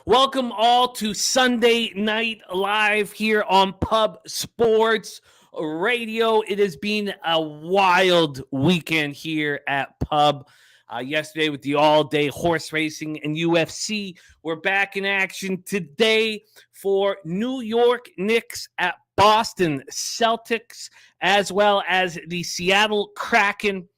Welcome all to Sunday Night Live here on Pub Sports Radio. It has been a wild weekend here at Pub. Yesterday with the all-day horse racing and UFC. We're back in action today for New York Knicks at Boston Celtics, as well as the Seattle Kraken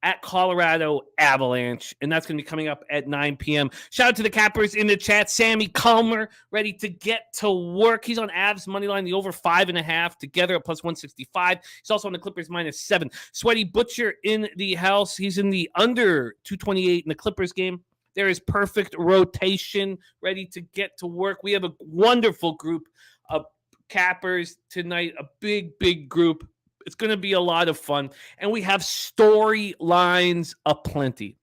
at Colorado Avalanche, and that's going to be coming up at 9 p.m. Shout out to the Cappers in the chat. Sammy Calmer ready to get to work. He's on Avs money line, the over 5.5 together at plus 165. He's also on the Clippers -7. Sweaty Butcher in the house. He's in the under 228 in the Clippers game. There is perfect rotation ready to get to work. We have a wonderful group of Cappers tonight, a big group. It's going to be a lot of fun. And we have storylines aplenty.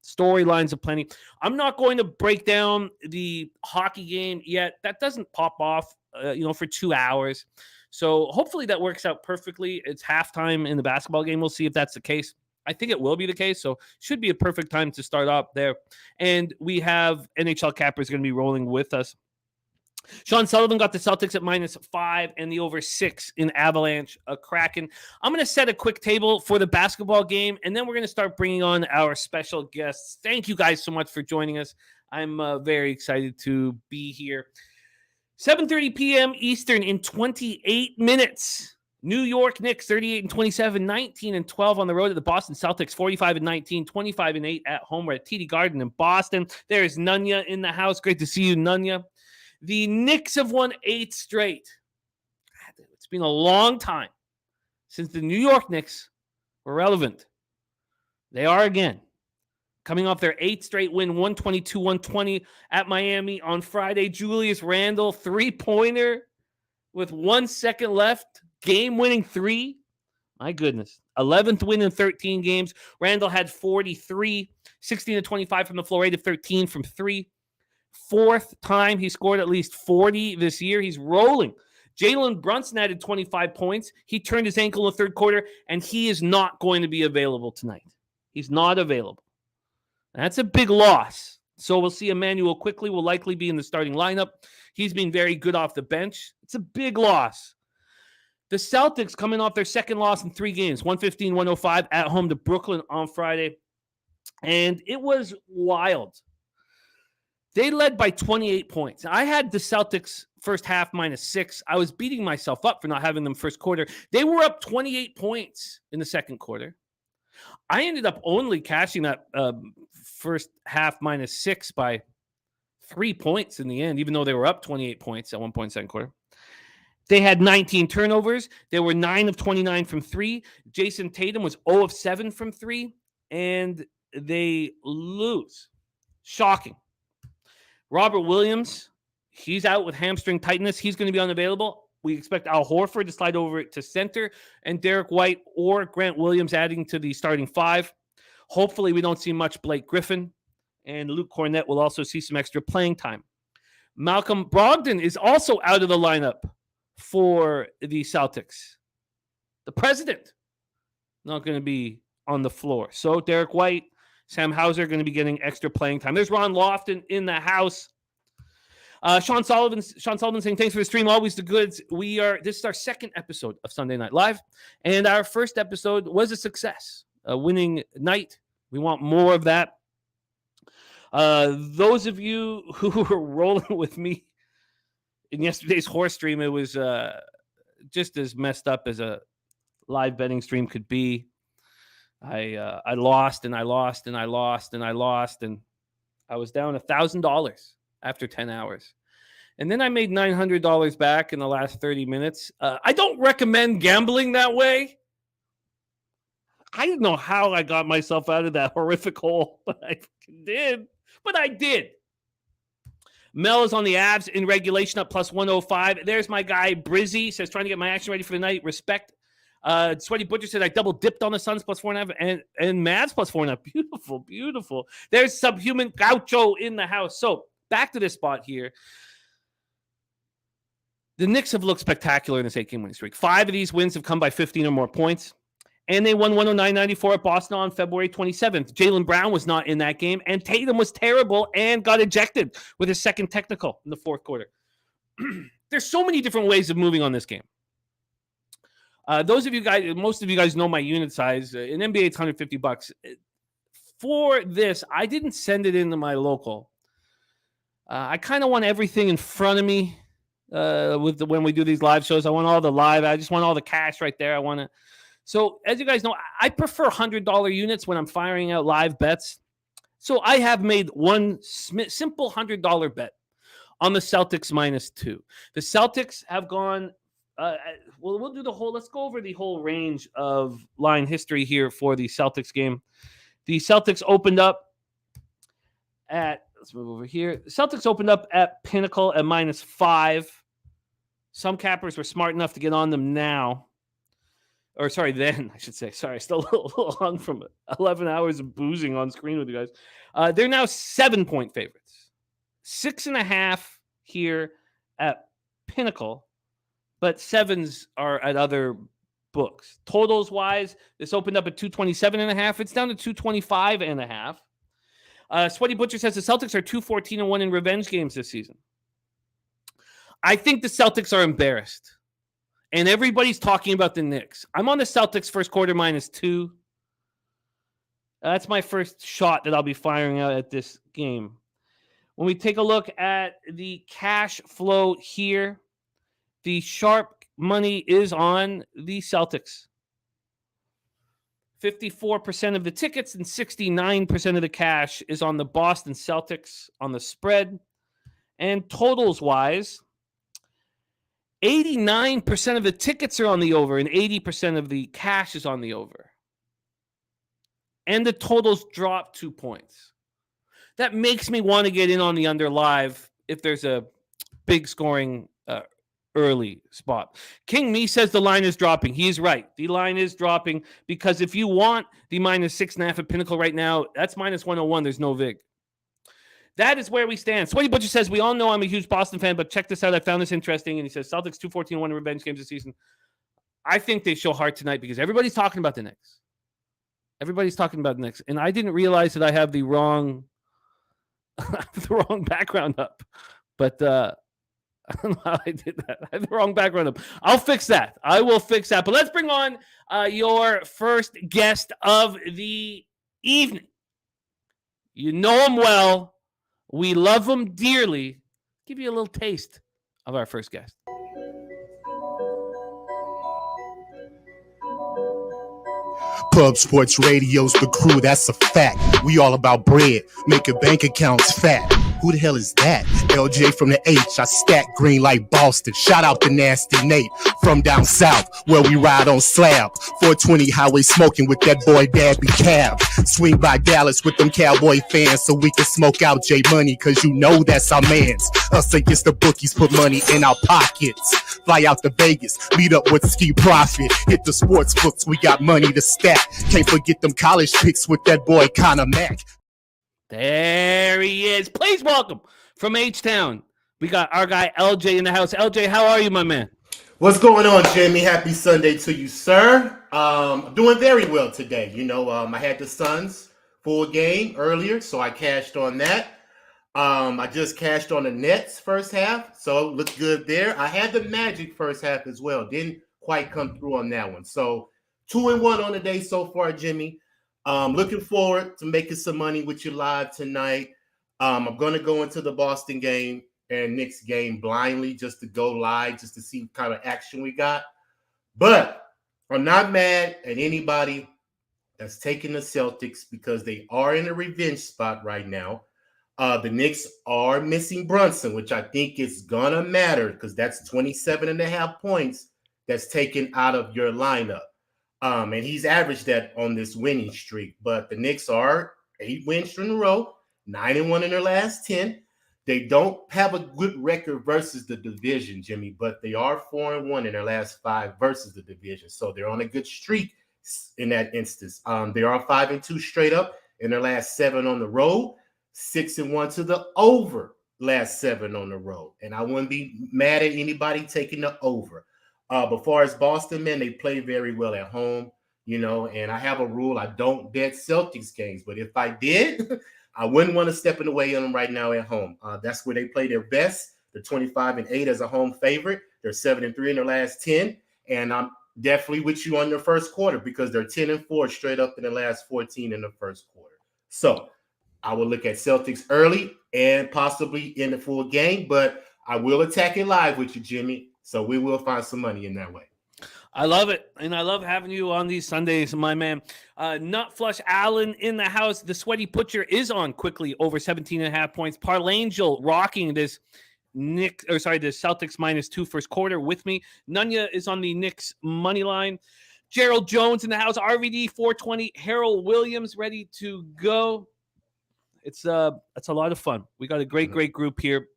I'm not going to break down the hockey game yet. That doesn't pop off, for 2 hours. So hopefully that works out perfectly. It's halftime in the basketball game. We'll see if that's the case. I think it will be the case. So should be a perfect time to start up there. And we have NHL Cappers going to be rolling with us. Sean Sullivan got the Celtics at -5 and the over 6 in Avalanche Kraken. I'm going to set a quick table for the basketball game, and then we're going to start bringing on our special guests. Thank you guys so much for joining us. I'm very excited to be here. 7:30 p.m. Eastern in 28 minutes. New York Knicks 38-27, 19-12 on the road at the Boston Celtics, 45-19, 25-8 at home. We're at TD Garden in Boston. There's Nunya in the house. Great to see you, Nunya. The Knicks have won 8 straight. It's been a long time since the New York Knicks were relevant. They are again. Coming off their 8th straight win, 122-120 at Miami on Friday. Julius Randle, 3-pointer with 1 second left. Game-winning 3. My goodness. 11th win in 13 games. Randle had 43, 16-25 from the floor, 8-13 from 3. 4th time he scored at least 40 this year. He's rolling. Jalen Brunson added 25 points. He turned his ankle in the third quarter, and he is not going to be available tonight. He's not available. That's a big loss. So we'll see Emmanuel quickly will likely be in the starting lineup. He's been very good off the bench. It's a big loss. The Celtics coming off their second loss in 3 games, 115-105 at home to Brooklyn on Friday. And it was wild. They led by 28 points. I had the Celtics first half -6. I was beating myself up for not having them first quarter. They were up 28 points in the second quarter. I ended up only cashing that first half -6 by 3 points in the end, even though they were up 28 points at one point in the second quarter. They had 19 turnovers. They were 9 of 29 from 3. Jason Tatum was 0 of 7 from 3. And they lose. Shocking. Robert Williams, he's out with hamstring tightness. He's going to be unavailable. We expect Al Horford to slide over to center and Derek White or Grant Williams adding to the starting 5. Hopefully we don't see much Blake Griffin, and Luke Cornett will also see some extra playing time. Malcolm Brogdon is also out of the lineup for the Celtics. The president not going to be on the floor. So Derek White, Sam Hauser are going to be getting extra playing time. There's Ron Lofton in the house. Sean Sullivan saying, thanks for the stream. Always the goods. This is our second episode of Sunday Night Live. And our first episode was a success. A winning night. We want more of that. Those of you who were rolling with me in yesterday's horse stream, it was just as messed up as a live betting stream could be. I lost and I lost and I lost and I lost, and I was down $1,000 after 10 hours. And then I made $900 back in the last 30 minutes. I don't recommend gambling that way. I didn't know how I got myself out of that horrific hole, but I did. Mel is on the Avs in regulation up plus 105. There's my guy, Brizzy, says, trying to get my action ready for the night. Respect. Sweaty Butcher said I double dipped on the Suns plus 4.5 and Mavs plus 4.5. Beautiful. There's Subhuman Gaucho in the house. So back to this spot here. The Knicks have looked spectacular in this 8-game winning streak. 5 of these wins have come by 15 or more points. And they won 109-94 at Boston on February 27th. Jaylen Brown was not in that game, and Tatum was terrible and got ejected with his second technical in the fourth quarter. There's so many different ways of moving on this game. Most of you guys know my unit size. In NBA, it's $150. For this, I didn't send it into my local. I kind of want everything in front of me when we do these live shows. I want all the live. I just want all the cash right there. I want to. So as you guys know, I prefer $100 units when I'm firing out live bets. So I have made one simple $100 bet on the Celtics -2. The Celtics have gone. We'll do the whole. Let's go over the whole range of line history here for the Celtics game. The Celtics opened up at. Let's move over here. The Celtics opened up at Pinnacle at -5. Some cappers were smart enough to get on them now. Or sorry, then I should say. Sorry, still a little hung from 11 hours of boozing on screen with you guys. They're now 7-point favorites. 6.5 here at Pinnacle. But 7s are at other books. Totals wise, this opened up at 227.5. It's down to 225.5. Sweaty Butcher says the Celtics are 2-14-1 in revenge games this season. I think the Celtics are embarrassed. And everybody's talking about the Knicks. I'm on the Celtics first quarter -2. That's my first shot that I'll be firing out at this game. When we take a look at the cash flow here, the sharp money is on the Celtics. 54% of the tickets and 69% of the cash is on the Boston Celtics on the spread. And totals-wise, 89% of the tickets are on the over and 80% of the cash is on the over. And the totals drop 2 points. That makes me want to get in on the under live if there's a big scoring early spot. King Me says the line is dropping. He's right. The line is dropping because if you want the -6.5 at Pinnacle right now, that's -101. There's no VIG. That is where we stand. Sweaty Butcher says, we all know I'm a huge Boston fan, but check this out. I found this interesting. And he says, Celtics 2-14-1 in revenge games this season. I think they show heart tonight because everybody's talking about the Knicks. Everybody's talking about the Knicks. And I didn't realize that I have the wrong background up. But I don't know how I did that. I have the wrong background up. I'll fix that. I will fix that. But let's bring on your first guest of the evening. You know him well. We love him dearly. Give you a little taste of our first guest. Pub Sports Radio's the crew, that's a fact. We all about bread, making bank accounts fat. Who the hell is that? LJ from the H, I stack green like Boston. Shout out to Nasty Nate from down south, where we ride on slabs. 420 highway smoking with that boy Dabby Cab. Swing by Dallas with them Cowboy fans so we can smoke out J Money, cause you know that's our mans. Us against the bookies, put money in our pockets. Fly out to Vegas, meet up with Ski Profit. Hit the sports books, we got money to stack. Can't forget them college picks with that boy Connor Mack. There he is. Please welcome from H-Town. We got our guy LJ in the house. LJ, how are you, my man? What's going on, Jamie? Happy Sunday to you, sir. I'm doing very well today. You know, I had the Suns full game earlier, so I cashed on that. I just cashed on the Nets first half, so it looked good there. I had the Magic first half as well. Didn't quite come through on that one. So 2-1 on the day so far, Jimmy. Looking forward to making some money with you live tonight. I'm going to go into the Boston game and Knicks game blindly just to go live, just to see what kind of action we got. But I'm not mad at anybody that's taking the Celtics because they are in a revenge spot right now. The Knicks are missing Brunson, which I think is going to matter because that's 27.5 points that's taken out of your lineup. And he's averaged that on this winning streak. But the Knicks are 8 wins in a row, 9-1 in their last 10. They don't have a good record versus the division, Jimmy, but they are 4-1 in their last 5 versus the division. So they're on a good streak in that instance. They are 5-2 straight up in their last 7 on the road, 6-1 to the over last 7 on the road. And I wouldn't be mad at anybody taking the over. But far as Boston, man, they play very well at home. and I have a rule. I don't bet Celtics games, but if I did, I wouldn't want to step in the way of them right now at home. That's where they play their best. They're 25-8 as a home favorite. They're 7-3 in their last 10. And I'm definitely with you on their first quarter because they're 10-4 straight up in the last 14 in the first quarter. So I will look at Celtics early and possibly in the full game, but I will attack it live with you, Jimmy. So we will find some money in that way. I love it, and I love having you on these Sundays, my man. Nut Flush Allen in the house. The Sweaty Butcher is on quickly over 17.5 points. Parlangel rocking this the Celtics -2 first quarter with me. Nunya is on the Knicks money line. Gerald Jones in the house. RVD 420. Harold Williams ready to go. It's a lot of fun. We got a great group here.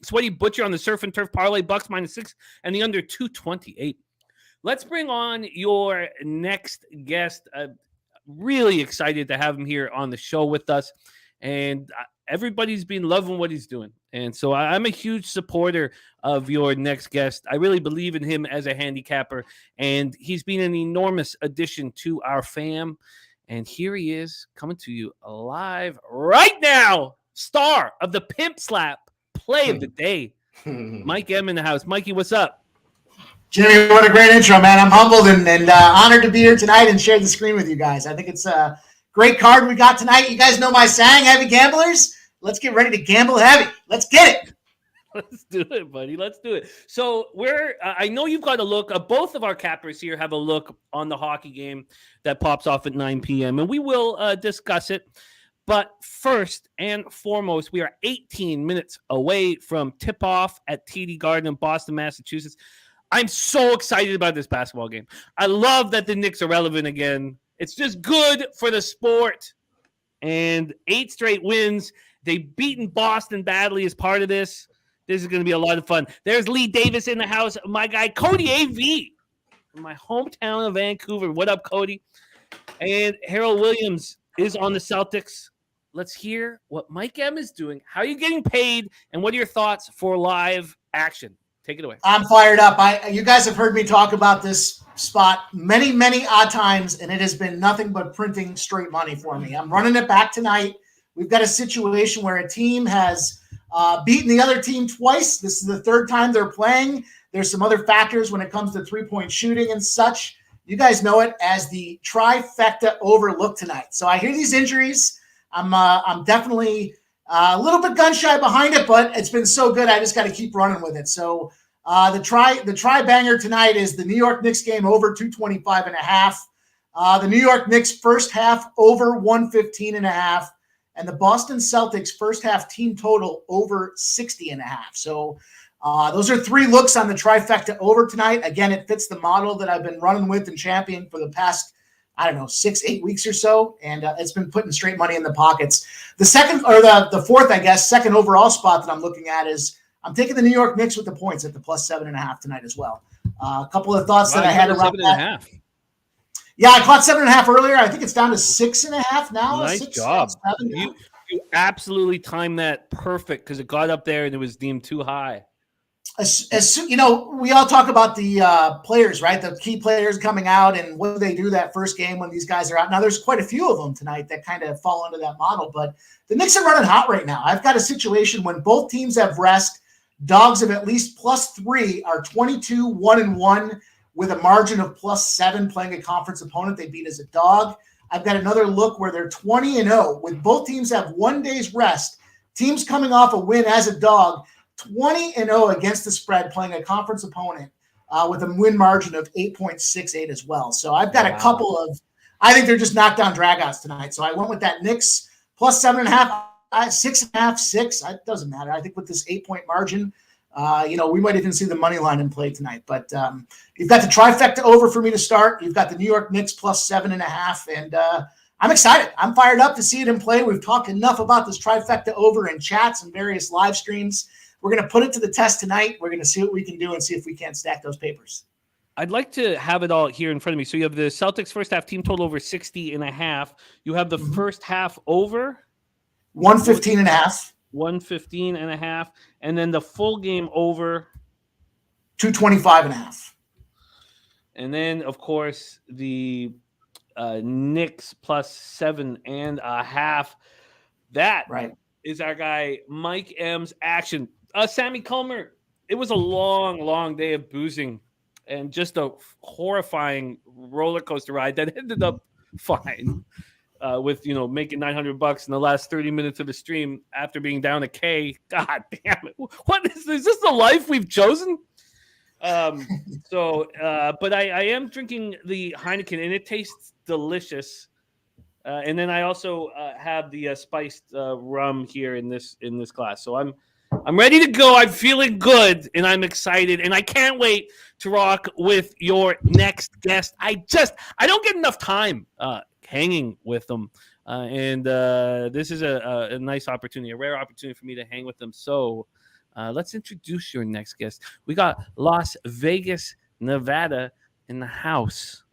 Sweaty Butcher on the Surf and Turf parlay, Bucks -6 and the under 228. Let's bring on your next guest. Really excited to have him here on the show with us. And everybody's been loving what he's doing. And so I'm a huge supporter of your next guest. I really believe in him as a handicapper. And he's been an enormous addition to our fam. And here he is coming to you live right now. Star of the Pimp Slap play of the day. Mike M in the house. Mikey, what's up? Jimmy, what a great intro, man. I'm humbled and honored to be here tonight and share the screen with you guys. I think it's a great card we got tonight. You guys know my saying, heavy gamblers. Let's get ready to gamble heavy. Let's get it. Let's do it, buddy. Let's do it. So I know you've got a look. Both of our cappers here have a look on the hockey game that pops off at 9 p.m., and we will discuss it. But first and foremost, we are 18 minutes away from tip-off at TD Garden in Boston, Massachusetts. I'm so excited about this basketball game. I love that the Knicks are relevant again. It's just good for the sport. And 8 straight wins. They've beaten Boston badly as part of this. This is going to be a lot of fun. There's Lee Davis in the house. My guy, Cody A.V. from my hometown of Vancouver. What up, Cody? And Harold Williams is on the Celtics. Let's hear what Mike M is doing. How are you getting paid? And what are your thoughts for live action? Take it away. I'm fired up. You guys have heard me talk about this spot many, many odd times, and it has been nothing but printing straight money for me. I'm running it back tonight. We've got a situation where a team has beaten the other team twice. This is the third time they're playing. There's some other factors when it comes to three-point shooting and such. You guys know it as the trifecta overlook tonight. So I hear these injuries. I'm definitely a little bit gun shy behind it, but it's been so good. I just got to keep running with it. So the try banger tonight is the New York Knicks game over 225.5. The New York Knicks first half over 115.5, and the Boston Celtics first half team total over 60.5. So those are 3 looks on the trifecta over tonight. Again, it fits the model that I've been running with and championing for the past 6-8 weeks or so, and it's been putting straight money in the pockets. The second, or the fourth, second overall spot that I'm looking at is I'm taking the New York Knicks with the points at the +7.5 tonight as well. A couple of thoughts that I had around that. Yeah, I caught 7.5 earlier. I think it's down to 6.5 now. Nice job. You absolutely timed that perfect because it got up there and it was deemed too high. As we all talk about the players, right? The key players coming out and what do they do that first game when these guys are out. Now, there's quite a few of them tonight that kind of fall into that model, but the Knicks are running hot right now. I've got a situation when both teams have rest. Dogs of at least +3 are 22-1-1 with a margin of +7 playing a conference opponent they beat as a dog. I've got another look where they're 20-0 with both teams have 1 day's rest. Teams coming off a win as a dog, 20-0 against the spread, playing a conference opponent with a win margin of 8.68 as well. So I've got a couple of, I think they're just knockdown dragouts tonight. So I went with that Knicks +7.5, 6.5, 6. It doesn't matter. I think with this 8-point margin, we might even see the money line in play tonight. But you've got the trifecta over for me to start. You've got the New York Knicks +7.5, and I'm excited. I'm fired up to see it in play. We've talked enough about this trifecta over in chats and various live streams. We're going to put it to the test tonight. We're going to see what we can do and see if we can't stack those papers. I'd like to have it all here in front of me. So you have the Celtics first half team total over 60.5. You have the first half over 115.5. 115.5. And then the full game over 225.5. And then, of course, the Knicks plus 7.5. That Right. is our guy Mike M's action. Sammy Comer. It was a long day of boozing and just a horrifying roller coaster ride that ended up fine. With making $900 in the last 30 minutes of the stream after being down a K. God damn it! What is this? Is this the life we've chosen? But I am drinking the Heineken and it tastes delicious. And then I also have the spiced rum here in this glass. So I'm ready to go. I'm feeling good and I'm excited and I can't wait to rock with your next guest. I don't get enough time hanging with them. And this is a nice opportunity, a rare opportunity for me to hang with them. So let's introduce your next guest. We got Las Vegas, Nevada in the house.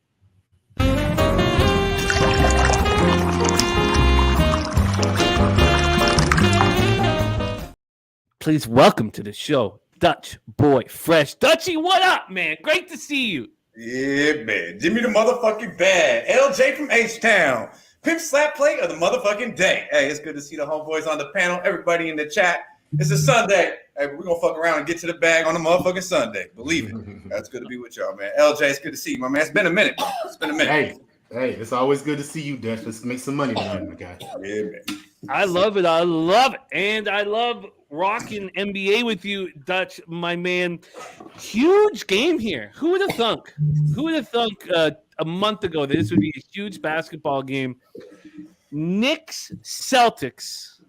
Please welcome to the show, Dutch Boy Fresh. Dutchy, what up, man? Great to see you. Yeah, man. Give me the motherfucking bad. LJ from H-Town. Pimp slap play of the motherfucking day. Hey, it's good to see the homeboys on the panel. Everybody in the chat. It's a Sunday. Hey, we're going to fuck around and get to the bag on the motherfucking Sunday. Believe it. That's good to be with y'all, man. LJ, it's good to see you, my man. It's been a minute, bro. It's been a minute. Hey, it's always good to see you, Dutch. Let's make some money tonight, my guy. Yeah, man. I love it. And I love rocking NBA with you, Dutch, my man. Huge game here. Who would have thunk? A month ago that this would be a huge basketball game? Knicks Celtics.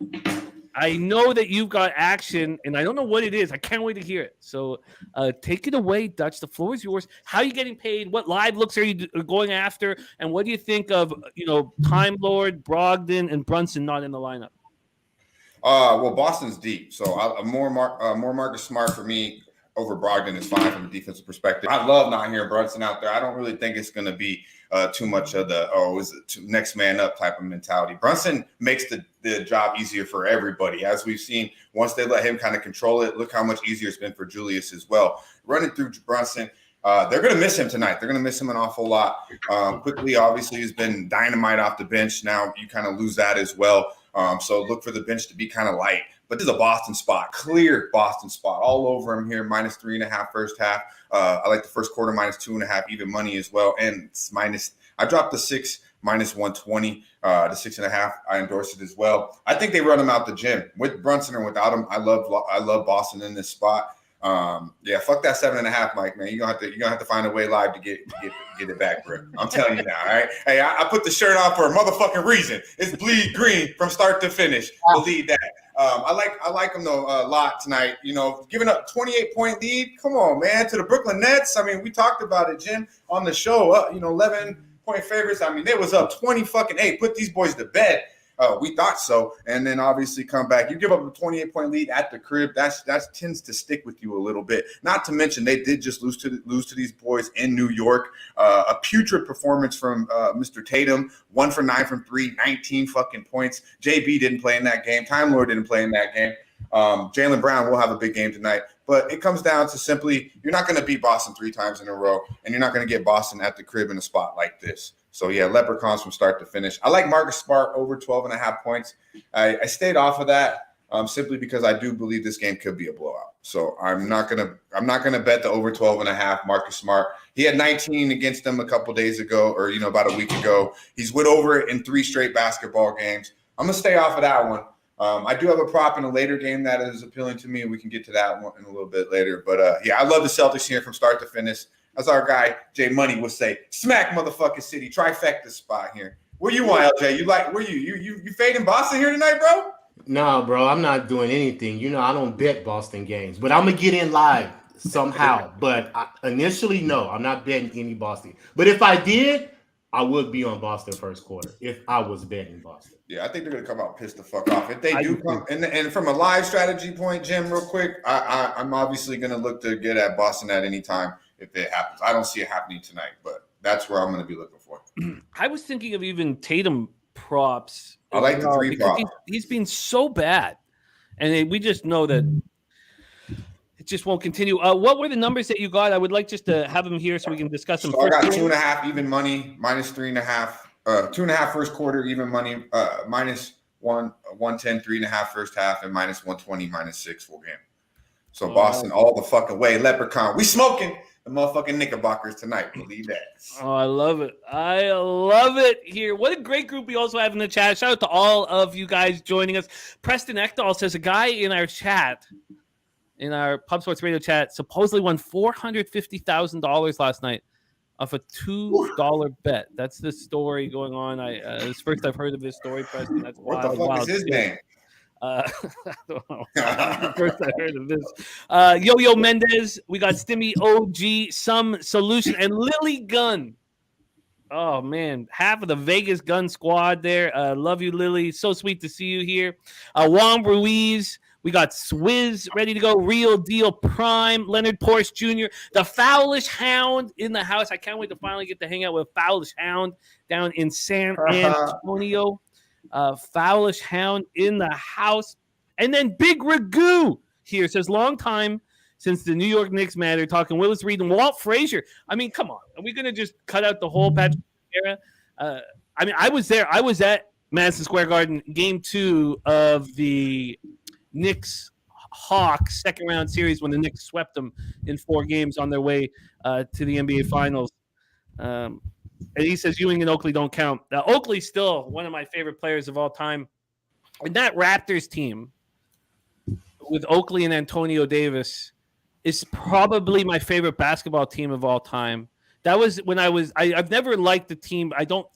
I know that you've got action, and I don't know what it is. I can't wait to hear it. So take it away, Dutch. The floor is yours. How are you getting paid? What live looks are you going after? And what do you think of, Time Lord, Brogdon, and Brunson not in the lineup? Well, Boston's deep, so more Marcus Smart for me over Brogdon is fine from a defensive perspective. I love not hearing Brunson out there. I don't really think it's going to be too much of the is it next man up type of mentality. Brunson makes the job easier for everybody, as we've seen. Once they let him kind of control it, look how much easier it's been for Julius as well. Running through Brunson, they're going to miss him tonight. They're going to miss him an awful lot. Quickly, obviously, has been dynamite off the bench. Now you kind of lose that as well. So look for the bench to be kind of light. But this is a Boston spot, clear Boston spot all over him here. -3.5 first half. I like the first quarter -2.5, even money as well. And it's I dropped the 6 -120 to 6.5. I endorse it as well. I think they run him out the gym with Brunson or without him. I love Boston in this spot. Fuck that 7.5, Mike, man. You're gonna have to find a way live to get it back, bro. I'm telling you now, all right? Hey, I put the shirt on for a motherfucking reason. It's bleed green from start to finish. Believe that. I like him though a lot tonight. Giving up 28-point lead. Come on, man, to the Brooklyn Nets. I mean, we talked about it, Jim, on the show. 11-point favorites. I mean, they was up 20-8. Put these boys to bed. We thought so, and then obviously come back. You give up a 28-point lead at the crib. That tends to stick with you a little bit. Not to mention they did just lose to these boys in New York. A putrid performance from Mr. Tatum. 1 for 9 from 3, 19 fucking points. JB didn't play in that game. Time Lord didn't play in that game. Jaylen Brown will have a big game tonight. But it comes down to simply you're not going to beat Boston 3 times in a row, and you're not going to get Boston at the crib in a spot like this. So, yeah, Leprechauns from start to finish. I like Marcus Smart over 12.5 points. I stayed off of that simply because I do believe this game could be a blowout. So I'm not gonna bet the over 12.5 Marcus Smart. He had 19 against them a couple days ago, or about a week ago. He's went over it in 3 straight basketball games. I'm gonna stay off of that one. I do have a prop in a later game that is appealing to me, and we can get to that one in a little bit later. But I love the Celtics here from start to finish. As our guy Jay Money would say, smack motherfucking city, trifecta spot here. Where you want, LJ? You fading Boston here tonight, bro? No, bro, I'm not doing anything. I don't bet Boston games, but I'm gonna get in live somehow. But initially, no, I'm not betting any Boston. But if I did, I would be on Boston first quarter if I was betting Boston. Yeah, I think they're gonna come out pissed the fuck off. If they do come, and from a live strategy point, Jim, real quick, I'm obviously gonna look to get at Boston at any time. If it happens, I don't see it happening tonight, but that's where I'm going to be looking for. I was thinking of even Tatum props. I like the 3 props. He's been so bad, and we just know that It just won't continue. What were the numbers that you got? I would like just to have them here so we can discuss them. So I got 2.5 even money, minus 3.5. 2.5 first quarter even money, minus 110, 3.5 first half, and minus 120, minus 6 full game. So Boston all the fucking way. Leprechaun, we smoking the motherfucking Knickerbockers tonight. Believe that. Oh, I love it. I love it here. What a great group we also have in the chat. Shout out to all of you guys joining us. Preston Ekdahl says a guy in our chat. In our Pub Sports Radio chat, supposedly won $450,000 last night off a $2 bet. That's the story going on. It's first I've heard of this story, Preston. That's what the fuck is his name? I don't know. First I heard of this. Yo-Yo Mendez. We got Stimmy OG, Some Solution, and Lily Gunn. Oh, man. Half of the Vegas Gun squad there. Love you, Lily. So sweet to see you here. Juan Ruiz. We got Swizz ready to go. Real Deal Prime. Leonard Porsche Jr. The Foulish Hound in the house. I can't wait to finally get to hang out with Foulish Hound down in San Antonio. Foulish Hound in the house. And then Big Ragu here says, long time since the New York Knicks matter, talking Willis Reed and Walt Frazier. I mean, come on. Are we going to just cut out the whole Patrick era? I mean, I was there. I was at Madison Square Garden, game 2 of the Knicks Hawks second round series when the Knicks swept them in 4 games on their way to the NBA Finals. And he says Ewing and Oakley don't count. Oakley's still one of my favorite players of all time. And that Raptors team with Oakley and Antonio Davis is probably my favorite basketball team of all time. That was when I've never liked the team. I don't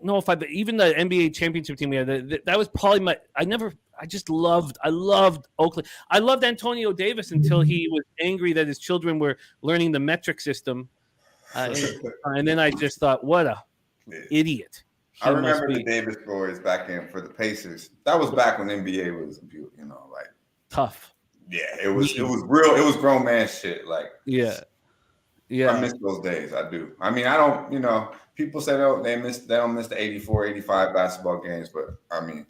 know if even the NBA championship team we had, that was probably I loved Oakley. I loved Antonio Davis until he was angry that his children were learning the metric system. And then I just thought, what a idiot. I remember the Davis boys back in for the Pacers. That was back when NBA was, like tough. Yeah, it was real. It was grown man shit. Like, yeah. I miss those days. I do. I mean, I don't, people say they don't miss the 84, 85 basketball games, but I mean,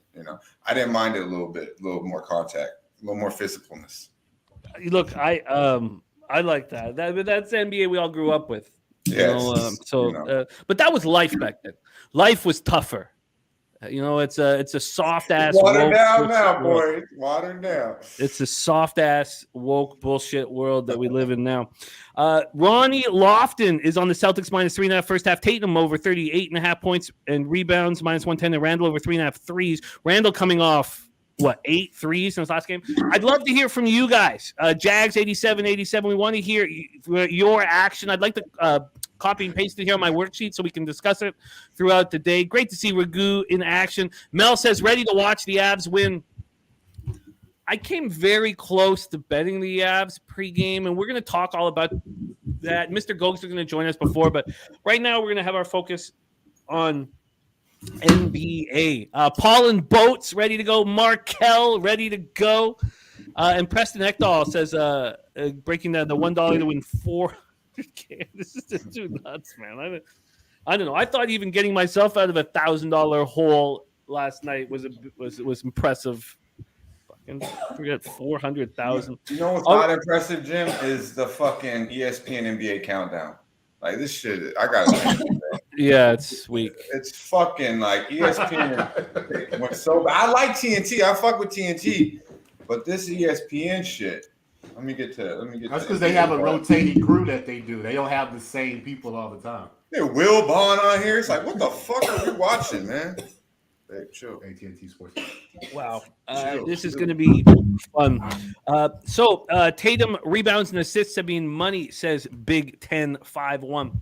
I didn't mind it a little bit, a little more contact, a little more physicalness. Look, I like that. That's the NBA we all grew up with. Yes. But that was life back then. Life was tougher. It's a soft ass. Watered down now, boy. Watered down. It's a soft ass woke bullshit world that we live in now. Ronnie Lofton is on the Celtics minus 3.5 first half. Tatum over 38.5 points and rebounds minus 110. And Randall over 3.5 threes. Randall coming off 8 threes in his last game. I'd love to hear from you guys. Jags 87. We want to hear your action. I'd like to copy and paste it here on my worksheet so we can discuss it throughout the day. Great to see Ragu in action. Mel says, ready to watch the Avs win. I came very close to betting the Avs pregame, and we're going to talk all about that. Mr. Goldster is going to join us before, but right now we're going to have our focus on NBA. Paul and Boats ready to go. Markel ready to go. And Preston Ekdahl says, breaking down the $1 to win 4. This is just too nuts, man. I don't know. I thought even getting myself out of a $1,000 hole last night was impressive. Fucking forget 400,000. You know what's not impressive, Jim, is the fucking ESPN NBA countdown. Like this shit, I got it. Yeah, it's weak. It's fucking like ESPN went so bad. I like TNT. I fuck with TNT, but this ESPN shit. Let me get. That's because they have a rotating crew that they do. They don't have the same people all the time. Yeah, Will Bond on here. It's like, what the fuck are we watching, man? Hey, chill. AT&T Sports. Wow, this is going to be fun. So Tatum rebounds and assists have been money, says Big 10-5-1.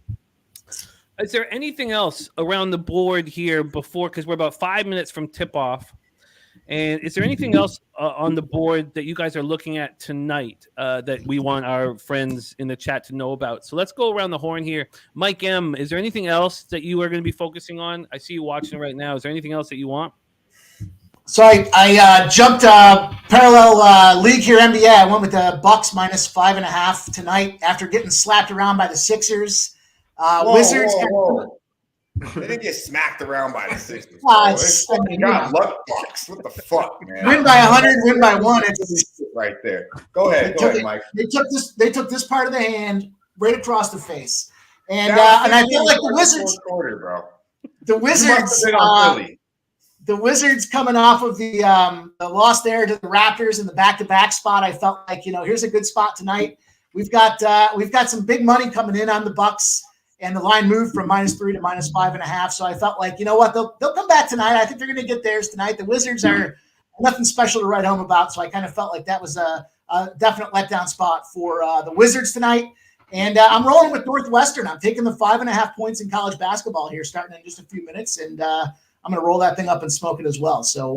Is there anything else around the board here before? Because we're about 5 minutes from tip-off. And is there anything else on the board that you guys are looking at tonight that we want our friends in the chat to know about? So let's go around the horn here. Mike M., is there anything else that you are going to be focusing on? I see you watching right now. Is there anything else that you want? So I jumped parallel league here, NBA. I went with the Bucks minus 5.5 tonight after getting slapped around by the Sixers. Wizards. Whoa. They didn't get smacked around by the Sixers. God, luck box. What the fuck, man? Win by 100, win by 1. It's right there. Go ahead, Mike. They took this part of the hand right across the face, and I feel like the Wizards, quarter, bro. The Wizards coming off of the loss there to the Raptors in the back-to-back spot. I felt like, here's a good spot tonight. We've got some big money coming in on the Bucks, and the line moved from -3 to -5.5. So I felt like, they'll come back tonight. I think they're going to get theirs tonight. The Wizards are nothing special to write home about, so I kind of felt like that was a definite letdown spot for the Wizards tonight. And I'm rolling with Northwestern. I'm taking the 5.5 points in college basketball here, starting in just a few minutes, and I'm going to roll that thing up and smoke it as well. So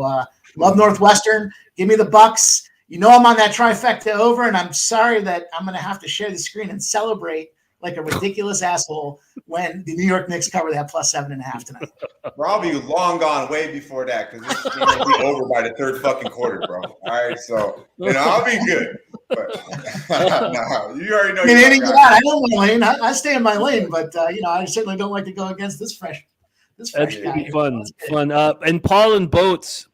love Northwestern. Give me the Bucks. I'm on that trifecta over, and I'm sorry that I'm going to have to share the screen and celebrate like a ridiculous asshole when the New York Knicks cover that +7.5 tonight. Bro, I'll be long gone way before that because this game will be over by the third fucking quarter, bro. All right, so I'll be good. But no, you already know. I know my lane. I stay in my lane, but I certainly don't like to go against this fresh. That's guy. Fun. And Paul and Boats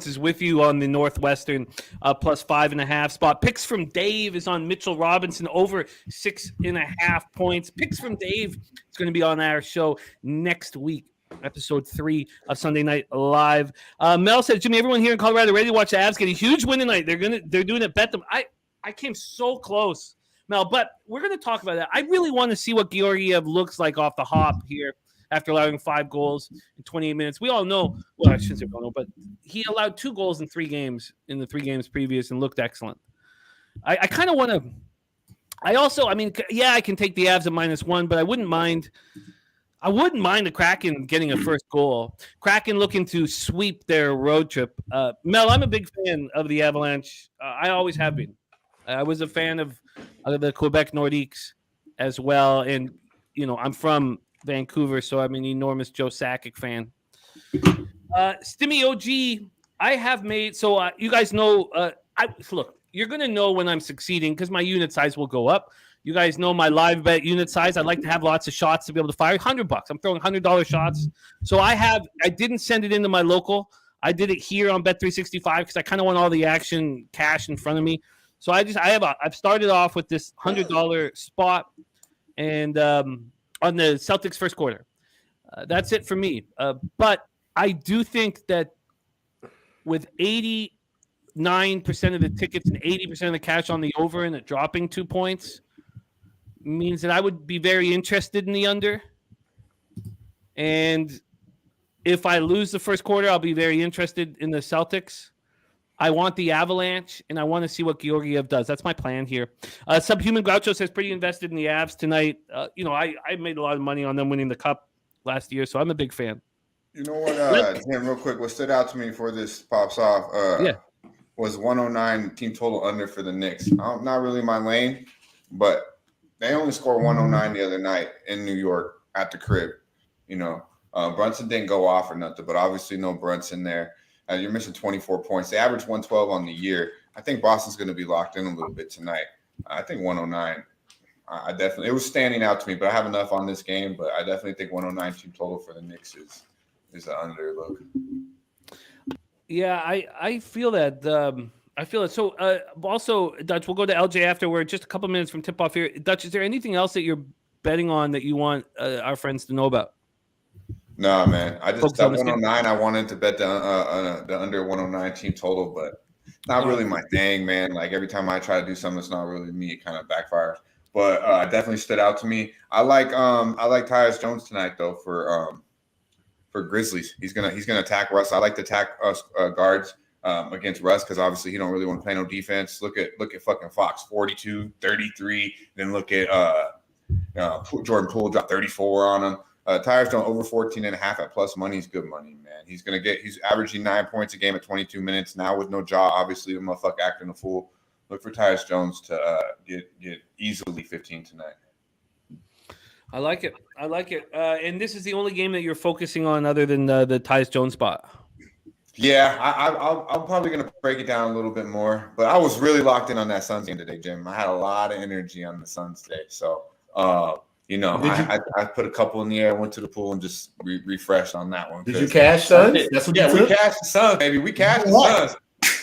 is with you on the Northwestern +5.5 spot. Picks from Dave is on Mitchell Robinson over 6.5 points. Picks from Dave is going to be on our show next week, episode 3 of Sunday Night Live. Mel says, Jimmy, everyone here in Colorado ready to watch the Avs get a huge win tonight. They're doing it. Bet them. I came so close, Mel, but we're going to talk about that. I really want to see what Georgiev looks like off the hop here. After allowing 5 goals in 28 minutes. We all know, well, I shouldn't say we all know, but he allowed 2 goals in 3 games in the 3 games previous and looked excellent. I kind of want to – I can take the Avs at -1, but I wouldn't mind the Kraken getting a first goal. Kraken looking to sweep their road trip. Mel, I'm a big fan of the Avalanche. I always have been. I was a fan of the Quebec Nordiques as well, and, I'm from – Vancouver, so I'm an enormous Joe Sakic fan. Stimmy OG, I have made so you guys know. Look, you're gonna know when I'm succeeding because my unit size will go up. You guys know my live bet unit size. I'd like to have lots of shots to be able to fire. $100. I'm throwing $100 shots. So I didn't send it into my local. I did it here on Bet365 because I kind of want all the action cash in front of me. So I've started off with this $100 spot and. On the Celtics first quarter. That's it for me. But I do think that with 89% of the tickets and 80% of the cash on the over and it dropping 2 points means that I would be very interested in the under. And if I lose the first quarter, I'll be very interested in the Celtics. I want the Avalanche, and I want to see what Georgiev does. That's my plan here. Subhuman Groucho says pretty invested in the Avs tonight. I made a lot of money on them winning the Cup last year, so I'm a big fan. You know what, Tim, real quick, what stood out to me before this pops off was 109 team total under for the Knicks. Not really my lane, but they only scored 109 the other night in New York at the crib. Brunson didn't go off or nothing, but obviously no Brunson there. You're missing 24 points. They average 112 on the year. I think Boston's going to be locked in a little bit tonight. I think 109. It was standing out to me, but I have enough on this game. But I definitely think 109 team total for the Knicks is an under look. Yeah, I feel that. I feel it. So also, Dutch, we'll go to LJ after. We're just a couple minutes from tip off here. Dutch, is there anything else that you're betting on that you want our friends to know about? No, man. I just that 109. I wanted to bet the under 109 team total, but not really my thing, man. Like every time I try to do something that's not really me, it kind of backfires. But it definitely stood out to me. I like Tyus Jones tonight though for Grizzlies. He's gonna attack Russ. I like to attack us guards against Russ because obviously he don't really want to play no defense. Look at fucking Fox 42, 33. Then look at Jordan Poole dropped 34 on him. Tyus Jones over 14.5 at plus money is good money, man. He's averaging 9 points a game at 22 minutes now with no jaw. Obviously, the motherfucker acting a fool. Look for Tyus Jones to get easily 15 tonight. I like it. And this is the only game that you're focusing on other than the Tyus Jones spot. Yeah, I'm probably going to break it down a little bit more. But I was really locked in on that Suns game today, Jim. I had a lot of energy on the Suns today. So, I put a couple in the air, went to the pool, and just refreshed on that one. Did you cash Suns? That's what we cashed the Suns, baby. We cashed the Suns.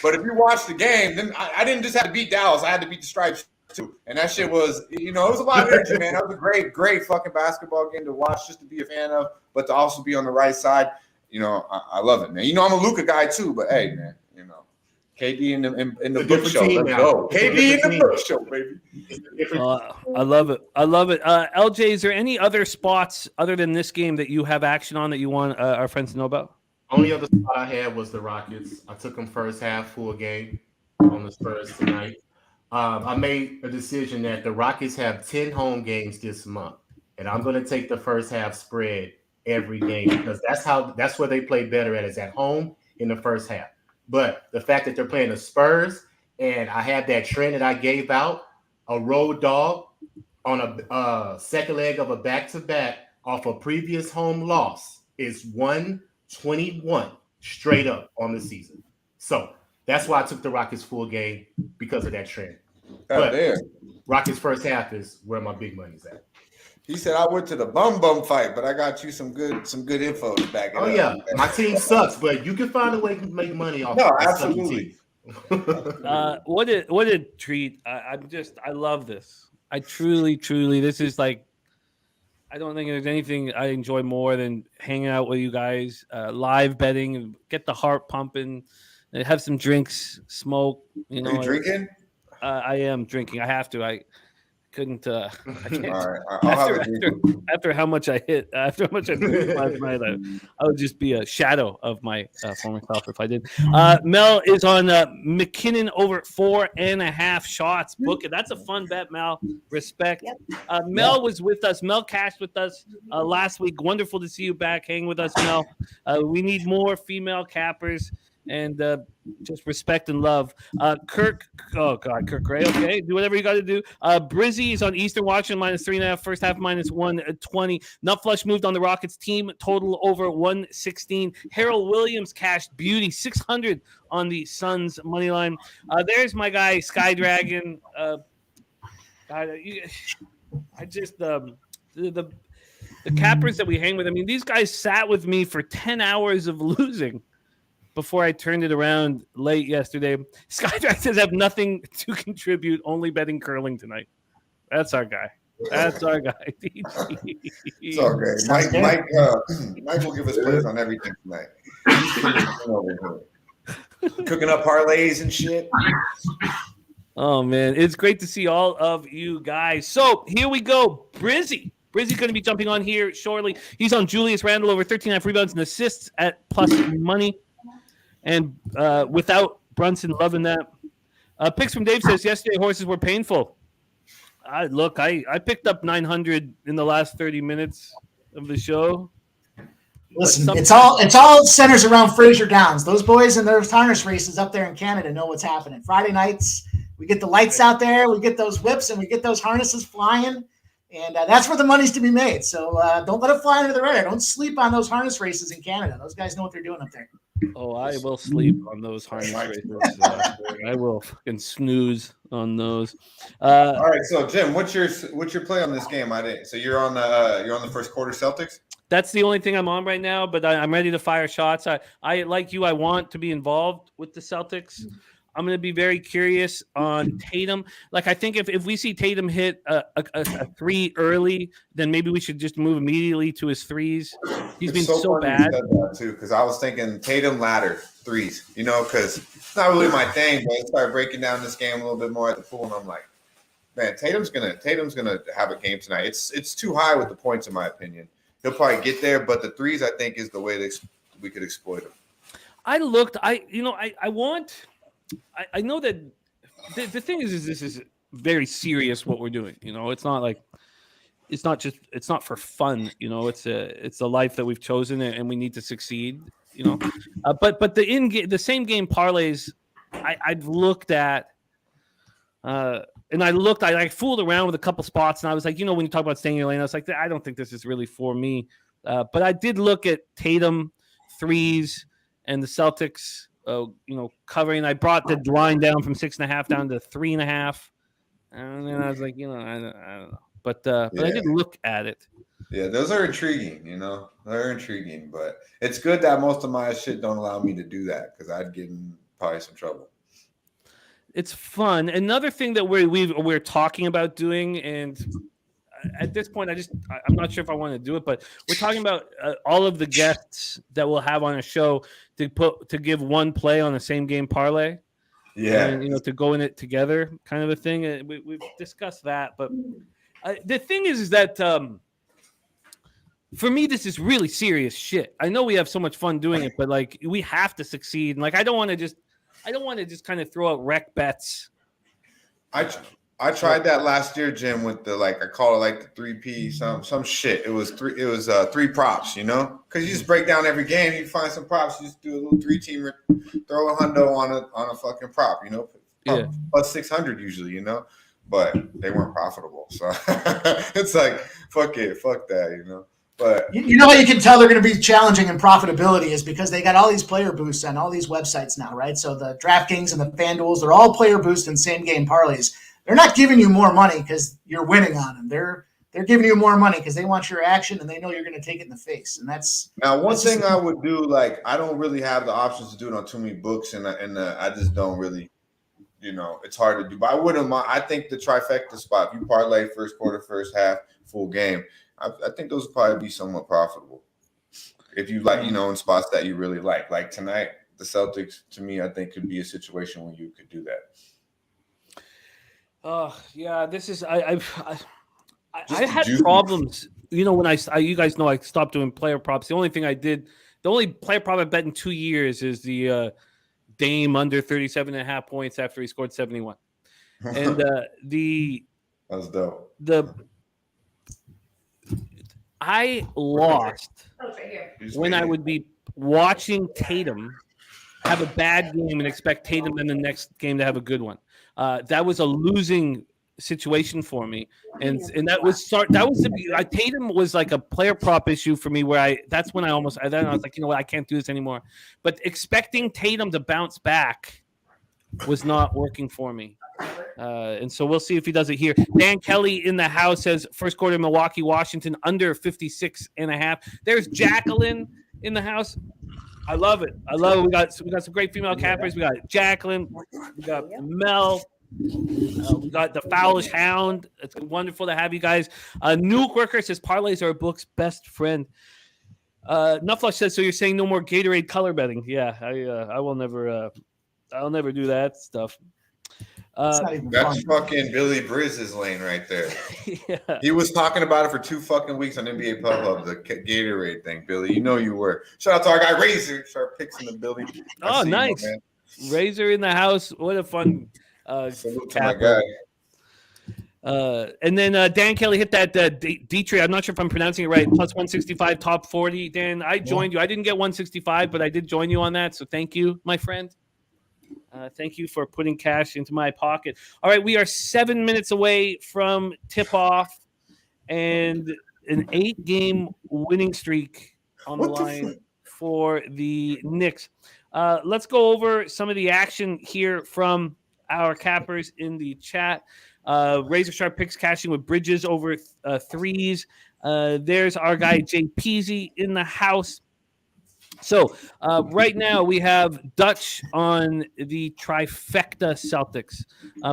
But if you watch the game, then I didn't just have to beat Dallas. I had to beat the Stripes too. And that shit was, it was a lot of energy, man. That was a great fucking basketball game to watch, just to be a fan of, but to also be on the right side. I love it, man. I'm a Luka guy too, but hey, man, KD in the book show. Let's go. KD in the book show, baby. I love it. LJ, is there any other spots other than this game that you have action on that you want our friends to know about? Only other spot I had was the Rockets. I took them first half full game on the Spurs tonight. I made a decision that the Rockets have 10 home games this month, and I'm going to take the first half spread every game because that's where they play better is at home in the first half. But the fact that they're playing the Spurs, and I have that trend that I gave out, a road dog on a second leg of a back-to-back off a previous home loss is 121 straight up on the season. So that's why I took the Rockets full game because of that trend. But Rockets first half is where my big money's at. He said I went to the bum fight, but I got you some good info to back it up. Oh yeah, my team sucks, but you can find a way to make money off. No, absolutely. What a treat! I love this. I truly, this is like, I don't think there's anything I enjoy more than hanging out with you guys, live betting, and get the heart pumping, and have some drinks, smoke. Are you drinking? I am drinking. I have to. I couldn't. I can't. All right. I'll have a drink. After how much I hit, after how much I did last night, I would just be a shadow of my former self if I did. Mel is on McKinnon over 4.5 shots. Book it. That's a fun bet, Mel. Respect. Mel was with us. Mel cashed with us last week. Wonderful to see you back. Hang with us, Mel. We need more female cappers. And just respect and love. Kirk Gray, okay. Do whatever you got to do. Brizzy is on Eastern Washington -3.5, first half -120. Nut Flush moved on the Rockets team, total over 116. Harold Williams cashed beauty, 600 on the Suns money line. There's my guy, Sky Dragon. I just the cappers that we hang with. I mean, these guys sat with me for 10 hours of losing before I turned it around late yesterday. Skydrax says I have nothing to contribute, only betting curling tonight. That's our guy. It's all great. Mike will give us plays on everything tonight. Cooking up parlays and shit. Oh, man. It's great to see all of you guys. So here we go. Brizzy's going to be jumping on here shortly. He's on Julius Randle over 13.5 rebounds and assists at plus money. And without Brunson, loving that. Picks from Dave says yesterday horses were painful. I picked up 900 in the last 30 minutes of the show. Listen, it's all centers around Fraser Downs. Those boys in those harness races up there in Canada know what's happening. Friday nights, we get the lights out there, we get those whips, and we get those harnesses flying. And that's where the money's to be made. So don't let it fly under the radar. Don't sleep on those harness races in Canada. Those guys know what they're doing up there. Oh, I will sleep on those harness races. I will fucking snooze on those. All right, so Jim, what's your play on this game? So you're on the first quarter Celtics. That's the only thing I'm on right now, but I'm ready to fire shots. I like you. I want to be involved with the Celtics. I'm going to be very curious on Tatum. Like, I think if we see Tatum hit a three early, then maybe we should just move immediately to his threes. He's been so bad. Too, because I was thinking Tatum ladder threes, because it's not really my thing, but I started breaking down this game a little bit more at the pool, and I'm like, man, Tatum's gonna have a game tonight. It's too high with the points, in my opinion. He'll probably get there, but the threes, I think, is the way that we could exploit him. I know that the thing is this is very serious what we're doing. It's not for fun. It's a life that we've chosen and we need to succeed. But the same game parlays I've looked at, and I fooled around with a couple spots, and I was like, when you talk about staying in your lane, I was like, I don't think this is really for me. But I did look at Tatum threes and the Celtics. Covering. I brought the line down from 6.5 down to 3.5, and then I was like, I don't know. But I did look at it. Yeah, those are intriguing. They're intriguing, but it's good that most of my shit don't allow me to do that because I'd get in probably some trouble. It's fun. Another thing that we're talking about doing, and at this point, I'm not sure if I want to do it, but we're talking about all of the guests that we'll have on a show to give one play on the same game parlay. Yeah. And to go in it together, kind of a thing. We've discussed that, but the thing is that for me, this is really serious shit. I know we have so much fun doing it, but like we have to succeed. And like I don't want to just kind of throw out rec bets. I tried that last year, Jim, with the I call it like the 3P, some shit. It was three props, because you just break down every game, you find some props, you just do a little 3-teamer, throw a hundo on a fucking prop, Yeah. plus 600 usually, but they weren't profitable. So it's like fuck that, But you know how you can tell they're going to be challenging in profitability is because they got all these player boosts on all these websites now, right? So the DraftKings and the FanDuels, they're all player boost and same game parlays. They're not giving you more money because you're winning on them. They're giving you more money because they want your action and they know you're going to take it in the face. And that's now one thing I would do. I don't really have the options to do it on too many books, and I just don't really, it's hard to do. But I wouldn't mind. I think the trifecta spot, if you parlay first quarter, first half, full game, I think those would probably be somewhat profitable. If you in spots that you really like. Like tonight, the Celtics, to me, I think could be a situation where you could do that. Oh yeah, this is I had problems. When you guys know I stopped doing player props. The only player prop I bet in 2 years is the Dame under 37.5 points after he scored 71. And that's dope. I lost when I would be watching Tatum have a bad game and expect Tatum in the next game to have a good one. That was a losing situation for me, and that was Tatum was like a player prop issue for me where that's when I was like, I can't do this anymore. But expecting Tatum to bounce back was not working for me. And so we'll see if he does it here. Dan Kelly in the house says first quarter Milwaukee, Washington under 56.5. There's Jacqueline in the house. I love it. We got some great female cappers. We got Jacqueline. We got Mel. We got the Fowlish Hound. It's wonderful to have you guys. Nuke Worker says parlays are a book's best friend. Nufflush says, so you're saying no more Gatorade color betting? Yeah, I will never. I'll never do that stuff. That's fucking Billy Brizz's lane right there. Yeah. He was talking about it for 2 fucking weeks on NBA Pub Hub, the Gatorade thing, Billy. You were. Shout out to our guy Razor. Sharp picks in the building. Oh, nice. Razor in the house. What a fun salute to my guy. And then Dan Kelly hit that D-Trade. I'm not sure if I'm pronouncing it right. Plus 165, top 40. Dan, I joined you. I didn't get 165, but I did join you on that. So thank you, my friend. Thank you for putting cash into my pocket. All right, we are 7 minutes away from tip-off and an 8-game winning streak on the line for the Knicks. Let's go over some of the action here from our cappers in the chat. Razor Sharp picks cashing with Bridges over threes. There's our guy Jay Peasy in the house. So right now we have Dutch on the trifecta Celtics,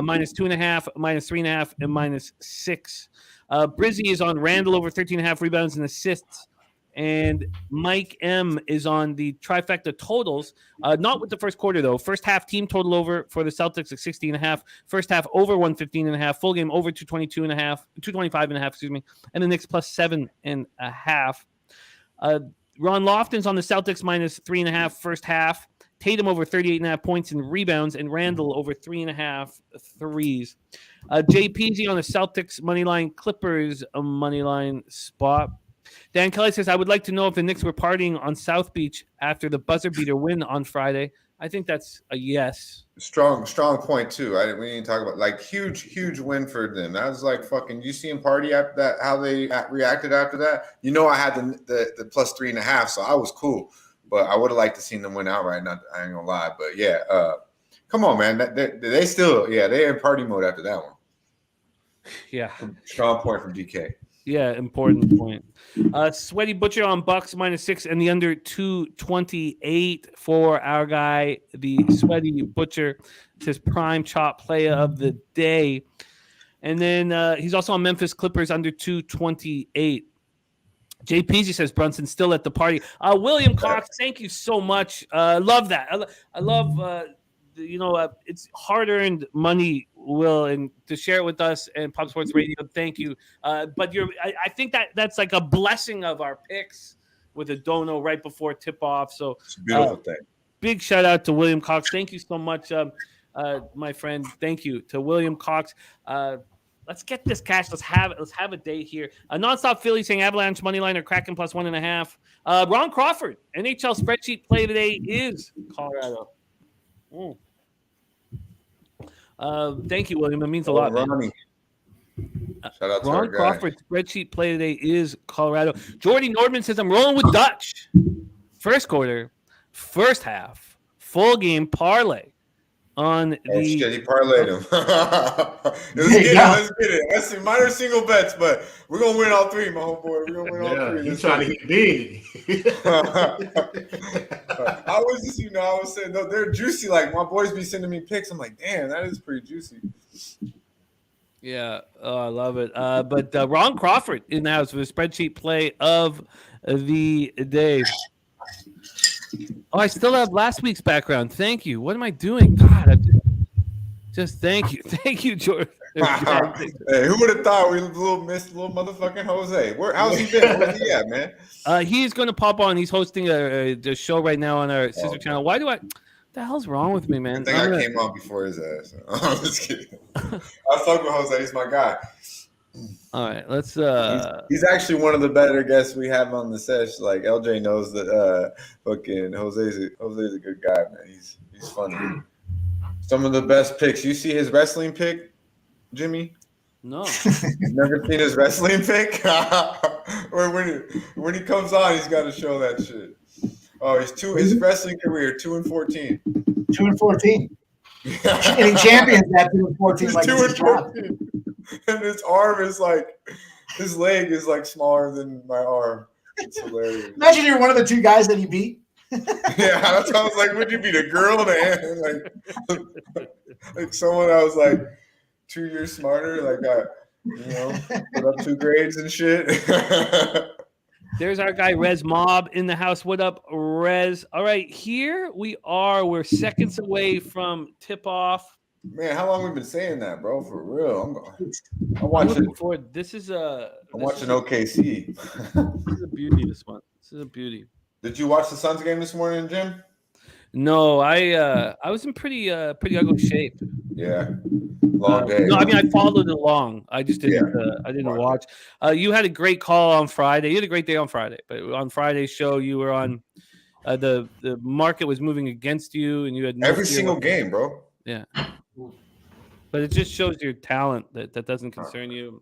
minus 2.5, minus 3.5, and minus 6. Brizzy is on Randall over 13.5 rebounds and assists. And Mike M is on the trifecta totals, not with the first quarter, though. First half team total over for the Celtics at 60.5. First half over 115.5. Full game over 225.5, excuse me. And the Knicks plus 7.5. Ron Lofton's on the Celtics minus 3.5 first half. Tatum over 38.5 points and rebounds, and Randall over 3.5 threes. Jay Peasy on the Celtics moneyline, Clippers a moneyline spot. Dan Kelly says, I would like to know if the Knicks were partying on South Beach after the buzzer beater win on Friday. I think that's a yes. Strong point too. We didn't talk about huge win for them. That was like fucking. You see him party after that? How they reacted after that? I had the plus 3.5, so I was cool. But I would have liked to see them win outright. I ain't gonna lie, but yeah. Come on, man. They still, they in party mode after that one. Yeah. Strong point from DK. Yeah, important point. Sweaty Butcher on Bucks -6 and the under 228 for our guy, the Sweaty Butcher. It's his prime chop play of the day. And then he's also on Memphis Clippers under 228. JPG says Brunson still at the party. William Cox, thank you so much. Love that. I love it's hard-earned money, Will, and to share it with us and Pop Sports Radio. Thank you. But I think that's like a blessing of our picks with a dono right before tip-off. So It's a beautiful thing. Big shout out to William Cox. Thank you so much, my friend. Thank you to William Cox. Let's get this cash. Let's have a day here. Nonstop Philly saying Avalanche money line or Kraken +1.5. Ron Crawford, NHL spreadsheet play today is Colorado. Thank you, William. It means a lot. Ronnie. Shout out to Ron our guy. Crawford spreadsheet play today is Colorado. Jordy Nordman says I'm rolling with Dutch. First quarter, first half, full game parlay. On the Shit, he parlayed him. Let's get it. I see minor single bets, but we're gonna win all three, my homeboy. We're gonna win all three. He's trying to get big. I was just, I was saying, no, they're juicy. Like my boys be sending me pics. I'm like, damn, that is pretty juicy. Yeah, I love it. But Ron Crawford in the house for the spreadsheet play of the day. Oh, I still have last week's background. Thank you. What am I doing? God, just thank you. Thank you, Jordan. Hey, who would have thought we missed little motherfucking Jose? How's he been? Where's he at, man? He's going to pop on. He's hosting a show right now on our sister channel. Why do I? What the hell's wrong with me, man? I think I came on before his ass. I'm just kidding. I fuck with Jose. He's my guy. All right, let's. He's actually one of the better guests we have on the sesh. Like LJ knows that fucking Jose's a good guy, man. He's funny. Some of the best picks. You see his wrestling pick, Jimmy? No. Never seen his wrestling pick? Or when he comes on, he's got to show that shit. Oh, his wrestling career 2-14. 2-14. Getting champions at 2-14. He's like 2-14. And his arm is like, his leg is like smaller than my arm. It's hilarious. Imagine you're one of the two guys that he beat. Yeah, that's how I was like, would you beat a girl or a man? Like someone I was like 2 years smarter, like put up 2 grades and shit. There's our guy Rez Mob in the house. What up, Rez? All right, here we are. We're seconds away from tip off. Man, how long we been saying that, bro? For real, I'm watching. This is I'm watching OKC. This is a beauty. This one. This is a beauty. Did you watch the Suns game this morning, Jim? No, I was in pretty ugly shape. Yeah, long day. No, I mean I followed along. I just didn't. I didn't watch. You had a great call on Friday. You had a great day on Friday, but on Friday's show you were on. The market was moving against you, and you had every single game, bro. Yeah. But it just shows your talent that doesn't concern you.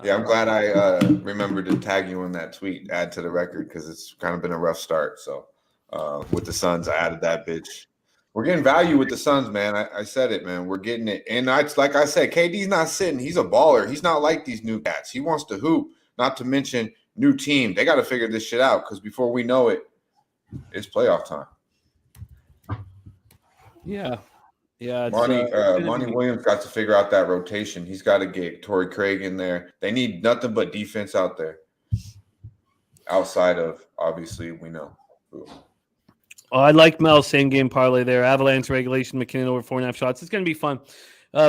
Yeah, I'm glad I remembered to tag you in that tweet, add to the record, because it's kind of been a rough start. So with the Suns, I added that bitch. We're getting value with the Suns, man. I said it, man. We're getting it. And it's like I said, KD's not sitting. He's a baller. He's not like these new cats. He wants to hoop, not to mention new team. They got to figure this shit out because before we know it, it's playoff time. Yeah. Yeah, Monty Williams got to figure out that rotation. He's got to get Torrey Craig in there. They need nothing but defense out there. Outside of, obviously, we know. Oh, I like Mel's same game parlay there. Avalanche regulation, McKinnon over 4.5 shots. It's going to be fun.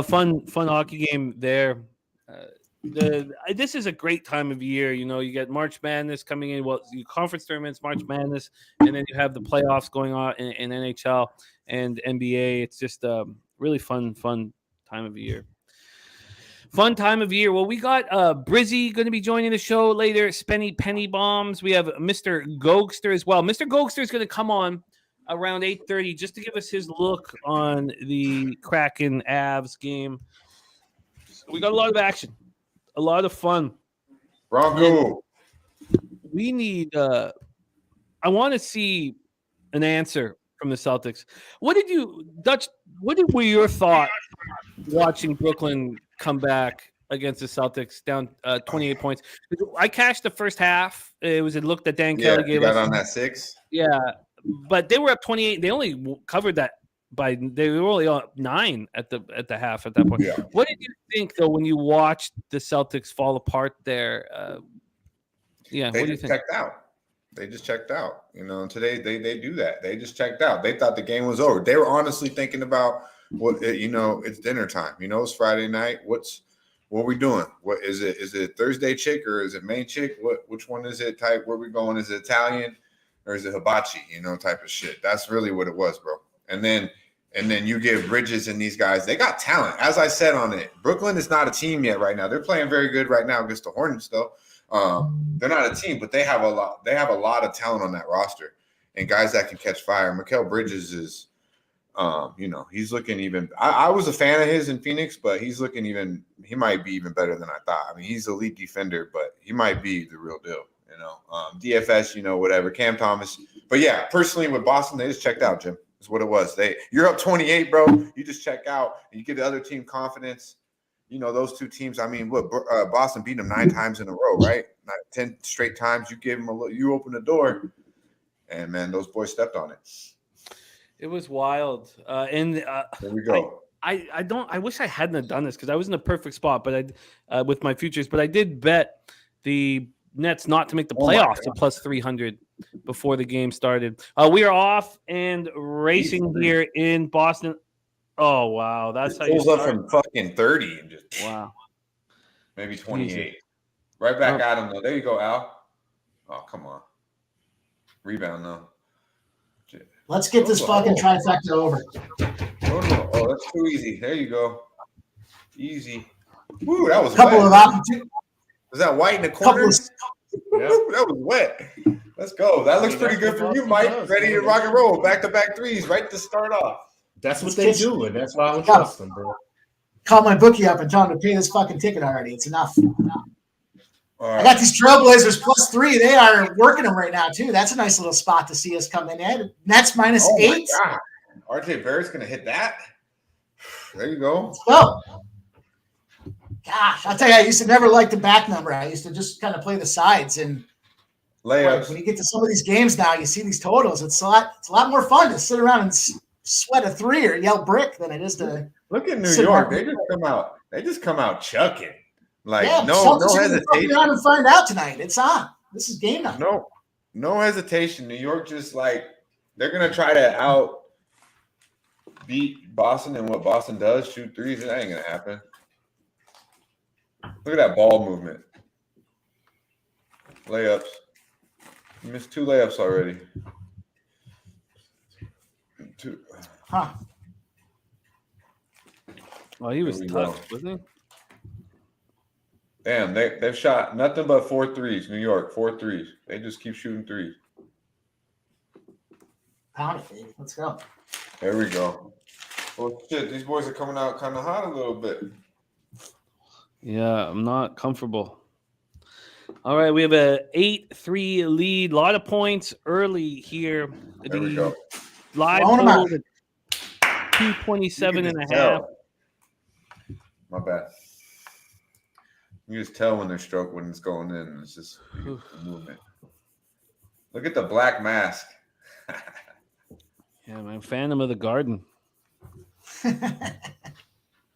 Fun hockey game there. This is a great time of year. You get March Madness coming in. Well, conference tournaments, March Madness, and then you have the playoffs going on in NHL and NBA. It's just a really fun time of year. Fun time of year. Well, we got Brizzy going to be joining the show later. Spenny Penny Bombs. We have Mr. Goldster as well. Mr. Goldster is going to come on around 8:30 just to give us his look on the Kraken Avs game. We got a lot of action. A lot of fun. Bronco. We need I want to see an answer from the Celtics. What were your thoughts watching Brooklyn come back against the Celtics, down 28 points. I cashed the first half. It look that Dan Yeah, Kelly you gave got us. on that 6. Yeah, but they were up 28. They only covered that they were only up 9 at the half at that point. Yeah. What did you think though when you watched the Celtics fall apart there? What do you think? Checked out. They just checked out. And today they do that. They just checked out. They thought the game was over. They were honestly thinking about it's dinner time. It's Friday night. What are we doing? What is it? Is it Thursday chick or is it main chick? Which one is it type? Where we going? Is it Italian or is it hibachi? Type of shit. That's really what it was, bro. And then you give Bridges and these guys, they got talent. As I said on it, Brooklyn is not a team yet right now. They're playing very good right now against the Hornets, though. They're not a team, but they have a lot of talent on that roster and guys that can catch fire. Mikal Bridges is, he's looking even. I was a fan of his in Phoenix, but he might be even better than I thought. I mean, he's a elite defender, but he might be the real deal. DFS, whatever. Cam Thomas, but yeah, personally with Boston, they just checked out, Jim. Is what it was. You're up 28, bro. You just check out. You give the other team confidence. Those two teams. I mean, Boston beat them 9 times in a row, right? 10 straight times. You gave them you open the door, and man, those boys stepped on it. It was wild. And there we go. I wish I hadn't done this because I was in a perfect spot, but with my futures, but I did bet the Nets not to make the playoffs at plus 300 before the game started. We are off and racing here in Boston. Oh wow, that's how you pulls up from fucking 30 and just wow, maybe 28. Right back at him though. There you go, Al. Oh come on, rebound though. Let's get this fucking trifecta over. Oh, that's too easy. There you go, easy. Woo, that was a couple wet. of opportunities. Was that white in the corner? Yeah, that was wet. Let's go. That looks pretty good for you, Mike. Ready to rock and roll. Back-to-back threes right to start off. That's what they do, and that's why I don't trust them, bro. Call my bookie up and tell him to pay this fucking ticket already. It's enough. Right. I got these Trailblazers plus 3. They are working them right now, too. That's a nice little spot to see us come in at. Nets minus 8. RJ Barrett's going to hit that. There you go. Let's go. Gosh, I'll tell you, I used to never like the back number. I used to just kind of play the sides and layups. When you get to some of these games now, you see these totals. It's a lot more fun to sit around and sweat a 3 or yell brick than it is to look at New York. They just come out chucking. Like no hesitation. Around and find out tonight. It's on. This is game night. No hesitation. New York just they're gonna try to beat Boston and what Boston does, shoot threes. That ain't gonna happen. Look at that ball movement. Layups. You missed 2 layups already. 2. Huh. Well, he was tough, wasn't he? Damn, they've shot nothing but 4 threes. New York, 4 threes. They just keep shooting threes. Pound it, baby. Let's go. There we go. Well, shit, these boys are coming out kind of hot a little bit. Yeah, I'm not comfortable. All right, we have a 8-3 lead. A lot of points early here. There we go. Live total 227 and a half. My bad. You just tell when they're when it's going in. It's just movement. Look at the black mask. Yeah, man. Phantom of the Garden.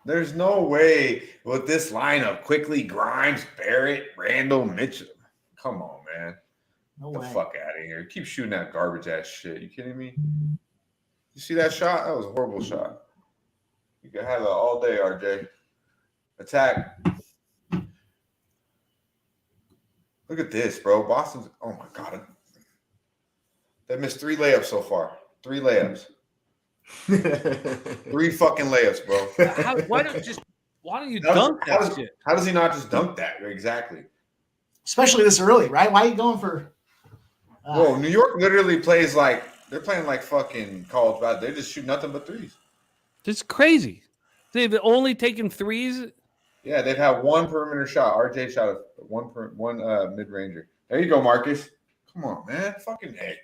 There's no way with this lineup. Quickly, Grimes, Barrett, Randall, Mitchell. Come on, man. No Get way. the fuck out of here. Keep shooting that garbage ass shit. You kidding me? You see that shot? That was a horrible shot. You can have it all day, RJ. Attack. Look at this, bro. Boston's. Oh my god. They missed 3 layups so far. 3 layups. 3 fucking layups, bro. Why don't you dunk that shit? How does he not just dunk that? Exactly. Especially this early, right? Why are you going for? Whoa, New York literally plays like they're playing like fucking college basketball. They just shoot nothing but threes. It's crazy. They've only taken threes. Yeah, they've had 1 perimeter shot. RJ shot one mid-ranger. There you go, Marcus. Come on, man. Fucking A.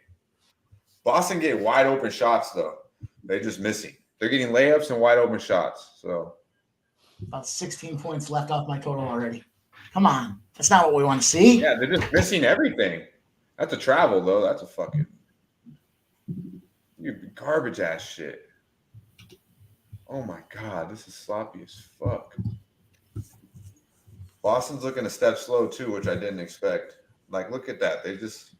Boston get wide open shots though. They're just missing. They're getting layups and wide open shots. So About 16 points left off my total already. Come on. That's not what we want to see. Yeah, they're just missing everything. That's a travel, though. That's a fucking garbage ass shit. Oh my God, this is sloppy as fuck. Boston's looking a step slow too, which I didn't expect. Like, look at that. They just.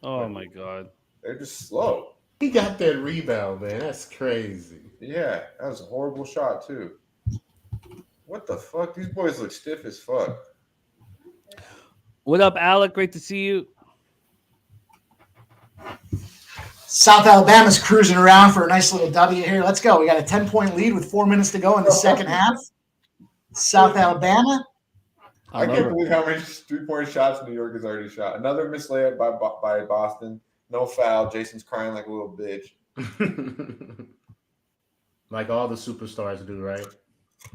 Oh my God. They're just slow. He got that rebound, man. That's crazy. Yeah, that was a horrible shot too. What the fuck? These boys look stiff as fuck. What up, Alec? Great to see you. South Alabama's cruising around for a nice little W here. Let's go. We got a 10-point lead with 4 minutes to go in the second half. South Alabama. I can't believe how many 3-point shots New York has already shot. Another missed layup by Boston. No foul. Jason's crying like a little bitch. Like all the superstars do, right?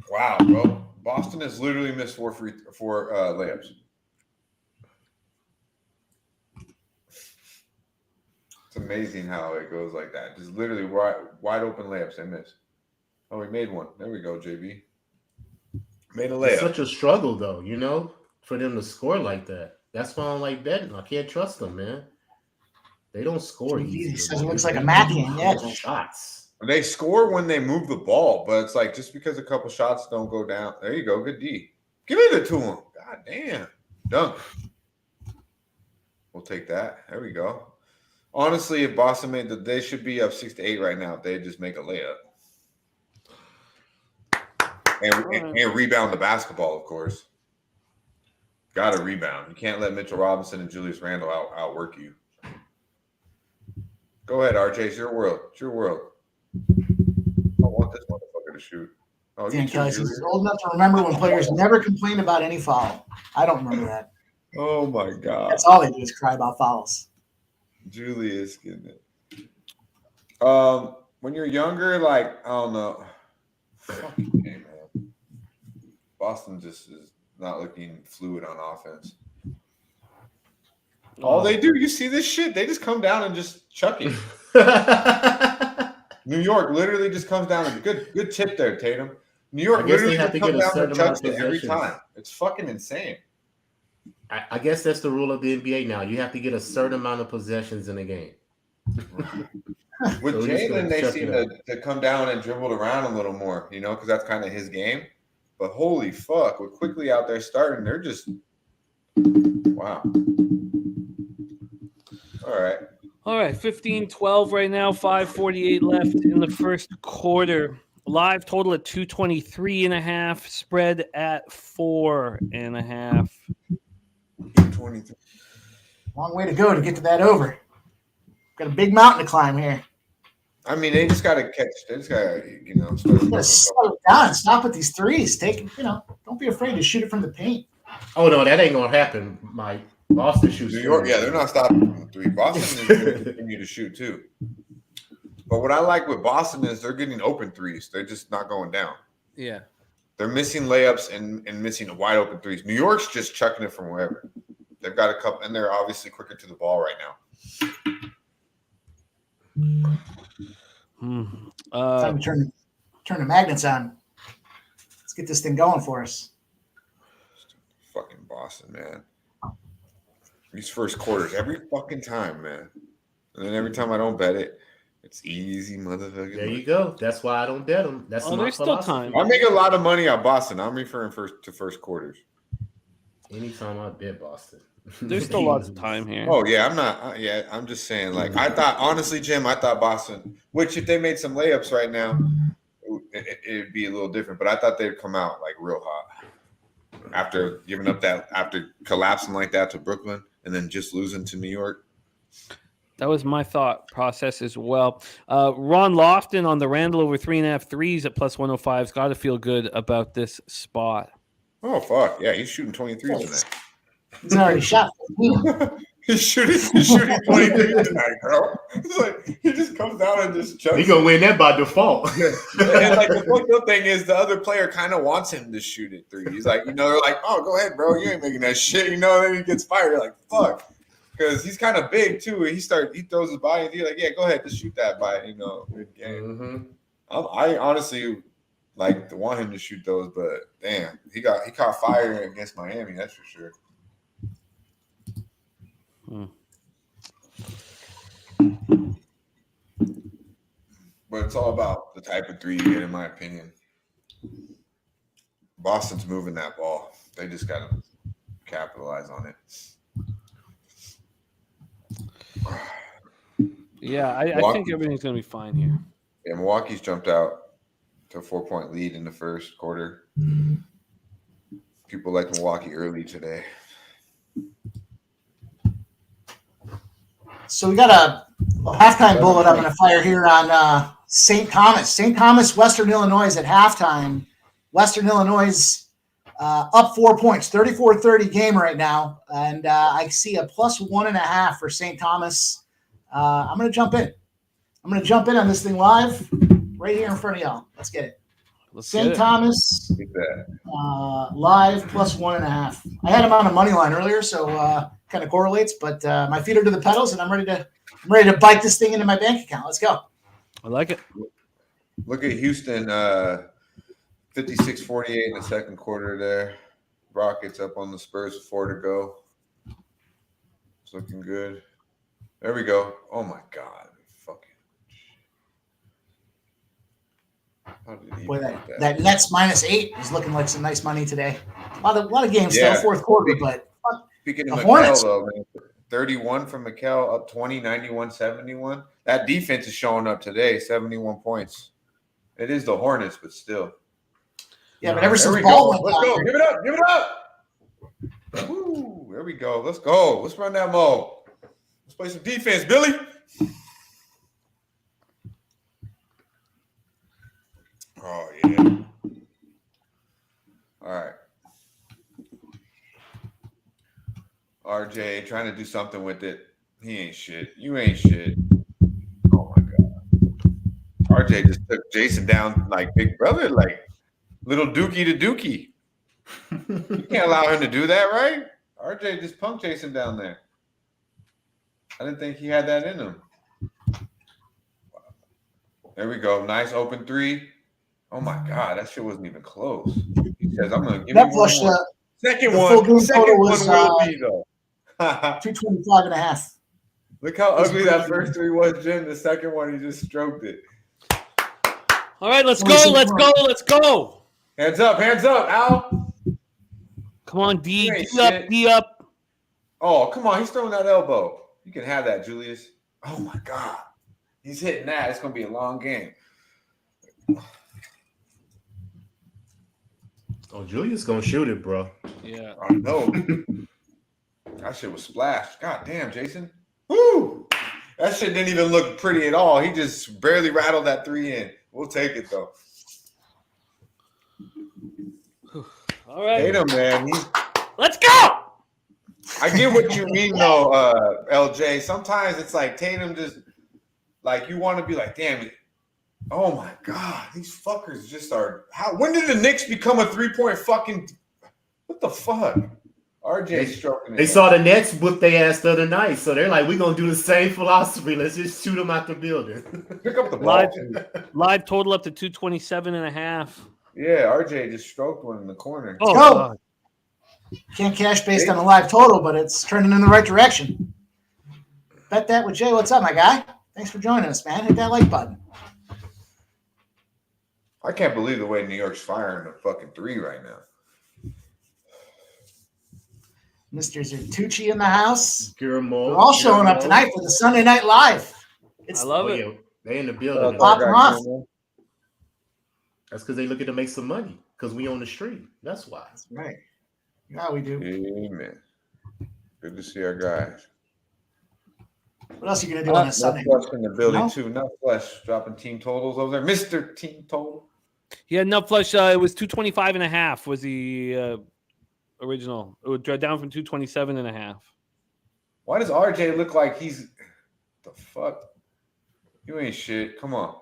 Wow, bro. Boston has literally missed four layups. It's amazing how it goes like that. Just literally wide open layups they miss. Oh, we made one. There we go, JB. Made a layup. It's such a struggle, though, for them to score like that. That's why I don't like betting. I can't trust them, man. They don't score easy. It looks like a math game. Yeah. Shots. They score when they move the ball, but it's like just because a couple shots don't go down. There you go. Good D. Give it to him. God damn. Dunk. We'll take that. There we go. Honestly, if Boston they should be up 6-8 right now if they just make a layup. And rebound the basketball, of course. Got to rebound. You can't let Mitchell Robinson and Julius Randle outwork you. Go ahead, RJ. It's your world. It's your world. I want this motherfucker to shoot. Oh, Dan Kelly says he's old enough to remember when players never complain about any foul. I don't remember that. Oh, my God. That's all they do is cry about fouls. Julius getting it. When you're younger, like, I don't know. Fucking game, man. Boston just is not looking fluid on offense. All they do, you see this shit, they just come down and just chuck it. New York literally just comes down and good tip there, Tatum. New York literally just comes down and chucks it every time. It's fucking insane. I guess that's the rule of the NBA now. You have to get a certain amount of possessions in a game. With Jalen, they seem to come down and dribble around a little more, because that's kind of his game. But holy fuck, with Quickly out there starting, they're just wow. All right, 15-12 right now, 5:48 left in the first quarter. Live total at 223.5, spread at 4.5. 23. Long way to go to get to that over. Got a big mountain to climb here. I mean, they just got to catch. They just got to, slow down. Stop with these threes. Don't be afraid to shoot it from the paint. Oh no, that ain't gonna happen, Mike. Boston shoots. New York, they're not stopping from the three. Boston is going to continue to shoot too. But what I like with Boston is they're getting open threes. They're just not going down. Yeah. They're missing layups and missing wide open threes. New York's just chucking it from wherever. They've got a couple, and they're obviously quicker to the ball right now. Time to turn the magnets on. Let's get this thing going for us. Fucking Boston, man. These first quarters, every fucking time, man. And then every time I don't bet it, it's easy, motherfucker. There you go. That's why I don't bet them. That's there's still time. I make a lot of money on Boston. I'm referring to first quarters. Anytime I bet Boston. There's still lots of time here. Oh, yeah, I'm not. I'm just saying, like, I thought, honestly, Jim, I thought Boston, which if they made some layups right now, it'd be a little different. But I thought they'd come out, like, real hot. After giving up after collapsing like that to Brooklyn and then just losing to New York. That was my thought process as well. Ron Lofton on the Randall over 3.5 threes at plus 105's got to feel good about this spot. Oh, fuck. Yeah, he's shooting 23 tonight. He's already shot 15. He's shooting 23 tonight, bro. It's like he just comes down and just chucks. He's gonna win that by default. And like the fucked up thing is the other player kind of wants him to shoot it three. He's like, they're like, oh, go ahead, bro. You ain't making that shit. And then he gets fired. You're like, fuck. Because he's kind of big too. He throws his body and he's like, yeah, go ahead, just shoot that by mid game. Mm-hmm. I honestly like want him to shoot those, but damn, he caught fire against Miami. That's for sure. But it's all about the type of three you get, in my opinion. Boston's moving that ball. They just got to capitalize on it. Yeah, I think everything's going to be fine here. Yeah, Milwaukee's jumped out to a 4-point lead in the first quarter. People like Milwaukee early today. So we got a halftime bullet I'm going to fire here on St. Thomas. St. Thomas, Western Illinois at halftime. Western Illinois up 4 points, 34-30 game right now. And I see a +1.5 for St. Thomas. I'm going to jump in. I'm going to jump in on this thing live right here in front of y'all. Let's get it. St. Thomas live +1.5. I had him on a money line earlier, so kind of correlates. But my feet are to the pedals, and I'm ready to bite this thing into my bank account. Let's go. I like it. Look at Houston, 56-48 in the second quarter there. Rockets up on the Spurs with 4 to go. It's looking good. There we go. Oh, my God. Boy, that Nets -8 is looking like some nice money today. A lot of games still, fourth quarter, but speaking of the Mikal, Hornets, though, man, 31 from Mikal, up 20, 91-71. That defense is showing up today, 71 points. It is the Hornets, but still. Yeah, but ever since Ball went Let's down, go. Give it up. Give it up. Woo, there we go. Let's go. Let's run that mo. Let's play some defense, Billy. Oh, yeah. All right. RJ trying to do something with it. He ain't shit. You ain't shit. Oh, my God. RJ just took Jason down like big brother, like little Dookie to Dookie. You can't allow him to do that, right? RJ just punked Jason down there. I didn't think he had that in him. There we go. Nice open three. Oh, my God. That shit wasn't even close. He says, I'm going to give you one more. Second one will be, though. 225.5. Look how ugly that first three was, Jim. The second one, he just stroked it. All right, let's go. Let's go. Let's go. Hands up, Al. Come on, D up, D up. Oh, come on. He's throwing that elbow. You can have that, Julius. Oh, my God. He's hitting that. It's going to be a long game. Oh, Julius going to shoot it, bro. Yeah. I know. That shit was splashed. God damn, Jason. Woo! That shit didn't even look pretty at all. He just barely rattled that three in. We'll take it, though. All right. Tatum, man. Let's go! I get what you mean, though, LJ. Sometimes it's like Tatum just, like, you want to be like, damn it. Oh, my God. These fuckers just are. When did the Knicks become a three-point fucking. What the fuck? RJ stroking it. They saw the Nets whip their ass the other night, so they're like, we're going to do the same philosophy. Let's just shoot them out the building. Pick up the ball. Live total up to 227.5. Yeah, RJ just stroked one in the corner. Oh, God. Can't cash based on the live total, but it's turning in the right direction. Bet that with Jay. What's up, my guy? Thanks for joining us, man. Hit that like button. I can't believe the way New York's firing a fucking three right now. Mr. Zertucci in the house. They're all showing up tonight for the Sunday Night Live. I love it. Yeah, they in the building. Pop them off. That's because they looking to make some money because we on the street. That's why. That's right. Yeah, we do. Amen. Good to see our guys. What else are you going to do on this Sunday? Flush in the building, too. Not Flush dropping team totals over there. Mr. Team Total. Yeah, Nut Flush, it was 225.5 was the original. It would drop down from 227.5. Why does RJ look like he's the fuck? You ain't shit. Come on.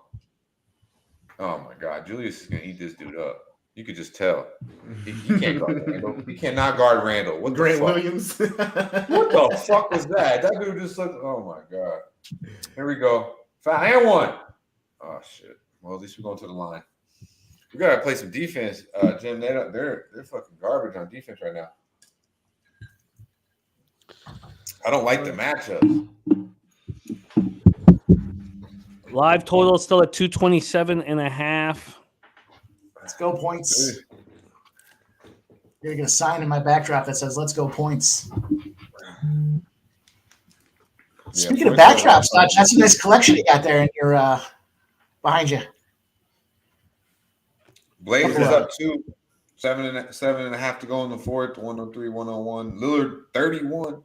Oh my God, Julius is gonna eat this dude up. You could just tell. He can't guard Randall. He cannot guard Randall. What Grant the fuck? Williams. What the fuck was that? That dude just looked. Oh my God. Here we go. Foul and one. Oh shit. Well, at least we're going to the line. We gotta play some defense, Jim. They're fucking garbage on defense right now. I don't like the matchups. Live total is still at 227.5. Let's go points. You're gonna get a sign in my backdrop that says "Let's go points." Speaking of backdrops, that's a nice collection you got there in your behind you. Blaze is up 7.5 to go in the fourth. 103, 101. Lillard 31.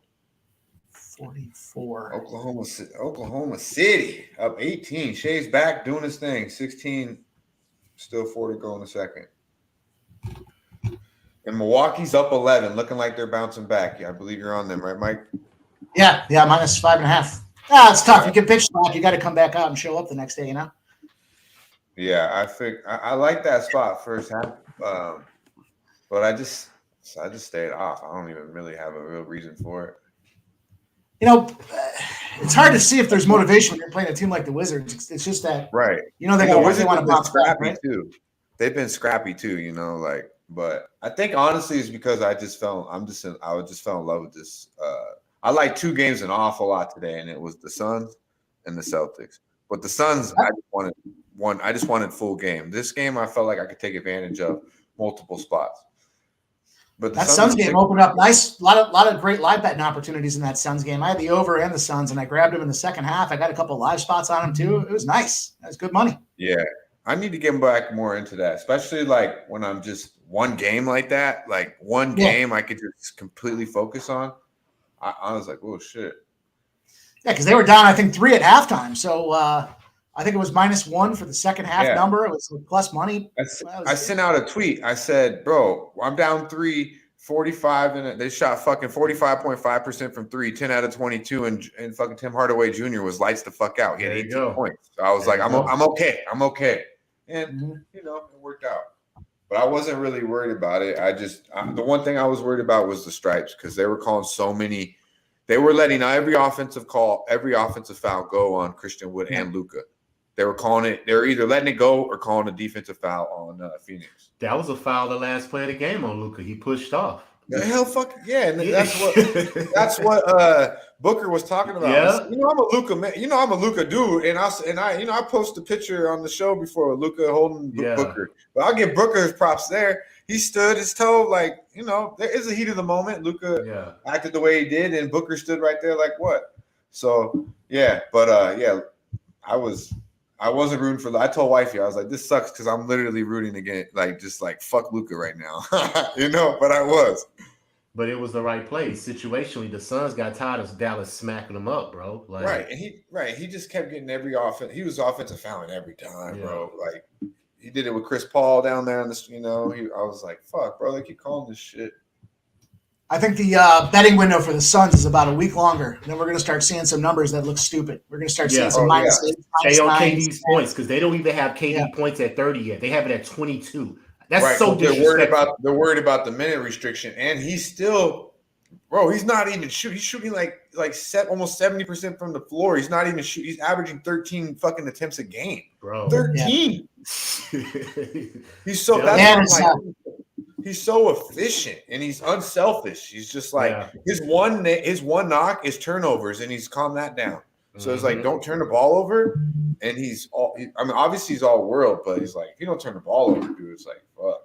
44. Oklahoma City up 18. Shea's back doing his thing. 16. Still 4 to go in the second. And Milwaukee's up 11, looking like they're bouncing back. Yeah, I believe you're on them, right, Mike? Yeah, minus 5.5. It's tough. You get pitch slack. You got to come back out and show up the next day, Yeah, I think I like that spot first half, but I just stayed off. I don't even really have a real reason for it. It's hard to see if there's motivation when you're playing a team like the Wizards. It's just that, right? They got what they want to bounce back, right? Too. They've been scrappy too, But I think honestly, it's because I just fell in love with this. I like 2 games an awful lot today, and it was the Suns and the Celtics. But the Suns, I just wanted full game. This game, I felt like I could take advantage of multiple spots. But that Suns game opened up nice. A lot of great live betting opportunities in that Suns game. I had the over and the Suns, and I grabbed them in the second half. I got a couple live spots on them too. It was nice. That was good money. Yeah, I need to get back more into that, especially like when I'm just one game like that. Like one game I could just completely focus on. I was like, oh shit. Yeah, because they were down, I think 3 at halftime. So I think it was -1 for the second half number. It was plus money. I sent out a tweet. I said, bro, I'm down 3, 45, and they shot fucking 45.5% from 3, 10 out of 22, and fucking Tim Hardaway Jr. was lights the fuck out. He had 18 points. So I was like, I'm okay. I'm okay. And, it worked out. But I wasn't really worried about it. The one thing I was worried about was the stripes because they were calling so many. They were letting every offensive foul go on Christian Wood and Luka. They were calling it. They were either letting it go or calling a defensive foul on Phoenix. That was a foul the last play of the game on Luka. He pushed off. The hell, fuck yeah! And that's what Booker was talking about. Yeah. I'm a Luka man. I'm a Luka dude, and I post a picture on the show before Luka holding Booker. But I'll give Booker his props there. He stood his toe, there is a heat of the moment. Luka acted the way he did, and Booker stood right there, like what? So I wasn't rooting for. I told wifey, I was like, this sucks because I'm literally rooting again, fuck Luka right now, But I was. But it was the right play. Situationally, the Suns got tired of Dallas smacking them up, bro. He just kept getting every offense. He was offensive fouling every time, bro. He did it with Chris Paul down there on this. I was like, fuck, bro. They keep calling this shit. I think the betting window for the Suns is about a week longer. And then we're going to start seeing some numbers that look stupid. We're going to start seeing some minus 8. Stay on KD's points because they don't even have KD points at 30 yet. They have it at 22. That's so disrespectful. They're worried about the minute restriction, and he's still, bro. He's not even shooting. He's shooting almost 70% from the floor. He's not even shooting. He's averaging 13 fucking attempts a game, bro. 13. He's so he's so efficient and he's unselfish. He's just his one knock is turnovers, and he's calmed that down. So it's like, don't turn the ball over. And obviously he's all world, but he's like, if you don't turn the ball over, dude, it's like, fuck.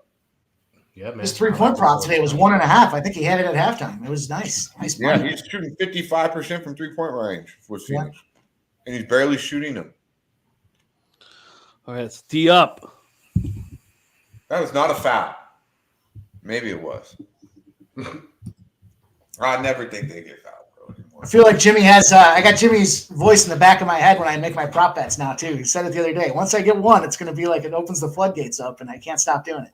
Yeah, man. His 3-point prop today was 1.5. I think he had it at halftime. It was nice. Nice money. Yeah, he's shooting 55% from 3-point range with Phoenix. And he's barely shooting them. All right, it's D up. That was not a foul. Maybe it was. I never think they get fouled. I feel like Jimmy has I got Jimmy's voice in the back of my head when I make my prop bets now too. He said it the other day. Once I get one, it's going to be like it opens the floodgates up and I can't stop doing it.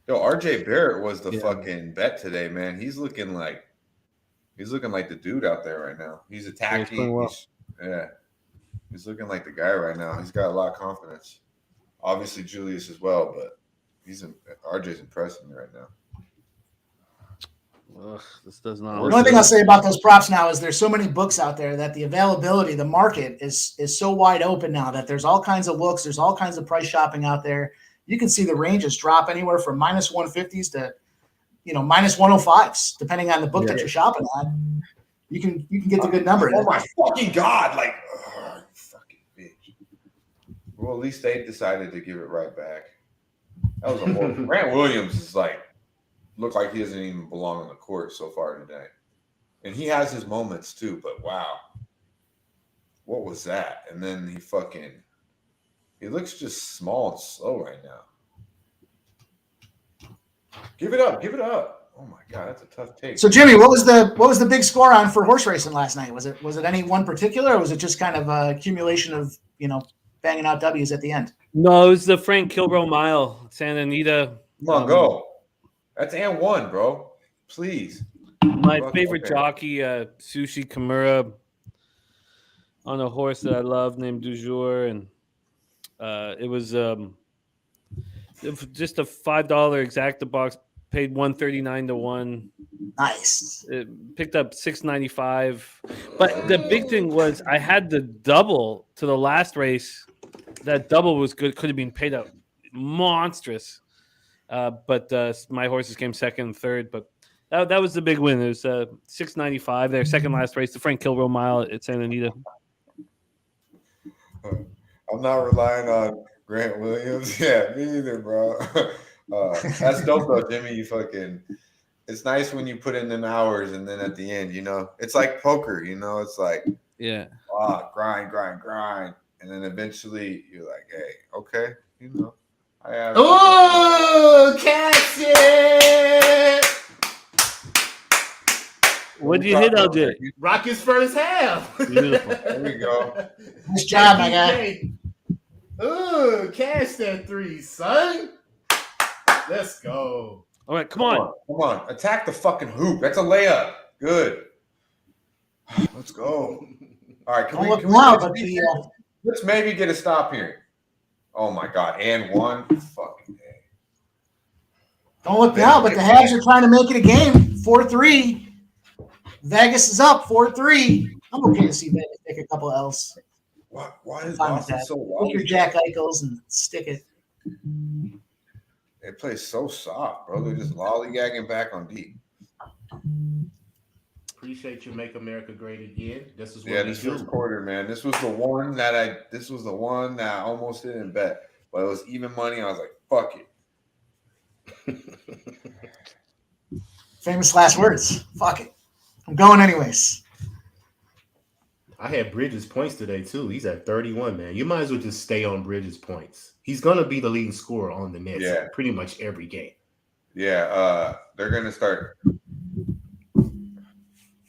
Yo, RJ Barrett was the fucking bet today, man. He's looking like the dude out there right now. He's attacking. He's looking like the guy right now. He's got a lot of confidence. Obviously Julius as well, but RJ's impressing me right now. Ugh, this does not. The only thing I'll say about those props now is there's so many books out there that the availability, the market is so wide open now that there's all kinds of looks, there's all kinds of price shopping out there. you can see the ranges drop anywhere from minus 150s to, minus 105s, depending on the book that you're shopping at. You can get the good number. Oh my fucking God. Like, you fucking bitch. Well, at least they decided to give it right back. That was a horrible. Grant Williams is look like he doesn't even belong on the court so far today. And he has his moments too, but wow. What was that? And then he looks just small and slow right now. Give it up. Oh my God, that's a tough take. So Jimmy, what was the big score on for horse racing last night? Was it any one particular, or was it just kind of a accumulation of banging out W's at the end? No, it was the Frank Kilbro Mile, Santa Anita. Come on, go. That's and one, bro. Please. My favorite jockey, Sushi Kimura, on a horse that I love named Du Jour, and it was just a $5 exacta box. Paid 139 to 1. Nice. It picked up 695. But the big thing was I had the double to the last race. That double was good. Could have been paid out monstrous. But my horses came second and third. But that was the big win. It was 695 there. Second last race, the Frank Kilbro Mile at Santa Anita. I'm not relying on Grant Williams. Yeah, me either, bro. That's dope though, Jimmy. It's nice when you put in them hours and then at the end, it's like poker, it's like, grind. And then eventually you're like, hey, okay, I have. Oh, catch it! What did you hit, LJ? Rockets first half. Beautiful. There we go. Nice job, my guy. Ooh, catch that 3, son. Let's go. All right, come on. Attack the fucking hoop. That's a layup. Good. Let's go. All right, let's maybe get a stop here. Oh my God, and one. Fucking day. Don't look now, but the Habs are trying to make it a game. 4-3. Vegas is up 4-3. I'm okay to see Vegas take a couple L's. Why is Boston so low? Take your Jack Eichels and stick it. They play so soft, bro. They're just lollygagging back on deep. Appreciate you. Make America great again. This is what this first quarter, man. This was the one that I almost didn't bet, but it was even money. I was like, fuck it. Famous last words. Fuck it. I'm going anyways. I had Bridges points today too. He's at 31, man. You might as well just stay on Bridges points. He's gonna be the leading scorer on the Nets pretty much every game. Yeah, they're gonna start.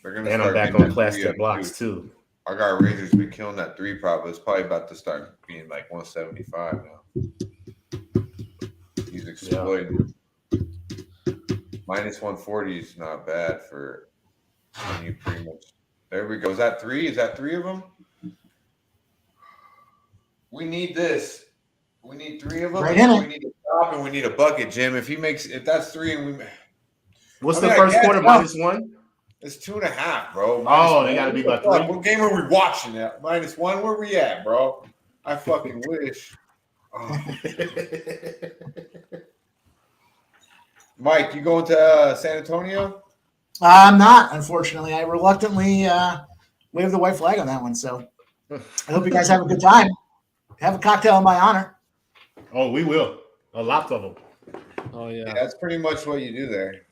And I'm back on plastic blocks too. I got Rangers been killing that 3 prop. It's probably about to start being like 175 now. He's exploiting. Minus 140 is not bad for when you pretty much. There we go. Is that 3? Is that 3 of them? We need this. We need 3 of them. Right in it. We need a stop and we need a bucket, Jim. If that's 3 and we. What's the first quarter minus 1? It's 2.5, bro. They got to be about 3. What game are we watching at? -1? Where we at, bro? I fucking wish. Oh. Mike, you going to San Antonio? I'm not, unfortunately. I reluctantly waved the white flag on that one. So I hope you guys have a good time. Have a cocktail in my honor. Oh, we will. A lot of them. Oh, yeah. That's pretty much what you do there.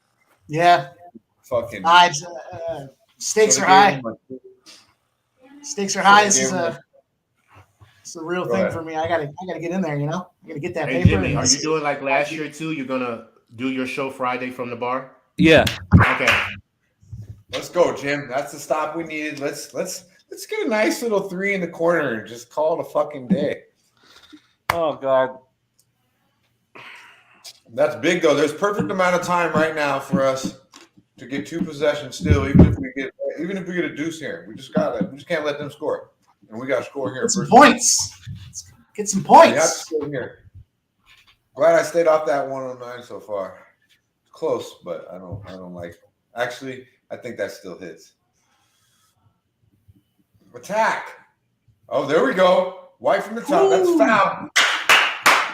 Yeah. Fucking. Stakes are high. Stakes are high. This is a real thing for me. I gotta get in there. I gotta get that paper. Jimmy, are you doing like last year too? You're gonna do your show Friday from the bar? Yeah. Okay. Let's go, Jim. That's the stop we needed. Let's get a nice little 3 in the corner and just call it a fucking day. Oh God. That's big though. There's perfect amount of time right now for us to get 2 possessions still, even if we get a deuce here. We just can't let them score. And we got to score here. Get some points. Get some points. We have to score here. Glad I stayed off that 109 so far. It's close, but I don't like it. Actually, I think that still hits. Attack. Oh, there we go. White from the top. That's foul.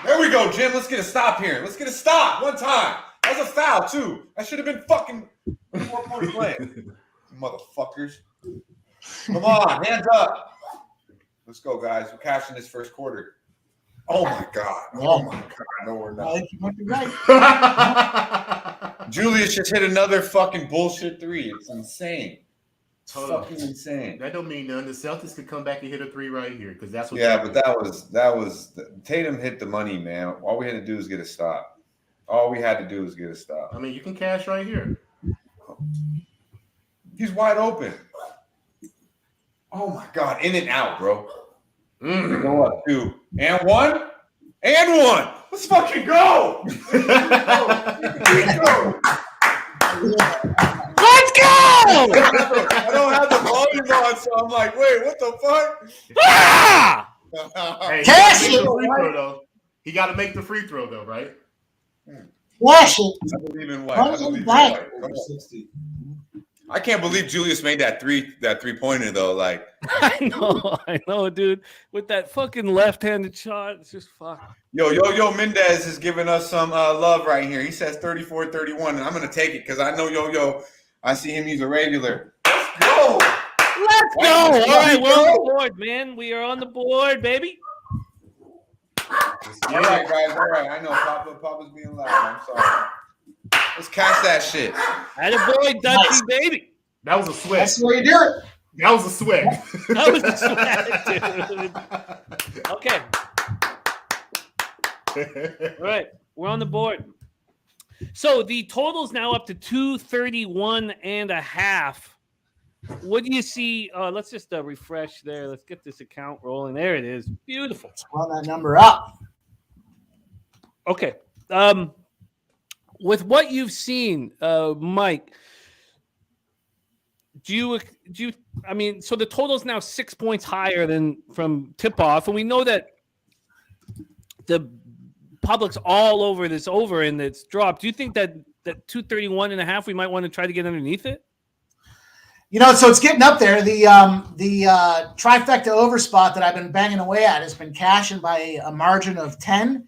There we go, Jim. Let's get a stop here. Let's get a stop one time. That was a foul, too. That should have been fucking 4-point play. Motherfuckers. Come on, hands up. Let's go, guys. We're cashing this first quarter. Oh, my God. Oh, my God. No, we're not. You might be right. Julius just hit another fucking bullshit three. It's insane. It's fucking insane. That don't mean none. The Celtics could come back and hit a three right here because that's what. Yeah, but that was Tatum hit the money, man. All we had to do was get a stop. All we had to do was get a stop. I mean, you can cash right here. He's wide open. Oh my God, in and out, bro. Go up 2 and 1 and 1. Let's fucking go. Let's go! I don't have the volume on, so I'm like, wait, what the fuck? Ah! Hey, Cash he it, got to make the free throw, though, right? Flash it. I believe in white. I believe in white. Come on. I can't believe Julius made that three-pointer, though. Like, I know, dude. With that fucking left-handed shot, it's just fuck. Yo, Mendez is giving us some love right here. He says 34-31, and I'm going to take it because I know I see him use a regular. Let's go. Let's go. All right, we're on the board, man. We are on the board, baby. All right, guys. All right. I know Papa's being loud. I'm sorry. Let's cash that shit. Attaboy, Dutchy, baby. That was a sweat. That's the way you do it. That was a sweat. That was a sweat, dude. Okay. All right. We're on the board. So the total's now up to 231.5. What do you see? Let's just refresh there. Let's get this account rolling. There it is. Beautiful. Let's run that number up. Okay. With what you've seen, Mike, do you? I mean, so the total's now 6 points higher than from tip-off, and we know that the public's all over this over and it's dropped. Do you think that 231.5 we might want to try to get underneath it? You know, so it's getting up there. The trifecta over spot that I've been banging away at has been cashing by a margin of 10,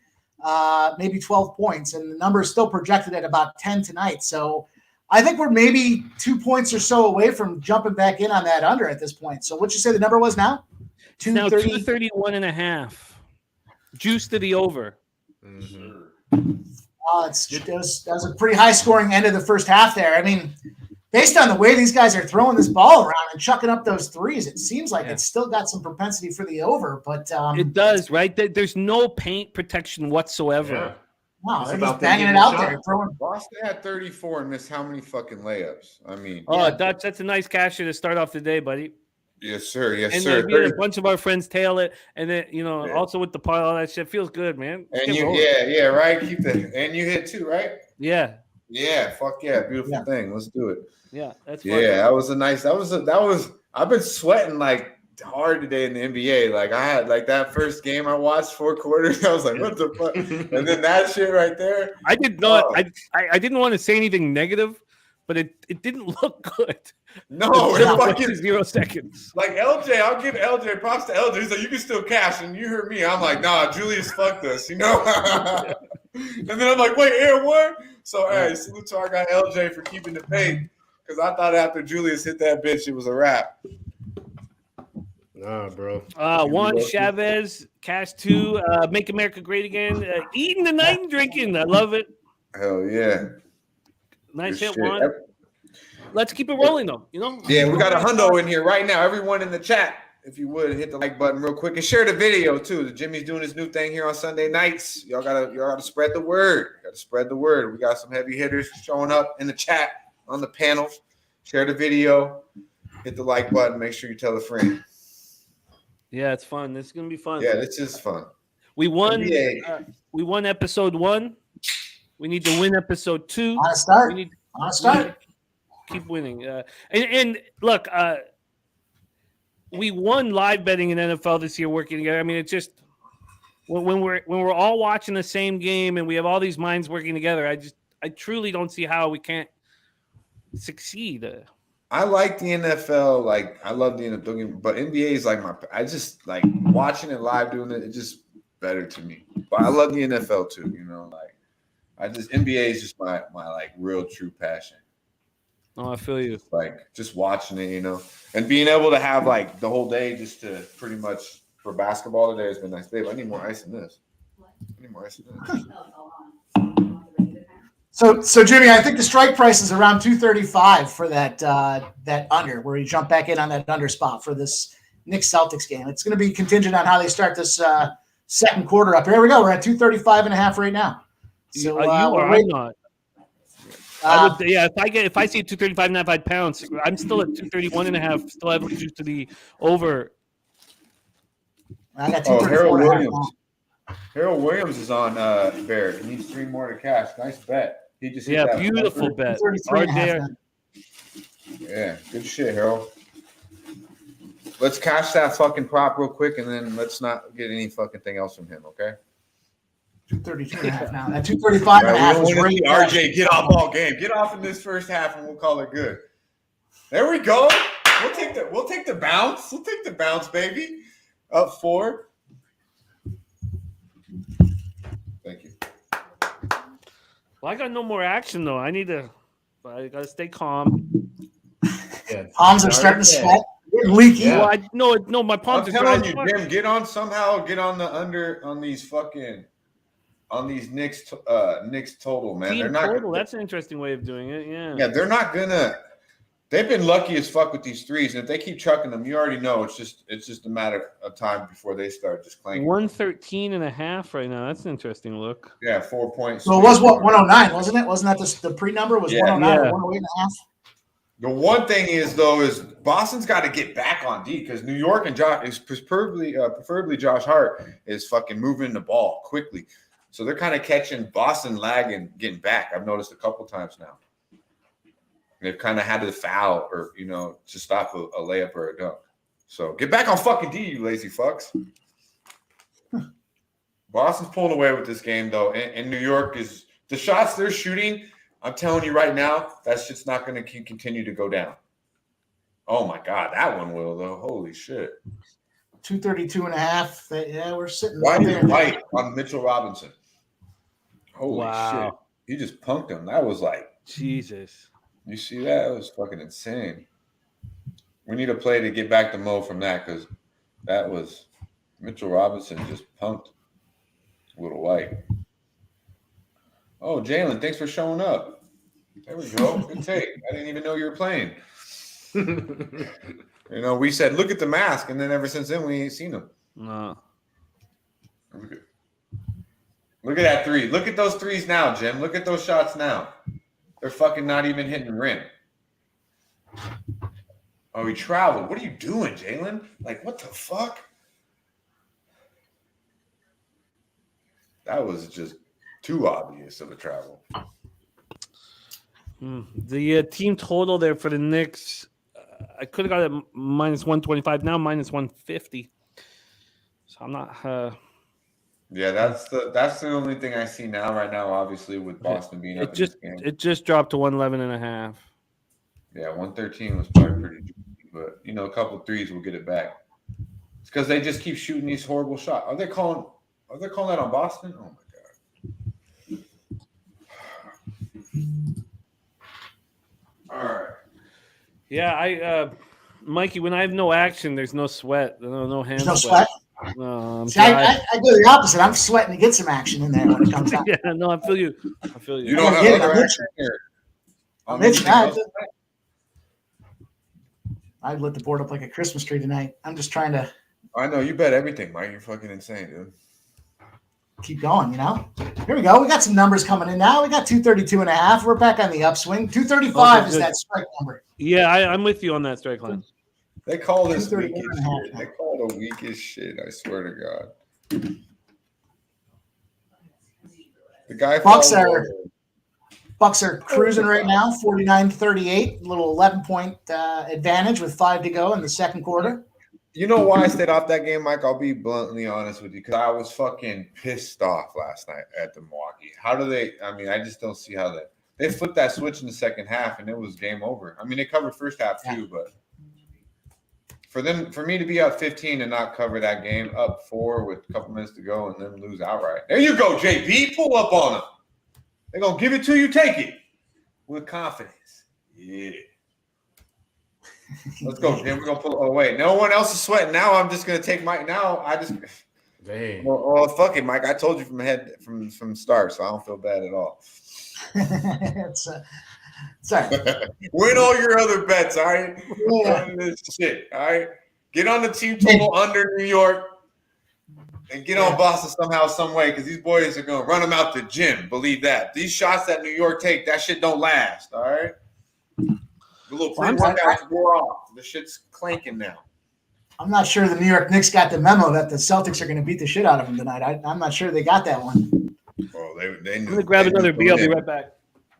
maybe 12 points, and the number is still projected at about 10 tonight. So I think we're maybe 2 points or so away from jumping back in on that under at this point. So what'd you say the number was now? 231.5. Juice to the over. Mm-hmm. That was a pretty high scoring end of the first half there. I mean, based on the way these guys are throwing this ball around and chucking up those threes, it seems like it's still got some propensity for the over. But it does, right? There's no paint protection whatsoever. Yeah. No, they're just banging it out there. Throwing. Boston had 34 and missed how many fucking layups? I mean, Dutch, that's a nice casher to start off the day, buddy. Yes, sir. Yes, and sir. And a bunch of our friends tail it, and then also with the pile, all that shit feels good, man. And you, right. Keep the and you hit too, right? Yeah. Yeah. Fuck yeah, beautiful thing. Let's do it. Yeah, that's fun. Yeah. That was a nice. That was. I've been sweating like hard today in the NBA. Like I had like that first game I watched 4 quarters. I was like, what the fuck? And then that shit right there. I did not. I didn't want to say anything negative, but it didn't look good. No, it fucking 0 seconds. Like LJ, I'll give LJ props to LJ. He's like, you can still cash, and you heard me. I'm like, nah, Julius fucked us, And then I'm like, wait, air one? So hey, salute to our guy LJ for keeping the faith. Because I thought after Julius hit that bitch, it was a wrap. Nah, bro. Juan Chavez, cash 2, Make America Great Again. Eating the night and drinking. I love it. Hell yeah. Nice hit, Juan. Let's keep it rolling, though. Yeah, we got a hundo in here right now. Everyone in the chat, if you would, hit the like button real quick and share the video too. Jimmy's doing his new thing here on Sunday nights. Y'all gotta spread the word. We got some heavy hitters showing up in the chat on the panel. Share the video. Hit the like button. Make sure you tell a friend. Yeah, it's fun. This is gonna be fun. Yeah, this is fun. We won. We won episode 1. We need to win episode 2. On a start. Keep winning. And look, we won live betting in NFL this year working together. I mean, it's just when we're all watching the same game and we have all these minds working together, I truly don't see how we can't succeed. I like the NFL. Like I love the NFL game, but NBA is like I just like watching it live, doing it. better to me. But I love the NFL too. You know, like NBA is just my like real true passion. Oh, I feel you. Just watching it, you know, and being able to have like the whole day just to pretty much for basketball today has been nice. Babe, I need more ice in this. I need more ice in this. So Jimmy, I think the strike price is around 235 for that under, where you jump back in on that under spot for this Knicks Celtics game. It's going to be contingent on how they start this second quarter up. Here we go. We're at 235.5 right now. So I'm not. If I see 235.5 pounds, I'm still at 231.5. Still have juice to the over. I got 234.5. Harold Williams is on Bear. He needs 3 more to cash. Nice bet. He just beautiful bet. Yeah, good shit, Harold. Let's cash that fucking prop real quick, and then let's not get any fucking thing else from him, okay? 232.5 now. That 235.5 is great. RJ, get off all game. Get off in this first half, and we'll call it good. There we go. We'll take the bounce. We'll take the bounce, baby. Up 4. Thank you. Well, I got no more action though. I gotta stay calm. Yeah. Palms are starting to sweat. They're leaky. Yeah. Well, no, my palms I'm telling you, Jim, get on the under on these Knicks total, man. Team they're not total. That's an interesting way of doing it. Yeah. Yeah, they're not gonna. They've been lucky as fuck with these threes, and if they keep chucking them, you already know it's just a matter of time before they start just clanking. 113.5 right now. That's an interesting look. Yeah, 4 points. So it was 109, wasn't it? Wasn't that the pre-number was 109 or 108.5? The one thing is Boston's got to get back on D because New York and Josh is preferably Josh Hart is fucking moving the ball quickly, so they're kind of catching Boston lagging, getting back. I've noticed a couple times now. They've kind of had to foul or, to stop a layup or a dunk. So get back on fucking D, you lazy fucks. Boston's pulling away with this game, though. And New York is – the shots they're shooting, I'm telling you right now, that shit's not going to continue to go down. Oh, my God. That one will, though. Holy shit. 232.5. Yeah, we're sitting White on Mitchell Robinson. Holy shit. He just punked him. That was like – Jesus. You see that? It was fucking insane. We need a play to get back to Mo from that because that was Mitchell Robinson just punked Little White. Oh, Jalen, thanks for showing up. There we go. Good take. I didn't even know you were playing. We said, look at the mask, and then ever since then, we ain't seen him. No. Look at that 3. Look at those 3s now, Jim. Look at those shots now. They're fucking not even hitting the rim. Oh, he traveled. What are you doing, Jalen? Like, what the fuck? That was just too obvious of a travel. The team total there for the Knicks, I could have got it minus 125. Now minus 150. So I'm not. Yeah, that's the only thing I see right now, obviously, with Boston being up in this game. It just dropped to 111.5. Yeah, 113 was probably pretty juicy, but a couple of threes will get it back. It's because they just keep shooting these horrible shots. Are they calling that on Boston? Oh my God. All right. Yeah, Mikey, when I have no action, there's no sweat. No hand sweat. No sweat? No, I go the opposite. I'm sweating to get some action in there when it comes out. Yeah, no, I feel you. You don't have other action here. I lit the board up like a Christmas tree tonight. I'm just trying to. I know you bet everything, Mike. You're fucking insane, dude. Keep going, Here we go. We got some numbers coming in now. We got 232.5. We're back on the upswing. 235 is that strike number. Yeah, I'm with you on that strike line. They call this weak as shit. They call it the weakest shit. I swear to God. The guy Bucks are cruising right now, 49-38, a little 11-point advantage with 5 to go in the second quarter. You know why I stayed off that game, Mike? I'll be bluntly honest with you, because I was fucking pissed off last night at the Milwaukee. I just don't see how they flipped that switch in the second half, and it was game over. I mean, they covered first half too, but for me to be up 15 and not cover that game, up 4 with a couple minutes to go, and then lose outright. There you go, JB. Pull up on them. They're gonna give it to you. Take it with confidence. Yeah. Let's go, Jim. We're gonna pull. Oh wait, no one else is sweating. Now I'm just gonna take Mike. Now I just. Dang. Well, fuck it, Mike. I told you from start, so I don't feel bad at all. Sorry. Win all your other bets, all right? Yeah. This shit, all right? Get on the team total under New York and get on Boston somehow, some way, because these boys are going to run them out the gym. Believe that. These shots that New York take, that shit don't last, all right? The little pre-workout wore off. The shit's clanking now. I'm not sure the New York Knicks got the memo that the Celtics are going to beat the shit out of them tonight. I'm not sure they got that one. Oh, they knew. I'm going to grab another beer. I'll be right back.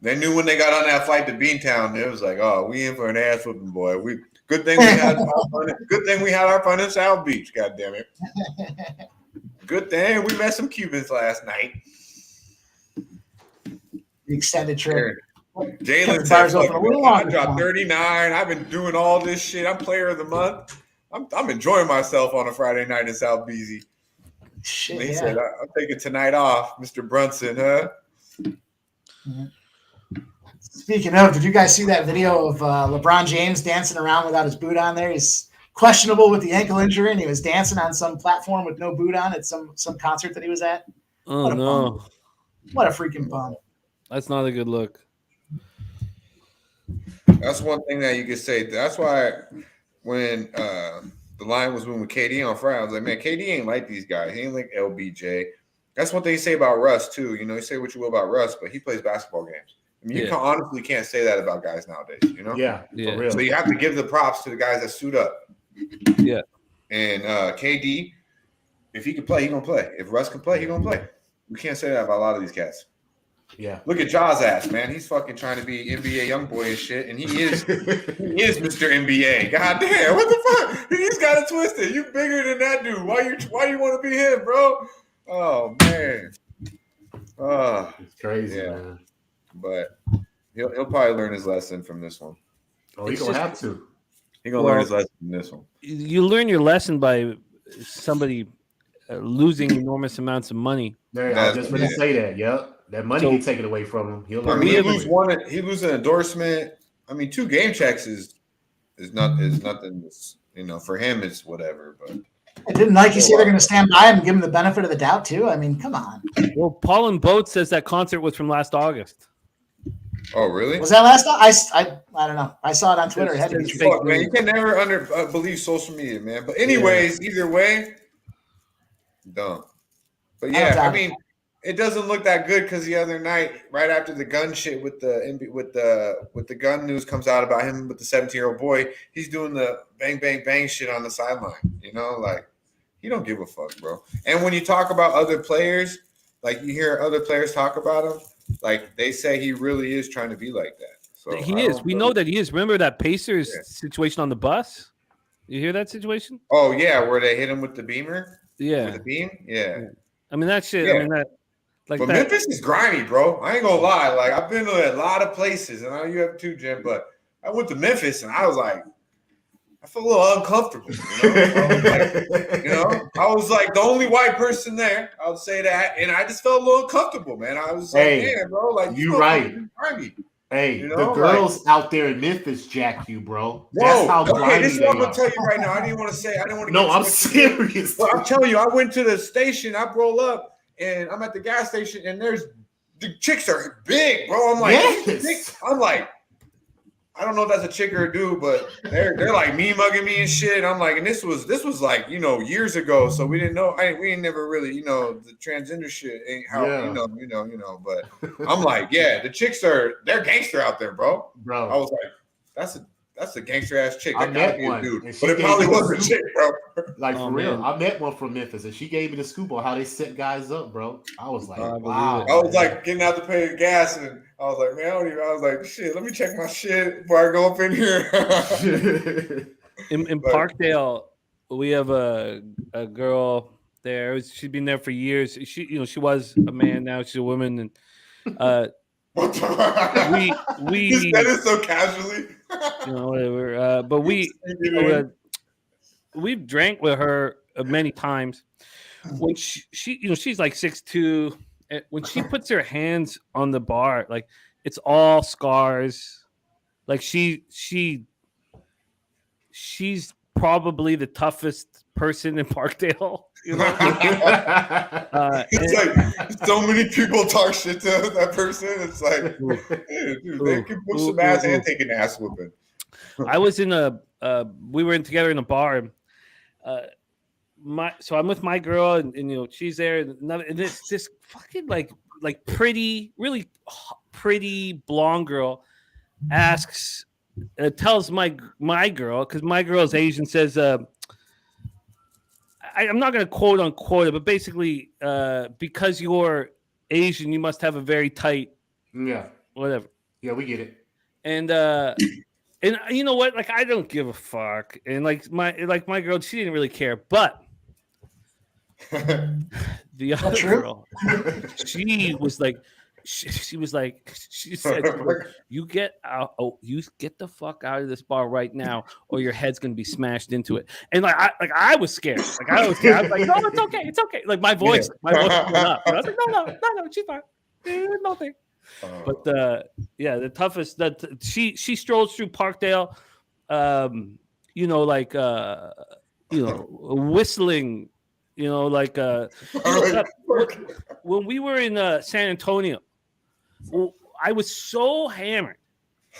They knew when they got on that flight to Beantown. It was like, oh, we in for an ass whooping, boy. Good thing we had our fun in South Beach. God damn it. Good thing we met some Cubans last night. The extended trip. Jalen said, I dropped 39. I've been doing all this shit. I'm player of the month. I'm enjoying myself on a Friday night in South Beasy. Shit, he said, I'm taking tonight off, Mr. Brunson, huh? Mm-hmm. Speaking of, did you guys see that video of LeBron James dancing around without his boot on there? He's questionable with the ankle injury, and he was dancing on some platform with no boot on at some concert that he was at. Oh, no. Bum. What a freaking bum. That's not a good look. That's one thing that you could say. That's why when the line was moving with KD on Friday, I was like, man, KD ain't like these guys. He ain't like LBJ. That's what they say about Russ, too. You know, you say what you will about Russ, but he plays basketball games. I mean, you honestly can't say that about guys nowadays, you know? Yeah, for real. So you have to give the props to the guys that suit up. Yeah. And KD, if he can play, he going to play. If Russ can play, he going to play. We can't say that about a lot of these cats. Yeah. Look at Jaws' ass, man. He's fucking trying to be NBA young boy and shit, and he is Mr. NBA. God damn, what the fuck? He's got it twisted. You bigger than that dude. Why you want to be him, bro? Oh man. It's crazy, man. But he'll probably learn his lesson from this one. Oh, he's gonna have to. He's gonna learn his lesson from this one. You learn your lesson by somebody losing enormous amounts of money. I was just going to say that. Yep. That money be taken away from him. He'll learn. He lose an endorsement. I mean, 2 game checks is nothing. You know, for him it's whatever. But didn't Nike say they're going to stand by him and give him the benefit of the doubt too? I mean, come on. Well, Paul and Boat says that concert was from last August. Oh, really? Was that last August? I don't know. I saw it on Twitter. It had to be fake, man. You can never believe social media, man. But anyways, either way, dumb. But yeah, I mean, it doesn't look that good because the other night, right after the gun shit with the gun news comes out about him with the 17-year-old boy, he's doing the bang bang bang shit on the sideline. You know, like he don't give a fuck, bro. And when you talk about other players, like you hear other players talk about him, like they say he really is trying to be like that. So he is. We know that he is. Remember that Pacers situation on the bus? You hear that situation? Oh yeah, where they hit him with the beamer. Yeah, with the beam. Yeah. I mean that shit. Yeah. I mean that. But Memphis is grimy, bro. I ain't gonna lie. Like I've been to a lot of places, and I know you have too, Jim. But I went to Memphis, and I was like, I feel a little uncomfortable. I was like the only white person there. I would say that, and I just felt a little uncomfortable, man. I was like, man, bro, like you right. Grimy. Hey, the girls out there in Memphis jack you, bro. That's how grimy this is what I'm gonna tell you right now. I didn't want to say. I didn't want to. No, I'm serious. But I'm telling you, I went to the station. I roll up. And I'm at the gas station, and the chicks are big, bro. I'm like, I don't know if that's a chick or a dude, but they're like me mugging me and shit. And I'm like, and this was like, you know, years ago, so we didn't know. We ain't never really, you know, the transgender shit ain't how you know. But I'm like, yeah, the chicks they're gangster out there, bro. I was like, that's a gangster ass chick. I met one, dude, but it probably was a chick, bro. Like for real, I met one from Memphis, and she gave me the scoop on how they set guys up, bro. I was like, wow. I was like getting out to pay the gas, and I was like, man, I was like, shit, let me check my shit before I go up in here. in Parkdale, we have a girl there. She's been there for years. She was a man, now she's a woman, and we said it so casually. Whatever. But we've drank with her many times. When she she's like 6'2". When she puts her hands on the bar, like it's all scars. Like she's probably the toughest person in Parkdale. It's like so many people talk shit to that person. It's like, dude, they can push some ass and take an ass whooping. I was in we were together in a bar. So I'm with my girl, and she's there, and this fucking like pretty, really pretty blonde girl tells my girl, because my girl is Asian, says, I'm not going to quote unquote it, but basically, because you're Asian, you must have a very tight, whatever. Yeah, we get it. And you know what? Like, I don't give a fuck. And my girl, she didn't really care, but the other girl, she said, you get out. Oh, you get the fuck out of this bar right now, or your head's gonna be smashed into it. And I was scared. I was like, no, it's okay. Like my voice went up. I was like, no, she's fine. Nothing. But the toughest that she strolls through Parkdale, whistling, when we were in San Antonio, I was so hammered.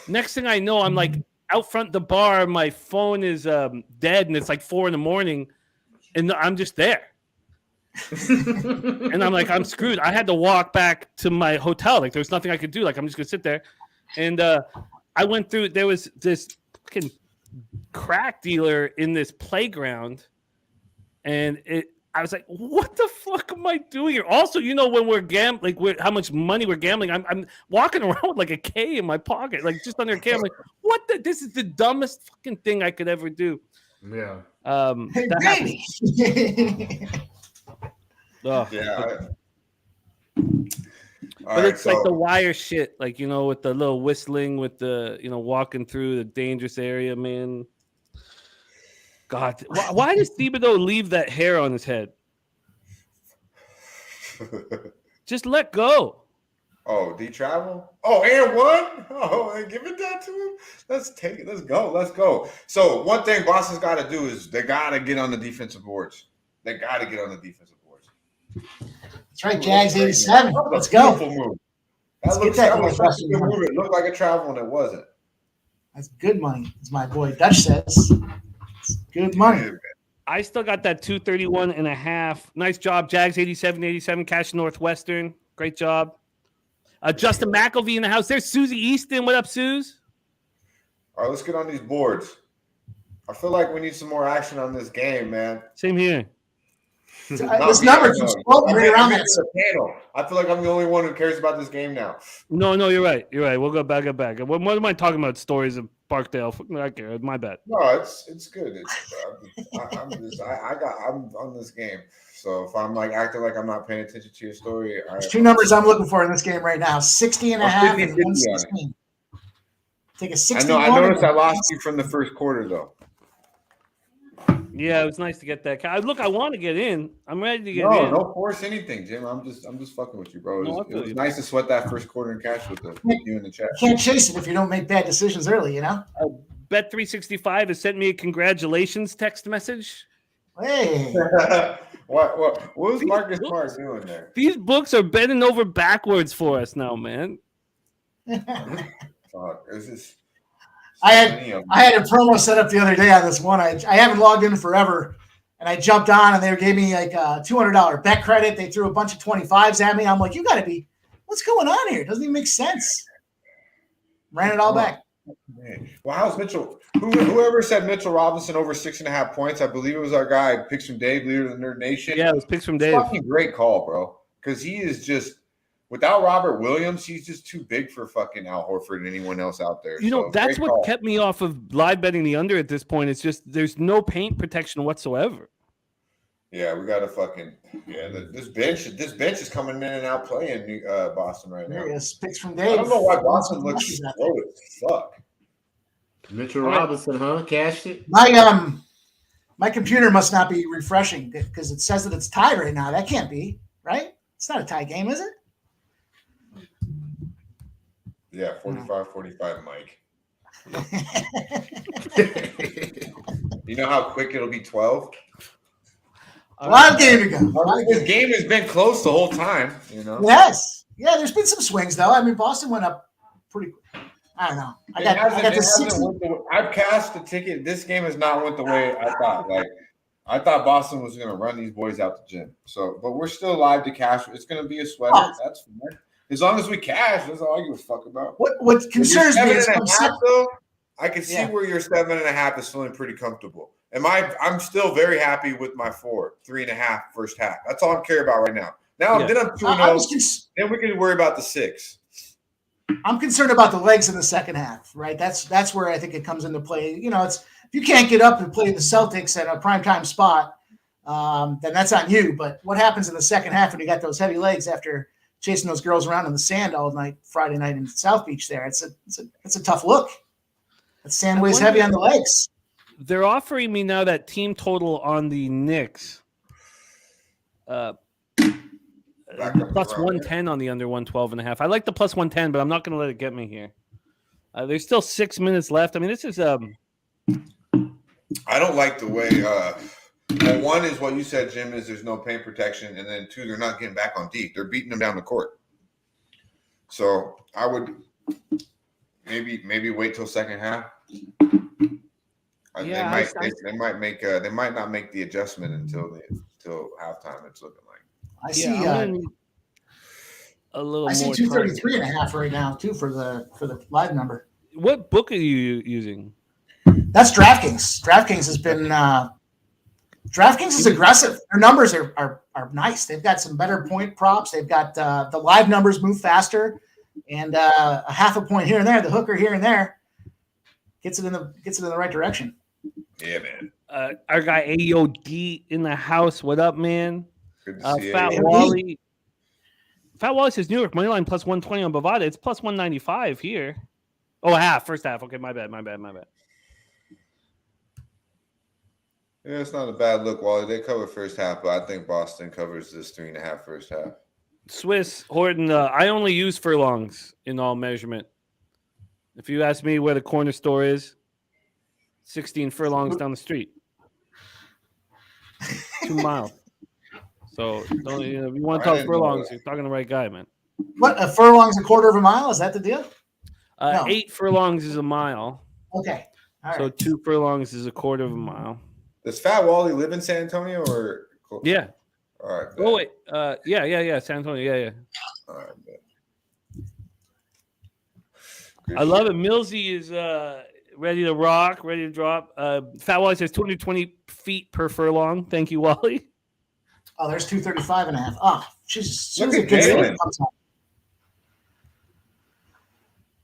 Next thing I know, I'm like out front the bar. My phone is dead, and it's like 4 a.m, and I'm just there. And I'm like, I'm screwed. I had to walk back to my hotel. Like, there's nothing I could do. Like, I'm just gonna sit there. And I went through. There was this fucking crack dealer in this playground, and I was like, what the fuck am I doing here? Also, when we're gambling, how much money we're gambling, I'm walking around with like a K in my pocket, like just under a K. I'm like, this is the dumbest fucking thing I could ever do. Yeah. Hey, baby. Yeah. But it's like the wire shit, like, with the little whistling, with the, walking through the dangerous area, man. God, why does Thibodeau leave that hair on his head? Just let go. Oh, did he travel? Oh, and one? Oh, give it that to him? Let's take it. Let's go. So one thing Boston's got to do is they got to get on the defensive boards. That's right, Jags 87. Let's go. Move. That looks like a good move. It looked like a travel, and it wasn't. That's good money, as my boy Dutch says. It's good money. I still got that 231.5. Nice job, Jags 87, cash Northwestern. Great job. Justin McElvey in the house. There's Susie Easton. What up, Suze? All right, let's get on these boards. I feel like we need some more action on this game, man. Same here. This number keeps floating right around that panel. I feel like I'm the only one who cares about this game now. No, you're right. We'll go back. What am I talking about? Stories of Parkdale. I care. My bad. No, it's good. I'm on this game. So if I'm like acting like I'm not paying attention to your story, there's two numbers I'm looking for in this game right now: 60.5 and 116. Take a 61. I noticed I lost you from the first quarter though. Yeah, it was nice to get that. Look, I want to get in. I'm ready to get in. No, don't force anything, Jim. I'm just fucking with you, bro. It was nice to sweat that first quarter in cash with you in the chat. You can't chase it if you don't make bad decisions early, Bet365 has sent me a congratulations text message. Hey. What was Marcus Smart doing there? These books are bending over backwards for us now, man. Fuck, I had a promo set up the other day on this one. I haven't logged in forever, and I jumped on, and they gave me like a $200 bet credit. They threw a bunch of 25s at me. I'm like, you got to be, what's going on here? It doesn't even make sense. Ran it all back. Man. Well, how's Mitchell? Whoever said Mitchell Robinson over 6.5 points, I believe it was our guy, Picks from Dave, leader of the Nerd Nation. Yeah, it was Picks from Dave. Fucking great call, bro. Because he is just, without Robert Williams, he's just too big for fucking Al Horford and anyone else out there. That's what kept me off of live betting the under at this point. It's just there's no paint protection whatsoever. Yeah, we got to fucking this bench is coming in and out playing Boston right now. Yes, Picks from Dave. I don't know why Boston looks slow as fuck. Mitchell Robinson, huh? Cashed it. My computer must not be refreshing because it says that it's tied right now. That can't be, right? It's not a tie game, is it? Yeah, 45-45, Mike. You know how quick it'll be 12? A lot of game to go. This game has been close the whole time, you know? Yes. Yeah, there's been some swings, though. I mean, Boston went up pretty I don't know. I got the 60. I've cashed the ticket. This game has not went the way I thought. Like, I thought Boston was going to run these boys out the gym. So, but we're still live to cash. It's going to be a sweater. Oh. That's fine. As long as we cash, that's all I give a fuck about. What concerns me is though, I can see where your 7.5 is feeling pretty comfortable. I'm still very happy with my 3.5 first half. That's all I care about right now. Then I'm 2-0. Then we can worry about the 6. I'm concerned about the legs in the second half, right? That's where I think it comes into play. You know, it's if you can't get up and play the Celtics at a primetime spot, then that's on you. But what happens in the second half when you got those heavy legs after chasing those girls around in the sand all night, Friday night in South Beach there? It's a tough look. That sand weighs heavy on the legs. They're offering me now that team total on the Knicks. Plus 110 on the under 112.5. I like the plus 110, but I'm not going to let it get me here. There's still 6 minutes left. I mean, this is I don't like the way. One is what you said, Jim. Is there's no paint protection, and then 2, they're not getting back on deep. They're beating them down the court. So I would maybe wait till second half. They might not make the adjustment until halftime. It's looking like. I see a little. I see 233.5 right now too for the live number. What book are you using? That's DraftKings. DraftKings has been DraftKings is aggressive. Their numbers are nice. They've got some better point props. They've got the live numbers move faster, and a half a point here and there, the hooker here and there gets it in the right direction. Yeah, man. Our guy AOD in the house. What up, man? Fat AOD. Wally. Fat Wally says New York money line plus 120 on Bovada. It's plus 195 here. Oh, first half. Okay, my bad. Yeah, it's not a bad look, Wally. They cover first half, but I think Boston covers this 3.5 first half. Swiss Horton. I only use furlongs in all measurement. If you ask me where the corner store is, 16 furlongs down the street. 2 miles. So, if you want to talk furlongs, you're talking to the right guy, man. What, a furlong's a quarter of a mile? Is that the deal? No. 8 furlongs is a mile. Okay. All right. So 2 furlongs is a quarter of a mile. Does Fat Wally live in San Antonio or? Yeah. All right. Oh, wait. Yeah. San Antonio. Yeah. All right, I love it. Millsy is ready to rock, ready to drop. Fat Wally says 220 feet per furlong. Thank you, Wally. Oh, there's 235.5. Oh, Jesus. Look at Jalen.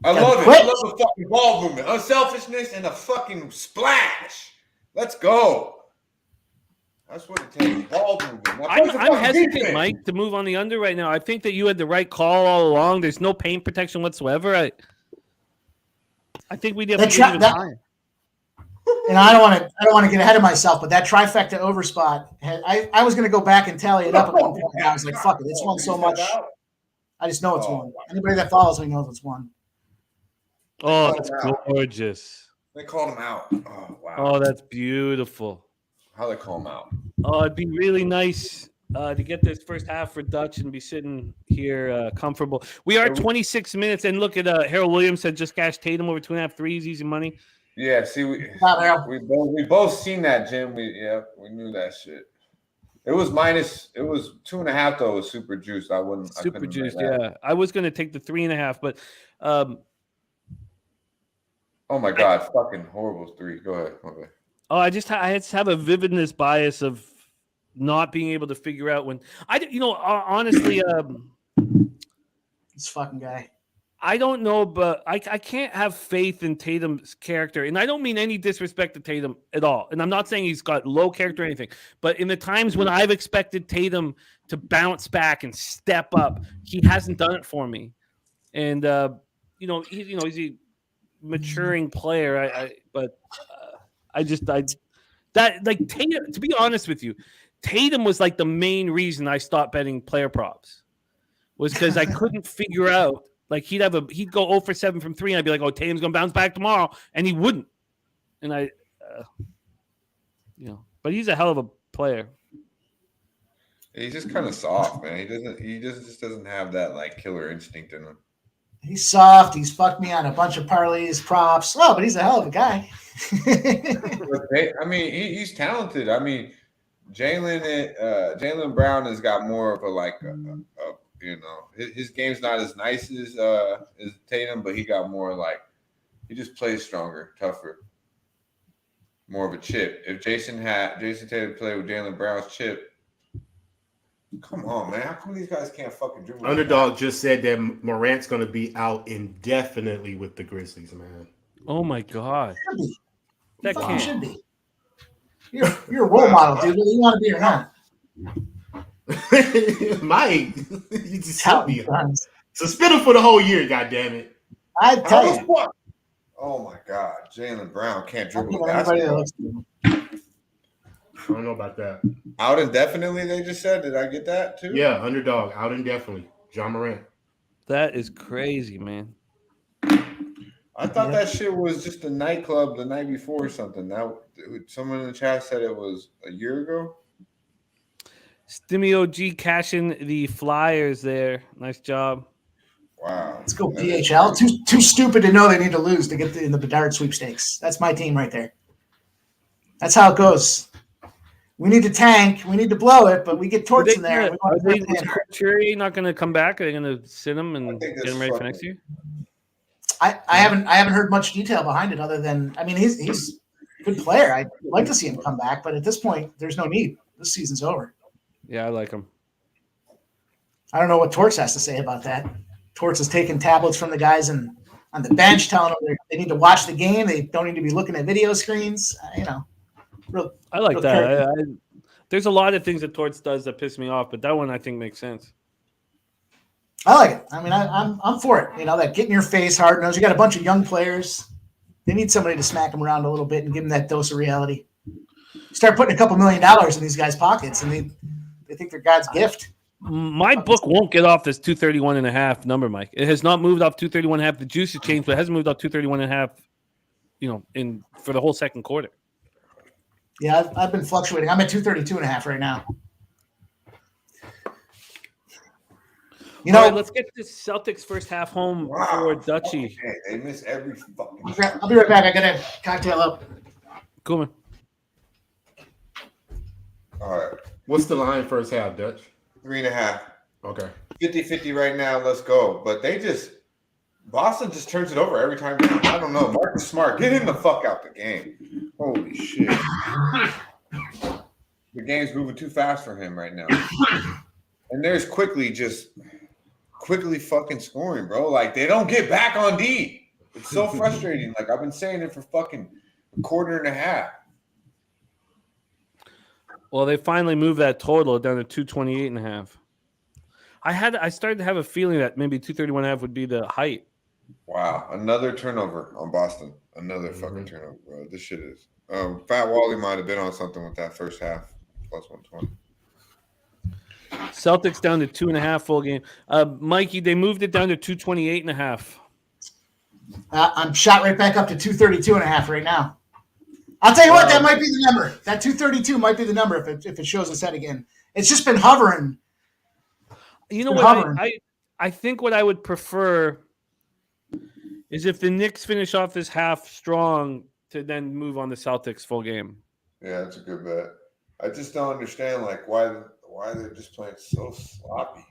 I love it. Quick. I love the fucking ball movement, unselfishness, and a fucking splash. Let's go. That's what it takes. Ball movement. I'm hesitant, Mike, to move on the under right now. I think that you had the right call all along. There's no paint protection whatsoever. I think we did. And I don't want to get ahead of myself, but that trifecta over spot, I was going to go back and tally it up at one point. And I was like, fuck it, it's won so much. I just know it's won. Anybody that follows me knows it's won. Oh, it's gorgeous. They called him out. Oh, wow. Oh, that's beautiful. How they call him out? Oh, it'd be really nice to get this first half for Dutch and be sitting here comfortable. We are 26 minutes, and look at Harold Williams said just cashed Tatum over 2.5 threes, easy money. Yeah, see, we both seen that, Jim. We knew that shit. It was 2.5 though. It was super juiced. Super juiced. Yeah, I was gonna take the 3.5, but oh my god, fucking horrible 3. Go ahead. Okay. Oh, I just have a vividness bias of not being able to figure out when honestly, this fucking guy. I don't know, but I can't have faith in Tatum's character. And I don't mean any disrespect to Tatum at all. And I'm not saying he's got low character or anything. But in the times when I've expected Tatum to bounce back and step up, he hasn't done it for me. And, he's a maturing player. That like Tatum, to be honest with you, Tatum was like the main reason I stopped betting player props. Was because I couldn't figure out. Like he'd go 0 for 7 from 3, and I'd be like, "Oh, Tatum's gonna bounce back tomorrow," and he wouldn't. And but he's a hell of a player. He's just kind of soft, man. He just doesn't have that like killer instinct in him. He's soft. He's fucked me on a bunch of parlays, props. Oh, but he's a hell of a guy. I mean, he's talented. I mean, Jaylen Brown has got more of his game's not as nice as Tatum, but he got more like he just plays stronger, tougher, more of a chip. If Jason Tatum played with Jaylen Brown's chip, come on, man. How come these guys can't fucking dribble? Underdog just said that Morant's going to be out indefinitely with the Grizzlies, man. Oh my god, that can't. Should be. You're a role model, dude. Whether you want to be or not. Mike, you just help me. Suspend him for the whole year, goddammit. I tell you. Oh my god, Jaylen Brown can't dribble the basketball. I don't know about that. Out indefinitely, they just said. Did I get that too? Yeah, underdog, out indefinitely. John Morant. That is crazy, man. I thought that shit was just a nightclub the night before or something. Someone in the chat said it was a year ago. Stimio G cashing the Flyers there. Nice job. Wow. Let's go PHL. Too stupid to know they need to lose to get in the Bedard sweepstakes. That's my team right there. That's how it goes. We need to tank. We need to blow it, but we get Torts in there. Is Couturier not going to come back? Are they going to sit him and get him ready for next year? I haven't heard much detail behind it other than he's a good player. I'd like to see him come back, but at this point, there's no need. This season's over. Yeah, I like him. I don't know what Torts has to say about that. Torts is taking tablets from the guys on the bench, telling them they need to watch the game. They don't need to be looking at video screens. I like that. There's a lot of things that Torts does that piss me off, but that one I think makes sense. I like it. I mean, I'm for it. That get in your face, hard nose. You got a bunch of young players. They need somebody to smack them around a little bit and give them that dose of reality. Start putting a couple $1 million in these guys' pockets, and they think they're God's gift. My book won't get off this 231.5 number, Mike. It has not moved off 231.5. The juice has changed, but it hasn't moved off 231.5. For the whole second quarter. Yeah, I've been fluctuating. I'm at 232.5 right now. All right, let's get this Celtics first half home for Dutchy. Okay. They miss every fucking. I'll be right back. I got a cocktail up. Cool, man. All right. What's the line first half, Dutch? 3.5. Okay. 50-50 right now. Let's go. But Boston just turns it over every time. I don't know. Marcus Smart, get him the fuck out the game. Holy shit. The game's moving too fast for him right now. And there's quickly fucking scoring, bro. Like, they don't get back on D. It's so frustrating. Like, I've been saying it for fucking a quarter and a half. Well, they finally moved that total down to 228.5. I started to have a feeling that maybe 231.5 would be the height. Wow. Another turnover on Boston. Another fucking turnover, bro. This shit is. Fat Wally might have been on something with that first half. Plus 120. Celtics down to 2.5 full game. Mikey, they moved it down to 228.5. I'm shot right back up to 232.5 right now. I'll tell you what, that might be the number. That 232 might be the number if it shows its head again. It's just been hovering. You know what? I think what I would prefer is if the Knicks finish off this half strong to then move on the Celtics full game. Yeah, that's a good bet. I just don't understand why they're just playing so sloppy.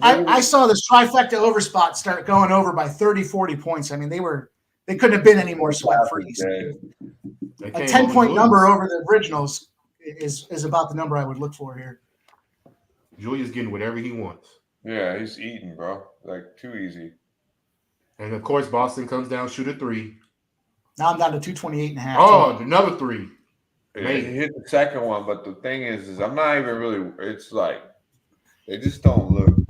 I saw this trifecta over spot start going over by 30, 40 points. I mean, they couldn't have been any more sweat free. A 10-point number over the originals is about the number I would look for here. Julius getting whatever he wants. Yeah, he's eating, bro. Like, too easy. And, of course, Boston comes down, shoot a 3. Now I'm down to 228.5. Oh, another 3. Yeah, he hit the second one, but the thing is I'm not even really – it's like they just don't look –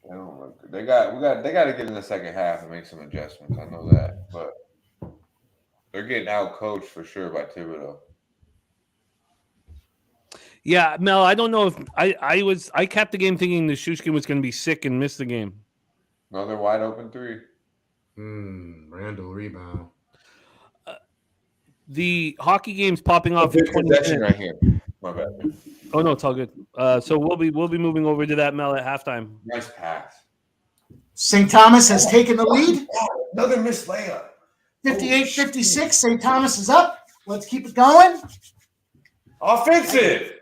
they don't look good. They got to get in the second half and make some adjustments. I know that, but They're getting out coached for sure by Thibodeau. Yeah, Mel, I don't know if I capped the game thinking the Shushkin was going to be sick and miss the game. Another wide open three. Randall rebound. The hockey game's popping off in 20 possession minutes. right here. My bad. Oh no, it's all good. So we'll be moving over to that, Mel, at halftime. Nice pass. St. Thomas has taken the lead. Another missed layup. 58-56. St. Thomas is up. Let's keep it going. Offensive.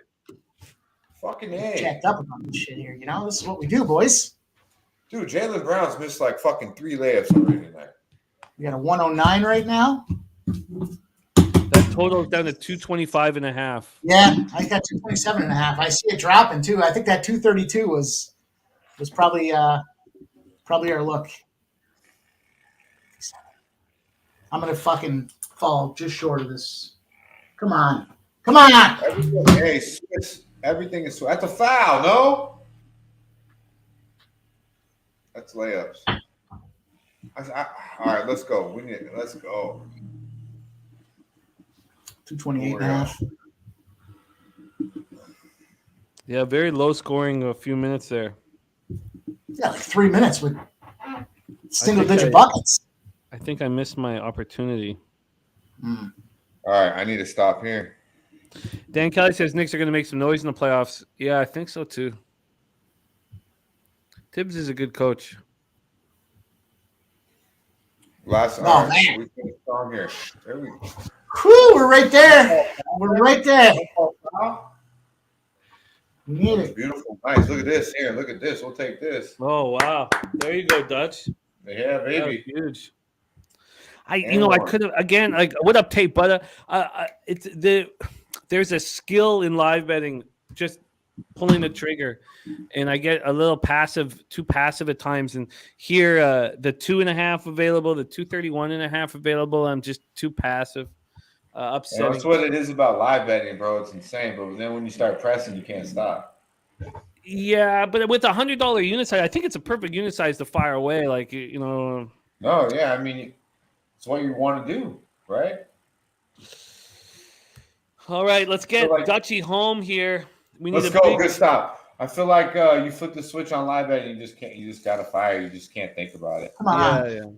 Fucking A. Jacked up about this shit here. You know, this is what we do, boys. Dude, Jaylen Brown's missed like fucking 3 layups already tonight. We got a 109 right now. That total is down to 225.5. Yeah, I got 227.5. I see it dropping too. I think that 232 was probably our look. I'm gonna fucking fall just short of this. Come on. Everything is that's a foul, no? That's layups. All right, let's go. Let's go. 228.5. Yeah, very low scoring a few minutes there. Yeah, like 3 minutes with single-digit buckets. I think I missed my opportunity. All right, I need to stop here. Dan Kelly says Knicks are going to make some noise in the playoffs. Yeah, I think so too. Tibbs is a good coach. Man. We finished strong here. There we go. Whew, we're right there. We're right there. We need it. Beautiful, nice. Look at this here. Look at this. We'll take this. Oh wow! There you go, Dutch. Yeah, baby. Huge. I could have again. Like, what up, Tate Butter? There's a skill in live betting, just pulling the trigger, and I get a little too passive at times. And here, the 2.5 available, the 231.5 available. I'm just too passive. Upsetting. That's what it is about live betting, bro. It's insane. But then when you start pressing, you can't stop. Yeah, but with $100 unit size, I think it's a perfect unit size to fire away. Like, No, yeah. I mean, it's what you want to do, right? All right, let's get Dutchy home here. Let's go. Good stop. I feel like you flip the switch on live betting, you just can't. You just gotta fire. You just can't think about it. Come on. Yeah.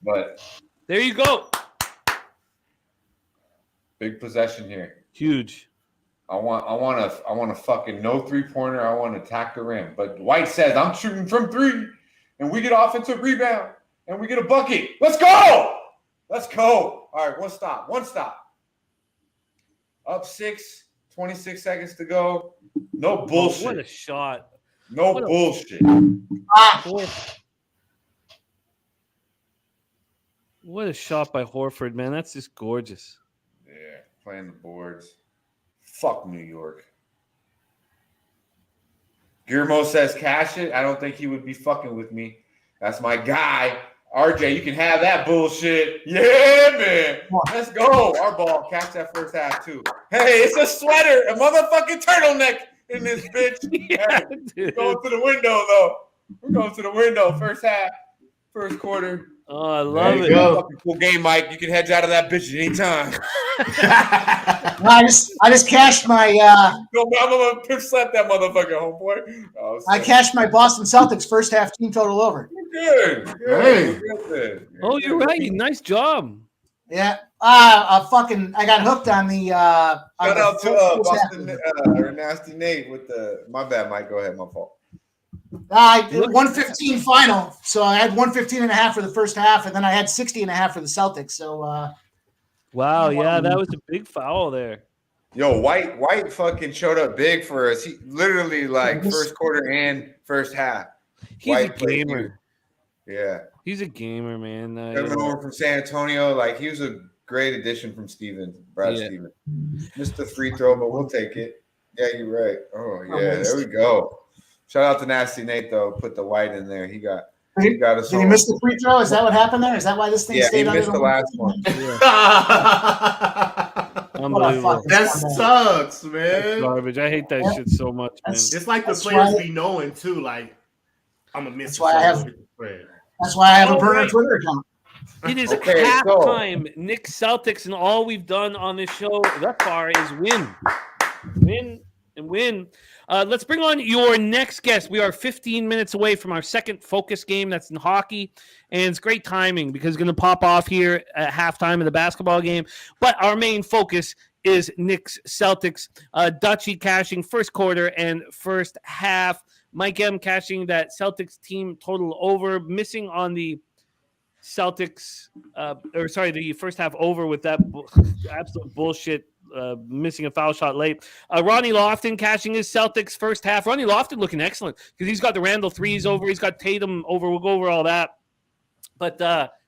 But there you go. Big possession here. Huge. I want a fucking no 3-pointer. I want to attack the rim. But White says I'm shooting from 3, and we get offensive rebound, and we get a bucket. Let's go. All right, one stop. Up 6, 26 seconds to go. No bullshit. What a shot. No bullshit. What a shot by Horford, man. That's just gorgeous. Yeah, playing the boards. Fuck New York. Guillermo says cash it. I don't think he would be fucking with me. That's my guy. RJ, you can have that bullshit. Yeah, man. Let's go. Our ball. Catch that first half, too. Hey, it's a sweater. A motherfucking turtleneck in this bitch. Yeah, we're going to the window, though. We're going to the window. First half. First quarter. Oh, I love it. Fucking cool game, Mike. You can hedge out of that bitch at any time. I just cashed my I'm gonna pimp slap that motherfucker, homeboy. I cashed my Boston Celtics first half team total over. Good. Hey. Good. Oh, you're right. Nice job. Yeah. I got hooked on the Shout out to Boston or Nasty Nate with the my bad, Mike. Go ahead, my fault. 115 final. So I had 115.5 for the first half, and then I had 60.5 for the Celtics. So wow, yeah, that was a big foul there. Yo, White fucking showed up big for us. He literally like first quarter and first half. He's a gamer. Yeah. He's a gamer, man. Coming over from San Antonio, like he was a great addition from Brad Stevens. Missed the free throw, but we'll take it. Yeah, you're right. Oh, yeah, there we go. Shout out to Nasty Nate, though. Put the White in there. He got us. Did he miss the free throw? Is that what happened there? Is that why this thing stayed under? Yeah, he missed the last one. Unbelievable. That sucks, man. That's garbage. I hate that shit so much, man. It's like the players be knowing, too. Like, I'm going to miss That's why I have a burner Twitter account. It is Okay, halftime. Knicks Celtics, and all we've done on this show thus far is win. Let's bring on your next guest. We are 15 minutes away from our second focus game that's in hockey, and it's great timing because it's going to pop off here at halftime of the basketball game. But our main focus is Knicks Celtics. Dutchie cashing first quarter and first half. Mike M cashing that Celtics team total over, missing on the Celtics, the first half over with that absolute bullshit, missing a foul shot late. Ronnie Lofton cashing his Celtics first half. Ronnie Lofton looking excellent because he's got the Randall threes over. He's got Tatum over. We'll go over all that. But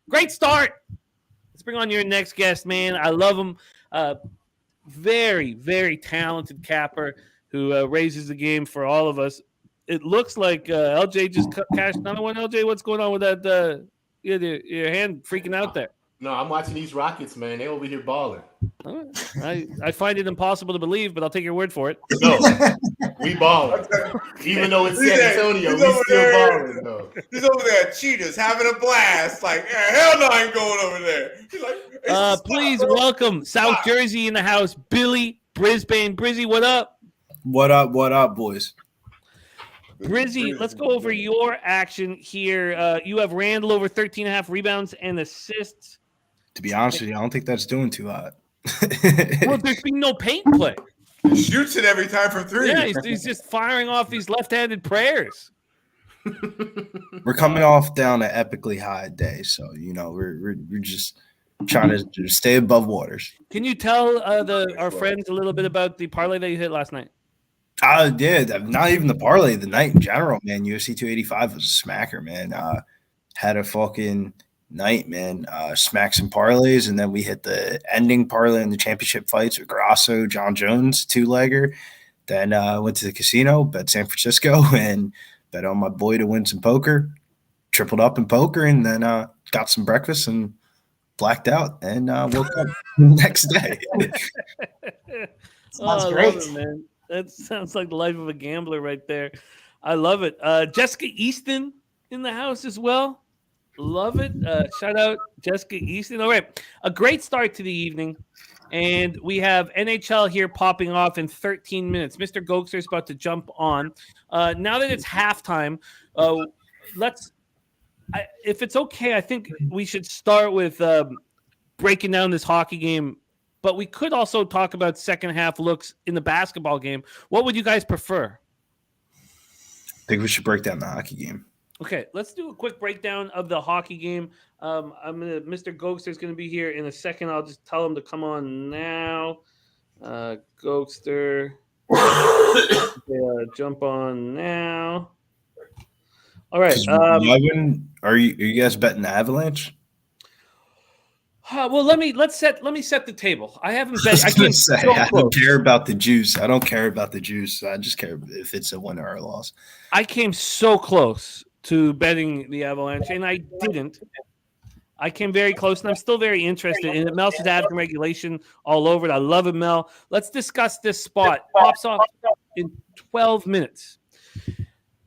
great start. Let's bring on your next guest, man. I love him. Very, very talented capper who raises the game for all of us. It looks like LJ just cashed another one. LJ, what's going on with that? Your hand freaking out there. No, I'm watching these Rockets, man. They over here balling. I find it impossible to believe, but I'll take your word for it. No, we balling. Even though it's San Antonio, we still balling, though. He's over there at Cheetahs having a blast. Like, hell no, I ain't going over there. He's like, please welcome South Jersey in the house, Billy Brisbane. Brizzy, what up? What up, boys? Brizzy, let's go over your action here. You have Randall over 13.5 rebounds and assists. To be honest with you, I don't think that's doing too hot. Well, there's been no paint play. He shoots it every time from three. Yeah, he's just firing off these left-handed prayers. We're coming off down an epically high day, so we're just trying to stay above waters. Can you tell our friends a little bit about the parlay that you hit last night? Yeah, not even the parlay, the night in general, man. UFC 285 was a smacker, man. Had a fucking night, man. Smacked some parlays, and then we hit the ending parlay in the championship fights with Grasso, John Jones, 2-legger. Then went to the casino, bet San Francisco, and bet on my boy to win some poker. Tripled up in poker, and then got some breakfast and blacked out, and woke up the next day. Sounds great, love it, man. That sounds like the life of a gambler right there. I love it. Jessica Easton in the house as well. Love it. Shout out Jessica Easton. All right. A great start to the evening. And we have NHL here popping off in 13 minutes. Mr. Goldster is about to jump on. Now that it's halftime, if it's okay, I think we should start with breaking down this hockey game. But we could also talk about second half looks in the basketball game. What would you guys prefer? I think we should break down the hockey game. Okay, let's do a quick breakdown of the hockey game. Mr. Goldster is going to be here in a second. I'll just tell him to come on now. Goldster, jump on now. All right. Are you guys betting the Avalanche? Well, let me set the table. I haven't bet. I don't care about the juice. I don't care about the juice. I just care if it's a win or a loss. I came so close to betting the Avalanche, and I didn't. I came very close, and I'm still very interested in it. Mel says add regulation all over it. I love it, Mel. Let's discuss this spot. Pops off in 12 minutes.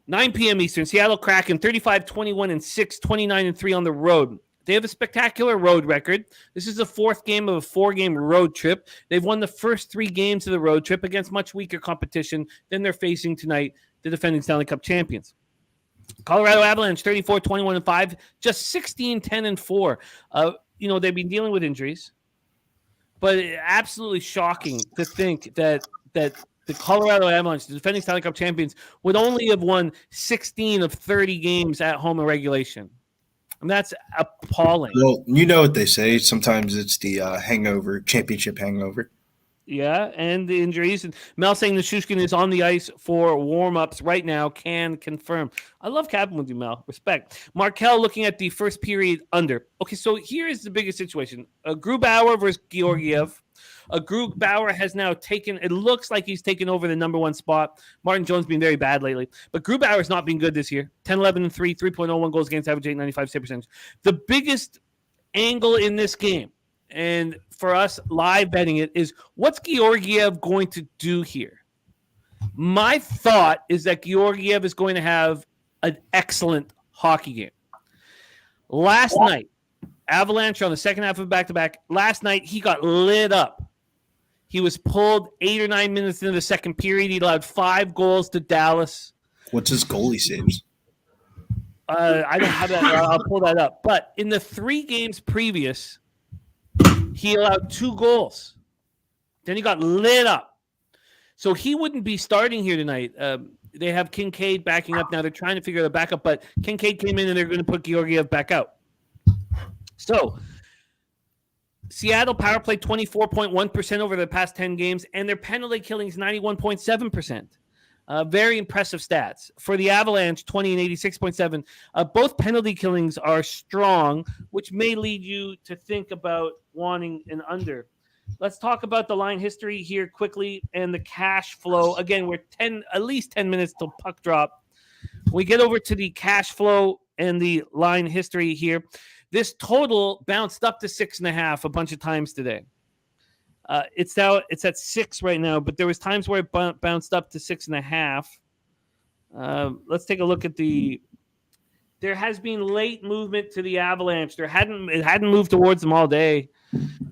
9 p.m. Eastern. Seattle Kraken 35-21-6, 29-3 on the road. They have a spectacular road record. This is the fourth game of a 4-game road trip. They've won the first 3 games of the road trip against much weaker competition than they're facing tonight, the defending Stanley Cup champions. Colorado Avalanche 34-21-5, just 16-10-4. They've been dealing with injuries, but absolutely shocking to think that the Colorado Avalanche, the defending Stanley Cup champions, would only have won 16 of 30 games at home in regulation. And that's appalling. Well, you know what they say. Sometimes it's the championship hangover. Yeah, and the injuries. And Mel saying that Shushkin is on the ice for warm-ups right now, can confirm. I love capping with you, Mel. Respect. Markel looking at the first period under. Okay, so here is the biggest situation. Grubauer versus Georgiev. Grubauer has now it looks like he's taken over the number 1 spot. Martin Jones been very bad lately. But Grubauer's not been good this year. 10-11-3, 3.01 goals against average, 895 save percentage. The biggest angle in this game, and for us live betting it, is what's Georgiev going to do here? My thought is that Georgiev is going to have an excellent hockey game. Last night, Avalanche on the second half of back-to-back. Last night, he got lit up. He was pulled 8 or 9 minutes into the second period. He allowed 5 goals to Dallas. What's his goalie saves? I don't have that. I'll pull that up. But in the 3 games previous, he allowed 2 goals. Then he got lit up. So he wouldn't be starting here tonight. They have Kincaid backing up now. They're trying to figure the backup, but Kincaid came in and they're going to put Georgiev back out. So Seattle power play 24.1% over the past 10 games, and their penalty killing is 91.7%. Very impressive stats. For the Avalanche, 20 and 86.7. Both penalty killings are strong, which may lead you to think about wanting an under. Let's talk about the line history here quickly and the cash flow. Again, we're at least 10 minutes till puck drop. When we get over to the cash flow and the line history here, this total bounced up to 6.5 a bunch of times today. It's at 6 right now, but there was times where it bounced up to 6.5. Let's take a look at there has been late movement to the Avalanche. It hadn't moved towards them all day.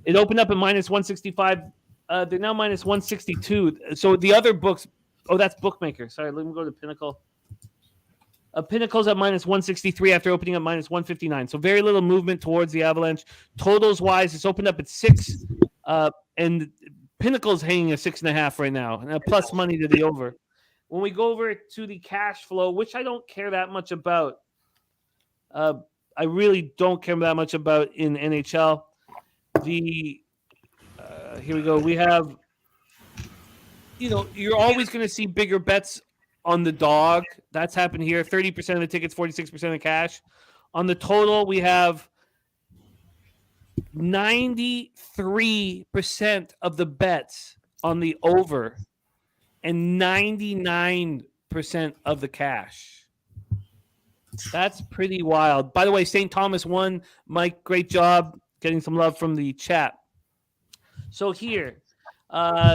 It opened up at minus 165. They're now minus 162. So the other books, that's Bookmaker. Sorry, let me go to Pinnacle. Pinnacle's at minus 163 after opening up minus 159. So very little movement towards the Avalanche. Totals wise, it's opened up at 6. And Pinnacle's hanging at 6.5 right now, and plus money to the over. When we go over to the cash flow, which I don't care that much about, I really don't care that much about in NHL. Here we go. We have, you're always going to see bigger bets on the dog. That's happened here. 30% of the tickets, 46% of cash. On the total, we have 93% of the bets on the over and 99% of the cash. That's pretty wild. By the way, St. Thomas won. Mike, great job getting some love from the chat. So here,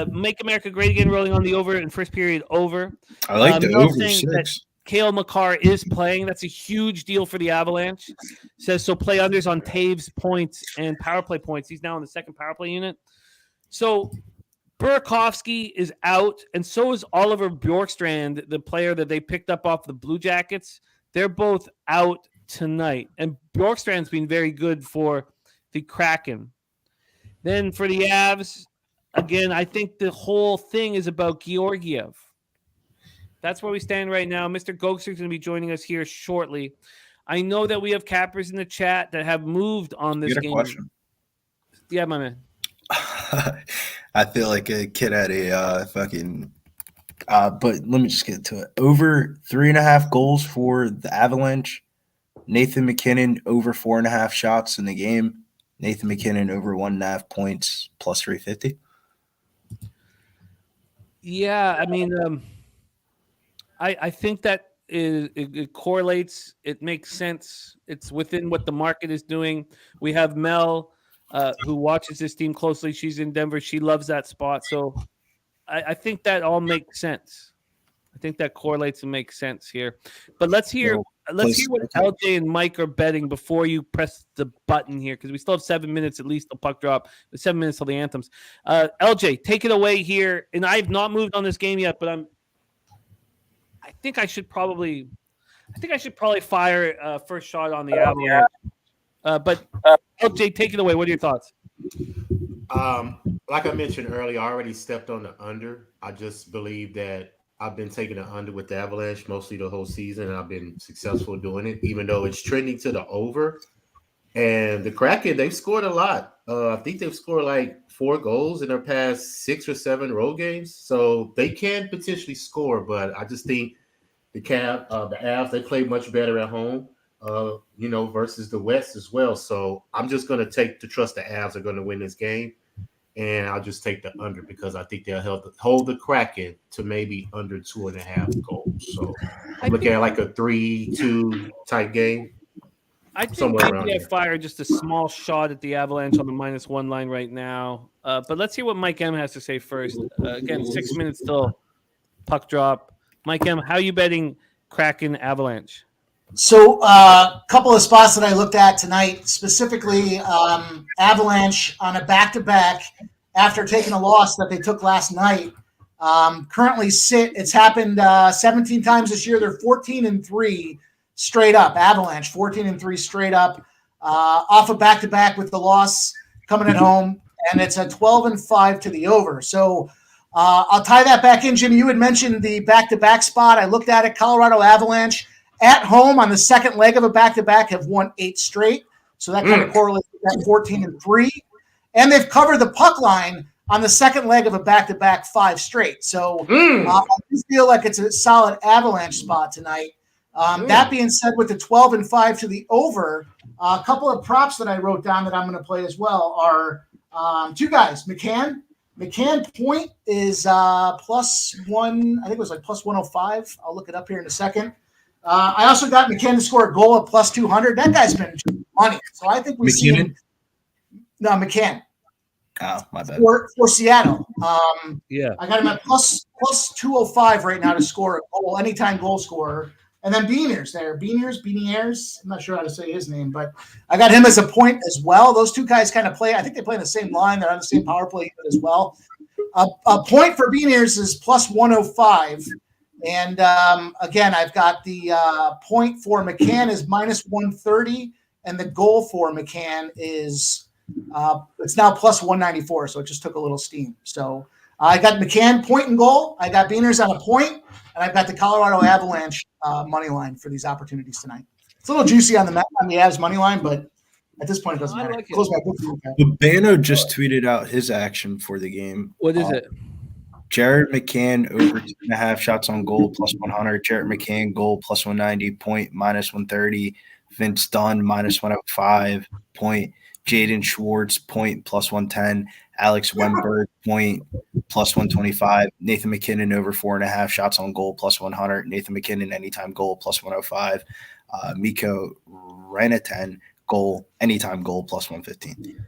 Make America Great Again, rolling on the over in first period over. I like the over 6. Cale Makar is playing. That's a huge deal for the Avalanche. Says so. Play unders on Taves points and power play points. He's now in the second power play unit. So Burakovsky is out, and so is Oliver Bjorkstrand, the player that they picked up off the Blue Jackets. They're both out tonight, and Bjorkstrand's been very good for the Kraken. Then for the Avs, again, I think the whole thing is about Georgiev. That's where we stand right now. Mr. Goldster is going to be joining us here shortly. I know that we have cappers in the chat that have moved on this game. Question. Yeah, my man. I feel like a kid at a fucking but let me just get to it. Over 3.5 goals for the Avalanche. Nathan McKinnon over 4.5 shots in the game. Nathan McKinnon over 1.5 points plus 350. Yeah, I mean, I think that it correlates. It makes sense. It's within what the market is doing. We have Mel, who watches this team closely. She's in Denver. She loves that spot. So I think that all makes sense. I think that correlates and makes sense here. But let's hear what LJ and Mike are betting before you press the button here, because we still have 7 minutes at least till puck drop. 7 minutes till the anthems. LJ, take it away here. And I have not moved on this game yet, but I think I should probably fire first shot on the Avalanche. But LJ, take it away. What are your thoughts? Like I mentioned earlier, I already stepped on the under. I just believe that I've been taking the under with the Avalanche mostly the whole season, and I've been successful doing it, even though it's trending to the over. And the Kraken, they've scored a lot. I think they've scored like 4 goals in their past 6 or 7 road games. So they can potentially score, but I just think the Avs, they play much better at home, versus the West as well. So I'm just going to trust the Avs are going to win this game. And I'll just take the under because I think they'll hold the Kraken to maybe under 2.5 goals. So I'm looking at like a 3-2 type game. I think maybe I fire just a small shot at the Avalanche on the -1 line right now. But let's hear what Mike M has to say first. Again, 6 minutes till puck drop. Mike M, how are you betting Kraken Avalanche? So a couple of spots that I looked at tonight, specifically Avalanche on a back-to-back after taking a loss that they took last night. Currently it's happened 17 times this year. They're 14-3 straight up. Avalanche 14-3 straight up off a back-to-back with the loss coming at home, and it's a 12-5 to the over. So I'll tie that back in. Jimmy, you had mentioned the back-to-back spot. I looked at it. Colorado Avalanche at home on the second leg of a back-to-back have won 8 straight. So that kind of correlates with that 14-3. And they've covered the puck line on the second leg of a back-to-back 5 straight. So I feel like it's a solid Avalanche spot tonight. That being said, with the 12-5 to the over, a couple of props that I wrote down that I'm going to play as well are 2 guys. McCann point is +1. I think it was like +105. I'll look it up here in a second. I also got McCann to score a goal at +200. That guy's been money. So I think we see him. No, McCann. Oh, my bad. For Seattle. Yeah. I got him at +205 right now to score a goal, anytime goal scorer. And then Beniers. I'm not sure how to say his name, but I got him as a point as well. Those 2 guys kind of play. I think they play in the same line. They're on the same power play as well. A point for Beniers is +105. And again, I've got the point for McCann is -130, and the goal for McCann is it's now +194. So it just took a little steam. So I got McCann point and goal. I got Beniers on a point, and I've got the Colorado Avalanche money line for these opportunities tonight. It's a little juicy on the Avs money line, but at this point, it doesn't matter. Close my book. Urbano just tweeted out his action for the game. What is it? Jared McCann over 2.5 shots on goal +100. Jared McCann goal +190. Point -130. Vince Dunn -105. Point. Jaden Schwartz point +110. Alex Wemberg point +125. Nathan McKinnon over 4.5 shots on goal +100. Nathan McKinnon anytime goal +105. Mikko Rantanen goal anytime goal +115.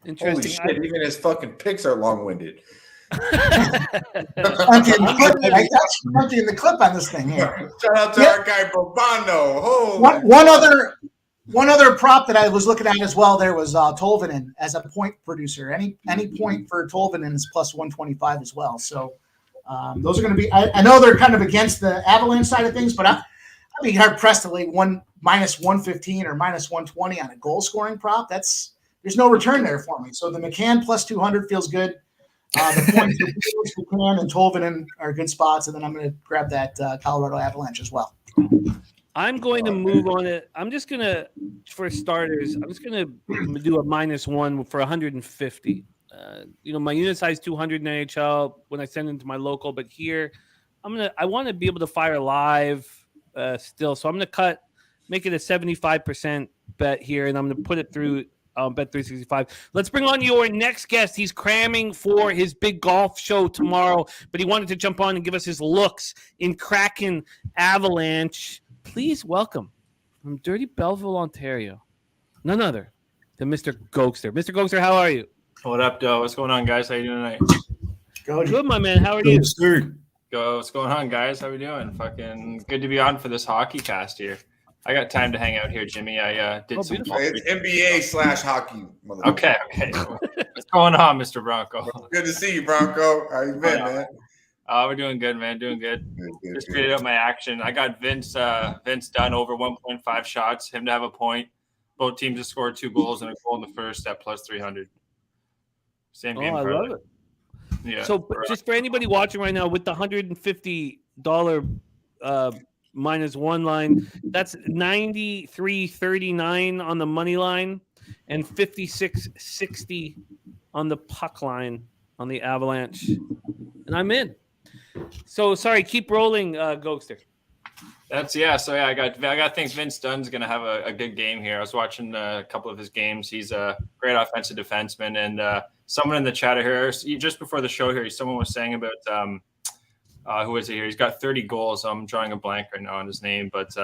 Interesting. Holy shit! Even his fucking picks are long-winded. I'm getting the clip on this thing here. Shout out to our guy Bobano. One other prop that I was looking at as well there was Tolvanen as a point producer. Any point for Tolvanen is +125 as well. So those are going to be. I know they're kind of against the Avalanche side of things, but I'd be hard pressed to lay -115 or -120 on a goal scoring prop. There's no return there for me. So the McCann +200 feels good. The points for McCann and Tolvanen are good spots, and then I'm going to grab that Colorado Avalanche as well. I'm going to move on it. I'm just going to, for starters, I'm just going to do a -1 for 150. My unit size 200 in NHL when I send it to my local, but here I want to be able to fire live still. So I'm going to make it a 75% bet here, and I'm going to put it through Bet365. Let's bring on your next guest. He's cramming for his big golf show tomorrow, but he wanted to jump on and give us his looks in Kraken Avalanche. Please welcome from Dirty Belleville, Ontario, none other than Mr. Goldster. Mr. Goldster, how are you? What up, Doe? What's going on, guys? How you doing tonight? Good, my man. How are you? What's going on, guys? How we doing? Fucking good to be on for this hockey cast here. I got time to hang out here, Jimmy. I did some. It's NBA/hockey. Okay. What's going on, Mr. Bronco? Good to see you, Bronco. How you been, man? We're doing good, man. Doing good. Just created up my action. I got Vince Dunn over 1.5 shots. Him to have a point. Both teams have scored 2 goals and a goal in the first at +300. Same game. I love it. Yeah. So just for anybody watching right now, with the $150 -1 line, that's 93.39 on the money line and 56.60 on the puck line on the Avalanche, and I'm in. So sorry, keep rolling, Goldster. So I got to think Vince Dunn's going to have a good game here. I was watching a couple of his games. He's a great offensive defenseman, and someone in the chat here just before the show here, someone was saying about who is it here? He's got 30 goals. I'm drawing a blank right now on his name, but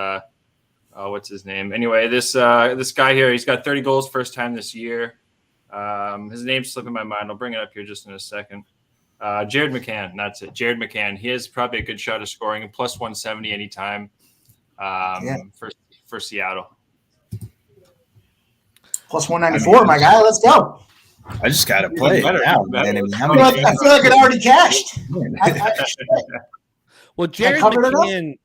what's his name? Anyway, this guy here, he's got 30 goals first time this year. His name's slipping my mind. I'll bring it up here just in a second. Jared McCann. That's it. Jared McCann. He has probably a good shot of scoring, +170 anytime. for Seattle. Plus 194, my guy. Let's go. I just got to play it now, man. I feel like it already cashed. Well, Jared McCann,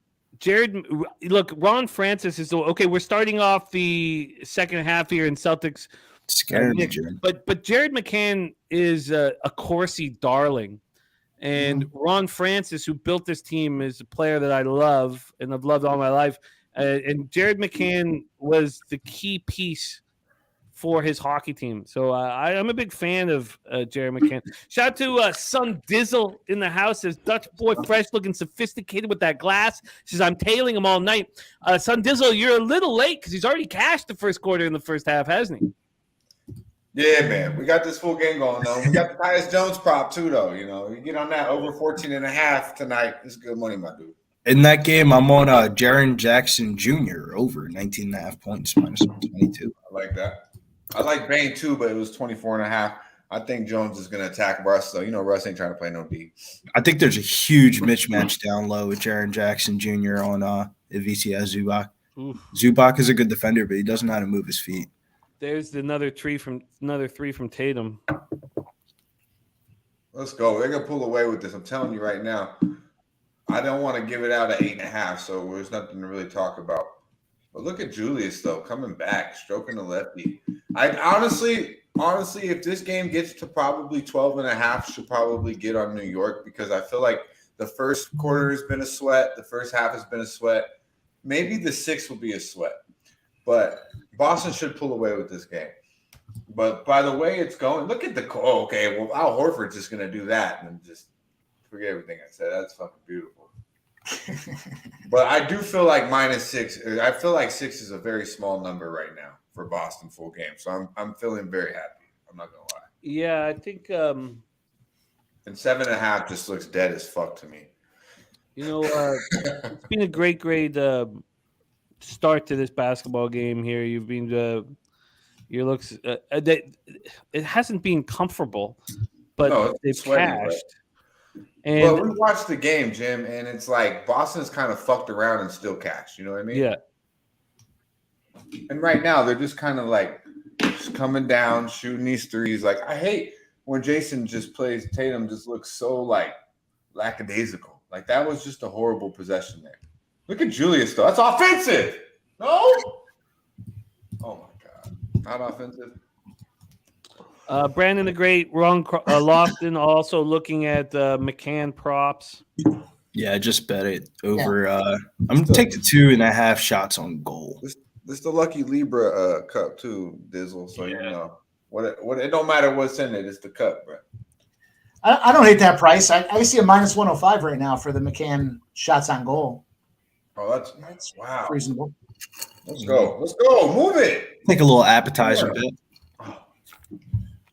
look, Ron Francis is okay. We're starting off the second half here in Celtics. Scared me, Jared. But Jared McCann is a Corsi darling, and Ron Francis, who built this team, is a player that I love and I've loved all my life. And Jared McCann was the key piece for his hockey team. So I'm a big fan of Jared McCann. Shout out to Son Dizzle in the house. Says Dutch boy fresh, looking sophisticated with that glass. Says I'm tailing him all night. Son Dizzle, you're a little late because he's already cashed the first quarter in the first half, hasn't he? Yeah, man. We got this full game going on. We got the Tyus Jones prop too, though. You know, you get on that over 14.5 tonight. It's good money, my dude. In that game, I'm on Jaren Jackson Jr. over 19.5 points minus 22. I like that. I like Bane too, but it was 24.5. I think Jones is going to attack Russ, though. You know, Russ ain't trying to play no D. I think there's a huge mismatch down low with Jaren Jackson Jr. on VCS Zubac. Zubac is a good defender, but he doesn't know how to move his feet. There's another three from Tatum. Let's go. They're going to pull away with this. I'm telling you right now. I don't want to give it out at 8.5, so there's nothing to really talk about. But look at Julius, though, coming back, stroking the lefty. I honestly, if this game gets to probably 12.5, should probably get on New York because I feel like the first quarter has been a sweat. The first half has been a sweat. Maybe the 6th will be a sweat. But Boston should pull away with this game. But by the way it's going, look at okay, well, Al Horford's just going to do that and just forget everything I said. That's fucking beautiful. But I do feel like -6. I feel like 6 is a very small number right now for Boston full game. So I'm feeling very happy. I'm not gonna lie. Yeah, I think and 7.5 just looks dead as fuck to me. You know, it's been a great start to this basketball game here. You've been your looks it hasn't been comfortable, but they've cashed. And well, we watched the game, Jim, and it's like Boston's kind of fucked around and still cashed. You know what I mean? Yeah. And right now, they're just kind of like just coming down, shooting these threes. Like, I hate when Jason just plays Tatum, just looks so like lackadaisical. Like, that was just a horrible possession there. Look at Julius, though. That's offensive. No? Oh, my God. Not offensive. Brandon the Great, Ron Lofton also looking at McCann props. Yeah, I just bet it over. I'm going to take the 2.5 shots on goal. This is the Lucky Libra cup too, Dizzle. So, you know, what it don't matter what's in it. It's the cup, bro. I don't hate that price. I see a -105 right now for the McCann shots on goal. Oh, that's wow. Reasonable. Let's go. Let's go. Move it. Take a little appetizer bit.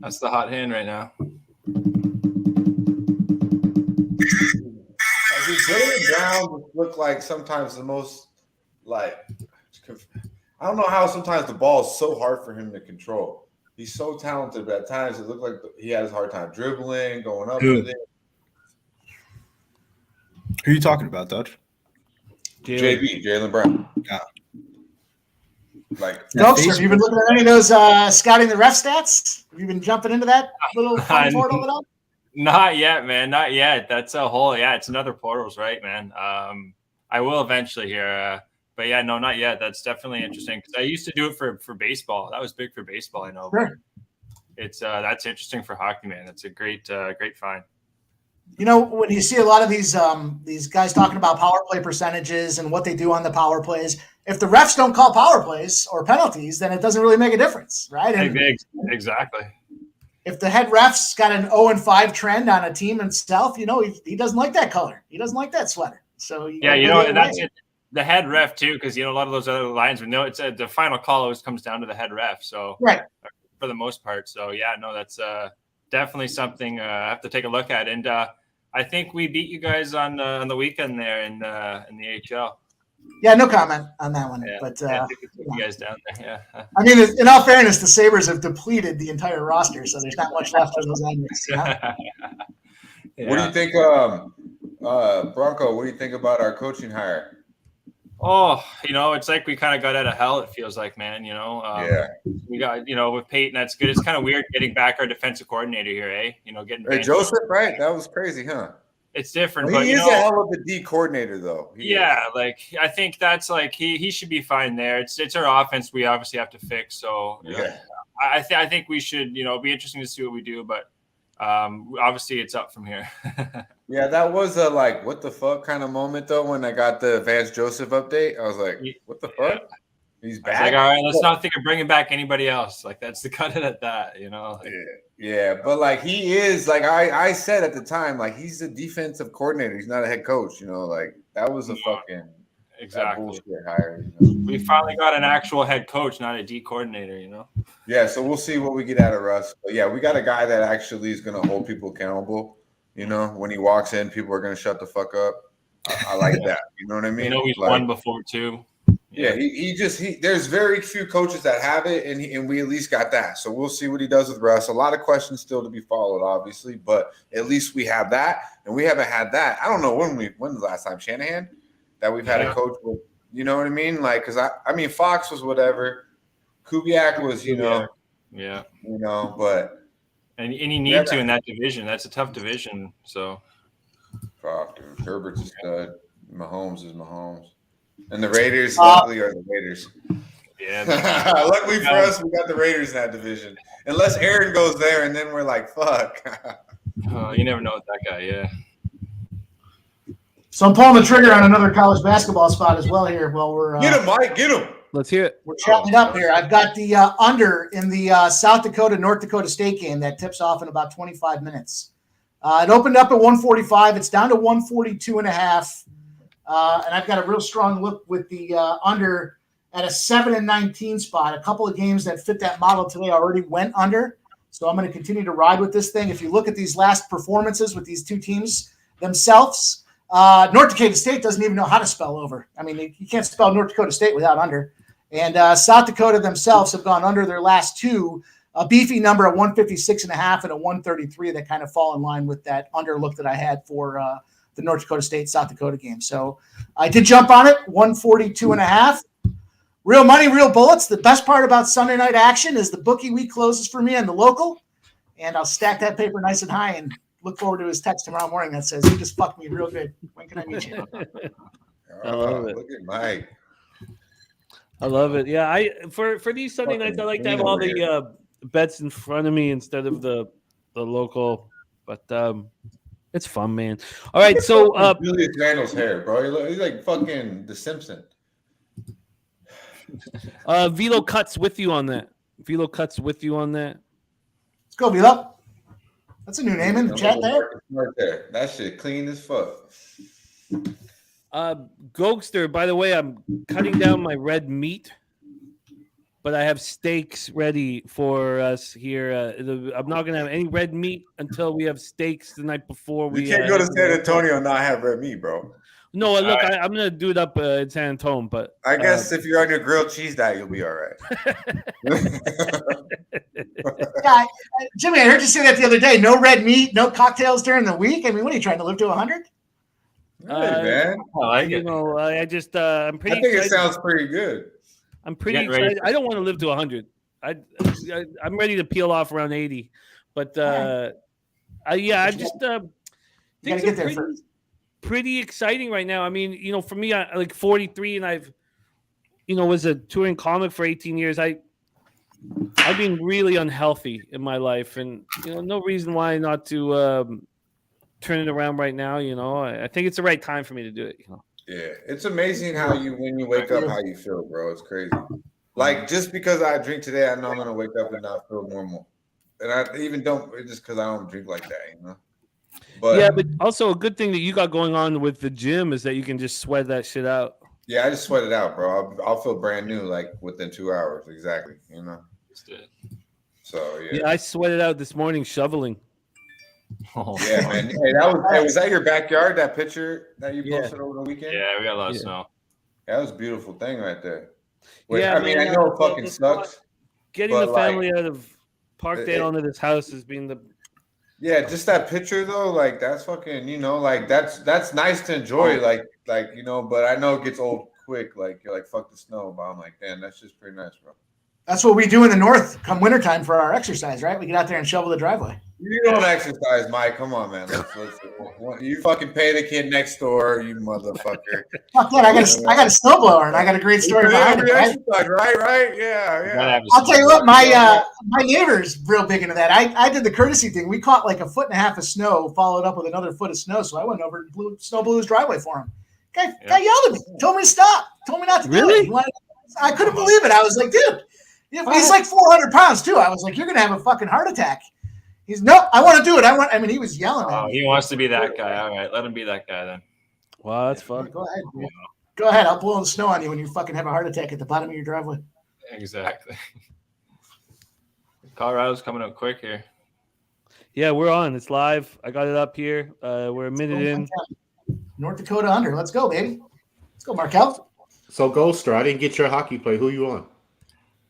That's the hot hand right now. Jaylen Brown look like sometimes the most I don't know how sometimes the ball is so hard for him to control. He's so talented, but at times it looked like he has a hard time dribbling, going up with it. Who are you talking about, Dutch? Jaylen Brown. Yeah. Like, Goldster, have you been looking at any of those scouting the ref stats? Have you been jumping into that little fun portal at all? Not yet, man. Not yet. That's a whole it's another portals, right, man? I will eventually here. But yeah, no, not yet. That's definitely interesting because I used to do it for baseball. That was big for baseball, I know. Sure. It's that's interesting for hockey, man. It's a great find. You know, when you see a lot of these guys talking about power play percentages and what they do on the power plays, if the refs don't call power plays or penalties, then it doesn't really make a difference, right? And exactly. If the head ref's got an 0-5 trend on a team in South, you know, he doesn't like that color. He doesn't like that sweater. So yeah, you know, and that's it. The head ref too, because you know a lot of those other linesmen know it's the final call always comes down to the head ref. So right, for the most part. So yeah, no, that's definitely something I have to take a look at. And I think we beat you guys on the weekend there in the AHL. Yeah, no comment on that one. Yeah, but I think we took you guys down there. Yeah. I mean, in all fairness, the Sabres have depleted the entire roster, so there's not much left for those Islanders. Yeah. What do you think, Bronco? What do you think about our coaching hire? Oh, it's like we kind of got out of hell. It feels like, man. We got with Peyton. That's good. It's kind of weird getting back our defensive coordinator here, eh? Getting Joseph, right? That was crazy, huh? It's different, well, but he is a hell of a D coordinator, though. Like I think that's like he should be fine there. It's our offense we obviously have to fix. So I think we should be interesting to see what we do, but obviously it's up from here. Yeah, that was a like what the fuck kind of moment though when I got the Vance Joseph update. I was like, what the fuck? He's back. Like, all right, let's not think of bringing back anybody else. Like that's the cut it at that, Yeah, but like he is like I said at the time, like he's a defensive coordinator. He's not a head coach. Like that was a fucking bullshit hire. We finally got an actual head coach, not a D coordinator. Yeah, so we'll see what we get out of Russ. But yeah, we got a guy that actually is going to hold people accountable. When he walks in, people are going to shut the fuck up. I like that. You know what I mean? He's won before too. Yeah, there's very few coaches that have it, and we at least got that. So we'll see what he does with Russ. A lot of questions still to be followed, obviously, but at least we have that, and we haven't had that. I don't know when the last time Shanahan that we've had a coach with. You know what I mean? Like, because I mean, Fox was whatever, Kubiak was, but. And you need to in that division. That's a tough division. So, Herbert's a stud. Mahomes is Mahomes, and the Raiders luckily are the Raiders. Yeah. Luckily for us, we got the Raiders in that division. Unless Aaron goes there, and then we're like, fuck. You never know with that guy. Yeah. So I'm pulling the trigger on another college basketball spot as well here. Well, we're get him, Mike. Get him. Let's hear it. We're chatting it up here. I've got the under in the South Dakota North Dakota State game that tips off in about 25 minutes. It opened up at 145. It's down to 142.5. And I've got a real strong look with the under at a 7-19 spot. A couple of games that fit that model today already went under. So I'm going to continue to ride with this thing. If you look at these last performances with these two teams themselves, North Dakota State doesn't even know how to spell over. I mean, you can't spell North Dakota State without under. And South Dakota themselves have gone under their last two, a beefy number at 156.5 and a 133 that kind of fall in line with that under look that I had for the North Dakota State South Dakota game. So I did jump on it, 142.5. Real money, real bullets. The best part about Sunday night action is the bookie week closes for me on the local, and I'll stack that paper nice and high and look forward to his text tomorrow morning that says, "You just fucked me real good. When can I meet you?" I love it. Look at Mike. I love it. Yeah, for these Sunday nights, I like to have all the bets in front of me instead of the local. But it's fun, man. All right, so Julius Randle's hair, bro. He's like fucking The Simpsons. Velo Cuts with you on that. Velo Cuts with you on that. Let's go, Velo. That's a new name in the chat there. Right there. That shit clean as fuck. Goldster, by the way, I'm cutting down my red meat, but I have steaks ready for us here. I'm not going to have any red meat until we have steaks the night before. You can't go to San Antonio and not have red meat, bro. No, look, I'm going to do it up in San Antonio, but I guess if you're on your grilled cheese diet, you'll be all right. Yeah, Jimmy, I heard you say that the other day. No red meat, no cocktails during the week. I mean, what are you trying to live to 100? Hey, man. I like it. I'm pretty. I think excited. it sounds pretty good. I'm pretty excited. I don't want to live to 100. I'm ready to peel off around 80, but I just things get are there first. Pretty exciting right now. I mean, for me, I like 43, and I've, was a touring comic for 18 years. I've been really unhealthy in my life, and no reason why not to turn it around right now. I think it's the right time for me to do it. Yeah, it's amazing how when you wake up, how you feel, bro. It's crazy. Like just because I drink today, I know I'm gonna wake up and not feel normal, and I even don't just because I don't drink like that, But yeah, but also a good thing that you got going on with the gym is that you can just sweat that shit out. Yeah, I just sweat it out, bro. I'll feel brand new like within 2 hours, exactly. So yeah. Yeah, I sweated out this morning shoveling. Oh, yeah, man. Hey, was that your backyard? That picture that you posted over the weekend? Yeah, we got a lot of snow. That was a beautiful thing right there. Wait, Yeah, I mean, I know it fucking sucks. Getting the family out of Parkdale into this house has been the. Yeah, just that picture though, like that's fucking, like that's nice to enjoy, like but I know it gets old quick. Like you're like fuck the snow, but I'm like, damn, that's just pretty nice, bro. That's what we do in the north come wintertime for our exercise, right? We get out there and shovel the driveway. You don't exercise, Mike. Come on, man. You fucking pay the kid next door, you motherfucker. Fuck yeah, I got a snowblower and I got a great story behind it. Right? Yeah. I'll tell you what, my neighbor's real big into that. I did the courtesy thing. We caught like 1.5 foot of snow, followed up with another foot of snow. So I went over and blew his driveway for him. Guy yelled at me, told me to stop, told me not to do it. I couldn't believe it. I was like, dude, he's like 400 pounds too. I was like, you're gonna have a fucking heart attack. He's nope. I want to do it. He was yelling at me. He wants to be that guy. All right, let him be that guy then. Wow, that's fun. Go ahead. Yeah. Go ahead. I'll blow the snow on you when you fucking have a heart attack at the bottom of your driveway. Exactly. Colorado's coming up quick here. Yeah, we're on. It's live. I got it up here. We're a minute in. North Dakota under. Let's go, baby. Let's go, Markel. So, Goldster, I didn't get your hockey play. Who you on?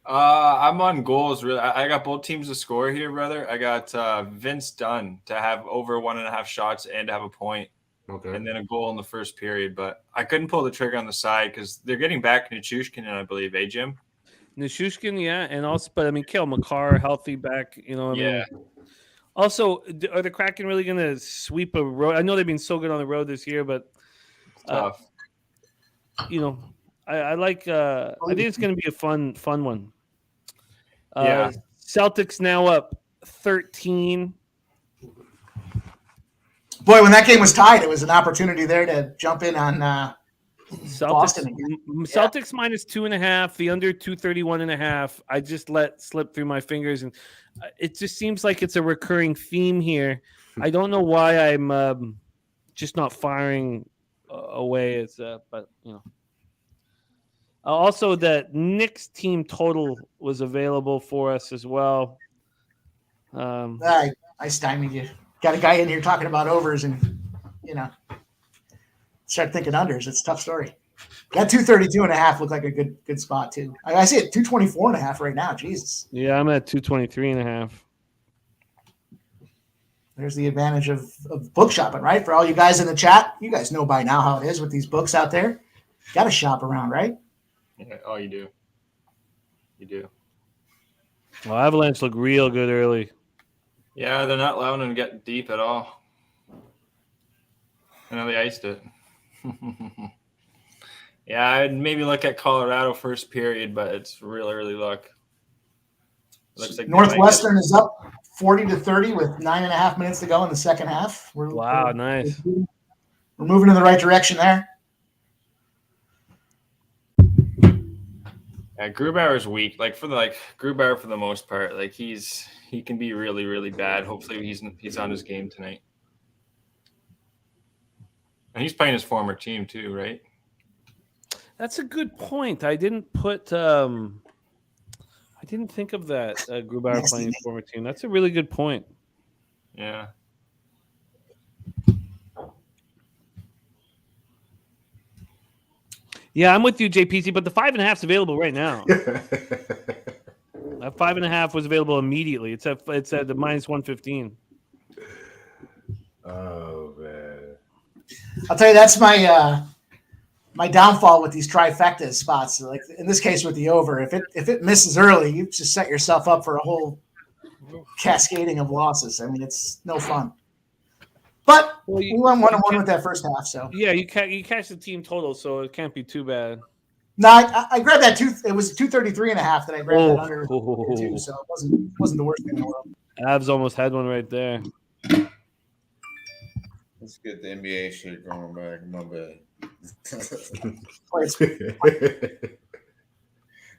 I'm on goals. Really, I got both teams to score here, brother. I got Vince Dunn to have over 1.5 shots and to have a point, and then a goal in the first period. But I couldn't pull the trigger on the side because they're getting back Nichushkin, I believe, Jim? Nichushkin, yeah, and also, but I mean, Kale McCarr, healthy back. You know, what I mean? Also, are the Kraken really going to sweep a road? I know they've been so good on the road this year, but tough. You know, I like. I think it's going to be a fun one. Celtics now up 13. Boy, when that game was tied, it was an opportunity there to jump in on Boston. Celtics minus 2.5, the under 231.5. I just let slip through my fingers, and it just seems like it's a recurring theme here. I don't know why I'm just not firing away. But you know. Also, the Knicks team total was available for us as well. I stymied you. Got a guy in here talking about overs and, start thinking unders. It's a tough story. That 232.5 looked like a good spot, too. I see it 224.5 right now. Jesus. Yeah, I'm at 223.5. There's the advantage of book shopping, right? For all you guys in the chat, you guys know by now how it is with these books out there. Got to shop around, right? Yeah, oh, you do. You do. Well, Avalanche look real good early. Yeah, they're not allowing them to get deep at all. I know they iced it. Yeah, I'd maybe look at Colorado first period, but it's real early look. Looks like Northwestern is up 40-30 with 9.5 minutes to go in the second half. Nice. We're moving in the right direction there. Yeah, Grubauer's weak. Grubauer for the most part, he can be really, really bad. Hopefully he's on his game tonight. And he's playing his former team too, right? That's a good point. I didn't think of that. Grubauer playing his former team. That's a really good point. Yeah. Yeah, I'm with you, JPC, but the 5.5 is available right now. That 5.5 was available immediately. It's at the minus 115. Oh man! I'll tell you, that's my downfall with these trifecta spots. Like in this case with the over, if it misses early, you just set yourself up for a whole cascading of losses. I mean, it's no fun. But we won 1-1 with that first half. So yeah, you catch the team total, so it can't be too bad. No, I grabbed that it was 233.5 that I grabbed that under too, so it wasn't the worst thing in the world. Avs almost had one right there. Let's get the NBA shit going back. My bad.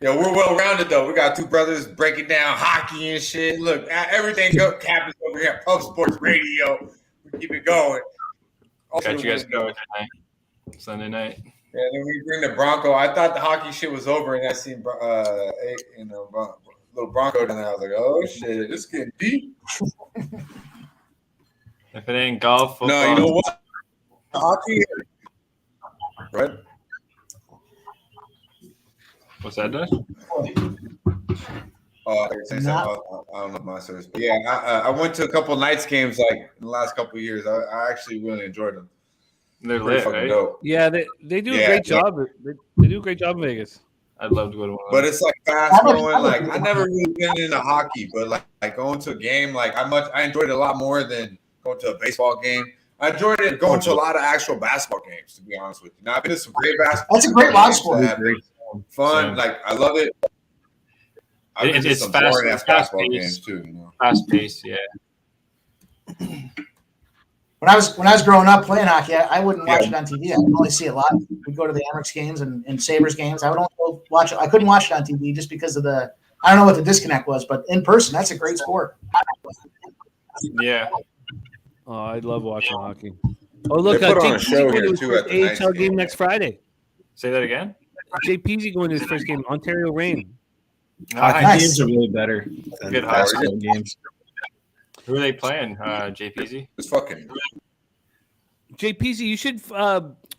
Yeah, we're well rounded though. We got two brothers breaking down hockey and shit. Look, everything happens over here at Pub Sports Radio. We keep it going. Also, got you guys going tonight, Sunday night. Yeah, then we bring the Bronco. I thought the hockey shit was over, and I seen little Bronco down there. I was like, oh shit, this is getting deep. If it ain't golf, football. No, you know what? Hockey, right? What's that, Dutch? I don't know my service. But yeah, I went to a couple of Knights games like in the last couple of years. I actually really enjoyed them. They're Pretty lit, fucking right? dope. Yeah, they do a Yeah, great job. They do a great job in Vegas. I'd love to go to one. But it's like fast going. Like I never really been into hockey, but like going to a game, like I enjoyed it a lot more than going to a baseball game. I enjoyed it going to a lot of actual basketball games, to be honest with you. Now I've been to some great basketball. That's a great log sport. Fun, Same. like I love it. I've been to some boring ass basketball games too. You know, Fast pace, yeah. When I was growing up playing hockey, I wouldn't watch it on TV. I would only see it live. We'd go to the Amerks games and Sabres games. I would only go watch it. I couldn't watch it on TV just because of I don't know what the disconnect was, but in person, that's a great sport. Yeah. Oh, I love watching hockey. Oh, look, They put on a JPZ show going to here, his too, first at the Knights AHL game. game next Friday. Say that again. JPZ going to his first game, Ontario Ontario Reign. Hockey Nice. games are really better than Good basketball games. Who are they playing? JPZ. it's fucking. JPZ, you should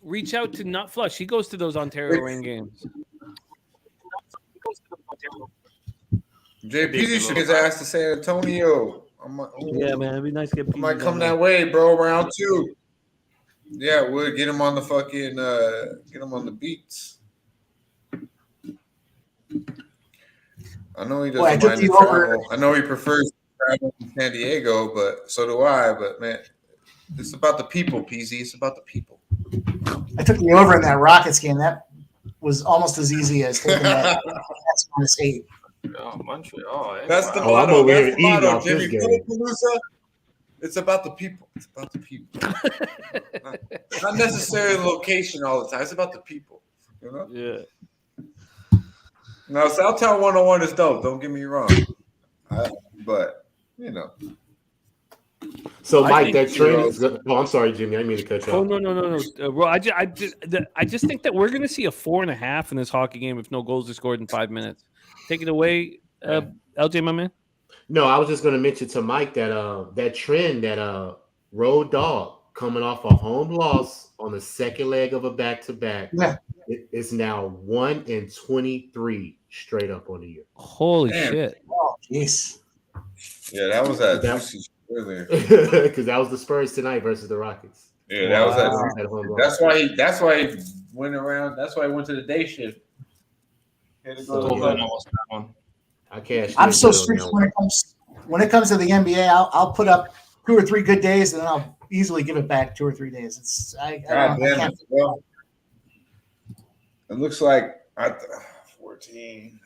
reach out to Nut Flush. He goes to those Ontario Reign games. JPZ should get his ass to San Antonio. Yeah, man, it'd be nice to get. I might PZ come down that way, bro. Round 2. Yeah, we'll get him on the fucking get him on the beats. I know he Boy, I doesn't took mind the you over- travel. I know he prefers travel to San Diego, but so do I. But man, it's about the people, PZ. It's about the people. I took the over in that Rockets game. That was almost as easy as taking that minus 8. Oh, Montreal. Eh? That's the Oh, I'm motto. over here That's the eating motto, off this Jimmy. game. Palooza. It's about the people. It's about the people. Not necessarily the location all the time. It's about the people. You know? Yeah. Now, Southtown 101 is dope. Don't get me wrong. But, you know. So, I Mike, think, that trend is good. Oh, I'm sorry, Jimmy. I didn't mean to cut you Oh off. no! Bro, I just think that we're going to see a 4.5 in this hockey game if no goals are scored in 5 minutes. Take it away, LJ, my man. No, I was just going to mention to Mike that that trend that Road Dog coming off a home loss on the second leg of a back-to-back Yeah. is now 1-23 straight up on the year. Holy Damn. shit! Oh, jeez. Yeah, that was that That- juicy earlier. Because that was the Spurs tonight versus the Rockets. Yeah, that was that. Wow. At home loss. That's why he went around. That's why he went to the day shift. He had to go to Hold the- on, almost that one. I cashed. I'm in so good on strict that when it comes to the NBA. I'll put up 2 or 3 good days, and then I'll easily give it back 2 or 3 days. It's God damn can't. it. Well, it looks like 14.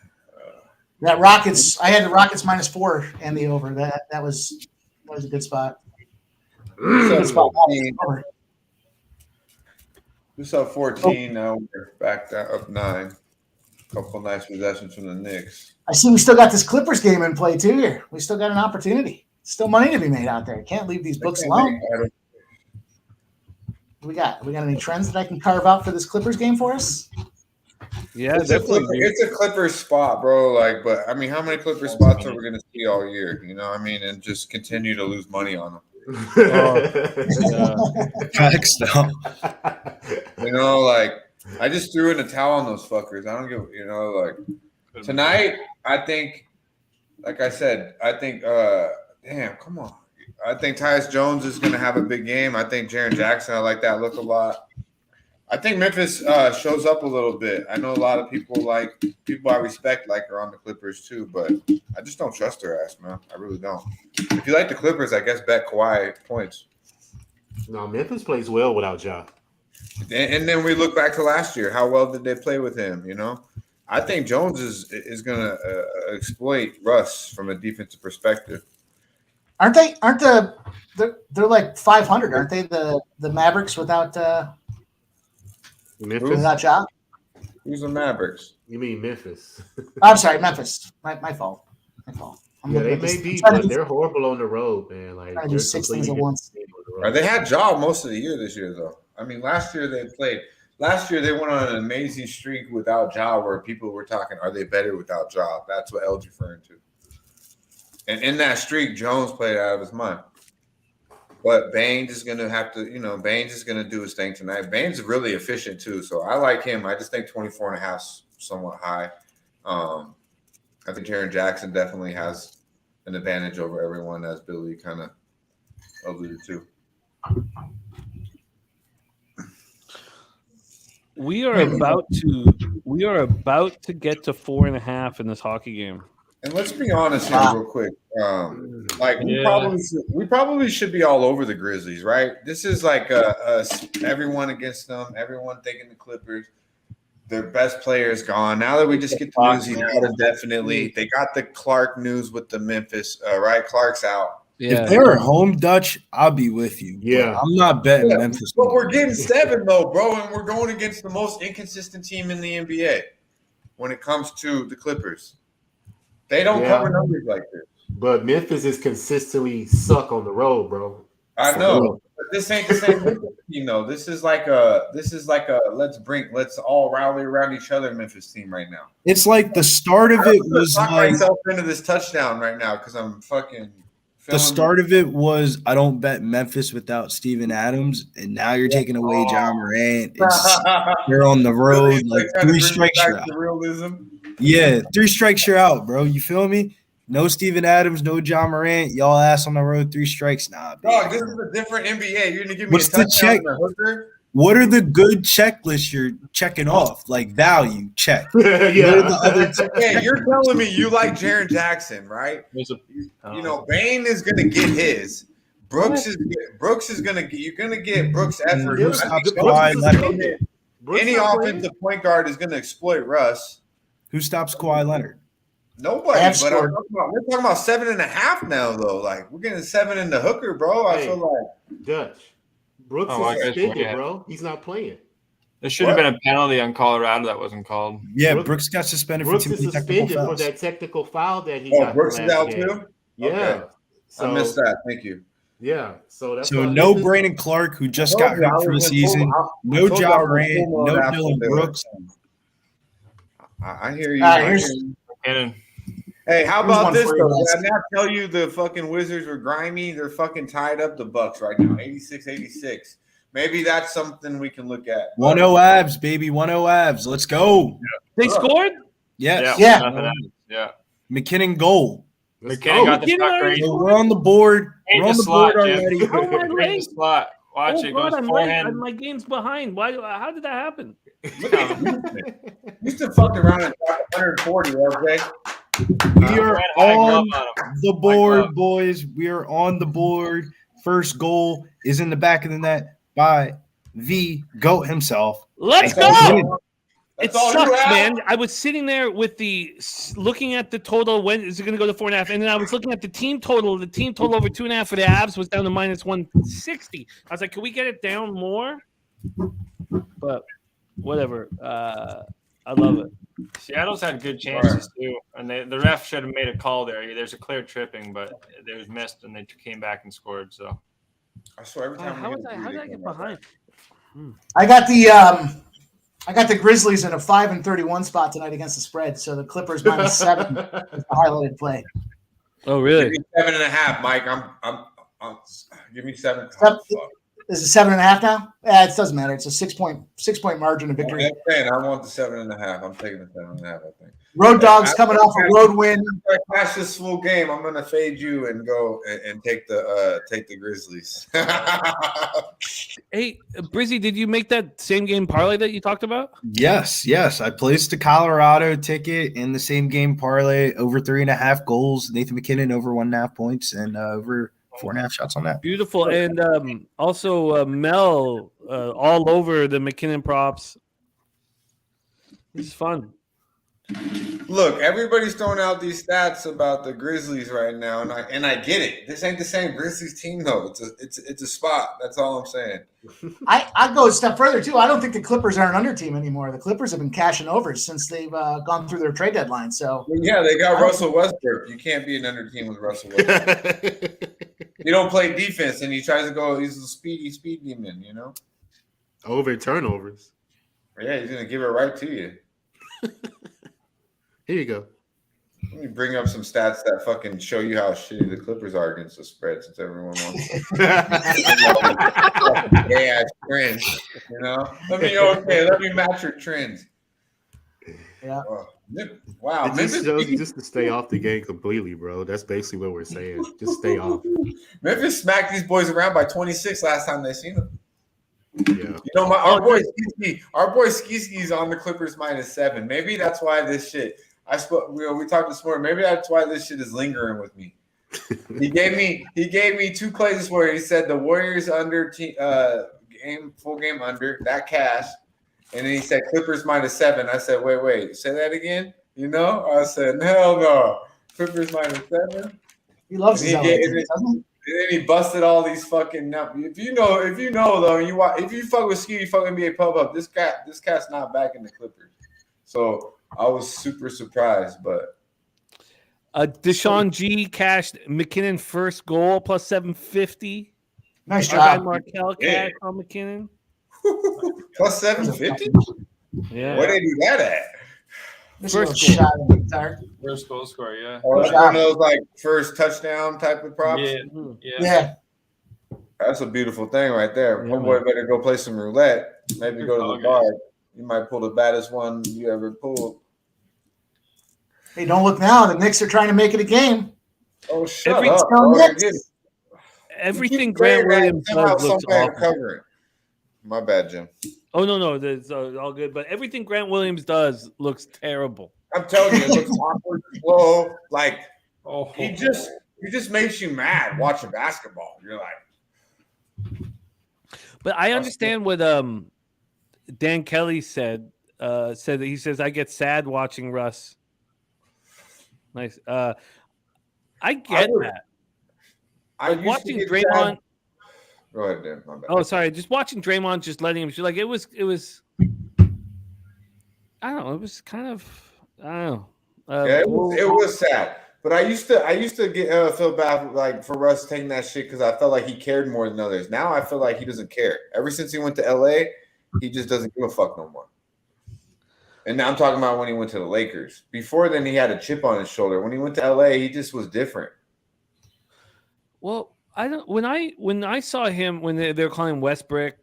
That Rockets. I had the Rockets -4 and the over. That was a good spot. Good spot. 14. Over. We saw 14. Now we're back down, up 9. Couple nice possessions from the Knicks. I see we still got this Clippers game in play too here. We still got an opportunity. Still money to be made out there. Can't leave these books alone. What we got? We got any trends that I can carve out for this Clippers game for us? Yeah, It's a, definitely. Clipper, it's a Clippers spot, bro. Like, but I mean, how many Clipper spots are we gonna see all year? You know, what I mean, and just continue to lose money on them. Yeah. Facts, though. You know, like I just threw in the towel on those fuckers. I don't give. You know, like tonight, I think, like I said, I think. Damn, come on. I think Tyus Jones is gonna have a big game. I think Jaren Jackson. I like that look a lot. I think Memphis shows up a little bit. I know a lot of people I respect are on the Clippers too, but I just don't trust their ass, man. I really don't. If you like the Clippers, I guess bet Kawhi points. No, Memphis plays well without Ja. And then we look back to last year. How well did they play with him? You know, I think Jones is going to exploit Russ from a defensive perspective. Aren't they? They're like 500, aren't they? The Mavericks without Memphis? without Ja. Who's the Mavericks? You mean Memphis? I'm sorry, Memphis. My fault. I'm Yeah, looking they at this. may be, I'm trying to but do- they're horrible on the road, man. Like trying to do they're 6 things completely at once. different on the road. They had Ja most of the year this year, though. I mean, last year they played. Last year they went on an amazing streak without Ja, where people were talking, "Are they better without Ja?" That's what L's referring to. And in that streak, Jones played out of his mind. But Baines is going to have to, Baines is going to do his thing tonight. Baines is really efficient too, so I like him. I just think 24.5 is somewhat high. I think Jaren Jackson definitely has an advantage over everyone, as Billy kind of alluded to. We are about to get to 4.5 in this hockey game. And let's be honest here, real quick. We probably should be all over the Grizzlies, right? This is like everyone against them, everyone thinking the Clippers. Their best player is gone. Now that we just get the news, he's out indefinitely. They got the Clark news with the Memphis, right? Clark's out. Yeah. If they're home, Dutch, I'll be with you. Yeah. I'm not betting Memphis. But we're getting 7, though, bro, and we're going against the most inconsistent team in the NBA when it comes to the Clippers. They don't cover numbers like this. But Memphis is consistently suck on the road, bro. I know. But this ain't the same Memphis team, though. This is like a let's all rally around each other Memphis team right now. It's like the start of it was like myself into this touchdown right now because I'm fucking. The start of it was I don't bet Memphis without Steven Adams, and now you're taking away John Morant. You're on the road, like 3 strikes you're out. Yeah, 3 strikes you're out, bro. You feel me? No Steven Adams, no John Morant. Y'all ass on the road, 3 strikes. Nah, dog, this is a different NBA. You're gonna give me what's a touchdown the check? and a hooker? What are the good checklists you're checking off? Like value check. Yeah. Hey, you're telling me you like Jaren Jackson, right? You know, Bane is gonna get his. Brooks is gonna get. You're gonna get Brooks' effort. Any offensive point guard is gonna exploit Russ. Who stops Kawhi Leonard? Nobody. But we're talking about 7.5 now, though. Like we're getting 7 in the hooker, bro. I feel like Dutch. Brooks is suspended, bro. He's not playing. There should have been a penalty on Colorado that wasn't called. Yeah, Brooks got suspended Brooks for is suspended for that technical foul that he got. Brooks is out game. too? Yeah. Okay. So, I missed that. Thank you. Yeah. So that's no Brandon Clark, who just got hurt for the season. No Ja Morant. No Dylan Brooks. I hear you. Hey, how about this, though? Did I not tell you the fucking Wizards were grimy? They're fucking tied up the Bucks right now, 86-86. Maybe that's something we can look at. 1-0 Avs, baby. 1-0 Avs. Let's go. They scored? Yes. Yeah. McKinnon goal. McKinnon got the shot great. So we're on the board. We're on the board already. How am I late? Watch it. God, Goes I'm forehand. late. My game's behind. Why? How did that happen? Houston fucked around and got 140, okay? We are on the board, boys. We are on the board. First goal is in the back of the net by the GOAT himself. Let's go. It sucks, man. I was sitting there with looking at the total. When is it going to go to 4.5? And then I was looking at the team total. The team total over 2.5 for the Avs was down to -160. I was like, can we get it down more? But whatever. I love it. Seattle's had good chances too, and the ref should have made a call there. There's a clear tripping, but it was missed, and they came back and scored. So I swear every time. How did I get behind? I got the Grizzlies in a 5-31 spot tonight against the spread. So the Clippers -7 is the highlighted play. Oh, really? Give me 7.5, Mike. I'm give me 7. Is it 7.5 now? Yeah, it doesn't matter. It's a 6-point margin of victory. I want the 7.5. I'm taking the 7.5. I think. Road Dogs coming off a road win. If I cash this full game, I'm gonna fade you and go and take the Grizzlies. Hey, Brizzy, did you make that same game parlay that you talked about? Yes. I placed the Colorado ticket in the same game parlay over 3.5 goals. Nathan McKinnon over 1.5 points and over 4.5 shots on that. Beautiful. And also Mel all over the McKinnon props. This is fun. Look, everybody's throwing out these stats about the Grizzlies right now, and I get it. This ain't the same Grizzlies team though. It's a spot. That's all I'm saying. I go a step further too. I don't think the Clippers are an under team anymore. The Clippers have been cashing over since they've gone through their trade deadline. So yeah, they got Russell Westbrook. You can't be an under team with Russell Westbrook. You don't play defense, and he tries to go. He's a speed demon, you know. Over turnovers. Yeah, he's gonna give it right to you. Here you go. Let me bring up some stats that fucking show you how shitty the Clippers are against the spread, since everyone wants gay ass trends, you know. Let me match your trends. Yeah. Wow. It just shows you just to stay off the game completely, bro. That's basically what we're saying. Just stay off. Memphis smacked these boys around by 26 last time they seen them. Yeah. You know, our boy Ski-Ski's on the Clippers -7. Maybe that's why this shit. We talked this morning. Maybe that's why this shit is lingering with me. He gave me 2 plays where he said the Warriors under full game under that cash, and then he said Clippers -7. I said, wait, say that again. You know, I said, hell no, Clippers -7. He loves his LA teams, doesn't he? And then he busted all these fucking numbers. If you know though, if you fuck with Ski, you fuck NBA Pub Up. This cat's not back in the Clippers. So I was super surprised, but Deshaun G cashed McKinnon first goal plus 750. Nice Our guy job. Markel cashed on McKinnon. plus 750. Yeah. Where they do that at? First shot in the guitar. First goal scorer, yeah. Oh, that's one of those like first touchdown type of props. Yeah. That's a beautiful thing right there. Yeah, Boy, better go play some roulette. Maybe go to the Okay. bar. You might pull the baddest one you ever pulled. Hey, don't look now. The Knicks are trying to make it a game. Oh, shut Every- up, bro. Everything Grant Williams does looks awful. Covering. My bad, Jim. Oh no, that's all good. But everything Grant Williams does looks terrible. I'm telling you, it looks awkward, slow. Like Oh, he just makes you mad watching basketball. You're like, But I understand what Dan Kelly said. Said that he says I get sad watching Russ. Nice. I get that. I Like used watching to get Draymond. sad. Go ahead, Dan. My bad. Oh, sorry. Just watching Draymond, just letting him shoot. Like it was. I don't know. It was kind of. I don't know. Yeah, it was sad. But I used to get feel bad like for Russ taking that shit because I felt like he cared more than others. Now I feel like he doesn't care. Ever since he went to LA, he just doesn't give a fuck no more. And now I'm talking about when he went to the Lakers. Before then, he had a chip on his shoulder. When he went to LA, he just was different. Well, I don't. When I saw him when they were calling him Westbrook,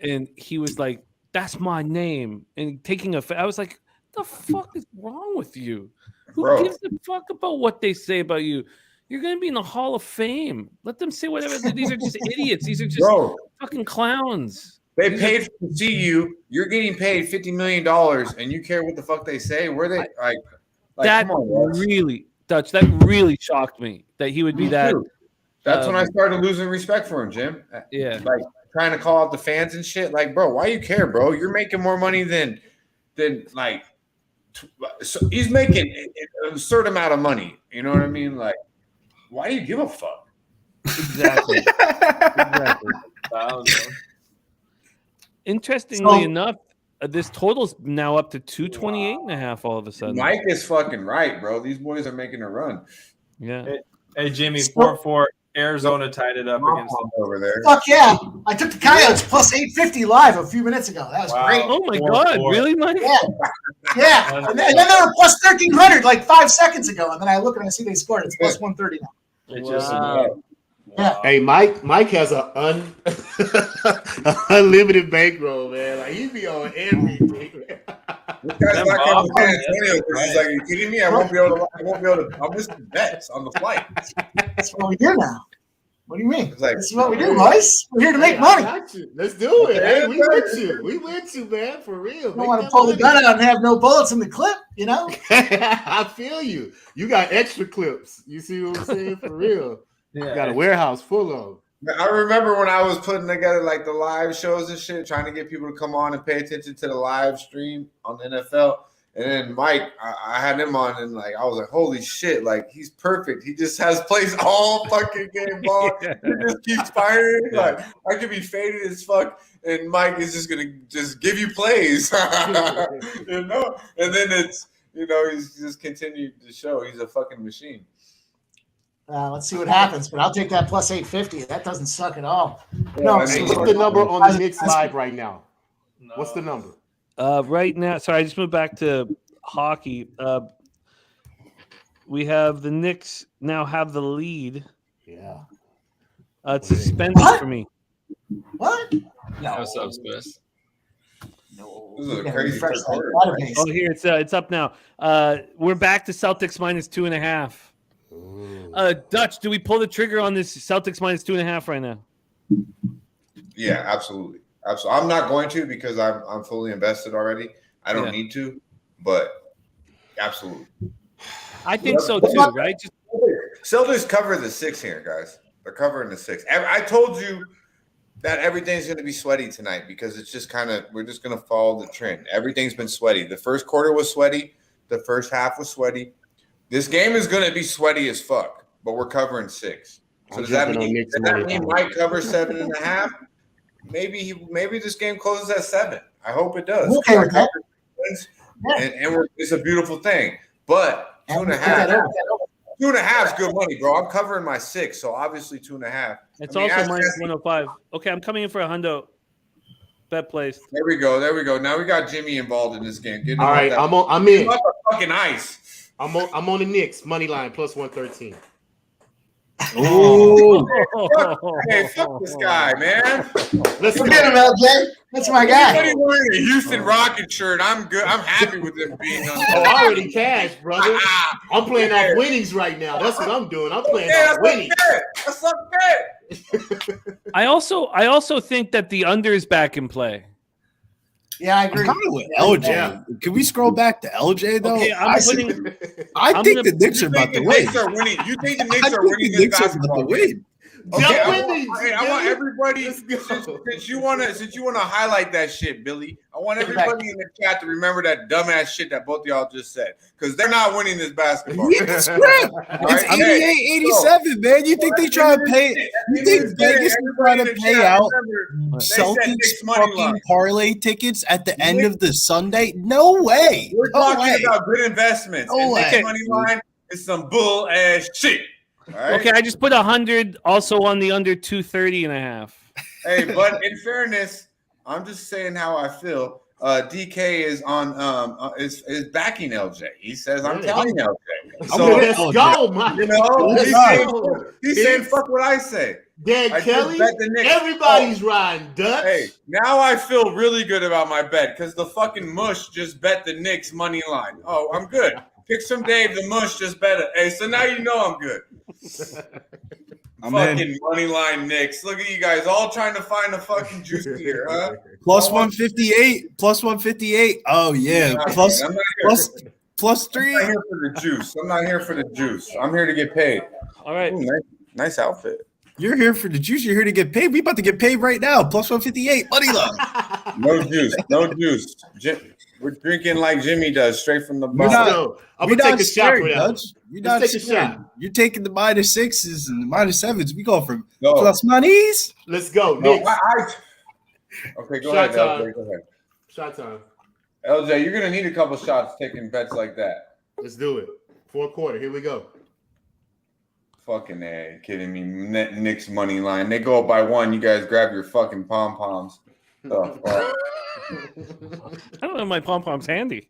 and he was like, "That's my name," and taking I was like, "The fuck is wrong with you? Who gives a fuck about what they say about you? You're gonna be in the Hall of Fame. Let them say whatever. These are just idiots. These are just fucking clowns." They paid to see you. You're getting paid $50 million, and you care what the fuck they say. Where they like that come on, really, Dutch. That really shocked me that he would be that. Too. That's when I started losing respect for him, Jim. Yeah, like trying to call out the fans and shit. Like, bro, why you care, bro? You're making more money than like. So he's making a certain amount of money. You know what I mean? Like, why do you give a fuck? Exactly. Exactly. Interestingly enough, this total's now up to 228.5 all of a sudden. Mike is fucking right, bro. These boys are making a run. Yeah. Hey, Jimmy, 4-4. Arizona tied it up against them over there. Fuck yeah. I took the Coyotes plus 850 live a few minutes ago. That was great. Oh my God. Really, Mike? Yeah. Yeah. And then they were plus 1,300 like 5 seconds ago. And then I look and I see they scored. It's plus 130 now. Yeah. Hey, Mike has a unlimited bankroll, man. Like he be on everything. This guy's not coming to San Antonio because he's like, are you kidding me? I won't be able to. I'll miss the bets on the flight. That's what we do now. What do you mean? Like, this is what we do, boys. We're here to make money. Let's do it. Hey, we with you. We with you, man. For real. I don't want to pull the gun out and have no bullets in the clip, you know? I feel you. You got extra clips. You see what I'm saying? For real. Yeah. You got a warehouse full of. I remember when I was putting together like the live shows and shit, trying to get people to come on and pay attention to the live stream on the NFL. And then Mike, I had him on, and like I was like, "Holy shit! Like he's perfect. He just has plays all fucking game long. He just keeps firing. Like I could be faded as fuck, and Mike is just gonna just give you plays, you know. And then it's he's just continued to show he's a fucking machine. Let's see what happens, but I'll take that plus 850. That doesn't suck at all. No, hey, what's the number on the Knicks live right now? No. What's the number? Right now, sorry, I just moved back to hockey. We have the Knicks now have the lead. Yeah. It's suspended for me. What? No. What's up, Spurs? No. This is a crazy first quarter. Oh, here it's up now. We're back to Celtics minus 2.5. Dutch, do we pull the trigger on this Celtics minus 2.5 right now? Yeah, absolutely. Absolutely. I'm not going to because I'm fully invested already. I don't need to, but absolutely. I think so too, right? Celtics cover the 6 here, guys. They're covering the 6. I told you that everything's going to be sweaty tonight because it's just we're just going to follow the trend. Everything's been sweaty. The first quarter was sweaty. The first half was sweaty. This game is going to be sweaty as fuck, but we're covering 6. So does that mean Mike covers 7.5? Maybe this game closes at 7. I hope it does. Okay with that. It's a beautiful thing. But 2.5. 2.5 is good money, bro. I'm covering my 6, so obviously 2.5. It's also minus 105. Okay, I'm coming in for a hundo. Bet place. There we go. Now we got Jimmy involved in this game. All right, I'm in. Fucking ice. I'm on the Knicks money line plus 113. Oh, hey, fuck this guy, man. Let's get him, LJ. That's my guy. Everybody wearing a Houston Rocket shirt. I'm good. I'm happy with them being on. I already cashed, brother. I'm playing off winnings right now. That's what I'm doing. I'm playing off winnings. That's not bad. I also think that the under is back in play. Yeah, I agree. I'm kind of with LJ. Yeah. Can we scroll back to LJ though? Okay, I think the Knicks are about to win. You think the Knicks are winning this basketball game? Okay, I want everybody. Since you want to highlight that shit, Billy. I want everybody in the chat to remember that dumbass shit that both of y'all just said because they're not winning this basketball. It's 88-87, man. You think they try to pay? You think Vegas is trying to pay out Celtics fucking parlay tickets at the end of the Sunday? No way. We're talking about good investments. No way. Money line is some bull ass shit. Right. Okay, I just put 100 also on the under 230.5. Hey, but in fairness, I'm just saying how I feel. DK is on is backing LJ. He says I'm telling LJ. So let's go, man. You know, he's saying fuck what I say. Dan Kelly, everybody's riding Dutch. Hey, now I feel really good about my bet because the fucking mush just bet the Knicks money line. Oh, I'm good. Pick some Dave, the mush just bet it. Hey, so now you know I'm good. Fucking money line Knicks. Look at you guys all trying to find the fucking juice here, huh? Plus 158. Plus 158. Oh yeah. Plus 3. I'm not here for the juice. I'm not here for the juice. I'm here to get paid. All right. Ooh, nice outfit. You're here for the juice. You're here to get paid. We about to get paid right now. Plus 158. Money line. No juice. No juice. We're drinking like Jimmy does, straight from the bottle. I'm gonna take a shot for that. You're not scared. You're taking the -6s and the -7s. We go from plus monies. Let's go. Okay, go ahead, LJ. Go ahead. Shot time. LJ, you're gonna need a couple shots taking bets like that. Let's do it. 4th quarter. Here we go. Fucking A, kidding me? Knicks money line. They go up by 1. You guys grab your fucking pom poms. I don't know my pom poms handy.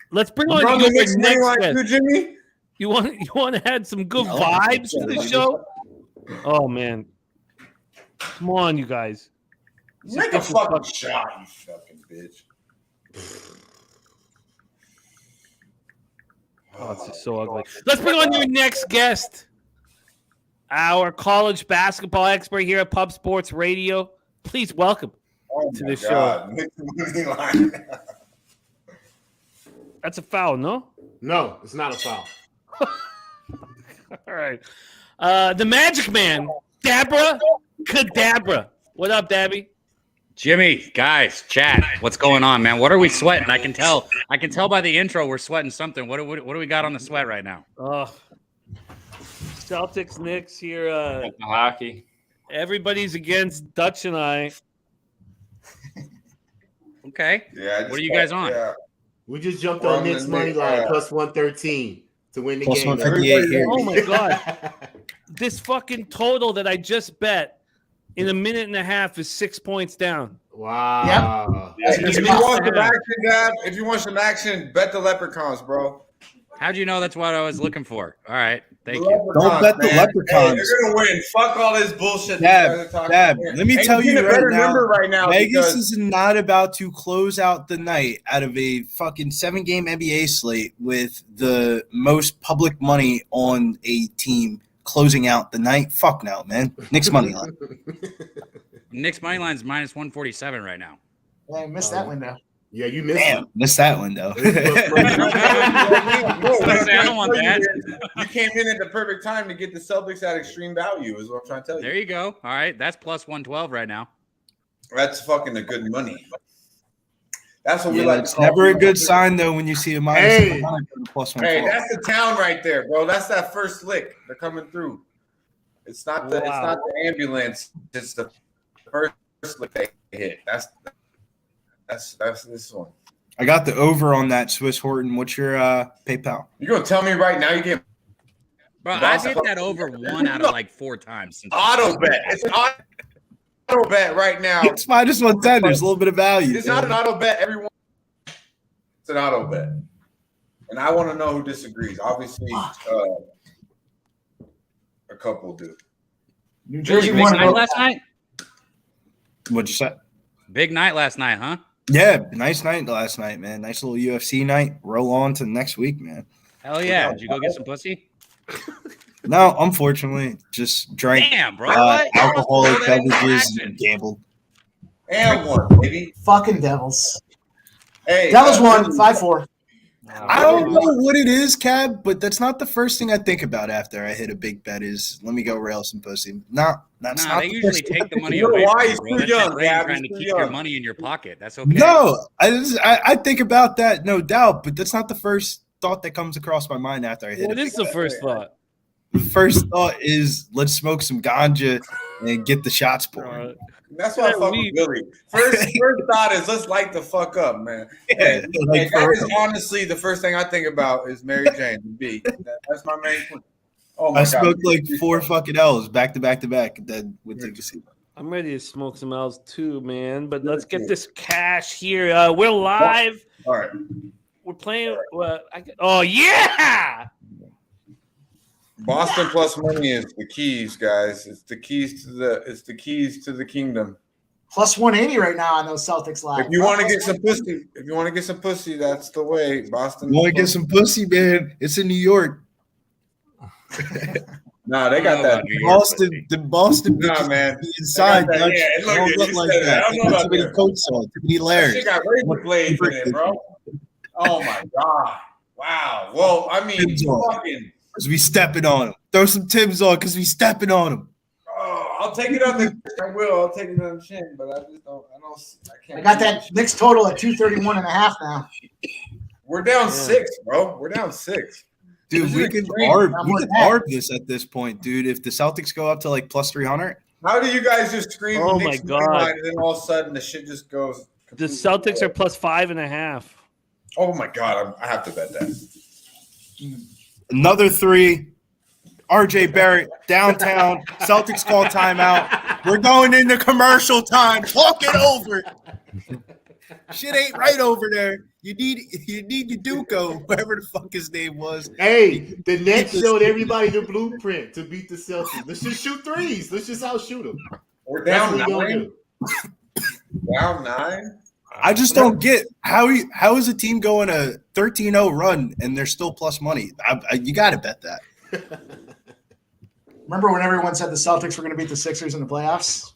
Let's bring on the next line too, Jimmy. You want to add some good vibes to the show? Oh man, come on, you guys. Make a fucking shot, you fucking bitch. Oh, this is so ugly. Let's bring on your next guest, our college basketball expert here at Pub Sports Radio. Please welcome to the show. That's a foul, no? No, it's not a foul. All right. The Magic Man, Dabra Kadabra. What up, Dabby? Jimmy, guys, chat. What's going on, man? What are we sweating? I can tell by the intro we're sweating something. What do we got on the sweat right now? Celtics, Knicks here. Hockey. Everybody's against Dutch and I. Okay. Yeah. What are you guys on? Yeah. We just jumped on Knicks money line plus 113 to win the plus game. 158 here. Oh my god! This fucking total that I just bet in a minute and a half is 6 points down. Wow. Yep. If you want some action, Dad, if you want some action, bet the Leprechauns, bro. How'd you know that's what I was looking for? All right. Thank you. Don't bet the Leprechauns. Hey, they're going to win. Fuck all this bullshit. Dab, let me tell you right now. Vegas is not about to close out the night out of a fucking 7-game NBA slate with the most public money on a team closing out the night. Fuck no, man. Knicks money line. Knicks money line's minus 147 right now. I missed that window. Yeah, you missed Damn, it. missed that one though. I don't want that. You came in at the perfect time to get the Celtics at extreme value, is what I'm trying to tell you. There you go. All right, that's plus 112 right now. That's fucking a good money. That's what we Yeah, like. it's never a good sign though when you see a minus Hey. 100 and a plus Hey, 112. that's the town right there, bro. That's that first lick. They're coming through. It's not the ambulance. It's the first lick they hit. That's this one. I got the over on that Swiss Horton. What's your PayPal? You're gonna tell me right now you get Bro, I've hit that over 1 out of like 4 times. Since auto bet. It's an auto bet right now. It's minus 110. There's a little bit of value. It's not an auto bet. Everyone. It's an auto bet, and I want to know who disagrees. Obviously, a couple do. New Jersey Big won night last night? What'd you say? Big night last night, huh? Yeah, nice night last night, man. Nice little UFC night. Roll on to next week, man. Hell yeah. Did you go get some pussy? No, unfortunately, just drank Damn, bro. alcoholic Throw that into beverages action. and gambled. And one, baby. Fucking Devils. Hey, Devils won 5-4. I don't know what it is, Cab, but that's not the first thing I think about after I hit a big bet is let me go rail some pussy. No, that's Nah, not they the usually first thing take the money You know away why? from He's you, bro. too That's your young, brain Gab. trying to He's too keep your young. money in your pocket. That's okay. No, I think about that, no doubt, but that's not the first thought that comes across my mind after I hit What it. is the first thought? The first thought is let's smoke some ganja and get the shots pouring. That's why I fuck with Billy. First thought is let's light the fuck up, man. Yeah, like that for is real. honestly the first thing I think about is Mary Jane and B. That's my main point. Oh my I god. smoked like 4 fucking L's back to back to back. Then with the casino. I'm ready to smoke some L's too, man. But let's get this cash here. We're live. All right. We're playing. Oh yeah! Boston plus money is the keys, guys. It's the keys to the kingdom. Plus 180 right now on those Celtics live. If you want to get some pussy, that's the way. Boston. You want to get some pussy, man? It's in New York. Nah, they got that. Boston. Nah, bitches man. be inside. They got that. Dutch. Yeah, They look, don't you look said like it. that. I They don't know got too about many that. coats on. Too many That layers. shit got razor blades in it, bro. Oh my god! Wow. Well, I mean, Tim's on. fucking. Because we stepping on them. Throw some Timbs on because we stepping on them. Oh, I'll take it on the. I will. I'll take it on the chin, but I just don't. I can't. I got that Knicks total at 231.5 now. We're down 6, bro. We're down 6. Dude, This we is could extreme. arb this at this point, dude. If the Celtics go up to like plus 300, How do you guys just scream? Oh Knicks my God. money line, and then all of a sudden the shit just goes. The completely Celtics are away? plus 5.5. Oh my god! I have to bet that. another 3. RJ Barrett downtown. Celtics call timeout. We're going into commercial time. Talk it over. Shit ain't right over there. You need your Duco, whatever the fuck his name was. Hey, the Nets showed everybody the blueprint to beat the Celtics. Let's just shoot threes. Let's just outshoot them. We're That's down what we gonna 9. do. Down 9. I just don't get how is a team going a 13-0 run and they're still plus money. You got to bet that. Remember when everyone said the Celtics were going to beat the Sixers in the playoffs?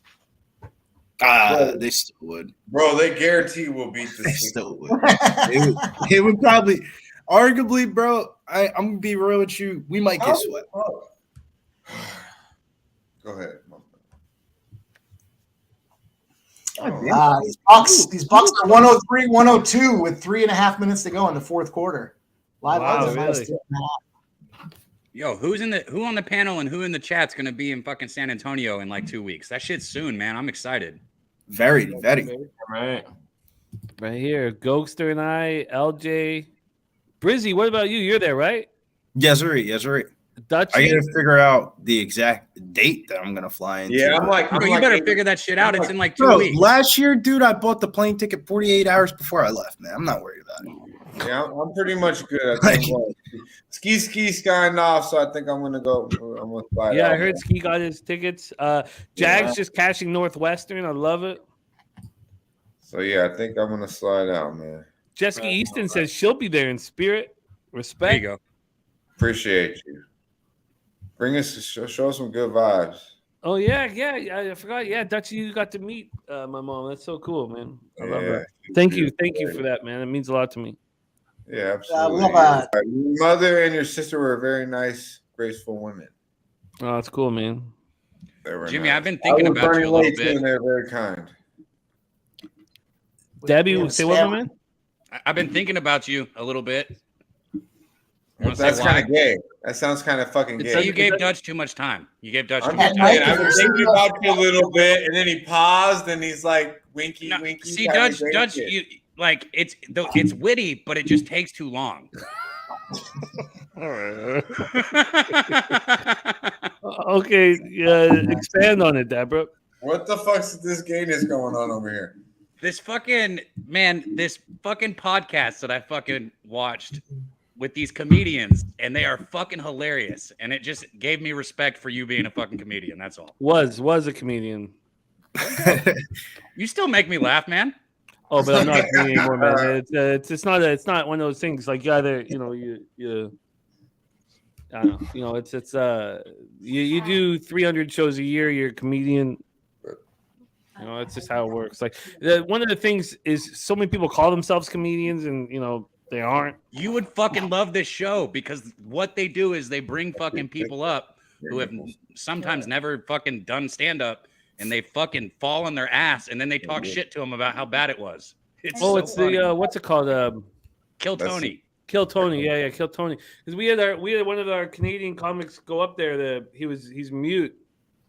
They still would. Bro, they guarantee we'll beat They this. still would. it would probably, arguably, bro. I'm gonna be real with you. We might get swept. Go ahead. These Bucks are 103-102 with 3.5 minutes to go in the fourth quarter. Live Wow, odds are really? -2.5. Yo, who on the panel and who in the chat's gonna be in fucking San Antonio in like 2 weeks? That shit's soon, man. I'm excited. Very. Right. Right here. Goldster and I, LJ. Brizzy, what about you? You're there, right? Yes, sir. Dutch. I gotta figure out the exact date that I'm gonna fly into. Yeah, I'm like, Bro, you better figure that shit out. It's in like 2 Bro, weeks. last year, dude, I bought the plane ticket 48 hours before I left, man. I'm not worried about it. Yeah, I'm pretty much good. I think ski's kind off, so I think I'm gonna go. I'm gonna fly. Yeah, out, I heard man. Ski got his tickets. Jags just cashing Northwestern. I love it. So yeah, I think I'm gonna slide out, man. Jessica Easton says she'll be there in spirit. Respect. There you go. Appreciate you. Bring us, show some good vibes. Oh yeah. I forgot. Yeah, Dutch, you got to meet my mom. That's so cool, man. I love that. Thank you for that, man. It means a lot to me. Yeah, we absolutely. have Your mother and your sister were very nice, graceful women. Oh, that's cool, man. They were Jimmy, nice. I've been thinking I was about you a little running late, too, bit. and they're very kind. Debbie, have a say what, my man? I've been thinking about you a little bit. Well, that's kind of gay. That sounds kind of fucking gay. You gave Dutch too much time. You gave Dutch too I'm much just time. saying, I've been thinking about you a little bit, and then he paused, and he's like, winky, No, winky. see, kinda Dutch, great you like it's witty, but it just takes too long. Okay, expand on it, Deborah. What the fuck's this gayness going on over here? This fucking podcast that I fucking watched with these comedians, and they are fucking hilarious. And it just gave me respect for you being a fucking comedian. That's all. Was a comedian. You still make me laugh, man. Oh, but I'm not a comedian anymore, man. It's not one of those things like you either you I don't know. You know, it's you do 300 shows a year. You're a comedian. You know, it's just how it works. Like one of the things is so many people call themselves comedians, and you know they aren't. You would fucking love this show because what they do is they bring fucking people up who have sometimes never fucking done stand up, and they fucking fall on their ass, and then they talk shit to them about how bad it was. It's funny. The what's it called? Kill Tony. Kill Tony. Yeah, Kill Tony. Because we had one of our Canadian comics go up there. He's mute.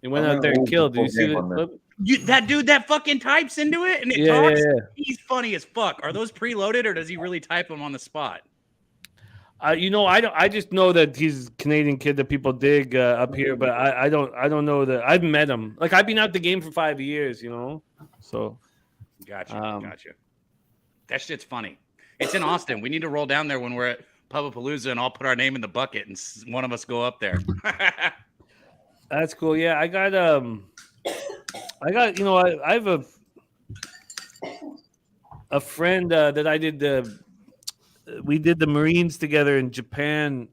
He went out there and killed. Did you see the clip? That dude that fucking types into it and it talks. Yeah. He's funny as fuck. Are those preloaded or does he really type them on the spot? You know, I just know that he's a Canadian kid that people dig up here, but I don't know that I've met him. Like I've been out the game for 5 years, you know. So, gotcha. That shit's funny. It's in Austin. We need to roll down there when we're at Pubapalooza and all put our name in the bucket and one of us go up there. That's cool. Yeah, I got you know I have a friend that I did we did the Marines together in Japan,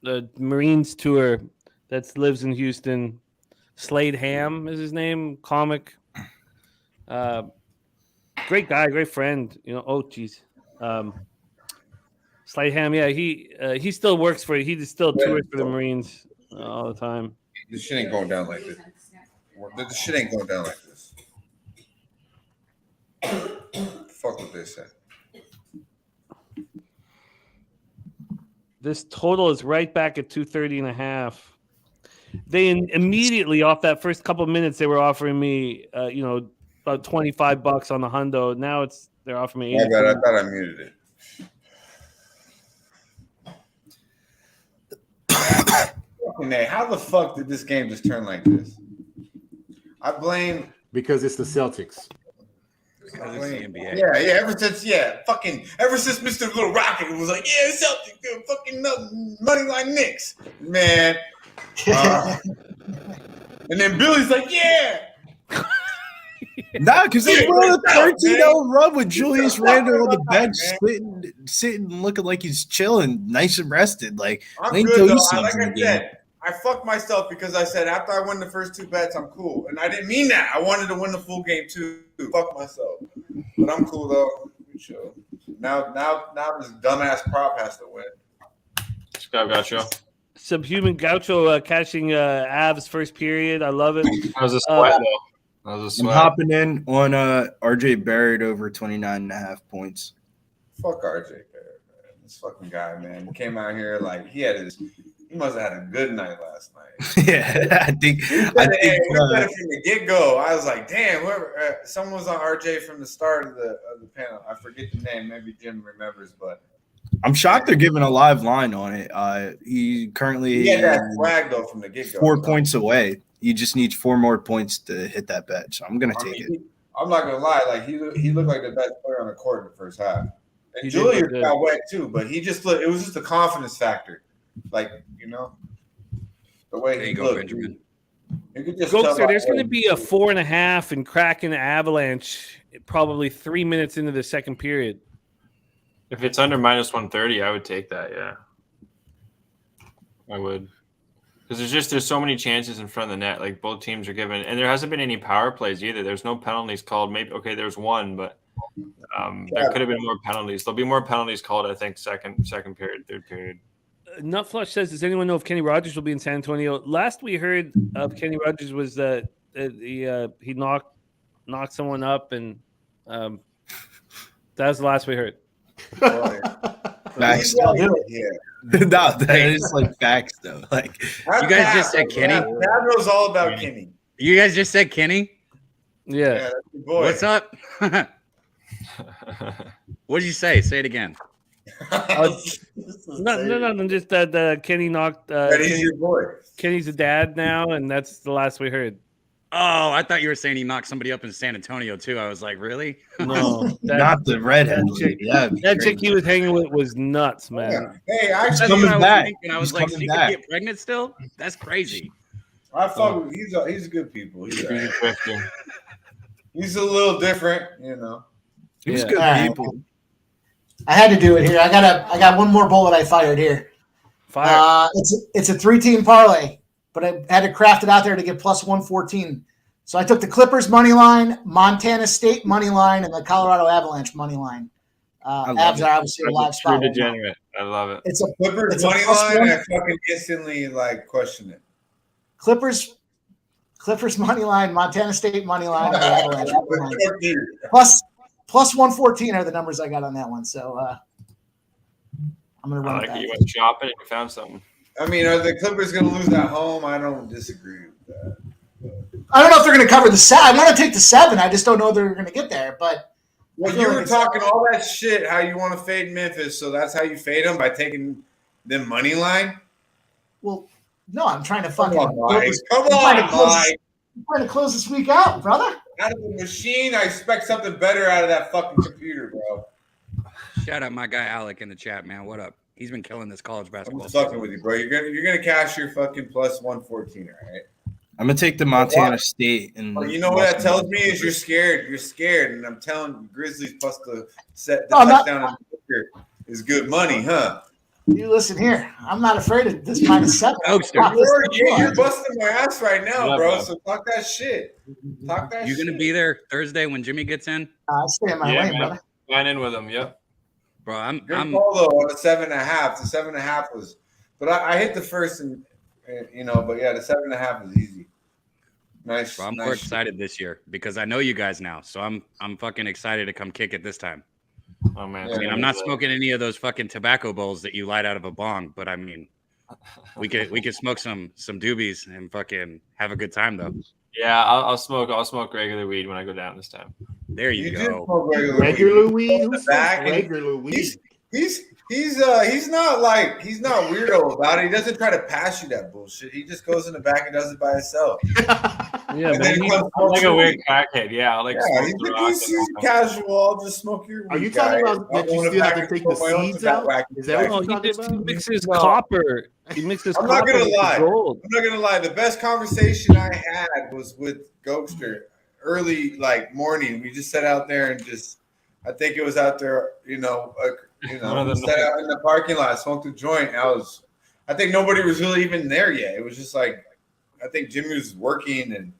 the Marines tour that lives in Houston. Slade Ham is his name, comic. Great guy, great friend. You know, oh geez. Slade Ham, yeah, he still works for he still tours for the Marines all the time. This shit ain't going down like this. This shit ain't going down like this. Fuck what they said. This total is right back at 230.5. They immediately off that first couple of minutes they were offering me, you know, about $25 on the hundo. Now they're offering me. My bad. I thought I muted it. How the fuck did this game just turn like this? I blame because it's the Celtics. Because it's the NBA. Yeah. Ever since Mr. Little Rocket was like, yeah, Celtics, fucking money like Knicks, man. And then Billy's like, yeah. Nah, because they won a 13-0 run with Julius Randle on the bench, sitting, looking like he's chilling, nice and rested. Like, I'm good though. Like I said, I fucked myself because I said after I win the first two bets, I'm cool, and I didn't mean that. I wanted to win the full game too. Fuck myself, but I'm cool though. Sure. Now this dumbass prop has to win. Scott Gaucho. Subhuman Gaucho catching Avs first period. I love it. That was a sweat though. That was a sweat. I'm hopping in on RJ Barrett over 29.5 points. Fuck RJ Barrett, man. This fucking guy, man. He came out here like he must have had a good night last night. Yeah, I think we said it from the get-go. I was like, damn, whoever someone was on RJ from the start of the panel. I forget the name, maybe Jim remembers, but I'm shocked they're giving a live line on it. He currently had that swag though from the get-go. 4 points away. He just needs 4 more points to hit that bet. So I'm gonna take it. I'm not gonna lie, like he looked like the best player on the court in the first half. And Julius got wet too, but he just looked. It was just a confidence factor, like you know, the way he looked. Benjamin. Goldster, there's going to be a 4.5 in Kraken Avalanche probably 3 minutes into the second period. If it's under minus 130, I would take that. Yeah, I would. Because there's so many chances in front of the net. Like both teams are given, and there hasn't been any power plays either. There's no penalties called. Maybe there's one, but there could have been more penalties. There'll be more penalties called, I think, second period, third period. Nutflush says, "Does anyone know if Kenny Rogers will be in San Antonio?" Last we heard of Kenny Rogers was that he knocked someone up, and that was the last we heard. Facts. I'll do it. Yeah. No, that is like facts though. Like You guys just said Kenny? That knows all about Kenny. You guys just said Kenny? Yeah. That's your boy. What's up? What did you say? Say it again. No. Just that Kenny knocked. He's your boy. Kenny's a dad now, and that's the last we heard. Oh, I thought you were saying he knocked somebody up in San Antonio too. I was like, really? No, not the redhead chick. Yeah, that chick he was hanging with was nuts, man. Yeah. Hey, That's actually, what I was back. thinking. I was He's like, coming she back. could get pregnant still? That's crazy. I fuck with. He's good people. He's a little different, you know. He's Yeah. good All right. people. I had to do it here. I got one more bullet I fired here. Fire. It's a 3-team parlay, but I had to craft it out there to get plus 114. So I took the Clippers money line, Montana State money line, and the Colorado Avalanche money line. love Avs it. are obviously a live True spot. right now. degenerate. I love it. It's a Clippers It's a money plus line. one. I fucking instantly question it. Clippers money line, Montana State money line, and the Avalanche money line. Plus 114 are the numbers I got on that one. So I'm gonna I run like it that back. you went shopping and you found something. I mean, are the Clippers going to lose at home? I don't disagree with that. I don't know if they're going to cover the 7. I want to take the 7. I just don't know they're going to get there. But Well, I feel you like were it's- talking all that shit, how you want to fade Memphis, so that's how you fade them by taking them money line? well, no, I'm trying to Come fucking on, Mike. Come I'm trying on, to close Mike. I'm trying to close this week out, brother. Out of the machine, I expect something better out of that fucking computer, bro. Shout out my guy Alec in the chat, man. What up? He's been killing this college I'm basketball. just fucking with you, bro. You're gonna cash your fucking plus 114, all right? I'm gonna take the Montana State and. Well, you know what that tells me is you're scared. You're scared, and I'm telling you, Grizzlies plus the set the Oh, not- touchdown in the kicker is good money, huh? You listen here. I'm not afraid of this -7. Goldster. Fuck this You're busting my ass right now, Yeah, bro. bro. So talk that shit. Talk that You shit. gonna be there Thursday when Jimmy gets in? Stay in my Yeah, lane, man. brother. Line in with him. Yep. Bro, I'm Good call though on the 7.5. The 7.5 was, but I hit the first and you know, but yeah, the 7.5 is easy. Nice. Bro, I'm nice more excited this year because I know you guys now. So I'm fucking excited to come kick it this time. Oh man. Yeah, I mean, I'm not smoking any of those fucking tobacco bowls that you light out of a bong, but I mean, we could smoke some doobies and fucking have a good time though. Yeah, I'll smoke regular weed when I go down this time. There you You did go. smoke Regular weed? Who The smokes back and- regular weed? He's not weirdo about it. He doesn't try to pass you that bullshit. He just goes in the back and does it by himself. Yeah, And then man. he comes I'm like a home. weird crackhead. Yeah, I like Yeah, smoke the rock and he's all that. casual. I'll just smoke your weed. Are you talking guy. about I'll that go you in the still have back to and take smoke the my own seeds out? tobacco. Is that what No, you're he talking just about? mixes No. copper. He mixes I'm not copper gonna with lie. gold. I'm not gonna lie. The best conversation I had was with Goldster early, like morning. We just sat out there and just, I think it was out there, One of them sat out in the parking lot, smoked a joint. I think nobody was really even there yet. It was just like, I think Jimmy was working and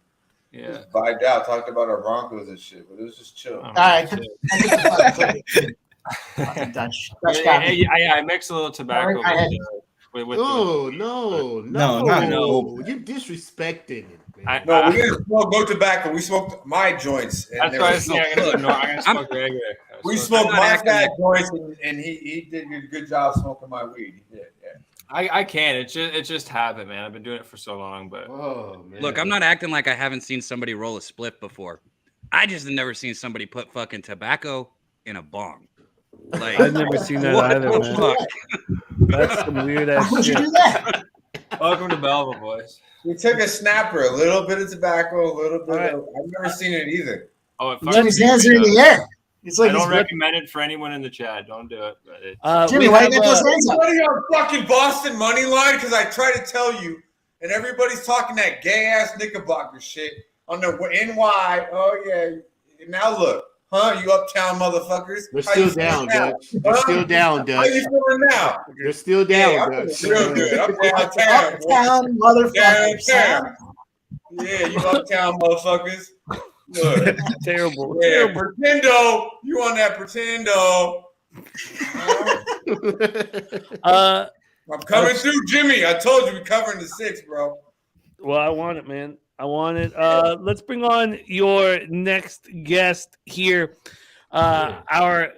Yeah. just vibed out, talked about our Broncos and shit, but it was just chill. Oh, All right. shit. Fucking Dutch got me. Yeah, I mix a little tobacco I had- with No, not no. You disrespected it, man. No, we didn't smoke no tobacco. We smoked my joints. And That's there why I was say I'm gonna smoke regular. we Smoke- smoked I'm not my acting fat joints, and he did a good job smoking my weed. He did, yeah. I can't. It's just habit, man. I've been doing it for so long, but Oh man. Look, I'm not acting like I haven't seen somebody roll a split before. I just have never seen somebody put fucking tobacco in a bong. Like, I've never seen that what either, the man. fuck? That's some weird Why ass would you shit. do that? welcome to Belleville, boys. We took a snapper, a little bit of tobacco, a little bit All right. of. I've never seen it either. Oh, it Jimmy's fucks hands me are in up. the air. It's like I he's don't recommend it for anyone in the chat. Don't do it. But Jimmy, we why have, you got those hands up? Everybody on fucking Boston money line because I try to tell you, and everybody's talking that gay ass Knickerbocker shit on the NY. Oh yeah. Now look, Huh? You uptown motherfuckers? They're How you still down, feeling now? Dutch. They're still down, How Dutch. you feeling now? They're still Yeah, down, I'm Dutch. feeling real good. I'm downtown, boy. Uptown motherfuckers. Downtown. Yeah, you uptown motherfuckers. Look. Terrible. Yeah, Terrible. pretendo. You on that pretendo. I'm coming through, Jimmy. I told you we're covering the 6, bro. Well, I want it, man. I want it. Let's bring on your next guest here. Our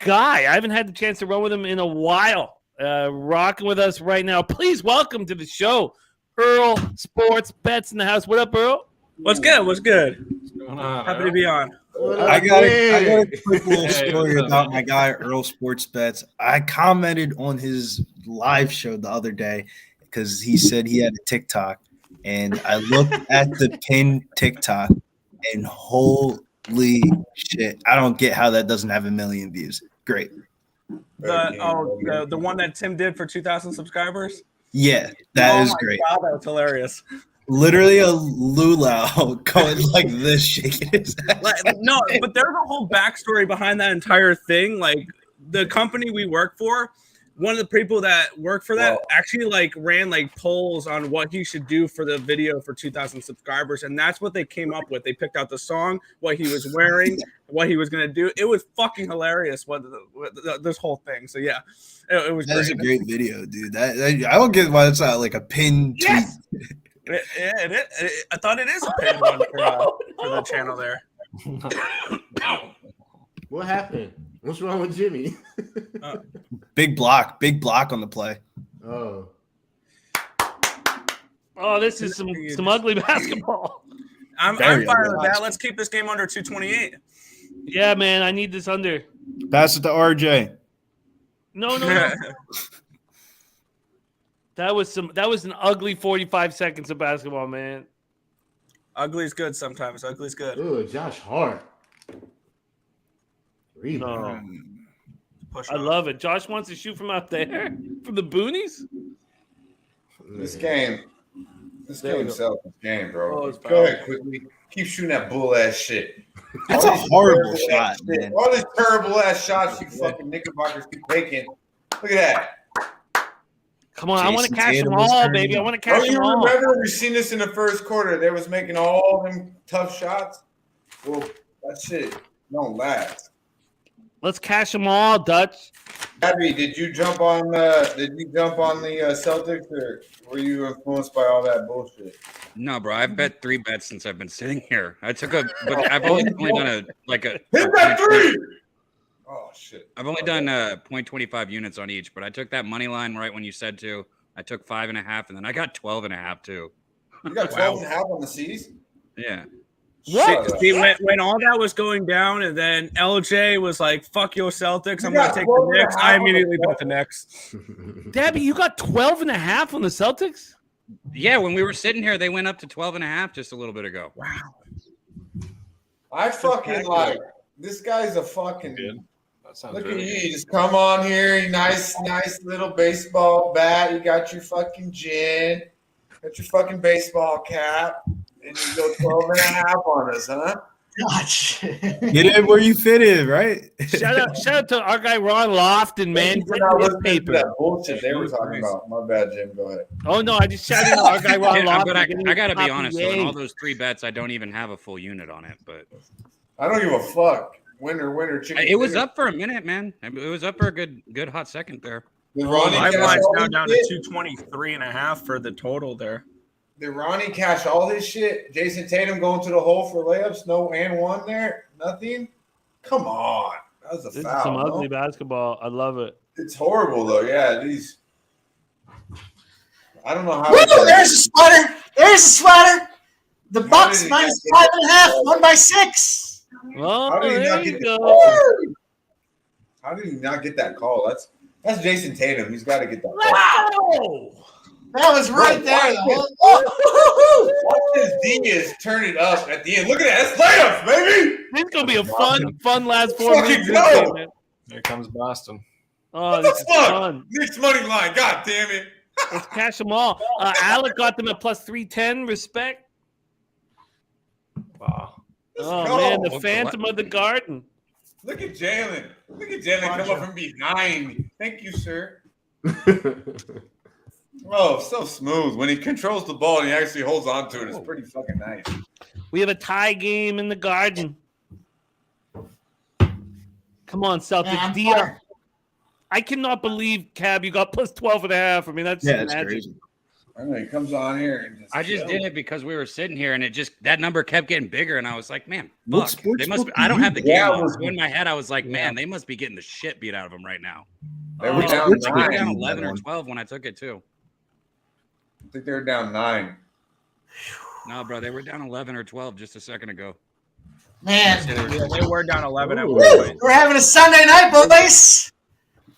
guy. I haven't had the chance to run with him in a while. Rocking with us right now. Please welcome to the show, Earl Sports Bets in the house. What up, Earl? What's good? What's good? What's going on? Happy to be on. I got a quick little story about my guy Earl Sports Bets. I commented on his live show the other day because he said he had a TikTok, and I looked at the pinned TikTok, and holy shit, I don't get how that doesn't have 1 million views. Great. The one that Tim did for 2,000 subscribers. Yeah, that is great. God, that was hilarious. Literally a lulau going like this, shaking his ass. No, but there's a whole backstory behind that entire thing. Like the company we work for, one of the people that work for that actually like ran like polls on what he should do for the video for 2,000 subscribers, and that's what they came up with. They picked out the song, what he was wearing, what he was gonna do. It was fucking hilarious. This whole thing. So yeah, it was. That is a great video, dude. That I don't get why it's not like a pinned tweet. I thought it is a paid one for the channel there. What happened? What's wrong with Jimmy? Big block on the play. Oh, this is some ugly basketball. I'm fine with that. Let's keep this game under 228. Yeah, man, I need this under. Pass it to RJ. No. That was an ugly 45 seconds of basketball, man. Ugly's good sometimes. Ugly's good. ooh, Josh Hart. No. Push I love it. Josh wants to shoot from out there, from the boonies. This game sells this game, bro. Oh, it's Go ahead, quickly. Keep shooting that bull ass shit. That's a horrible shot, man. All these terrible ass shots you fucking Knickerbockers keep taking. Look at that. Come on, I want to Jason cash them Tatum was all, turning baby. I up. want to cash Oh, you them all. remember we seen this in the first quarter? They was making all them tough shots. Well, that shit don't last. Let's cash them all, Dutch. Abby, did you jump on the Celtics, or were you influenced by all that bullshit? No, bro. I've bet 3 bets since I've been sitting here. But I've only done a Hit that 3! Oh shit! I've only done 0.25 units on each, but I took that money line right when you said to. I took 5.5, and then I got 12.5 too. You got 12.5 on the C's? Yeah. What? See, when all that was going down, and then LJ was like, "Fuck your Celtics, I'm gonna take the Knicks." I immediately bet the Knicks. Debbie, you got 12.5 on the Celtics? Yeah, when we were sitting here, they went up to 12.5 just a little bit ago. Wow. I fucking like this guy's a fucking. That sounds Look really at good. you, just come on here, nice little baseball bat. You got your fucking gin, got your fucking baseball cap, and you go 12.5 on us, huh? Gosh. Get in where you fit in, right? Shout out to our guy Ron Lofton, man. Thank you for not His listening to paper. that bullshit they were talking about. My bad, Jim. Go ahead. Oh no, I just shouted out our guy Ron Yeah, Lofton. but getting I his got to be copy honest. So in A. all those 3 bets, I don't even have a full unit on it. But I don't give a fuck. Winner, chicken. it was dinner. up for a minute, man. It was up for a good hot second there. Did Ronnie My cash line's all now his down shit? to 223.5 for the total there. Did Ronnie cash all his shit? Jason Tatum going to the hole for layups? No and one there? Nothing? Come on. That was a This foul. is some no? ugly basketball. I love it. It's horrible, though. Yeah, these. I don't know how. Woo, there's a sweater. There's a sweater. The Bucks did he minus not 5.5, won by 6. Oh, How did he there not you get go. How did he not get that call? That's Jason Tatum. He's got to get that call. Wow. That was right there. Watch this Diaz turn it up at the end. Look at that. That's layups, baby. This is gonna be a fun last 4 Fucking minutes. go. Man. Here comes Boston. Oh, What this the is fuck? fun. Knicks money line. God damn it. Let's cash them all. Alec got them at plus 310. Respect. Wow. Oh go. man, the Phantom of the Garden. Look at Jalen. Look at Jalen come up from behind. Thank you, sir. Oh, so smooth. When he controls the ball and he actually holds on to it, it's pretty fucking nice. We have a tie game in the Garden. Come on, Celtics. DR. I cannot believe, Cab, you got plus 12.5. I mean, that's crazy. I know he comes on here and I just did it because we were sitting here and it just that number kept getting bigger and I was like, man, What fuck. sports They must. book I don't do have the you game. Yeah, on. So in my head, I was like, man, they must be getting the shit beat out of them right now. They were They down were 9. down 11 or 12 when I took it too. I think they were down 9. No, bro, they were down 11 or 12 just a second ago. Man, Yeah, they were down 11 at woo, one point. we're having a Sunday night, boys.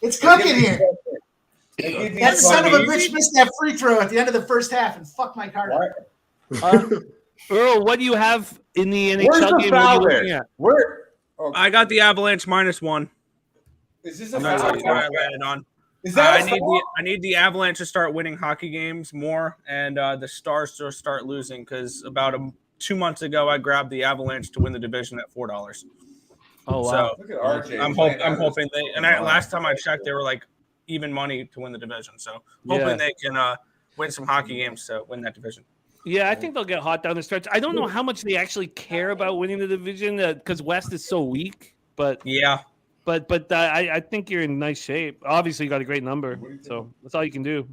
It's cooking here. That son of a bitch missed that free throw at the end of the first half and fucked my card up. Earl, what do you have in the NHL Where's the game? foul What are you looking there? at? Where? Oh, I got the Avalanche -1. is this a That's foul? what I landed on. Is that I need the Avalanche to start winning hockey games more, and the Stars to start losing. Because about 2 months ago, I grabbed the Avalanche to win the division at $4. Oh, wow. So Look at RJ. I'm hoping they. And last time I checked, they were like even money to win the division. So hoping they can win some hockey games to win that division. Yeah, I think they'll get hot down the stretch. I don't know how much they actually care about winning the division because West is so weak. But yeah, but I think you're in nice shape. Obviously, you got a great number, so that's all you can do.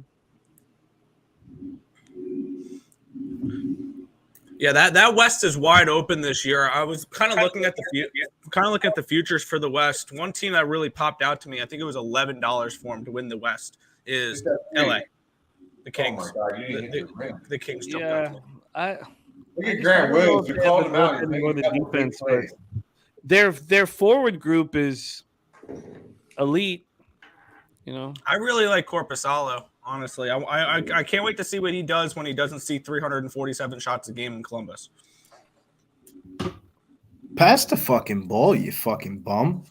yeah. That West is wide open this year. I was kind of looking at the futures for the West. One team that really popped out to me, I think it was $11 for them to win the West, is LA. The Kings. Oh my God, you didn't hit the rim. The Kings jumped out. Look at Grant Williams. You called him out. He's making the defense, but their forward group is elite. You know, I really like Korpisalo. Honestly, I can't wait to see what he does when he doesn't see 347 shots a game in Columbus. Pass the fucking ball, you fucking bum.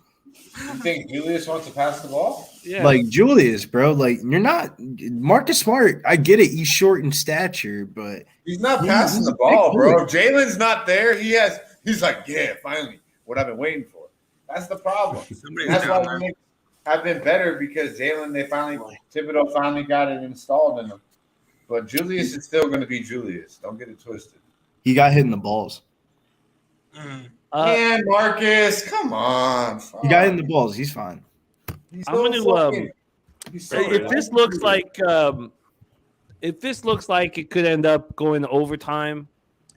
You think Julius wants to pass the ball? yeah. Like Julius, bro. Like you're not Marcus Smart. I get it. He's short in stature, but He's not passing the ball, bro. Jalen's not there. He's like, yeah, finally, what I've been waiting for. That's the problem. Somebody's That's down why there. the Knicks have been better because Thibodeau finally got it installed in them. But Julius is still going to be Julius. Don't get it twisted. he got hit in the balls. Man, Marcus, come on. He got hit in the balls. He's fine. He's I'm gonna he's so if this looks like it could end up going to overtime.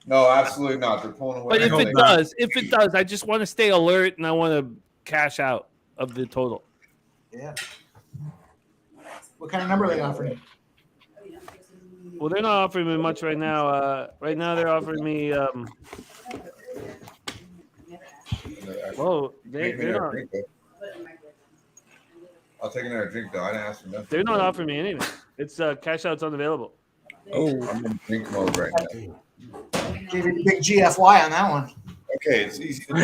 No, absolutely not. They're pulling away. But if it does, I just want to stay alert and I want to cash out of the total. Yeah. What kind of number are they offering? Well, they're not offering me much right now. Right now, they're offering me. Whoa, they're not. I'll take another drink though. I didn't ask for nothing. They're not offering me anything. It's cash out's unavailable. Oh, I'm in drink mode right now. Gave you the big GFY on that one. Okay, it's easy. Got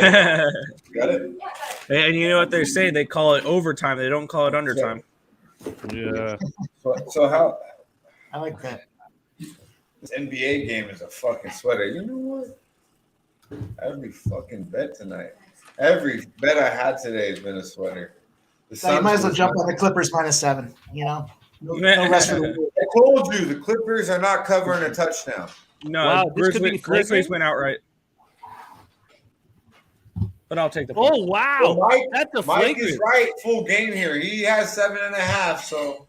it. and you know what they say? They call it overtime. They don't call it undertime. Yeah. So how I like that. this NBA game is a fucking sweater. You know what? Every fucking bet tonight. Every bet I had today has been a sweater. So you might as well jump on the Clippers -7. You know, no rest for the week. I told you the Clippers are not covering a touchdown. No, Wow, this could be Grizzlies flagrant. went outright. But I'll take the Oh wow, Well, that's a Mike is flagrant. right. Full game here. He has 7.5. So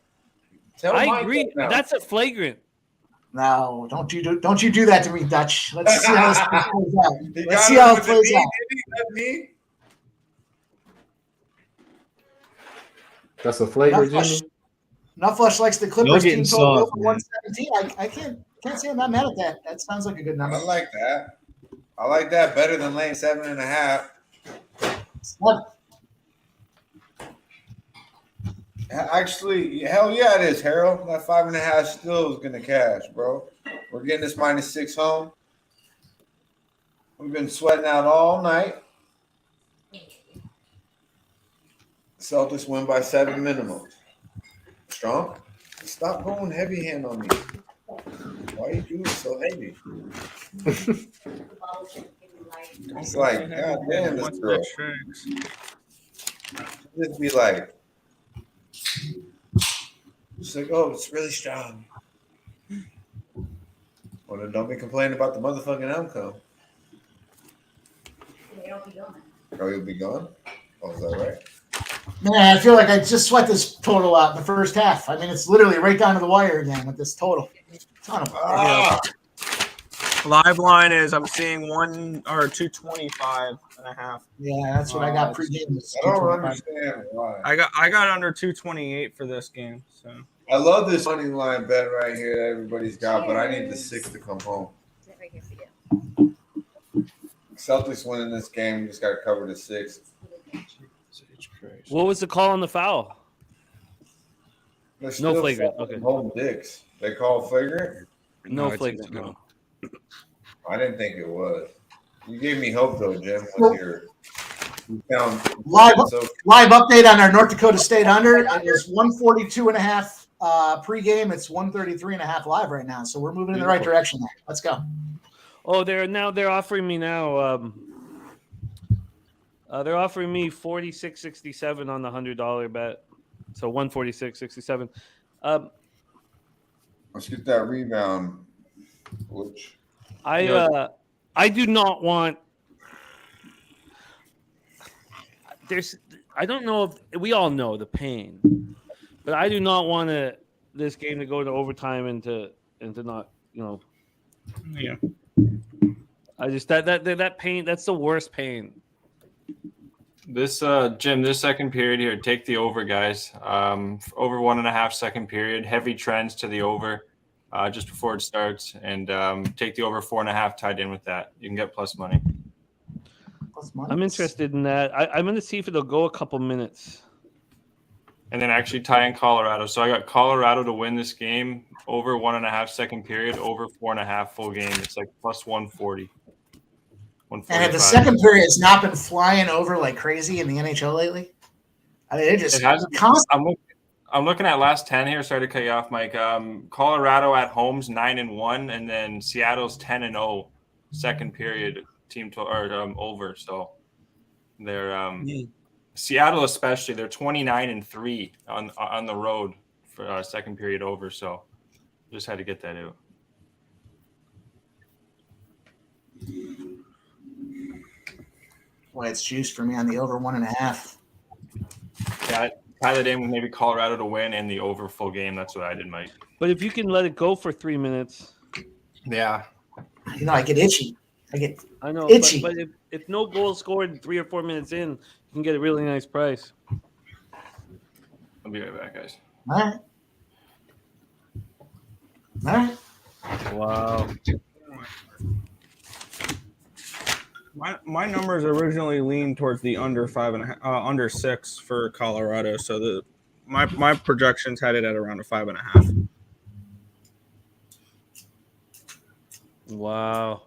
tell I Mike agree. that now. That's a flagrant. No, don't you do that to me, Dutch. Let's see how this plays out. He Let's got see him how it with the plays knee. out. Did he? That knee? That's a flavor, Jimmy. Nutflush likes the Clippers getting team total soft, over man. 117. I can't say I'm not mad at that. That sounds like a good I number. like that. I like that better than laying 7.5. Actually, hell yeah, it is, Harold. That 5.5 still is gonna cash, bro. We're getting this -6 home. We've been sweating out all night. Celtics win by 7 minimum. Strong. Stop going heavy hand on me. Why are you doing so heavy? It's like, God damn, this girl. Just be like, it's like, oh, it's really strong. Well, then don't be complaining about the motherfucking outcome. Oh, you'll be gone? Oh, is that right? Man, I feel like I just sweat this total out in the first half. I mean, it's literally right down to the wire again with this total. Ton of Live line is I'm seeing 225.5. Yeah, that's what I got pregame. I don't understand why. I got under 228 for this game. So I love this money line bet right here that everybody's got, but I need the 6 to come home. Celtics winning this game. We just got to cover the 6. What was the call on the foul? No flagrant. Okay. Home dicks. They call flagrant? No flagrant. No. I didn't think it was. You gave me hope though, Jim. You found live update on our North Dakota State under. It was 142.5 pregame. It's 133.5 live right now. So we're moving in the right direction there. Let's go. Oh, they're offering me now. They're offering me 46.67 on the $100 bet. So 146.67. Let's get that rebound. Which I do not want. I don't know if we all know the pain, but I do not want this game to go to overtime and to not, yeah. I just that pain, that's the worst pain. This Jim, this second period here, take the over, guys. Over 1.5 second period, heavy trends to the over just before it starts, and take the over 4.5 tied in with that. You can get plus money. I'm interested in that. I'm going to see if it'll go a couple minutes. And then actually tie in Colorado. So I got Colorado to win this game over 1.5 second period, over 4.5 full game. It's like plus 140. And the second period has not been flying over like crazy in the NHL lately. I mean, it just constantly. I'm looking at last 10 here. Sorry to cut you off, Mike. Colorado at home's 9-1, and then Seattle's 10-0 second period team over. So they're Seattle especially. They're 29-3 on the road for second period over. So just had to get that out. Boy, it's juiced for me on the over 1.5. Yeah, tie that in with maybe Colorado to win and the over full game. That's what I did, Mike. But if you can let it go for 3 minutes. Yeah. I get itchy. I know, itchy. But if no goal scored 3 or 4 minutes in, you can get a really nice price. I'll be right back, guys. All right. Wow. My numbers originally leaned towards the under 5.5, under 6 for Colorado. So my projections had it at around a 5.5. Wow.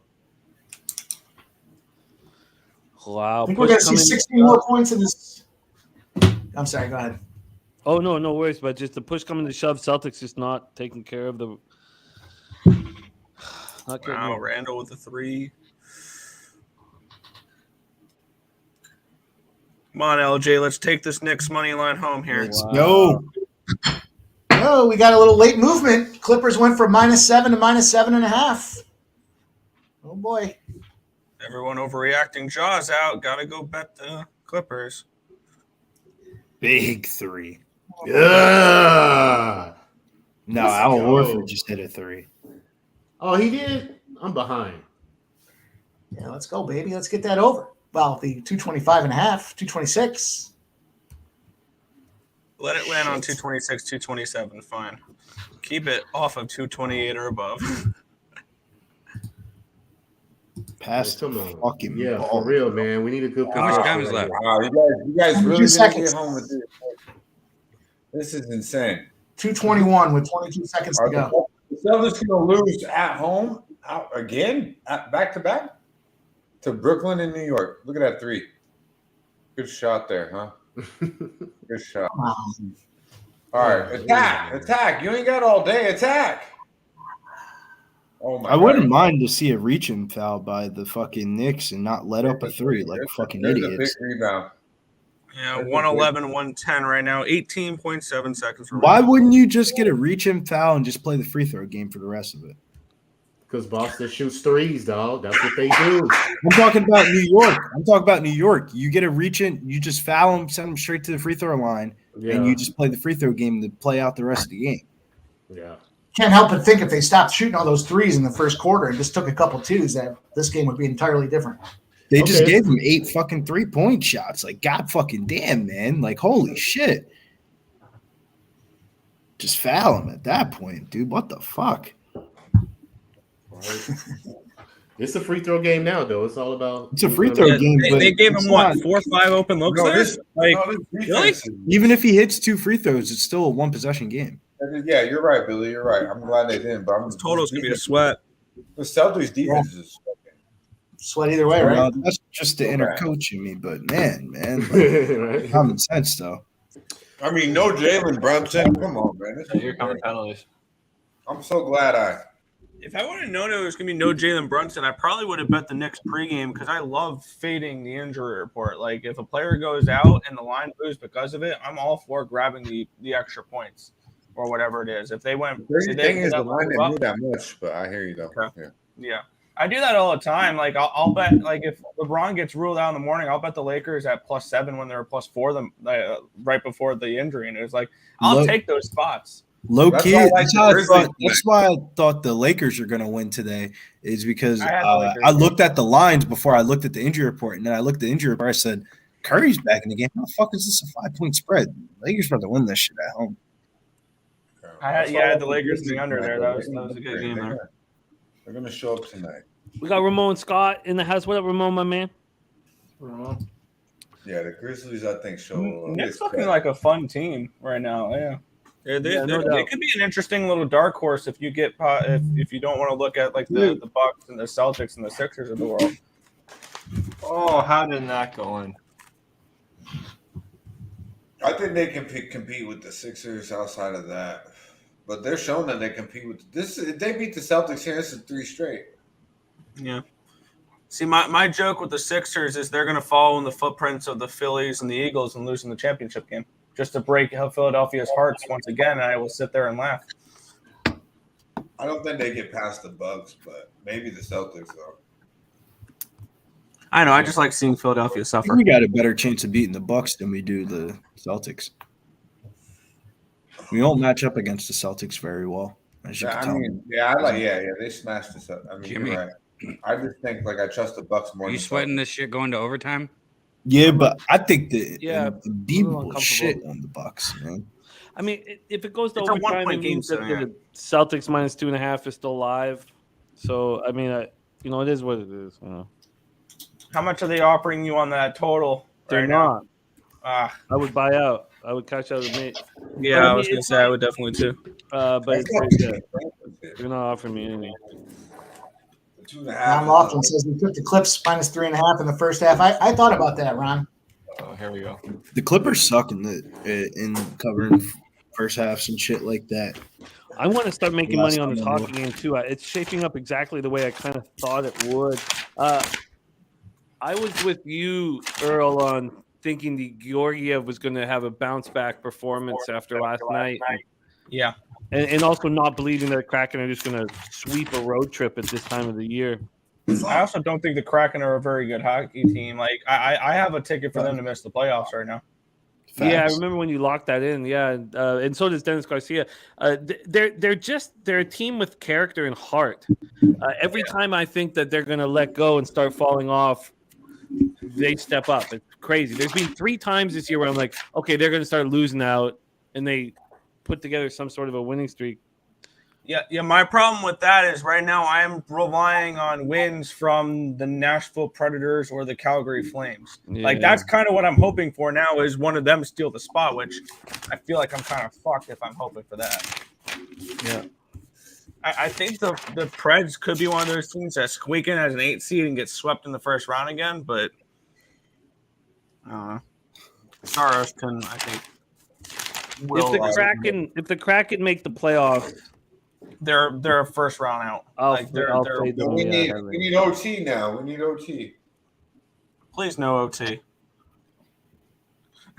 Wow. I think we're going to see 16 more points in this. I'm sorry, go ahead. Oh, no worries. But just the push coming to shove, Celtics just not taking care of the. Wow, Randall with the 3. Come on, LJ. Let's take this Knicks money line home here. Let's go. Oh, we got a little late movement. Clippers went from -7 to -7.5. Oh, boy. Everyone overreacting. Jaws out. Got to go bet the Clippers. Big 3. Yeah. No, Al Horford just hit a 3. Oh, he did? I'm behind. Yeah, let's go, baby. Let's get that over. Well, the 225.5, 226. Let it land on 226, 227. Fine. Keep it off of 228 or above. Pass the fucking ball. For real, man. We need a good. How much time is left? Wow, you guys really didn't get home with this. This is insane. 221 with 22 seconds to go. The Celtics going to lose at home again, back to back to Brooklyn and New York. Look at that 3. Good shot there, huh? Good shot. Wow. All right, attack. You ain't got all day. Attack. Oh my I wouldn't God. mind to see a reaching foul by the fucking Knicks and not let up a three like fucking There's a big idiots. rebound. Yeah, 111, 110 right now. 18.7 seconds. Why wouldn't you just get a reaching foul and just play the free throw game for the rest of it? Because Boston shoots threes, dog. That's what they do. I'm talking about New York. You get a reaching, you just foul them, send them straight to the free throw line, and you just play the free throw game to play out the rest of the game. Yeah. Can't help but think if they stopped shooting all those threes in the first quarter and just took a couple twos, that this game would be entirely different. They just gave him 8 fucking 3-point shots. Like, God fucking damn, man. Like, holy shit. Just foul him at that point, dude. What the fuck? Right. It's a free throw game now, though. It's all about. It's a free throw game. They gave him what, 4 or 5 open looks there? Really? Even if he hits 2 free throws, it's still a 1-possession game. Yeah, you're right, Billy. You're right. I'm glad they didn't. But This total's gonna be a sweat. The Celtics defense is Sweat either way, right? That's just the inner coach in me, but man, like, common sense though. I mean, no Jalen Brunson. Come on, man. Here coming penalties. I'm so glad If I would have known it was going to be no Jalen Brunson, I probably would have bet the Knicks pregame because I love fading the injury report. Like, if a player goes out and the line moves because of it, I'm all for grabbing the extra points or whatever it is. If they went, the thing is the line didn't move that much, but I hear you though. Okay. Yeah. I do that all the time. Like, I'll bet, like, if LeBron gets ruled out in the morning, I'll bet the Lakers at +7 when they were +4 them right before the injury. And it was like, I'll take those spots. Low key, that's why I thought the Lakers are going to win today, is because I looked at the lines before I looked at the injury report, and then I looked at the injury report. I said, Curry's back in the game. How the fuck is this a 5-point spread? Lakers about to win this shit at home. I had the Lakers being under there. That was a good game there. They're going to show up tonight. We got Ramon Scott in the house. What up, Ramon, my man? Ramon. Yeah, the Grizzlies, I think, show. Knicks looking like a fun team right now. Yeah. They could be an interesting little dark horse if you get if you don't want to look at like the Bucks and the Celtics and the Sixers of the world. Oh, how did that go in? I think they can compete with the Sixers outside of that, but they're showing that they compete with this. If they beat the Celtics here, this is 3 straight. Yeah. See, my joke with the Sixers is they're going to follow in the footprints of the Phillies and the Eagles and lose in the championship game, just to break Philadelphia's hearts once again. And I will sit there and laugh. I don't think they get past the Bucks, but maybe the Celtics though. I know. I just like seeing Philadelphia suffer. We got a better chance of beating the Bucks than we do the Celtics. We don't match up against the Celtics very well, as you can tell. They smashed us up. I mean, Jimmy, you're right. I just think I trust the Bucks more. You sweating this shit going to overtime? Yeah, but I think the Embiid will shit on the Bucks, man. I mean, if it goes to overtime, it means that the Celtics -2.5 is still live. So I mean, it is what it is. How much are they offering you on that total? They're not. I would buy out. I would cash out the mate. Yeah, I was gonna say I would definitely too. But they're not offering me anything. Ron Laughlin says we took the Clips -3.5 in the first half. I thought about that, Ron. Oh, here we go. The Clippers suck in covering first halves and shit like that. I want to start making money on this hockey game too. It's shaping up exactly the way I kind of thought it would. I was with you, Earl, on thinking the Georgiev was going to have a bounce back performance after last night. Yeah. And also not believing that the Kraken are just going to sweep a road trip at this time of the year. I also don't think the Kraken are a very good hockey team. Like I have a ticket for them to miss the playoffs right now. Facts. Yeah, I remember when you locked that in. Yeah, and so does Dennis Garcia. They're a team with character and heart. Every time I think that they're going to let go and start falling off, they step up. It's crazy. There's been 3 times this year where I'm like, okay, they're going to start losing out, and they put together some sort of a winning streak. Yeah. My problem with that is right now I am relying on wins from the Nashville Predators or the Calgary Flames. Yeah. Like that's kind of what I'm hoping for now is one of them steal the spot, which I feel like I'm kind of fucked if I'm hoping for that. Yeah. I think the Preds could be one of those teams that squeak in as an 8 seed and get swept in the first round again, but I don't know. Saros I think. If the Kraken make the playoffs, they're a first round out. I'll they're fade them. We Yeah, need heavily. we need OT now. We need OT. please no OT.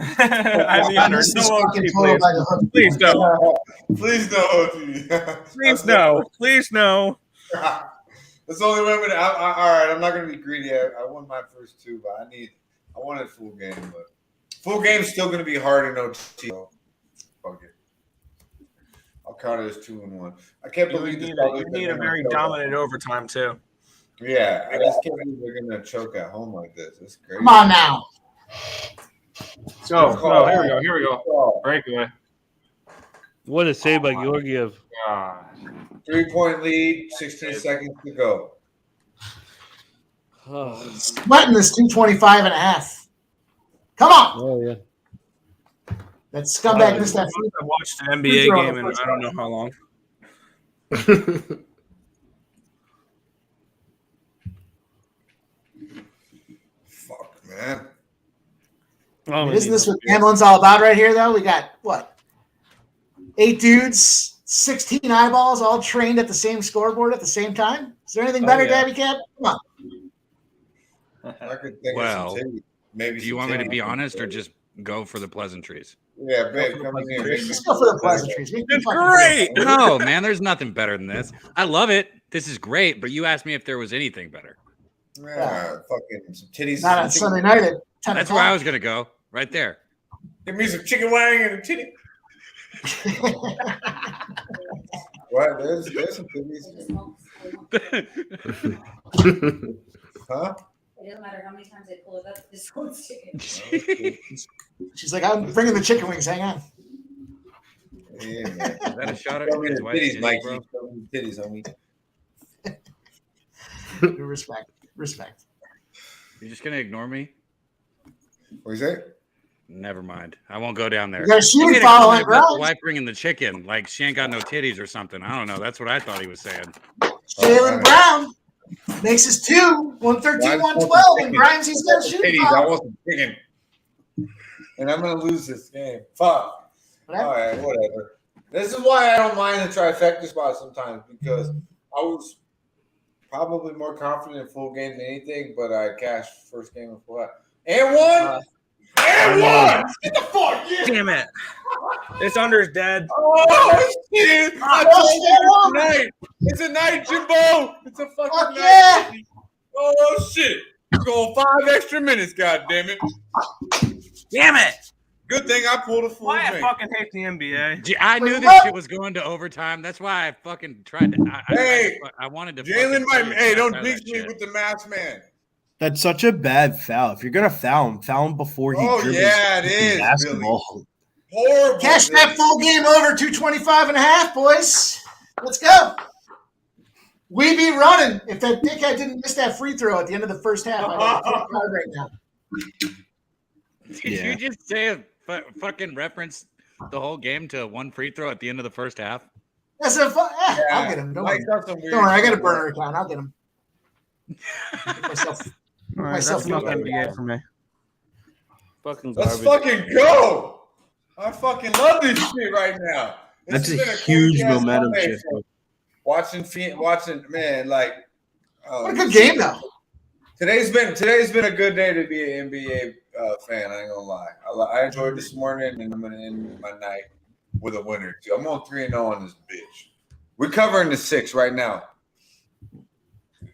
I the under. This is No fucking OT, total please. by the hook. Please no. Please no OT. Please no. Please no. That's the only way. All right, I'm not gonna be greedy. I won my first two, but I wanted full game. But full game's still gonna be hard in OT. So fuck it. I'll count it as 2-1. I can't You believe need a very dominant overtime too. Yeah, I just can't believe they're gonna choke at home like this. It's crazy. Come on now. So, here we go. Breakaway. What a save by Georgiev. 3-point lead, 16 seconds to go. Oh, Sweating this 225 and a half. Come on. oh yeah. That scumbag missed that free I watched an NBA game in I don't know how long. Fuck, man. Oh, Isn't this what gambling's all about right here, though? We got, what, 8 dudes, 16 eyeballs, all trained at the same scoreboard at the same time? Is there anything better, yeah. Dabby Cap? Come on. I could think Well, of some titties. Maybe Do you some want me to titties. be honest or just go for the pleasantries? Yeah, babe, come in. Let's go for the pleasantries. It's great. No, man, there's nothing better than this. I love it. This is great, but you asked me if there was anything better. Yeah, fucking some titties. Not on Sunday night at 10 That's o'clock. where I was gonna go, right there. Give me some chicken wing and a titty. What? There's some titties. Huh? It doesn't matter how many times they pull it up. This one's chicken. She's like, I'm bringing the chicken wings. Hang on. Yeah, man. Is that a shot at Show me his the wife's titties, titties, Mike. bro? Show me the titties, homie. Respect. You're just gonna ignore me? What is that? Never mind. I won't go down there. You got a He shooting made a foul comment on about the ground. wife bringing the chicken, like she ain't got no titties or something. I don't know. That's what I thought he was saying. Jalen Brown makes his 2, 113, 112, and Grimesy's got a shooting Titties. I foul. want some chicken. And I'm gonna lose this game. Fuck. All right, whatever. This is why I don't mind the trifecta spot sometimes, because I was probably more confident in full game than anything, but I cashed first game of full. And won! And won! Get the fuck, yeah! Damn it. This under is dead. Oh, shit! I told you it's a night. It's a night, Jimbo. It's a fucking Fuck night. yeah! Oh, shit. We're going 5 extra minutes, goddammit. Damn it. Good thing I pulled a full Why I drink. fucking hate the NBA. Gee, I knew Wait, this what? shit was going to overtime. That's why I fucking tried to. I wanted to. Jalen fucking might. tell you Hey, don't about jinx that me shit. with the mask man. That's such a bad foul. If you're gonna foul him before he Oh, dribbles yeah, it the is, basketball. Horrible. Cash that full game over, 225 and a half, boys. Let's go. We be running. If that dickhead didn't miss that free throw at the end of the first half, I'd have a card right now. Did Yeah. you just say a fucking reference the whole game to one free throw at the end of the first half? That's a I'll get him. Don't worry. Mike's got some weird Don't worry. I got a shit. burner account. I'll get him. Myself. All right, Myself that's not no NBA for me. Fucking Let's garbage. fucking go. I fucking love this shit right now. This That's has a been huge crazy-ass momentum Sunday shift. for watching, man, like. What a good game, though. Today's been a good day to be an NBA fan. I ain't gonna lie. I enjoyed this morning, and I'm gonna end my night with a winner too. I'm on 3-0 on this bitch. We're covering the 6 right now.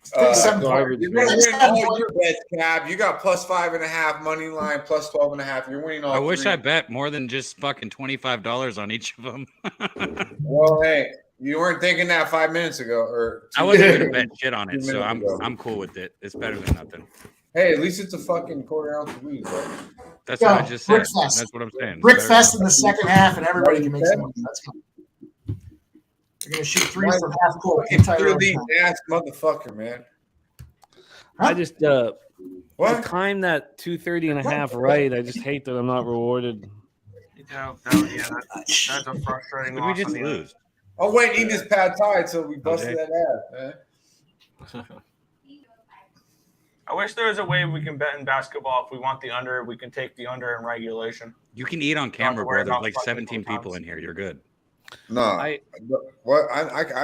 37 garbage, You're man. gonna win all your bets, Cab. You got +5.5 money line, +12.5. You're winning all. I wish 3. I bet more than just fucking $25 on each of them. Well, hey, you weren't thinking that 5 minutes ago, or I wasn't gonna bet shit on 2 it, so minutes ago. I'm cool with it. It's better than nothing. Hey, at least it's a fucking quarter ounce of weed, bro. That's Yo, what I just said. Brickfest. That's what I'm saying. Brick Better Fest than in the second half, and everybody can make some money. Let's go. We're going to shoot 3 from half court. the entire You're the overtime. ass motherfucker, man. Huh? I just What? time that 230 and a half right. I just hate that I'm not rewarded. That's a frustrating nothing. Did we just lose? I'm waiting to eat this pad thai until we busted Okay. that ass, man. I wish there was a way we can bet in basketball. If we want the under, we can take the under in regulation. You can eat on camera, worry bro. There's about like fucking 17 times. people in here. You're good. No, I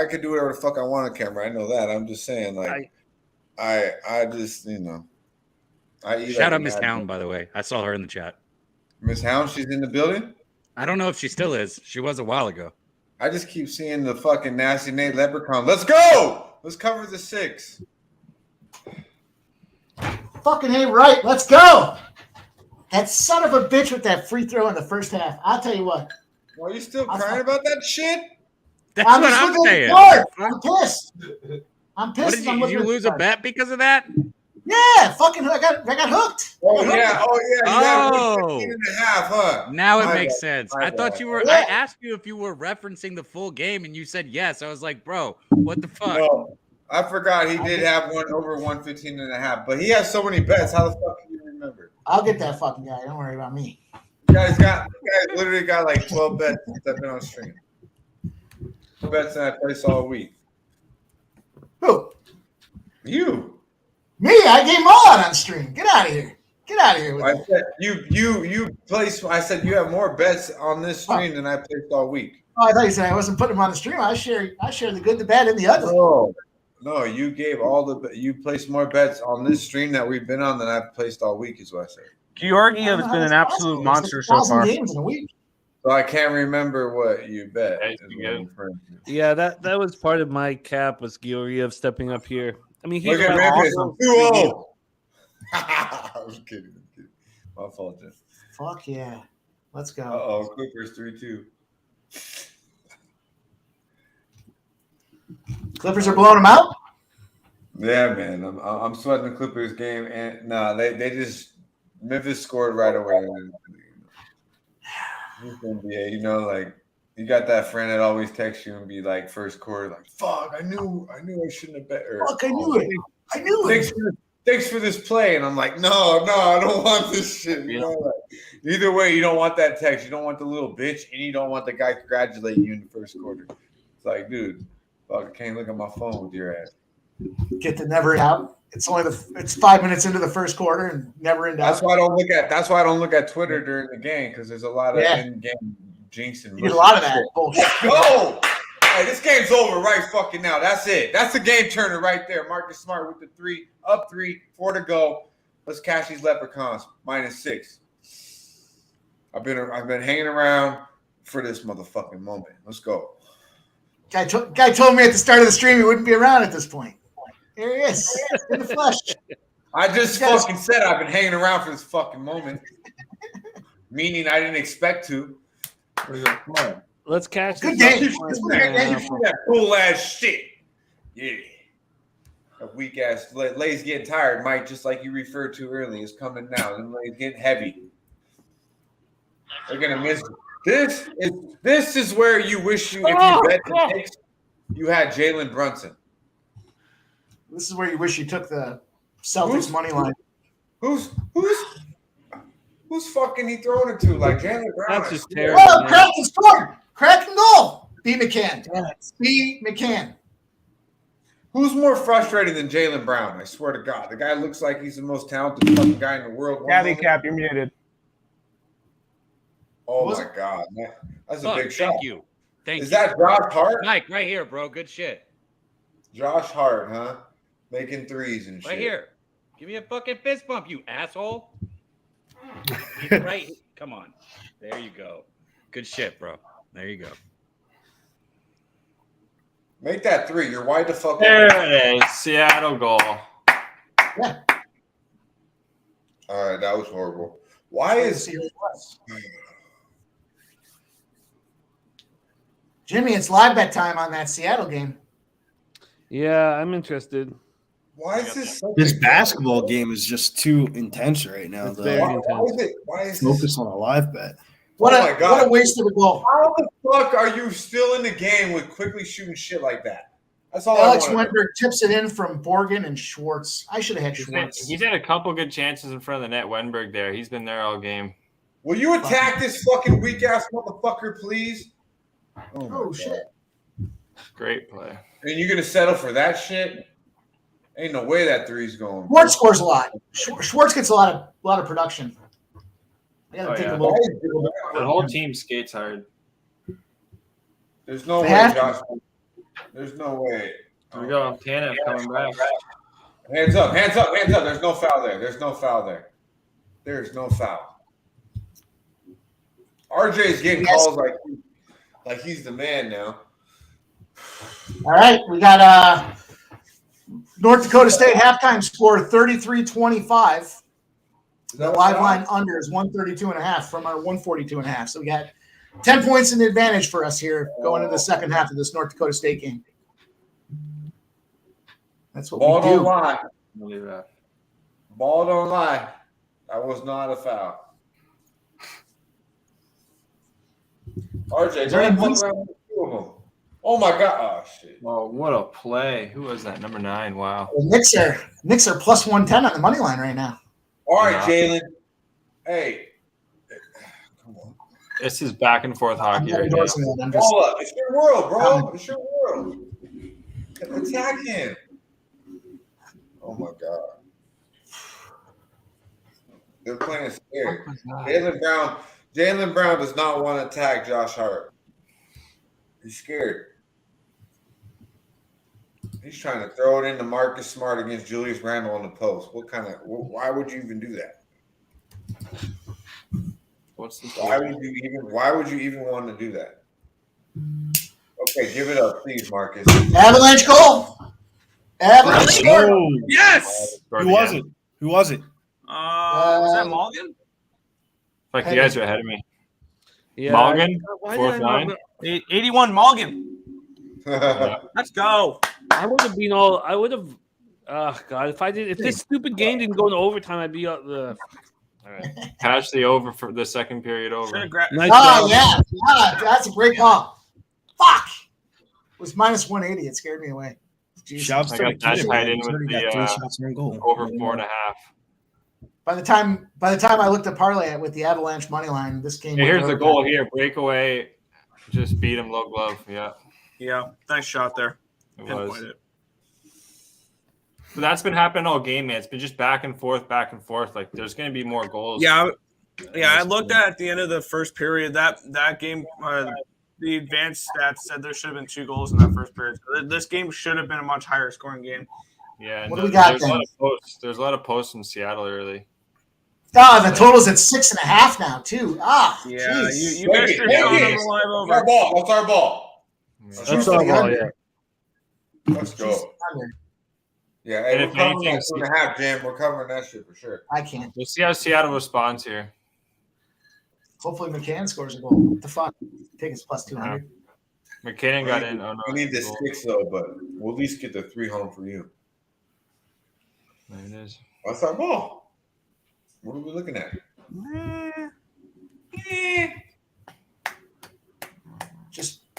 could do whatever the fuck I want on camera. I know that. I'm just saying, like, I just, I eat. Shout like out Miss Hound, by the way. I saw her in the chat. Miss Hound, she's in the building. I don't know if she still is. She was a while ago. I just keep seeing the fucking nasty Nate Leprechaun. Let's go. Let's cover the 6. Fucking ain't right. Let's go. That son of a bitch with that free throw in the first half. I'll tell you what. Why are you still crying about that shit? That's what I'm saying. I'm pissed. I'm pissed. Did you lose a bet because of that? Yeah, fucking, I got hooked. Oh yeah. Oh, 15 and a half, huh? Now it makes sense. I thought you were. Yeah. I asked you if you were referencing the full game, and you said yes. I was like, bro, what the fuck? No, I forgot he did have one over 115 and a half, but he has so many bets. How the fuck can you remember? I'll get that fucking guy. Don't worry about me. You guys literally got like 12 bets since I've been on stream. 2 bets that I placed all week. Who? You. Me? I gave them all out on stream. Get out of here. Get out of here with I said you placed. I said you have more bets on this stream than I placed all week. Oh, I thought you said I wasn't putting them on the stream. I share the good, the bad, and the ugly. No, you gave you placed more bets on this stream that we've been on than I've placed all week, is what I said. Georgiev has been an absolute monster so far. Games in a week. So I can't remember what you bet. Yeah, that was part of my cap was Georgiev stepping up here. I mean, he's look at Memphis, awesome. 2-0. I was kidding. My fault, Jeff. Fuck yeah. Let's go. Uh-oh, Clippers 3-2. Clippers are blowing them out? Yeah, man. I'm sweating the Clippers game. And they just Memphis scored right away. NBA, like you got that friend that always texts you and be like first quarter, like, fuck, I knew I shouldn't have bet. Fuck, I knew it. Thanks for this play. And I'm like, no, I don't want this shit. Either way, you don't want that text. You don't want the little bitch, and you don't want the guy congratulating you in the first quarter. It's like, dude, fuck, I can't look at my phone with your ass. Get the never out. It's 5 minutes into the first quarter and never in doubt. That's why I don't look at Twitter during the game, because there's a lot of in-game jinxing. You get a lot of that bullshit. Let's go. Hey, this game's over right fucking now. That's it. That's the game turner right there. Marcus Smart with the 3, up 3, 4 to go. Let's cash these Leprechauns. -6. I've been hanging around for this motherfucking moment. Let's go. Guy told me at the start of the stream he wouldn't be around at this point. Here he is in the flesh. I just fucking said I've been hanging around for this fucking moment. Meaning I didn't expect to. Come on. Let's catch good this. game. That cool ass shit. Yeah. A weak ass Lay's getting tired, Mike, just like you referred to earlier, is coming now. And Lay's getting heavy. They're gonna miss it. This is where you wish you, if you bet the Knicks, you had Jalen Brunson. This is where you wish you took the Celtics money line. Who's fucking he throwing it to? Like Jalen Brown. That's just terrible. Oh, Kraken scored. Kraken goal. B. McCann. B. McCann. Who's more frustrated than Jalen Brown? I swear to God. The guy looks like he's the most talented fucking guy in the world. Gabby Cap, you're muted. Oh my God. Man. That's a big shot. Thank you. Is that Josh Hart? Mike, right here, bro. Good shit. Josh Hart, huh? Making threes and shit. Right here. Give me a fucking fist bump, you asshole. Right. Come on. There you go. Good shit, bro. There you go. Make that 3. You're wide the fuck up. There it is. Seattle goal. Yeah. All right, that was horrible. Why is Jimmy? It's live bet time on that Seattle game. Yeah, I'm interested. Why is this basketball game is just too intense right now? Why is focus on a live bet? What a waste of a goal. How the fuck are you still in the game with quickly shooting shit like that? That's all. Alex Wenberg tips it in from Borgen and Schwartz. I should have had Schwartz. He's had a couple good chances in front of the net. Wenberg there. He's been there all game. Will you attack this fucking weak ass motherfucker, please? Oh shit! Great play. And you're gonna settle for that shit? Ain't no way that 3's going. Schwartz scores a lot. Schwartz gets a lot of production. I gotta take a little. The whole team skates hard. There's no way, Josh. There's no way. Here we go. Tanev coming back. Hands up, hands up, hands up. There's no foul there. There's no foul there. There's no foul. RJ's getting calls like he's the man now. All right, we got North Dakota State halftime score 33-25. The live line under is 132.5 from our 142.5. So we got 10 points in advantage for us here going into the second half of this North Dakota State game. That's what Ball we do. don't lie. Believe that. Ball don't lie. That was not a foul. RJ, don't fuck around with two of them. Oh my God! Oh shit! Oh, what a play! Who was that? Number 9. Wow. The Knicks are plus 110 on the money line right now. All right, Jalen. Hey, come on. This is back and forth hockey right now. Ball up. It's your world, bro. It's your world. Attack him. Oh my God. They're playing scared. Jalen Brown does not want to attack Josh Hart. He's scared. He's trying to throw it into Marcus Smart against Julius Randle on the post. Why would you even do that? Why would you even want to do that? Okay, give it up, please, Marcus. Avalanche goal. Avalanche score. Oh, yes. Who was it? Who was it? Was that Morgan? Like you guys are ahead of me. Yeah. Morgan, Why did fourth I not line. know? 81 Morgan. Let's go. I would have been all. I would have. Oh God! If this stupid game didn't go into overtime, I'd be out the. All right. Catch the over for the second period over. Nice Oh, job. yeah. That's a great call. Fuck. It was minus 180. It scared me away. Jesus. Shouts I to got that McKinnon. tied in He's with already the got 3 shots on goal. over 4.5. By the time I looked at parlay with the Avalanche money line, this game. Hey, here's went the goal here. Breakaway. Just beat him low glove. Yeah. Yeah, nice shot there. It was. Pinpoint it. But that's been happening all game, man. It's been just back and forth, back and forth. Like there's going to be more goals. Yeah. I looked at the end of the first period. That game, the advanced stats said there should have been 2 goals in that first period. So this game should have been a much higher scoring game. Yeah. What do we got there's a lot of posts. There's a lot of posts in Seattle early. The total's at 6.5 now too. Yeah, geez. you missed your shot on the live over. Our ball. That's our ball. That's all. Yeah. Let's go. Yeah, hey, And we're if covering anything, that 2.5, Jim. We're covering that shit for sure. I can't. We'll see how Seattle responds here. Hopefully McCann scores a goal. What the fuck? Take us plus 200. McKinnon got in. Oh, no, We need the goal. 6 though, but we'll at least get the 3 home for you. There it is. That's our ball. What are we looking at?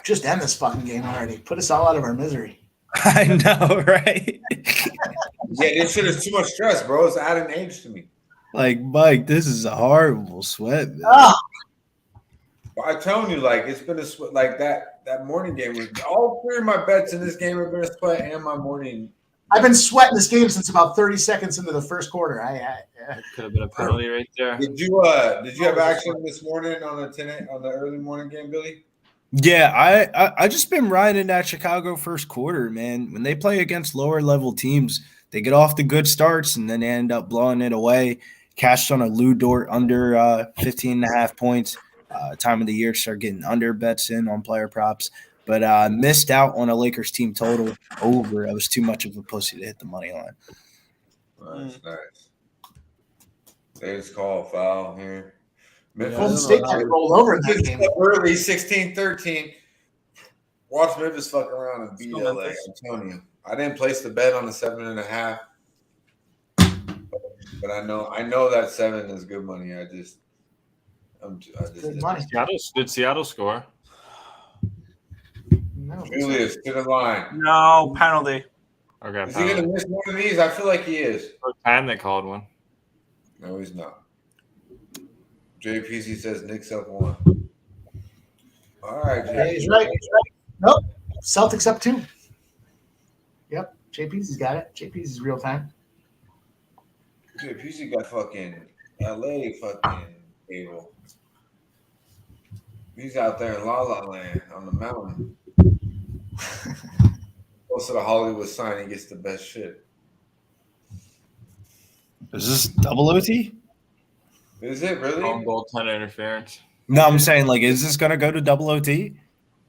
Just end this fucking game already. Put us all out of our misery. I know, right? Yeah, this shit is too much stress, bro. It's adding age to me. Like, Mike, this is a horrible sweat, man. But I'm telling you, like, it's been a sweat. Like that morning game was all 3 of my bets in this game have been a sweat, and my morning. I've been sweating this game since about 30 seconds into the first quarter. That could have been a penalty right there. Did you have action this morning on the early morning game, Billy? Yeah, I just been riding that Chicago first quarter, man. When they play against lower level teams, they get off the good starts and then they end up blowing it away. Cashed on a Lou Dort under 15.5 points. Time of the year to start getting under bets in on player props. But missed out on a Lakers team total over. I was too much of a pussy to hit the money line. Nice. They just call a foul here. Golden State kind of rolled over in that game. Early 16-13. Watch Memphis fuck around and beat LA. I'm telling you. I didn't place the bet on the 7.5. But I know that 7 is good money. I just Good money. Did Seattle score? No, Julius, to the line. No, penalty. Okay. Is he going to miss one of these? I feel like he is. First time they called one. No, he's not. JPC says Knicks up 1. All right, Yeah, JPC. he's right. Nope. Celtics up 2. Yep. JP's got it. JP's is real time. JPC got fucking LA fucking cable. He's out there in La La Land on the mountain. Close to the Hollywood sign, he gets the best shit. Is this double OT? Is it really? Wrong goaltender interference. No, I'm saying, like, is this going to go to double OT?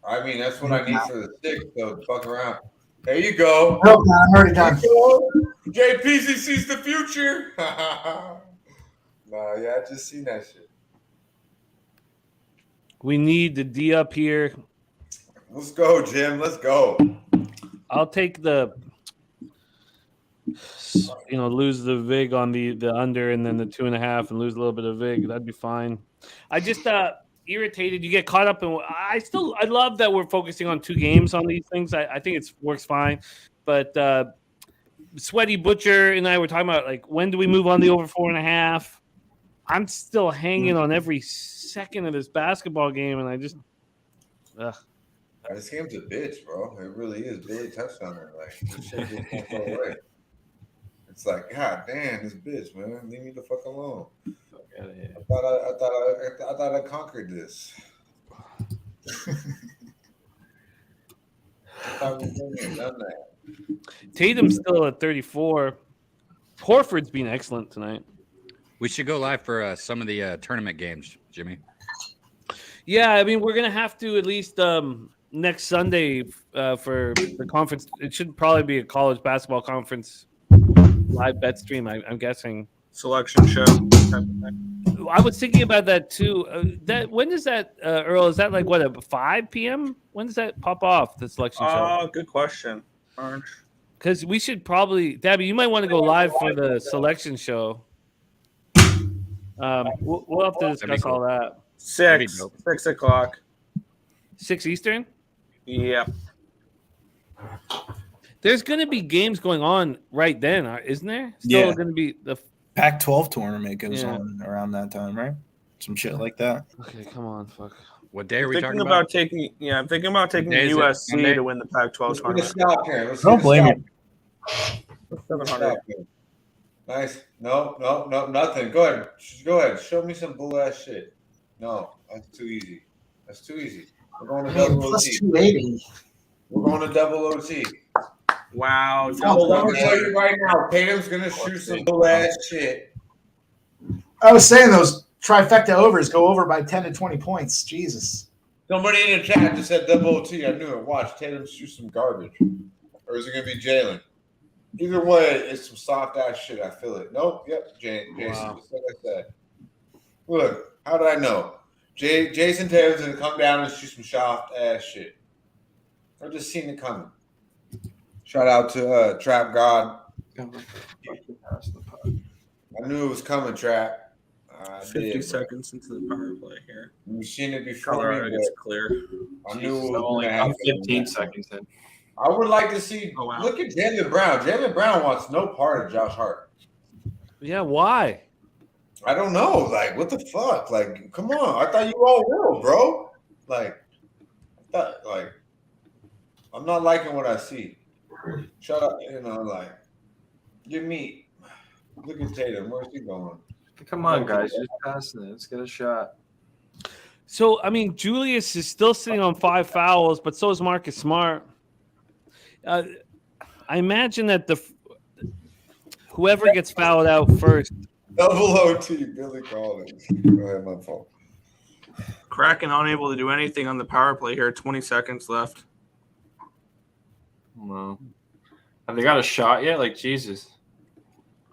I mean, that's what I need for the stick, so fuck around. There you go. Nope, I'm already done. JPC sees the future. Nah, yeah, I just seen that shit. We need the D up here. Let's go, Jim. Let's go. I'll take the, lose the VIG on the under and then the 2.5 and lose a little bit of VIG. That'd be fine. I just irritated. You get caught up in. I love that we're focusing on 2 games on these things. I think it works fine, but Sweaty Butcher and I were talking about, like, when do we move on the over 4.5? I'm still hanging on every second of this basketball game, and I just. This game's a bitch, bro. It really is. Billy touched on it. Like, this shit just won't go away. It's like, God damn, this bitch, man. Leave me the fuck alone. I thought I conquered this. I thought we done that. Tatum's still at 34. Horford's been excellent tonight. We should go live for some of the tournament games, Jimmy. Yeah, I mean, we're gonna have to at least next Sunday for the conference. It should probably be a college basketball conference live bet stream. I'm guessing Selection show. I was thinking about that too. When does that, Earl? Is that like what, at 5 p.m.? When does that pop off? The selection show. Oh, good question, Orange. Because we should probably, Dabby, you might want to go live for the selection show. We'll have to discuss all that. 6 o'clock. 6 Eastern? Yeah. There's going to be games going on right then, isn't there? Still going to be the Pac-12 tournament goes on around that time, right? Some shit like that. Okay, come on, fuck. What day are we talking about? I'm thinking about taking USC to win the Pac-12 tournament. Don't blame me. 700. Nice. No, nothing. Go ahead. Show me some bull ass shit. No, that's too easy. We're going to double Plus OT. 280. We're going to double OT. Wow. I'm going to tell you right now, Tatum's going to shoot some bull ass shit. I was saying those trifecta overs go over by 10 to 20 points. Jesus. Somebody in the chat just said double OT. I knew it. Watch Tatum shoot some garbage. Or is it going to be Jalen? Either way, it's some soft ass shit. I feel it. Nope. Yep. Jason. Wow. Just like I said. Look, how did I know? Jason Tatum's going to come down and shoot some soft ass shit. I just seen it coming. Shout out to Trap God. I knew it was coming, Trap. 50 seconds into the power play here. You've seen it before. Colorado gets clear. I knew it was only going to happen. 15 seconds in. I would like to see. Oh, wow. Look at Jalen Brown. Jalen Brown wants no part of Josh Hart. Yeah, why? I don't know. Like, what the fuck? Like, come on. I thought you all real, bro. Like, I'm not liking what I see. Shut up. Give me. Look at Tatum. Where's he going? Come on, guys. Just passing it. Let's get a shot. So, I mean, Julius is still sitting on 5 fouls, but so is Marcus Smart. I imagine that whoever gets fouled out first. Double OT, Billy Collins. Go ahead, my fault. Kraken unable to do anything on the power play here. 20 seconds left. No. Have they got a shot yet? Like, Jesus.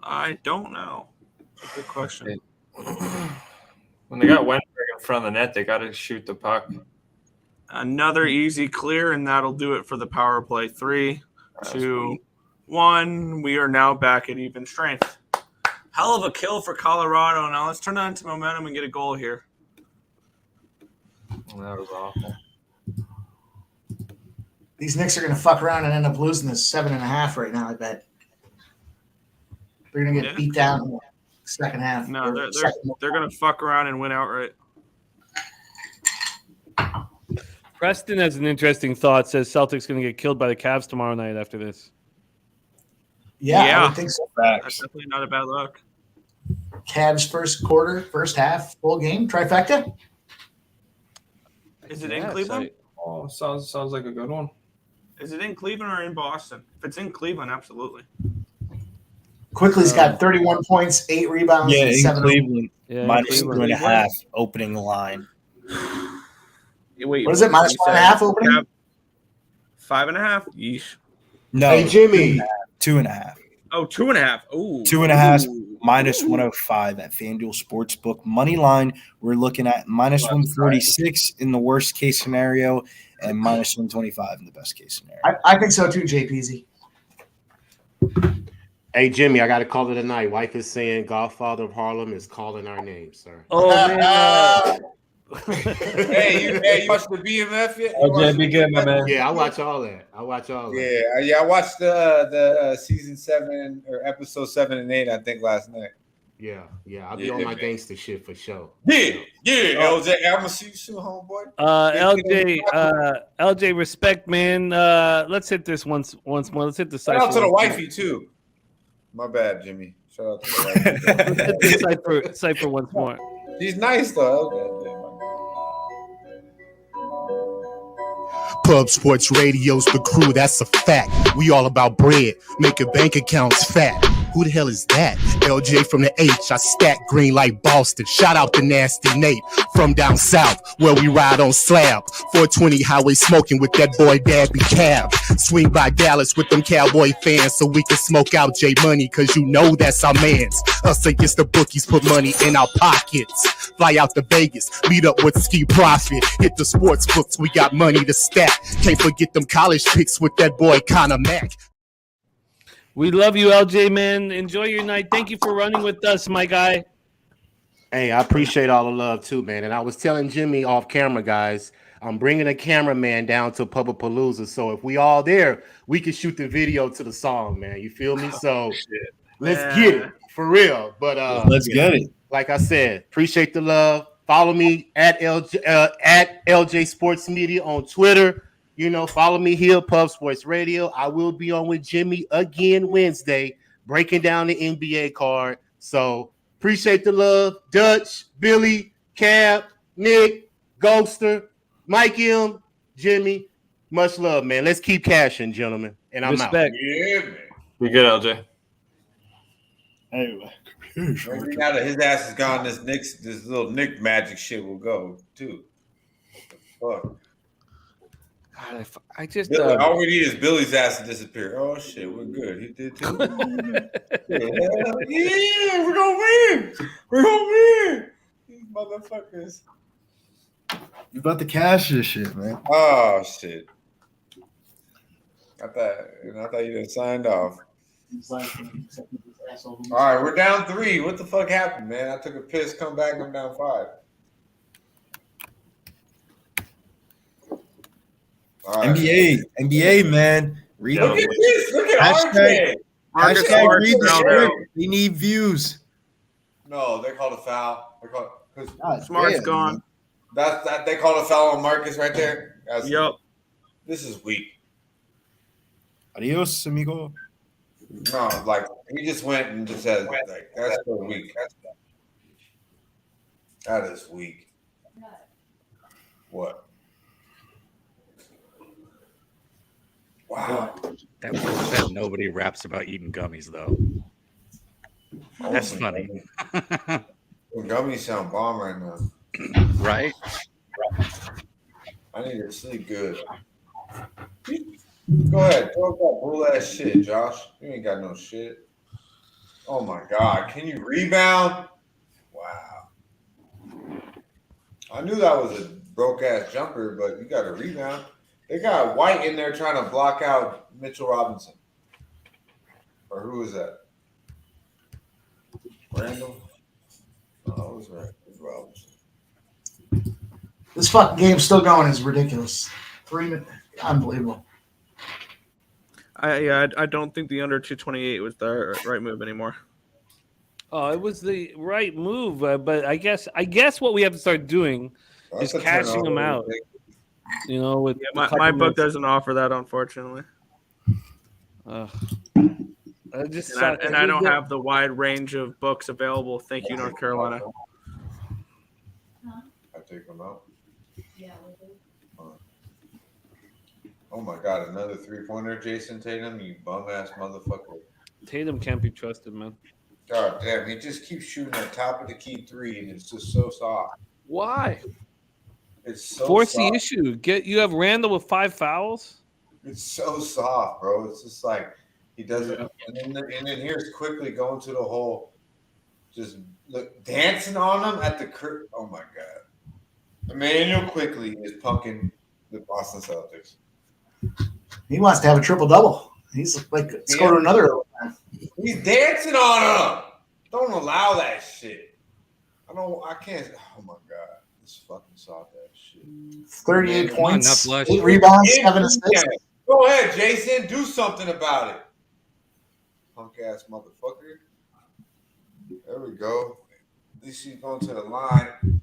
I don't know. Good question. When they got Wenberg in front of the net, they got to shoot the puck. Another easy clear, and that'll do it for the power play. 3, 2, 1. We are now back at even strength. Hell of a kill for Colorado. Now let's turn that into momentum and get a goal here. That was awful. These Knicks are going to fuck around and end up losing this 7.5 right now, I bet. They're going to get beat down in the second half. No, they're going to fuck around and win outright. Preston has an interesting thought. Says Celtics going to get killed by the Cavs tomorrow night after this. Yeah, I would think so. That's definitely not a bad look. Cavs first half, full game, trifecta. Is it in Cleveland? Oh, sounds like a good one. Is it in Cleveland or in Boston? If it's in Cleveland, absolutely. Quickly's got 31 points, 8 rebounds, Yeah, and in 7. Cleveland, Yeah, minus Cleveland. 2.5 opening line. Wait, What is it? Minus you 1.5 said opening? 5.5? Yeesh. No, Hey, Jimmy. 2.5. Oh, 2.5. Ooh. 2.5 Ooh. minus 105 at FanDuel Sportsbook. Money line, we're looking at minus 146 in the worst case scenario and minus 125 in the best case scenario. I think so too, JPZ. Hey, Jimmy, I got to call it a night. Wife is saying Godfather of Harlem is calling our name, sir. Oh man. Hey, you watched the BMF yet? LJ, be good, my man. Yeah, I watch all that. Yeah, I watched the season 7 or episode 7 and 8, I think, last night. Yeah. I'll be on my gangster shit for sure. Yeah, LJ, I'm gonna see you soon, homeboy. LJ, respect, man. Let's hit this once more. Let's hit the Shout out to the cipher. wifey too. My bad, Jimmy. Shout out to the Let's hit the cipher once more. wifey. She's nice though. Pub Sports Radio's the crew, that's a fact. We all about bread, making bank accounts fat. Who the hell is that? LJ from the H, I stack green like Boston. Shout out to Nasty Nate from down south, where we ride on slab. 420 highway smoking with that boy Dabby Cab. Swing by Dallas with them Cowboy fans so we can smoke out J Money, cause you know that's our mans. Us against the bookies, put money in our pockets. Fly out to Vegas, meet up with Ski Profit. Hit the sports books, we got money to stack. Can't forget them college picks with that boy Connor Mack. We love you, LJ, man. Enjoy your night. Thank you for running with us, my guy. Hey, I appreciate all the love too, man. And I was telling Jimmy off camera, guys, I'm bringing a cameraman down to Pubapalooza. So if we all there, we can shoot the video to the song, man. You feel me? So let's get it for real. But Let's get it. like I said, appreciate the love. Follow me at LJ Sports Media on Twitter. You know, follow me here, Pub Sports Radio. I will be on with Jimmy again Wednesday, breaking down the NBA card. So appreciate the love. Dutch, Billy, Cab, Nick, Goldster, Mike M, Jimmy. Much love, man. Let's keep cashing, gentlemen. And I'm out. Respect. Yeah, man. Be good, LJ. Anyway. Maybe now that his ass is gone, this little Nick magic shit will go too. What the fuck? God, I just Billy, all we need is Billy's ass to disappear. Oh shit, we're good. He did too. Yeah, we're gonna win. We're gonna win. These motherfuckers. You about to cash this shit, man. Oh shit. I thought you had signed off. All right, we're down 3. What the fuck happened, man? I took a piss, come back, I'm down 5. All right. NBA, man. Read Look at this. Look at RJ. Hashtag read the script. We need views. No, they called a foul. They called because Smart's gone. That they called a foul on Marcus right there. Yep. This is weak. Adios, amigo. No, like he just went and just said like that's so weak. That is weak. What? Wow. That nobody raps about eating gummies though. That's funny. Gummies sound bomb right now. Right? I need to sleep good. Go ahead, throw that bull ass shit, Josh. You ain't got no shit. Oh my god, can you rebound? Wow. I knew that was a broke ass jumper, but you got a rebound. They got White in there trying to block out Mitchell Robinson. Or who is that? Randall? Oh, it was Robinson. This fucking game's still going is ridiculous. 3 minutes. Unbelievable. I don't think the under 228 was the right move anymore. Oh, it was the right move, but I guess what we have to start doing is cashing them out. You know, with my book doesn't offer that, unfortunately. I don't have the wide range of books available. Thank you, North Carolina. I take them out. Yeah, I Oh my God, another 3-pointer, Jason Tatum, you bum ass motherfucker. Tatum can't be trusted, man. God damn, he just keeps shooting at top of the key 3, and it's just so soft. Why? It's so Force soft. the issue. You have Randall with 5 fouls. It's so soft, bro. It's just like he doesn't. And then here's quickly going to the hole, just dancing on him at the crib. Oh my God, Emmanuel Quickly is punking the Boston Celtics. He wants to have a triple double. He's like scored another. He's dancing on him. Don't allow that shit. I can't. Oh my God, this fucking soft ass shit. 38 points, enough 8 rebounds, 7 assists. Go ahead, Jason. Do something about it. Punk ass motherfucker. There we go. At least he's going to the line.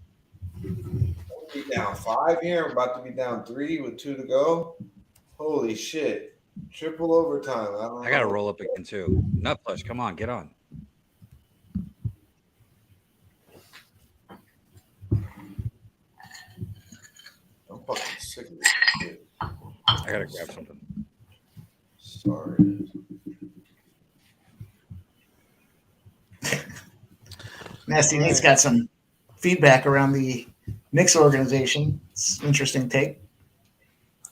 We're down 5 here. I'm about to be down 3 with 2 to go. Holy shit. Triple overtime. I got to roll up again, too. Nut Plush, come on, get on. I'm fucking sick of this shit. I got to grab something. Sorry. Nasty Nate's got some feedback around the Knicks organization. It's an interesting take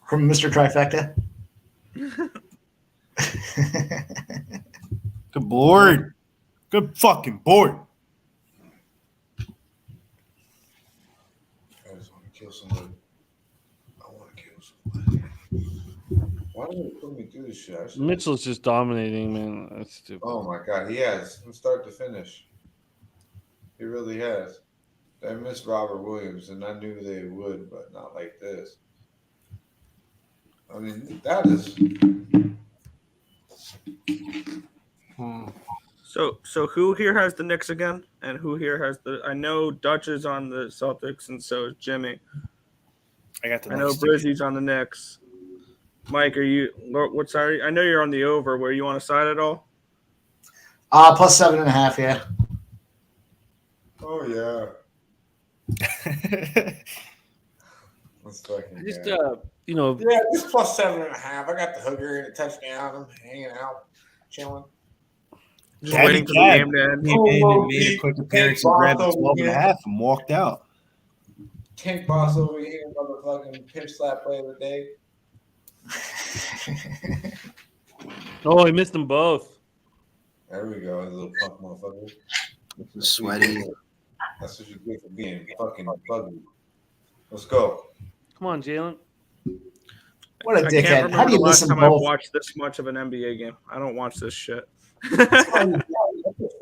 from Mr. Trifecta. Good board. Good fucking board. I just want to kill somebody. I want to kill somebody. Why did they put me through this shit? Mitchell's just dominating, man. That's stupid. Oh my God, he has from start to finish. He really has. They missed Robert Williams, and I knew they would, but not like this. I mean, that is. So who here has the Knicks again, and who here has the? I know Dutch is on the Celtics, and so is Jimmy. I got the. I know Brizzy's on the Knicks. Mike, are you? What side? I know you're on the over. Were you on a side at all? Plus 7.5, yeah. Oh yeah. Let's fucking. Just Yeah, this plus 7.5. I got the hooker and a touchdown. I'm hanging out, chilling. Just waiting for the game to end. Made a quick appearance and grabbed the 12.5 and walked out. Tank Boss over here, motherfucking pinch slap play of the day. Oh, he missed them both. There we go, little punk motherfucker. Sweaty. That's what you get for being fucking buggy. Let's go. Come on, Jalen. What a I can't dickhead. remember How do you the miss last them time I both? watched this much of an NBA game. I don't watch this shit. That's a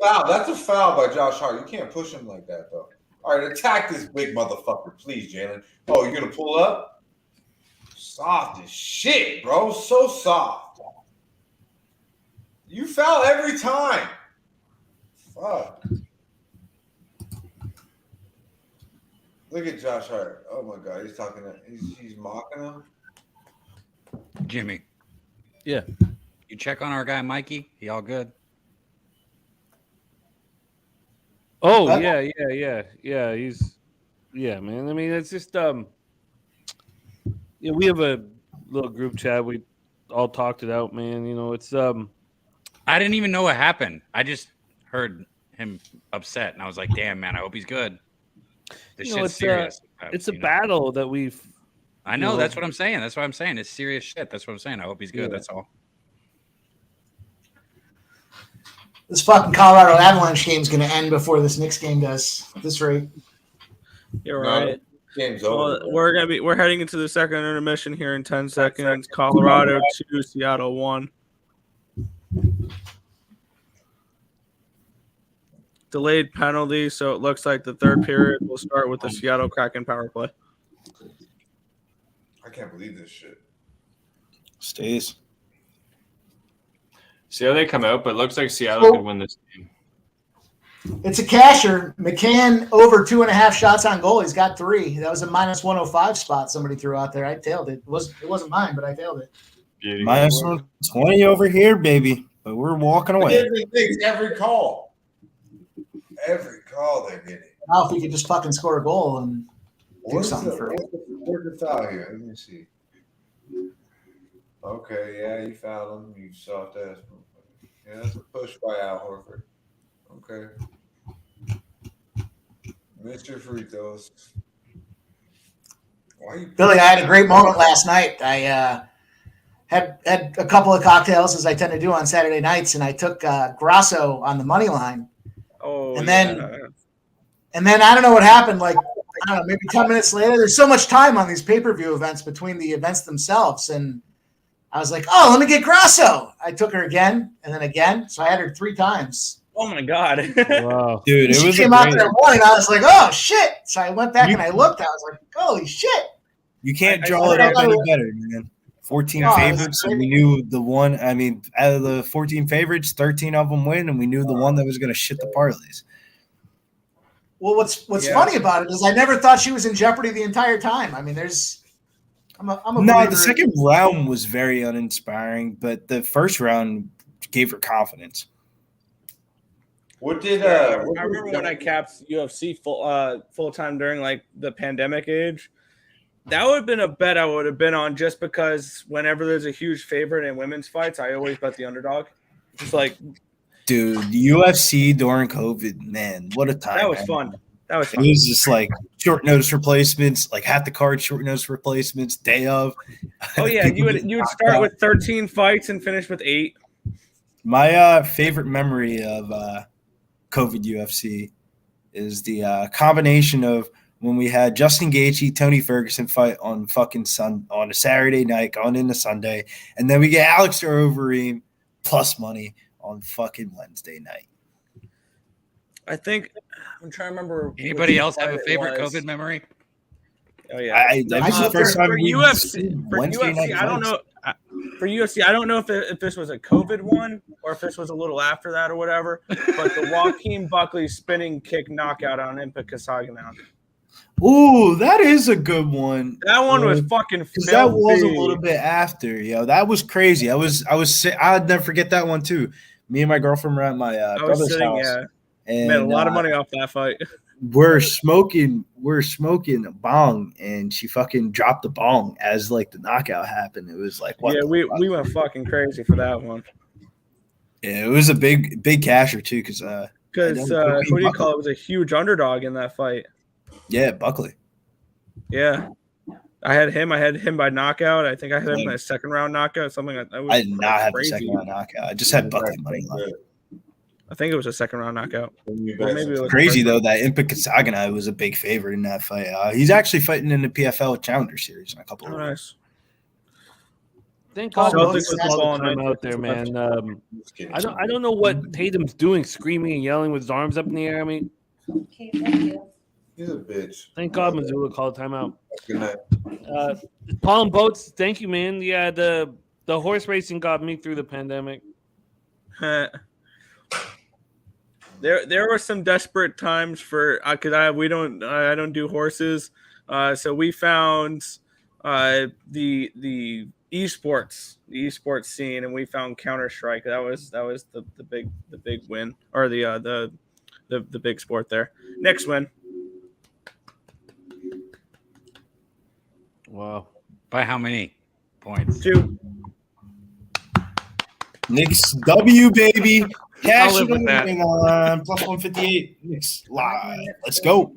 foul. That's a foul by Josh Hart. You can't push him like that, though. All right, attack this big motherfucker, please, Jalen. Oh, you're going to pull up? Soft as shit, bro. So soft. You foul every time. Fuck. Look at Josh Hart. Oh, my God. He's talking. He's mocking him. Jimmy. Yeah. You check on our guy, Mikey? He all good? Oh, yeah. He's man. I mean, it's just we have a little group chat. We all talked it out, man. You know, it's I didn't even know what happened. I just heard him upset, and I was like, "Damn, man, I hope he's good." This shit's serious. It's a battle that we've. I know. That's what I'm saying. That's what I'm saying. It's serious shit. That's what I'm saying. I hope he's good. Yeah. That's all. This fucking Colorado Avalanche game is going to end before this Knicks game does. At this rate. You're right. Game's over. Well, we're heading into the second intermission here in 10 seconds. Colorado 2, Seattle 1. Delayed penalty, so it looks like the third period will start with the Seattle Kraken power play. I can't believe this shit. Stays. See how they come out, but it looks like Seattle could win this game. It's a casher. McCann over 2.5 shots on goal. He's got 3. That was a minus 105 spot somebody threw out there. I tailed it. It wasn't mine, but I tailed it. Minus 120 over here, baby. But we're walking away. Every call. Every call they're getting. Now, if we could just fucking score a goal and do Where's something for it. the foul here? Let me see. Okay, yeah, you found him. You soft ass. Yeah, that's a push by Al Horford. Okay. Mr. Free Throws. Why you Billy, I had a great moment last night. I had a couple of cocktails, as I tend to do on Saturday nights, and I took Grasso on the money line. Oh, And yeah. then I don't know what happened. Like, I don't know, maybe 10 minutes later, there's so much time on these pay-per-view events between the events themselves. And I was like, oh, let me get Grasso. I took her again and then again. So I had her 3 times. Oh my God. Wow. Dude, it She was came out there morning. I was like, oh, shit. So I went back and I looked. I was like, holy shit. You can't I draw it said I up thought any it was- better, man. 14 Oh, it was favorites, and we knew the one. I mean, out of the 14 favorites, 13 of them win, and we knew the one that was going to shit the parlays. Well, what's Yeah. funny about it is I never thought she was in jeopardy the entire time. I mean, I'm a No, believer. the second round was very uninspiring, but the first round gave her confidence. What did I remember when I capped UFC full time during like the pandemic age. That would have been a bet I would have been on just because whenever there's a huge favorite in women's fights, I always bet the underdog. Just like Dude, the UFC during COVID, man, what a time. that was man. fun. That was It fun. was just like short notice replacements, like half the card short notice replacements, day of. Oh yeah, People you would getting knocked start out. with 13 fights and finish with 8. My favorite memory of COVID UFC is the combination of when we had Justin Gaethje, Tony Ferguson fight on on a Saturday night going into Sunday, and then we get Alex Overeem plus money on fucking Wednesday night. I think I'm trying to remember. Anybody which else have a fight it favorite was. COVID memory? Oh yeah, That was the first time for we UFC. For Wednesday UFC, night I don't fights. know. For UFC, I don't know if this was a COVID one or if this was a little after that or whatever. But the Joaquin Buckley spinning kick knockout on Impa Kasagian. Ooh, that is a good one. That one was fucking Because that was a filthy. little bit after, yo. That was crazy. I'd never forget that one too. Me and my girlfriend were at my I was brother's sitting, house, yeah, and made a lot of money off that fight. we're smoking a bong, and she fucking dropped the bong as like the knockout happened. It was like, what Yeah, the we fuck? went fucking crazy for that one Yeah, it was a big casher too, because because Joaquin who do you Buckley. call it? Was a huge underdog in that fight. Yeah, Buckley. Yeah. I had him by knockout. I think I had him by a second round knockout, something like that. I did not have the crazy. second round knockout. I just had Buckley money line. I think it was a second round knockout. Or maybe it was Crazy first though that Impa Kasagian was a big favorite in that fight. He's actually fighting in the PFL Challenger Series in a couple round. of Oh, weeks. nice. Thank God Celtics Celtics was all the time out there, man. I don't know what Tatum's doing, screaming and yelling with his arms up in the air. I mean, Okay, thank you. He's a bitch. thank God Missoula called timeout. Good night. Paul and Boats, thank you, man. Yeah, the horse racing got me through the pandemic. There were some desperate times for because I don't do horses, so we found the esports scene, and we found Counter-Strike. That was the big win, or the big sport there. Next win. Wow. By how many points? 2. Knicks W, baby. Cash I'll live with that. plus 158. Knicks live. Let's go.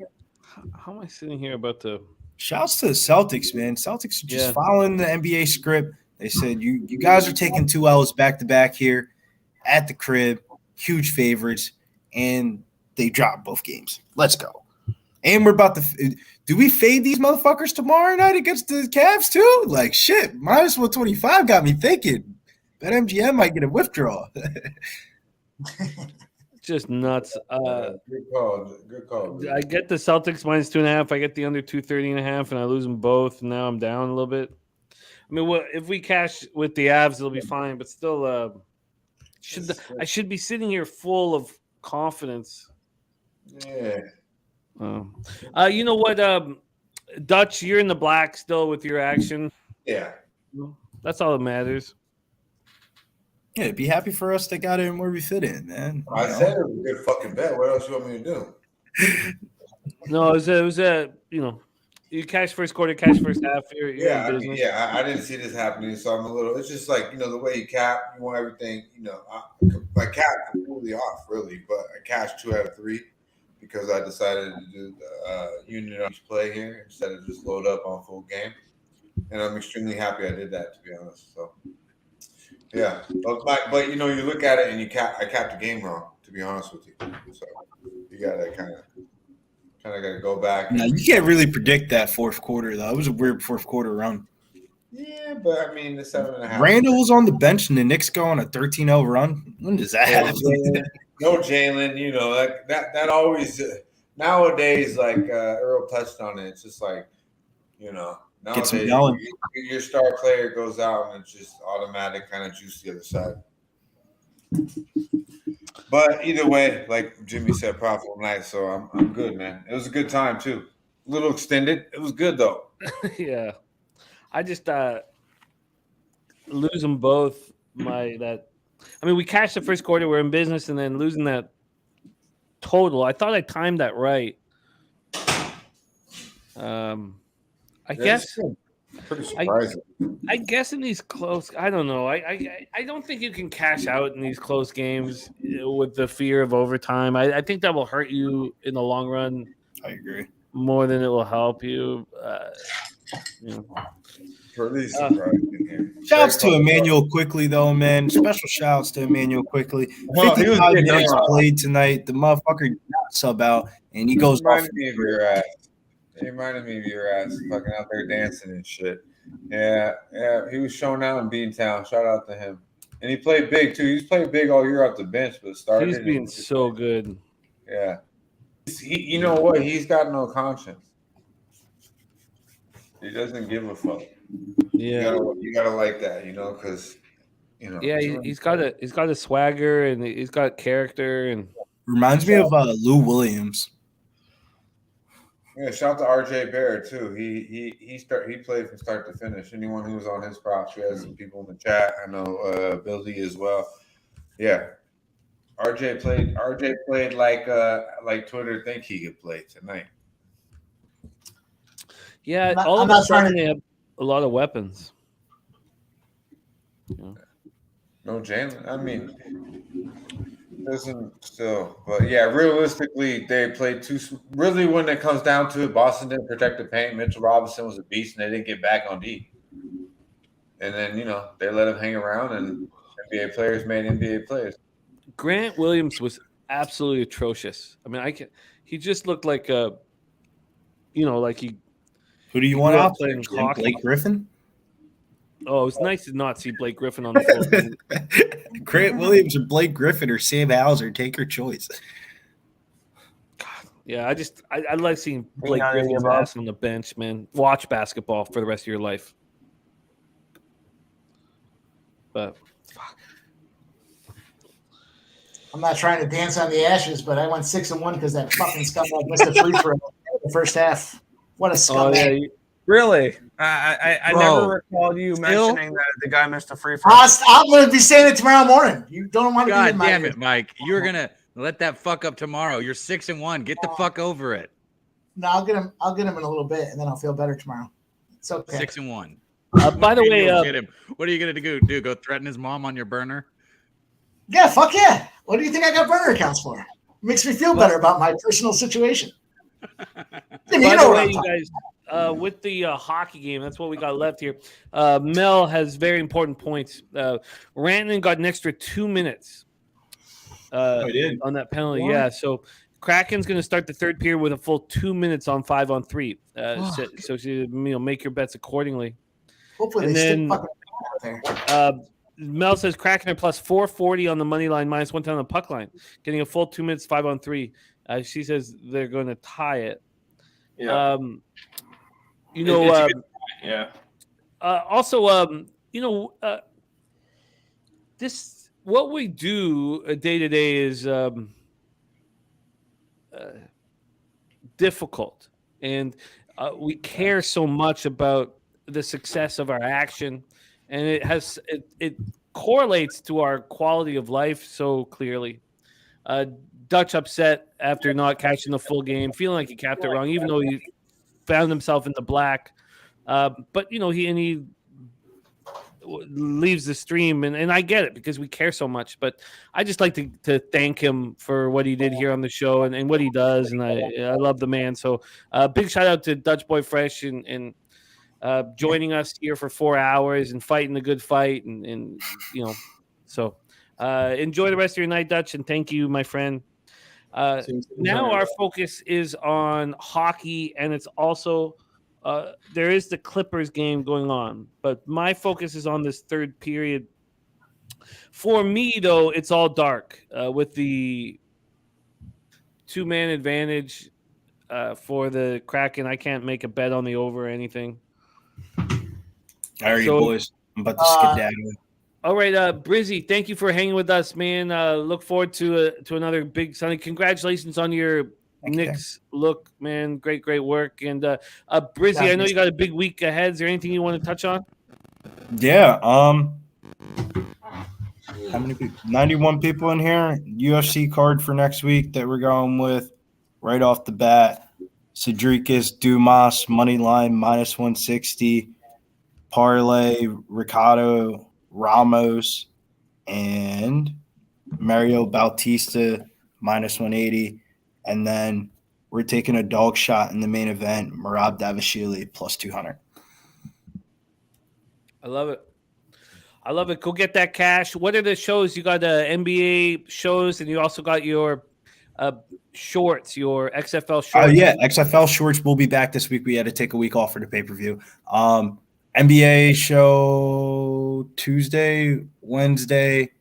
How am I sitting here about to? Shouts to the Celtics, man. Celtics are just Yeah. following the NBA script. They said you guys are taking 2 L's back to back here at the crib, huge favorites, and they dropped both games. Let's go. And we're about to do we fade these motherfuckers tomorrow night against the Cavs too? Like shit, minus 125 got me thinking. BetMGM might get a withdrawal. Just nuts. Good call. Good call. I get the Celtics minus 2.5. I get the under 230.5, and I lose them both. And now I'm down a little bit. I mean, if we cash with the Avs, it'll be fine. But still, I should be sitting here full of confidence. Yeah. You know what, Dutch? You're in the black still with your action. Yeah. That's all that matters. Yeah, be happy for us that got in where we fit in, man. I said it was a good fucking bet. What else you want me to do? No, it was a You cash first quarter, cash first half. You're Yeah, in I mean, business. I didn't see this happening, so I'm a little. It's just like the way you cap, you want everything. I cap completely off, really, but I cashed 2 out of 3 because I decided to do the union on each play here instead of just load up on full game, and I'm extremely happy I did that, to be honest. So yeah, but you look at it and I capped the game wrong, to be honest with you. So you gotta kind of gotta go back. No, you can't really predict that fourth quarter though. It was a weird fourth quarter run. Yeah, but I mean the 7.5. Randall was on the bench and the Knicks go on a 13-0 run. When does that happen? No Jalen, that always nowadays, like Earl touched on it. It's just like Gets him nowadays going. your star player goes out and it's just automatic kind of juice the other side. But either way, like Jimmy said, profitable night, so I'm good, man. It was a good time too. A little extended. It was good though. Yeah, I just lose them both. We cashed the first quarter. We're in business, and then losing that total. I thought I timed that right. I guess. Pretty surprising. I guess in these close, I don't know. I don't think you can cash out in these close games with the fear of overtime. I think that will hurt you in the long run. I agree. More than it will help you. Pretty surprising here. Shouts to Emmanuel Quickly, though, man. Special shouts to Emmanuel Quickly. Well, he was 55 getting minutes on. played tonight. The motherfucker did not sub out, and he goes off. Reminded me of your ass. It reminded me of your ass, fucking out there dancing and shit. Yeah. He was showing out in Beantown. Shout out to him. And he played big too. He's played big all year off the bench, but started. He's being so good. Yeah. You know what? He's got no conscience. He doesn't give a fuck. Yeah. You gotta like that, because Yeah, he's got a swagger and he's got character and Reminds me of Lou Williams. Yeah, shout out to RJ Barrett too. He played from start to finish. Anyone who was on his props, we had some people in the chat. I know Billy as well. Yeah, RJ played like Twitter think he could play tonight. yeah, I'm all of not a sudden trying to- they have a lot of weapons. Yeah. No Jalen. I mean, doesn't still, but yeah, realistically, they played two. Really, when it comes down to it, Boston didn't protect the paint. Mitchell Robinson was a beast, and they didn't get back on D. And then they let him hang around, and NBA players made NBA players. Grant Williams was absolutely atrocious. I mean, he just looked like like he. Who do you He want grew up out playing there? hockey. Blake Griffin? Oh, it was nice to not see Blake Griffin on the floor. Grant Williams or Blake Griffin or Sam Hauser, take your choice. Yeah, I like seeing Blake Griffin's ass on the bench, man. Watch basketball for the rest of your life. But I'm not trying to dance on the ashes, but I went 6-1 because that fucking scumbag missed a free throw in the first half. What a scumbag! Really? I Bro. never recalled you Still? mentioning that the guy missed a free throw. I'm going to be saying it tomorrow morning. You don't want to be God in my damn it, Mike. You're gonna let that fuck up tomorrow. You're 6-1. Get the fuck over it. No, I'll get him in a little bit, and then I'll feel better tomorrow. It's okay. 6-1. by the way, Get him. What are you gonna do? Go threaten his mom on your burner? Yeah, fuck yeah. What do you think I got burner accounts for? Makes me feel better about my personal situation. You by know the what way, I'm you talking guys, with the hockey game, that's what we got left here. Mel has very important points. Rantanen got an extra 2 minutes did? on that penalty. Yeah, so Kraken's going to start the third period with a full 2 minutes on 5-on-3. So make your bets accordingly. Hopefully And they then- stick fucking out there. Mel says Kraken are plus 440 on the money line, minus 110 on the puck line, getting a full 2 minutes, 5-on-3. She says they're going to tie it. Yeah. You know, It's a good- yeah. also, this what we do day to day is difficult, and we care so much about the success of our action, and it correlates to our quality of life so clearly. Dutch upset after not catching the full game, feeling like he capped it wrong, even though he found himself in the black. But he leaves the stream, and I get it because we care so much. But I just like to thank him for what he did here on the show and what he does, and I love the man. So big shout out to Dutch Boy Fresh and joining us here for 4 hours and fighting the good fight, and so enjoy the rest of your night, Dutch, and thank you, my friend. Now our focus is on hockey, and it's also there is the Clippers game going on, but my focus is on this third period. For me, though, it's all dark with the 2-man advantage for the Kraken. I can't make a bet on the over or anything. All right, boys. I'm about to skedaddle. All right, Brizzy, thank you for hanging with us, man. Look forward to another big Sunday. Congratulations on your Knicks look, man. Great work. And Brizzy, I know you got a big week ahead. Is there anything you want to touch on? Yeah. How many people? 91 people in here. UFC card for next week that we're going with right off the bat. Cedricus Dumas money line -160. Parlay Ricardo Ramos and Mario Bautista -180. And then we're taking a dog shot in the main event, Merab Davashvili +200. I love it. Go get that cash. What are the shows? You got NBA shows, and you also got your shorts, your XFL shorts. Oh, yeah. XFL shorts will be back this week. We had to take a week off for the pay-per-view. NBA show Tuesday, Wednesday,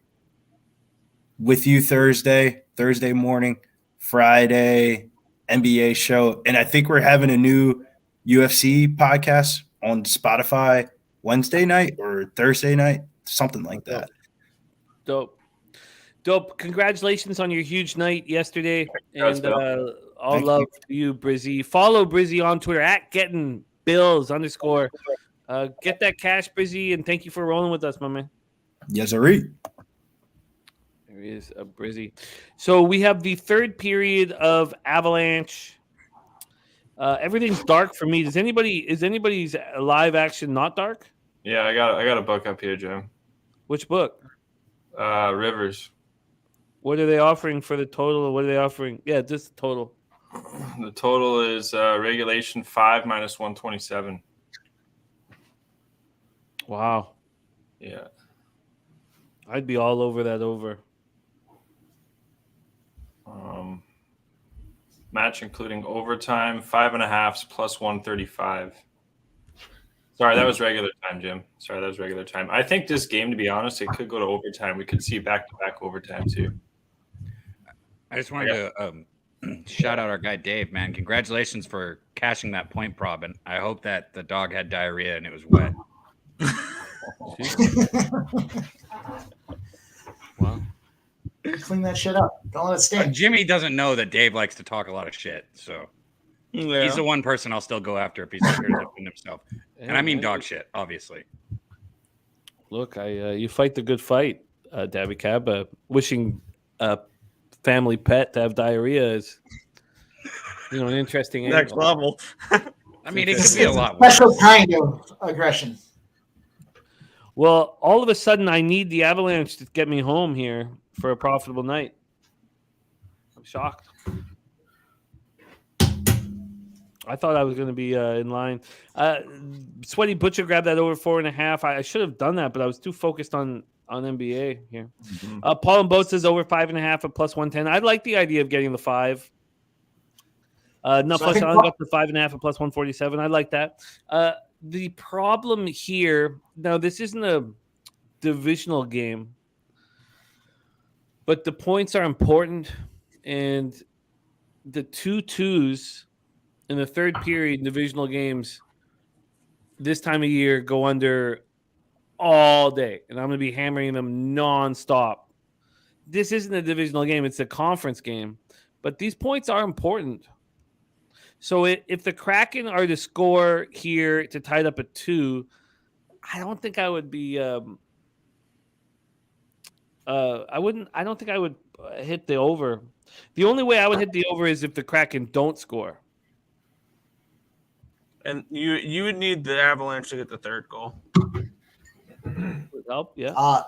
with you Thursday morning, Friday, NBA show. And I think we're having a new UFC podcast on Spotify Wednesday night or Thursday night, something like that. Dope. Congratulations on your huge night yesterday. And all love to you, Brizzy. Follow Brizzy on Twitter @GettingBills_. Get that cash, Brizzy, and thank you for rolling with us, my man. Yes, sir. There he is, Brizzy. So we have the third period of Avalanche. Everything's dark for me. Is anybody's live action not dark? Yeah, I got a book up here, Jim. Which book? Rivers. What are they offering for the total? What are they offering? Yeah, just the total. The total is regulation 5 -127. Wow. Yeah. I'd be all over that over. Match including overtime, 5.5 +135. Sorry, that was regular time, Jim. Sorry, that was regular time. I think this game, to be honest, it could go to overtime. We could see back-to-back overtime too. I just wanted to shout out our guy Dave, man. Congratulations for cashing that point prob, and I hope that the dog had diarrhea and it was wet. Well, clean that shit up. Don't let it stink. Jimmy doesn't know that Dave likes to talk a lot of shit, so he's the one person I'll still go after if he's scared to defend himself. And I mean dog shit, obviously. Look, you fight the good fight, Dabby Cab. Wishing a family pet to have diarrhea is, an interesting next level. I mean, it could be a lot worse. Special kind of aggression. Well, all of a sudden, I need the Avalanche to get me home here for a profitable night. I'm shocked. I thought I was going to be in line. Sweaty Butcher grabbed that over 4.5. I should have done that, but I was too focused on NBA here. Mm-hmm. Paul and Boat says over 5.5 at +110. I like the idea of getting the 5. Plus I got the 5.5 at +147. I like that. The problem here, now this isn't a divisional game, but the points are important, and the 2-2s in the third period in divisional games this time of year go under all day, and I'm going to be hammering them nonstop. This isn't a divisional game. It's a conference game, but these points are important. So if the Kraken are to score here to tie it up at 2, I don't think I would be. I don't think I would hit the over. The only way I would hit the over is if the Kraken don't score. And you would need the Avalanche to get the third goal. Would help, yeah.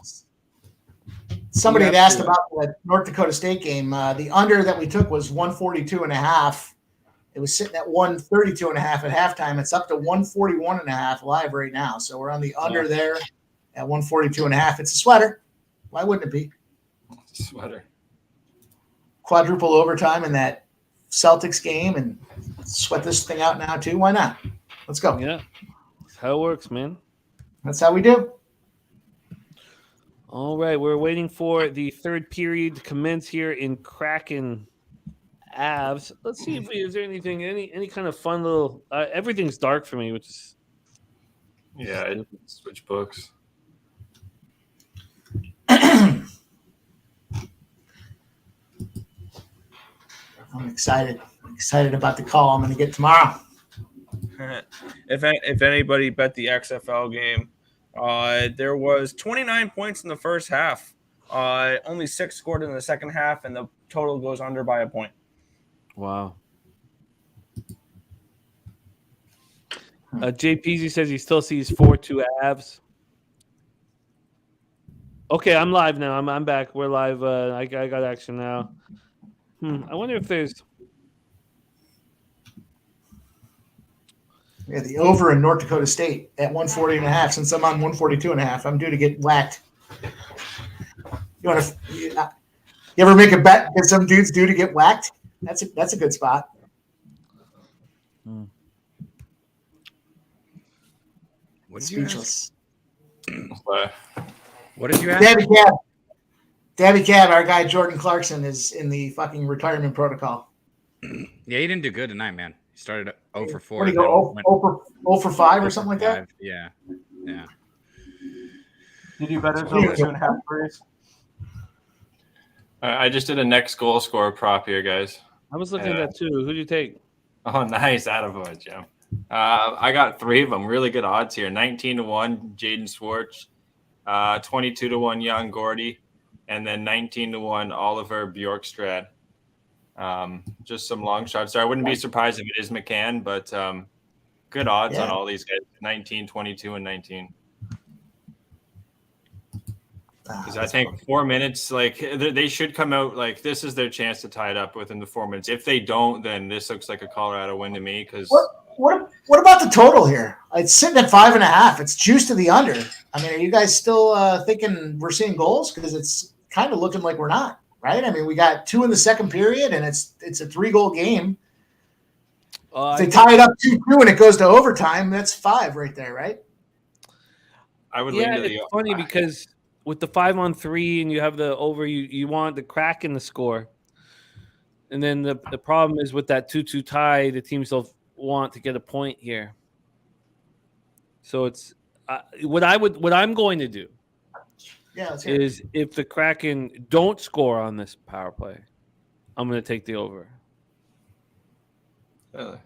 Somebody You had have asked to- about the North Dakota State game. The under that we took was 142.5. It was sitting at 132.5 at halftime. It's up to 141.5 live right now. So we're on the under there at 142.5. It's a sweater. Why wouldn't it be? Sweater. Quadruple overtime in that Celtics game and sweat this thing out now too. Why not? Let's go. Yeah. That's how it works, man. That's how we do. All right, we're waiting for the third period to commence here in Kraken Avs. Let's see if is there anything, any kind of fun little. Everything's dark for me, which is Yeah, switch books. I'm excited. Excited about the call I'm going to get tomorrow. If anybody bet the XFL game, there was 29 points in the first half. Only 6 scored in the second half, and the total goes under by a point. wow. JPZ says he still sees 4-2 Avs. Okay, I'm live now. I'm back. We're live. I got action now. I wonder if there's. Yeah, the over in North Dakota State at 140.5. Since I'm on 142.5, I'm due to get whacked. You want to? You ever make a bet that some dude's due to get whacked? That's a good spot. What did you ask? Speechless. What did you ask? Dabby Cab, our guy Jordan Clarkson is in the fucking retirement protocol. Yeah, he didn't do good tonight, man. He started 0 for 4. What do you go? 0 for 5 or something like that? Yeah. Did you bet it over 2.5 threes? I just did a next goal scorer prop here, guys. I was looking at that too. Who'd you take? Oh, nice. Attaboy, Jim. I got 3 of them. Really good odds here. 19-1, Jaden Schwartz. 22-1, Jan Gordy. And then 19-1, Oliver Bjorkstrad. Just some long shots there. I wouldn't be surprised if it is McCann, but good odds on all these guys. 19, 22, and 19. Because I think 4 minutes, like they should come out like this is their chance to tie it up within the 4 minutes. If they don't, then this looks like a Colorado win to me. Because what about the total here? It's sitting at 5.5. It's juiced to the under. I mean, are you guys still thinking we're seeing goals? Because it's kind of looking like we're not, right? I mean, we got 2 in the second period, and it's a 3-goal game. If they tie it up 2-2 and it goes to overtime, that's 5 right there, right? I would lean to the it's funny because with the 5-on-3 and you have the over, you want the Kraken to score. And then the problem is with that 2-2 tie, the teams don't want to get a point here. So it's what I'm going to do is if the Kraken don't score on this power play, I'm going to take the over. Really?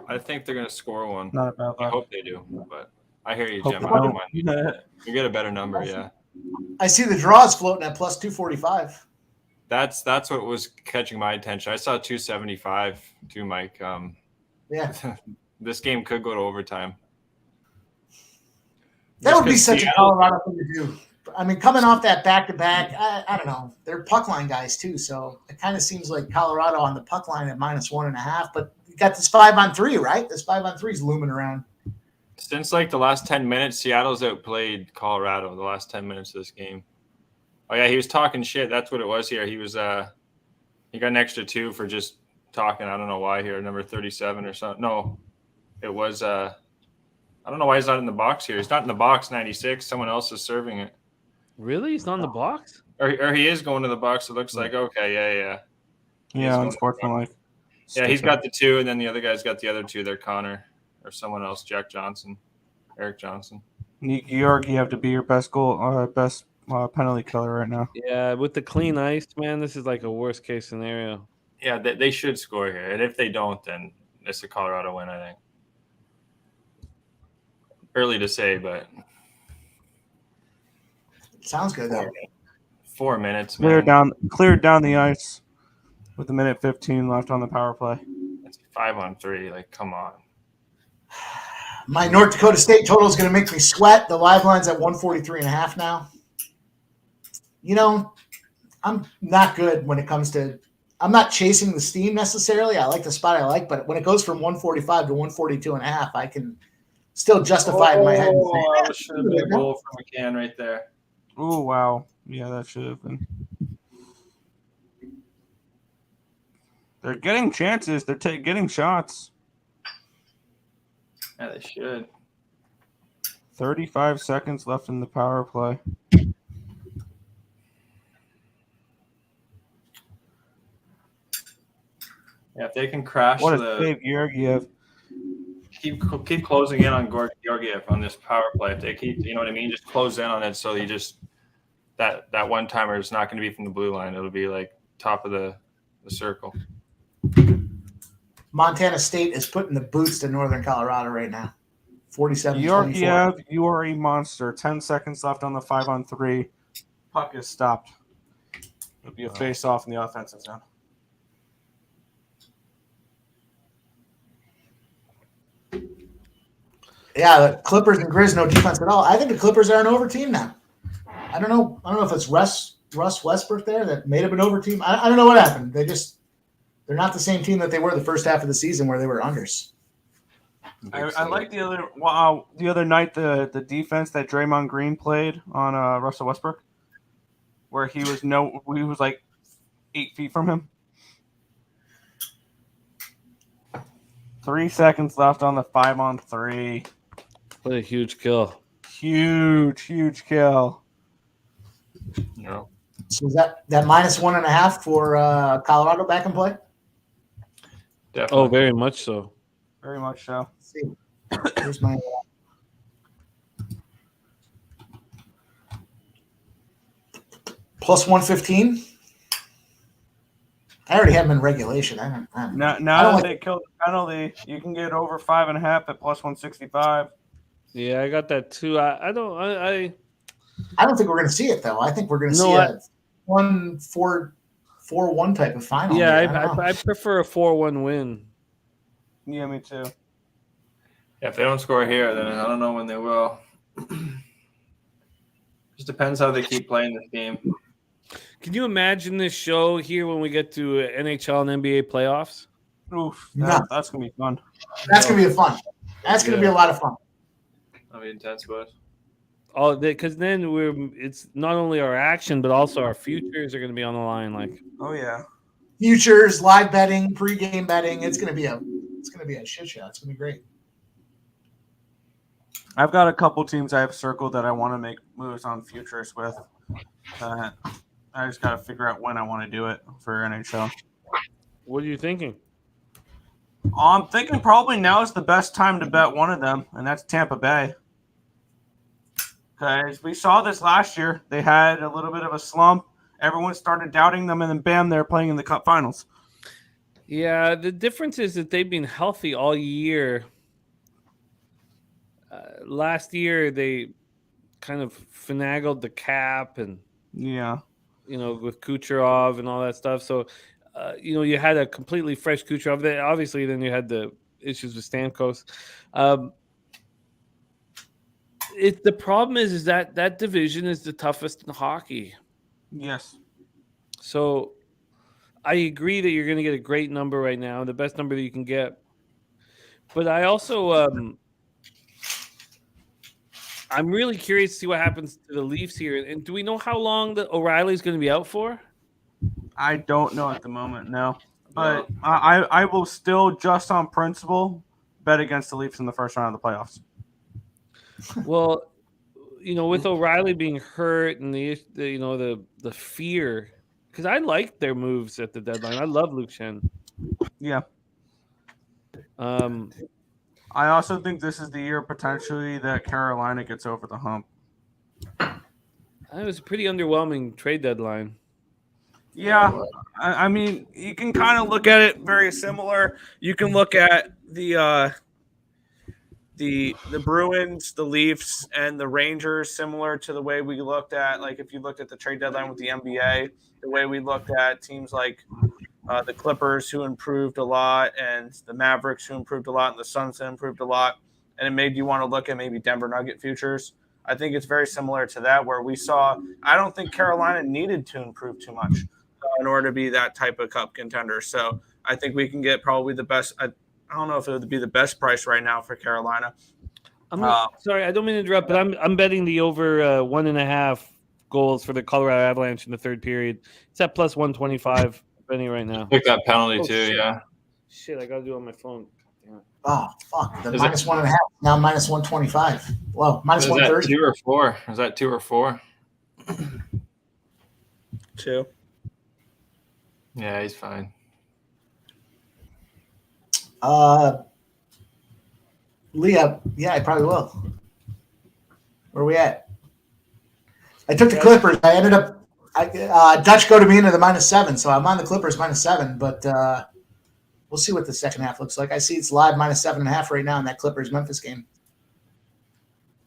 I think they're going to score one. Not about I that. hope they do, but I hear you, Hope Jim. they I don't don't. mind. You get a better number, yeah. I see the draws floating at plus 245. That's what was catching my attention. I saw 275 too, Mike. Yeah. This game could go to overtime. That would be Just 'cause such a Seattle- Colorado thing to do. I mean, coming off that back-to-back, I don't know. They're puck line guys, too, so it kind of seems like Colorado on the puck line at -1.5, but you got this 5-on-3, right? This 5-on-3 is looming around. Since like the last 10 minutes, Seattle's outplayed Colorado the last 10 minutes of this game. Oh yeah, he was talking shit. That's what it was here. He was he got an extra 2 for just talking. I don't know why here, number 37 or something. No, it was I don't know why he's not in the box here. He's not in the box 96. Someone else is serving it. Really? He's not in the box? Or he is going to the box. It looks like okay, yeah. Yeah, unsportsmanlike. Yeah, he's got the 2, and then the other guy's got the other 2. They're Connor or someone else, Eric Johnson. York, you have to be your best penalty killer right now. Yeah, with the clean ice, man, this is like a worst case scenario. Yeah, they should score here, and if they don't, then it's a Colorado win. I think. Early to say, but Sounds good, though. 4 minutes, man. Cleared down the ice with a minute 15 left on the power play. It's 5-on-3. Like, come on. My North Dakota State total is going to make me sweat. The live line's at 143.5 now. You know, I'm not good when it comes to – I'm not chasing the steam necessarily. I like the spot I like, but when it goes from 145 to 142.5, I can still justify it in my head. Oh, that should have been a goal from McCann right there. Oh, wow. Yeah, that should have been. They're getting chances. They're getting shots. Yeah, they should. 35 seconds left in the power play. Yeah, if they can crash What a save, Georgiev. keep closing in on Georgiev on this power play. If they keep, you know what I mean, just close in on it so you just that one timer is not going to be from the blue line. It'll be like top of the circle. Montana State is putting the boots to Northern Colorado right now. 47-24. Georgiev, you are a monster. 10 seconds left on the 5-on-3. Puck is stopped. It'll be a face-off in the offensive zone. Yeah, the Clippers and Grizz no defense at all. I think the Clippers are an over team now. I don't know if it's Russ Westbrook there that made up an over team. I don't know what happened. They're not the same team that they were the first half of the season where they were unders. I like the other night the defense that Draymond Green played on Russell Westbrook, where he was like 8 feet from him. 3 seconds left on the 5-on-3. What a huge kill. Huge kill. No. So is that -1.5 for Colorado back in play? Definitely. Oh, very much so. Very much so. Let's see. Here's my +115. I already have them in regulation. I don't Now that they killed the penalty, you can get over 5.5 at +165. Yeah, I got that too. I don't think we're going to see it though. I think we're going to see a 1-4-1 type of final. Yeah, I prefer a 4-1 win. Yeah, me too. Yeah, if they don't score here, then I don't know when they will. Just depends how they keep playing this game. Can you imagine this show here when we get to NHL and NBA playoffs? Oof, No. that's gonna be fun. That's going to be fun. That's going to be a lot of fun. That'll be intense, but Oh, because then it's not only our action but also our futures are going to be on the line. Like, Oh yeah. Futures, live betting, pregame betting. It's going to be a shit show. It's going to be great. I've got a couple teams I have circled that I want to make moves on futures with. I just got to figure out when I want to do it for NHL. what are you thinking? I'm thinking probably now is the best time to bet one of them, and that's Tampa Bay. Because we saw this last year. They had a little bit of a slump. Everyone started doubting them, and then bam, they're playing in the Cup Finals. Yeah, the difference is that they've been healthy all year. Last year, they kind of finagled the cap and, Yeah. with Kucherov and all that stuff. So, you had a completely fresh Kucherov. Obviously, then you had the issues with Stamkos. The problem is that division is the toughest in hockey. Yes. So I agree that you're going to get a great number right now, the best number that you can get. But I also I'm really curious to see what happens to the Leafs here. And do we know how long O'Reilly's going to be out for? I don't know at the moment, no. But I will still, just on principle, bet against the Leafs in the first round of the playoffs. Well, with O'Reilly being hurt and the fear, because I like their moves at the deadline. I love Luke Shen. Yeah. I also think this is the year potentially that Carolina gets over the hump. It was a pretty underwhelming trade deadline. Yeah, I mean, you can kind of look at it very similar. You can look at the Bruins, the Leafs, and the Rangers, similar to the way we looked at, like if you looked at the trade deadline with the NBA, the way we looked at teams like the Clippers, who improved a lot, and the Mavericks, who improved a lot, and the Suns, who improved a lot, and it made you want to look at maybe Denver Nugget futures. I think it's very similar to that, where we saw – I don't think Carolina needed to improve too much in order to be that type of cup contender. So I think we can get probably the best – I don't know if it would be the best price right now for Carolina. Sorry, I don't mean to interrupt, but I'm betting the over 1.5 goals for the Colorado Avalanche in the third period. It's at plus 125 betting right now. Pick that penalty too, shit. yeah. Shit, I gotta do it on my phone. Oh fuck! The minus 1.5 now minus 125. Well, minus 130. 2 or 4? Is that 2 or 4? 2. Yeah, he's fine. Leah, yeah, I probably will. Where are we at? I took the Clippers. I ended up Dutch go to me into the -7, so I'm on the Clippers -7. But we'll see what the second half looks like. I see it's live -7.5 right now in that Clippers Memphis game.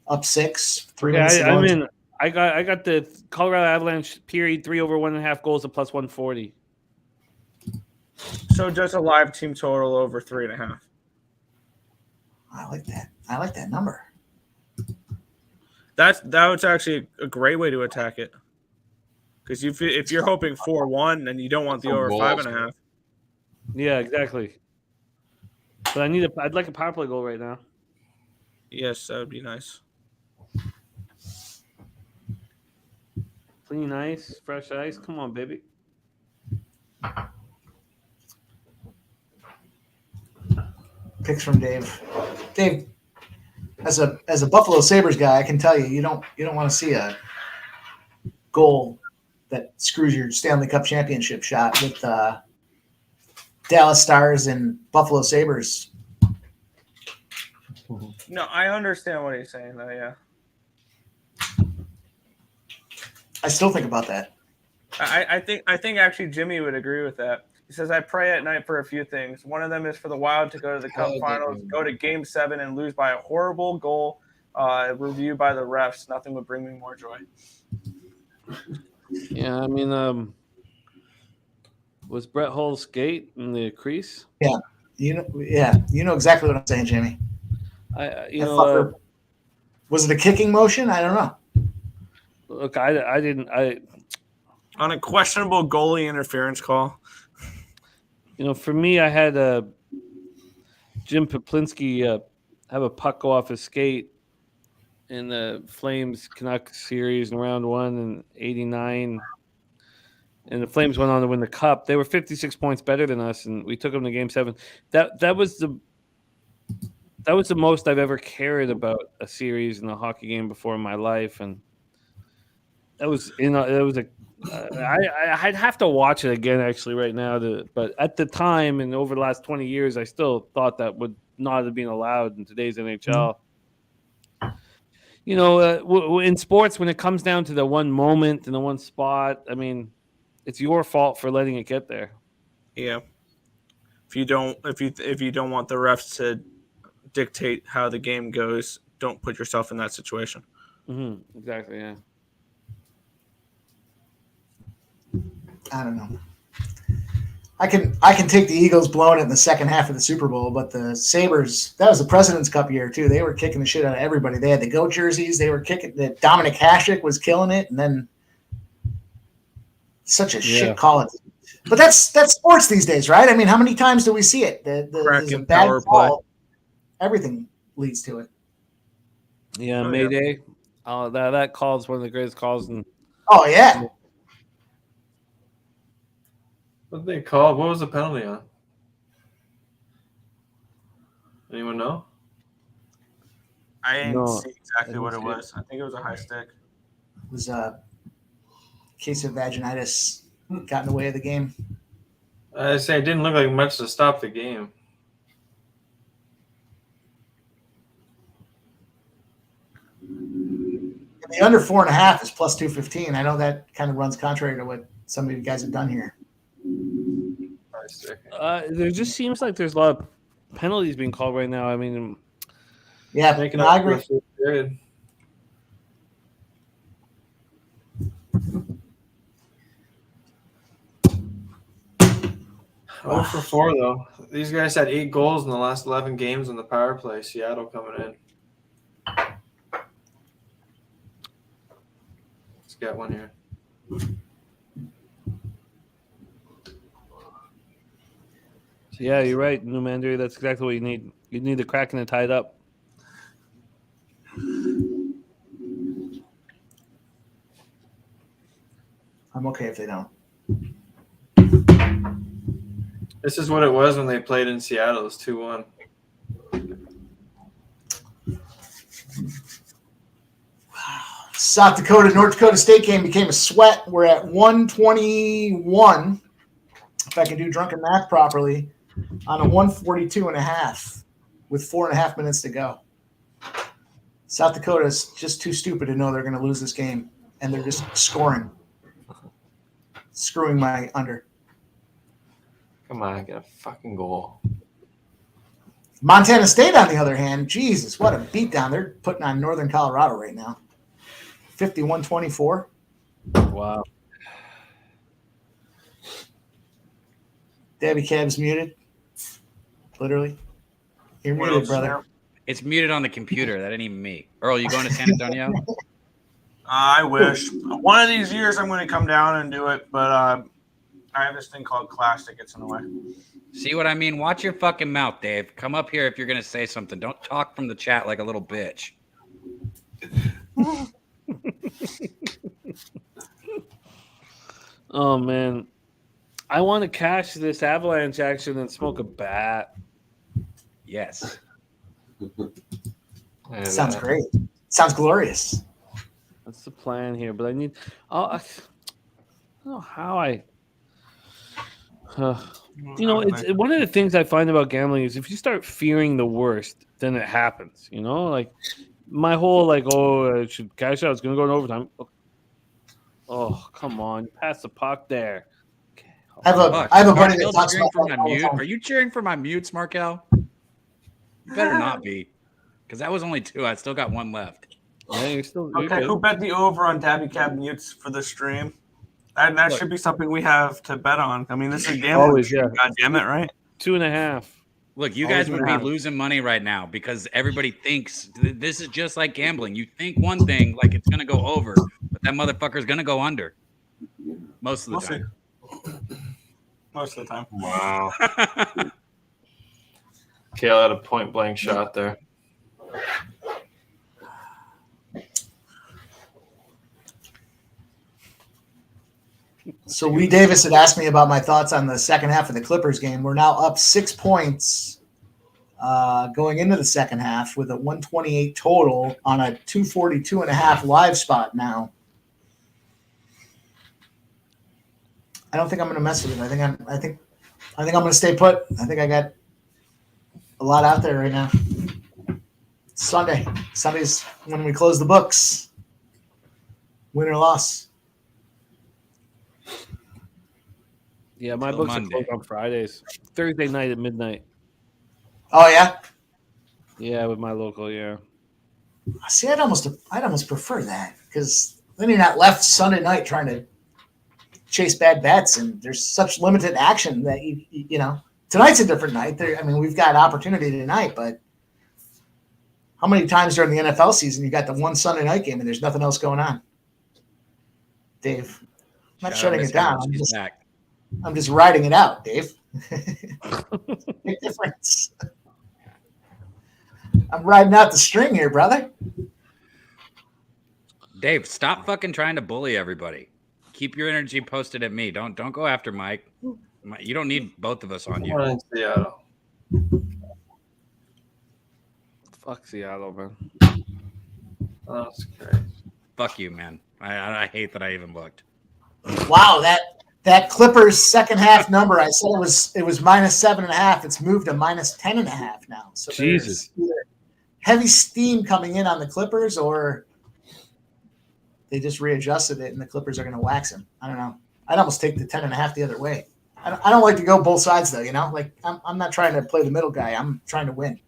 Up 6, 3 minutes. Yeah, I'm in. I got the Colorado Avalanche period 3 over 1.5 goals at plus 140. So just a live team total over 3.5. I like that. I like that number. That was actually a great way to attack it. Because if you're hoping 4-1, then you don't want the over 5.5. Yeah, exactly. But I'd like a power play goal right now. Yes, that would be nice. Clean ice, fresh ice. Come on, baby. Picks from Dave. Dave, as a Buffalo Sabres guy, I can tell you don't want to see a goal that screws your Stanley Cup championship shot with Dallas Stars and Buffalo Sabres. No, I understand what he's saying, though. Yeah, I still think about that. I think actually Jimmy would agree with that. He says, I pray at night for a few things. One of them is for the Wild to go to the Cup Finals, go to Game 7 and lose by a horrible goal, reviewed by the refs. Nothing would bring me more joy. Yeah, I mean, was Brett Hull's skate in the crease? Yeah, you know exactly what I'm saying, Jamie. Was it a kicking motion? I don't know. Look, I didn't. On a questionable goalie interference call. For me, I had Jim Poplinski have a puck go off his skate in the Flames Canucks series in round 1 in '89, and the Flames went on to win the cup. They were 56 points better than us, and we took them to Game 7. That was the most I've ever cared about a series in a hockey game before in my life, and that was I'd have to watch it again actually right now. But at the time and over the last 20 years, I still thought that would not have been allowed in today's NHL. In sports, when it comes down to the one moment and the one spot, I mean, it's your fault for letting it get there. Yeah. If you don't want the refs to dictate how the game goes, don't put yourself in that situation. Mm-hmm. Exactly. Yeah. I don't know. I can take the Eagles blowing it in the second half of the Super Bowl, but the Sabres, that was the President's Cup year too. They were kicking the shit out of everybody. They had the GOAT jerseys. They were kicking. Dominic Hasek was killing it, and then such a shit call. But that's sports these days, right? I mean, how many times do we see it? There's a bad call. Everything leads to it. Yeah, Mayday. Oh, that call is one of the greatest calls. Oh yeah. What did they call? What was the penalty on? Anyone know? I didn't see exactly what it was. I think it was a high stick. It was a case of vaginitis got in the way of the game. I say it didn't look like much to stop the game. The under 4.5 is plus 215. I know that kind of runs contrary to what some of you guys have done here. There just seems like there's a lot of penalties being called right now. I mean, yeah, I agree. Oh for 4 though. These guys had 8 goals in the last 11 games on the power play. Seattle coming in. Let's get one here. So yeah, you're right, Numandry. That's exactly what you need. You need the Kraken to tie it up. I'm okay if they don't. This is what it was when they played in Seattle. It was 2-1. South Dakota, North Dakota State game became a sweat. We're at 121. If I can do drunken math properly, on a 142.5 with 4.5 minutes to go. South Dakota is just too stupid to know they're going to lose this game, and they're just scoring. Screwing my under. Come on, get a fucking goal. Montana State, on the other hand, Jesus, what a beatdown. They're putting on Northern Colorado right now. 51-24. Wow. Debbie Cab's muted. Literally. You're What muted, else? brother. It's muted on the computer. That ain't even me. Earl, you going to San Antonio? I wish. One of these years I'm going to come down and do it, but I have this thing called class tickets in the way. See what I mean? Watch your fucking mouth, Dave. Come up here if you're going to say something. Don't talk from the chat like a little bitch. Oh man, I want to cash this Avalanche action and smoke a bat. Yes. Sounds great. Sounds glorious. That's the plan here, but I need. I don't know how I. It's one of the things I find about gambling is if you start fearing the worst, then it happens. You know, like my whole I should cash out. It's going to go in overtime. Oh, come on! Pass the puck there. Okay. I have a buddy that talks cheering about for that my all the mute. time. Are you cheering for my mutes, Markel? You better not be, because that was only 2. I still got 1 left. Yeah, you're Okay, good. who bet the over on Dabby Cab mutes for the stream? That should be something we have to bet on. I mean, this is a gambling. Always, yeah. God damn it, right? 2.5. Look, you Always guys would gonna be happen. losing money right now because everybody thinks this is just like gambling. You think one thing like it's going to go over, but that motherfucker's going to go under most of the time. Most of the time. Wow. Kale had a point blank shot there. So Lee Davis had asked me about my thoughts on the second half of the Clippers game. We're now up 6 points going into the second half with a 128 total on a 242.5 live spot now. I don't think I'm going to mess with it. I think I'm going to stay put. I think I got a lot out there right now. Sunday's when we close the books. Win or loss. Yeah, my Till books are Monday. closed on Fridays. Thursday night at midnight. Oh yeah. Yeah, with my local. Yeah. See, I'd almost prefer that because then you're not left Sunday night trying to chase bad bets, and there's such limited action that you know. Tonight's a different night. We've got opportunity tonight, but how many times during the NFL season you got the one Sunday night game and there's nothing else going on? Dave, I'm not Shout shutting out it Miss down. Howard, she's back. I'm just writing it out, Dave. Big difference. I'm riding out the string here, brother. Dave, stop fucking trying to bully everybody. Keep your energy posted at me. Don't go after Mike. You don't need both of us on you. One in Seattle. Fuck Seattle, man. Oh, that's great. Fuck you, man. I hate that I even looked. Wow, that Clippers second half number, I said it was minus 7.5. It's moved to minus 10.5 now. So Jesus. there's either heavy steam coming in on the Clippers, or they just readjusted it and the Clippers are going to wax them. I don't know. I'd almost take the 10.5 the other way. I don't like to go both sides though. You know, like I'm not trying to play the middle guy. I'm trying to win.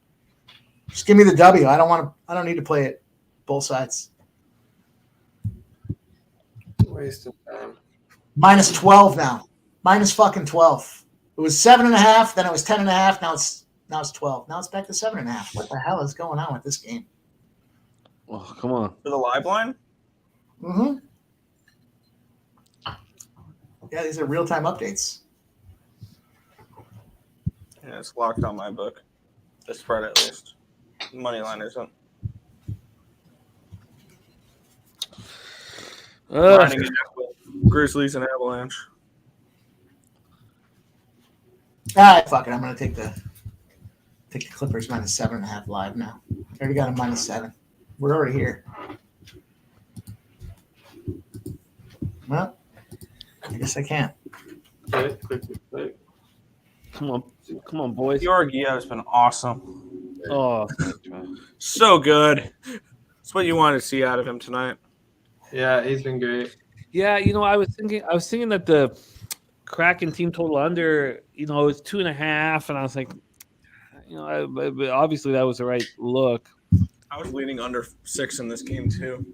Just give me the W. I don't need to play it both sides. Waste of time. Minus 12 now. Minus fucking 12. It was 7.5. Then it was 10.5. Now it's 12. Now it's back to 7.5. What the hell is going on with this game? Oh, come on. For the live line? Mm-hmm. Yeah, these are real-time updates. Yeah, it's locked on my book. The spread at least. Money line isn't. Riding it with Grizzlies and Avalanche. Fuck it. I'm gonna take the Clippers minus 7.5 live now. I already got a -7. We're already here. Well, I guess I can't. Click. Come on, boys. Georgiev has been awesome. Oh, thanks, man. So good. That's what you want to see out of him tonight. Yeah, he's been great. Yeah, I was thinking that the Kraken team total under, it was 2.5, and I was like, but obviously that was the right look. I was leaning under 6 in this game too.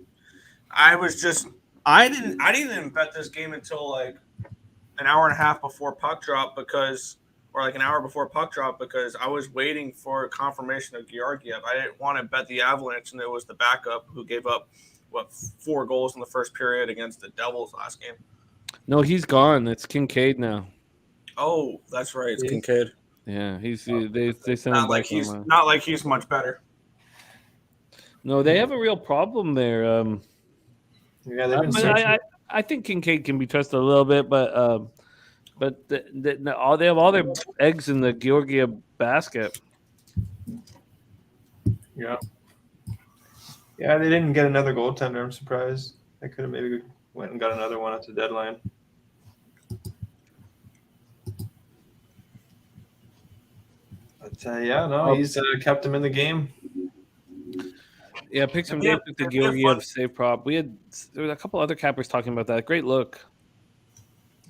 I didn't even bet this game until like an hour and a half before puck drop an hour before puck drop because I was waiting for confirmation of Georgiev. I didn't want to bet the Avalanche, and it was the backup who gave up 4 goals in the first period against the Devils last game. No, he's gone. It's Kincaid now. Oh, that's right. It's Kincaid. Yeah, they sent him back. Not like he's much better. No, they have a real problem there. Yeah, they've been I think Kincaid can be trusted a little bit, but they have all their eggs in the Georgiev basket. Yeah. Yeah, they didn't get another goaltender. I'm surprised. They could have maybe went and got another one at the deadline. But he's kept him in the game. Yeah, pick some days with the Georgiev save prop. There was a couple other cappers talking about that. Great look.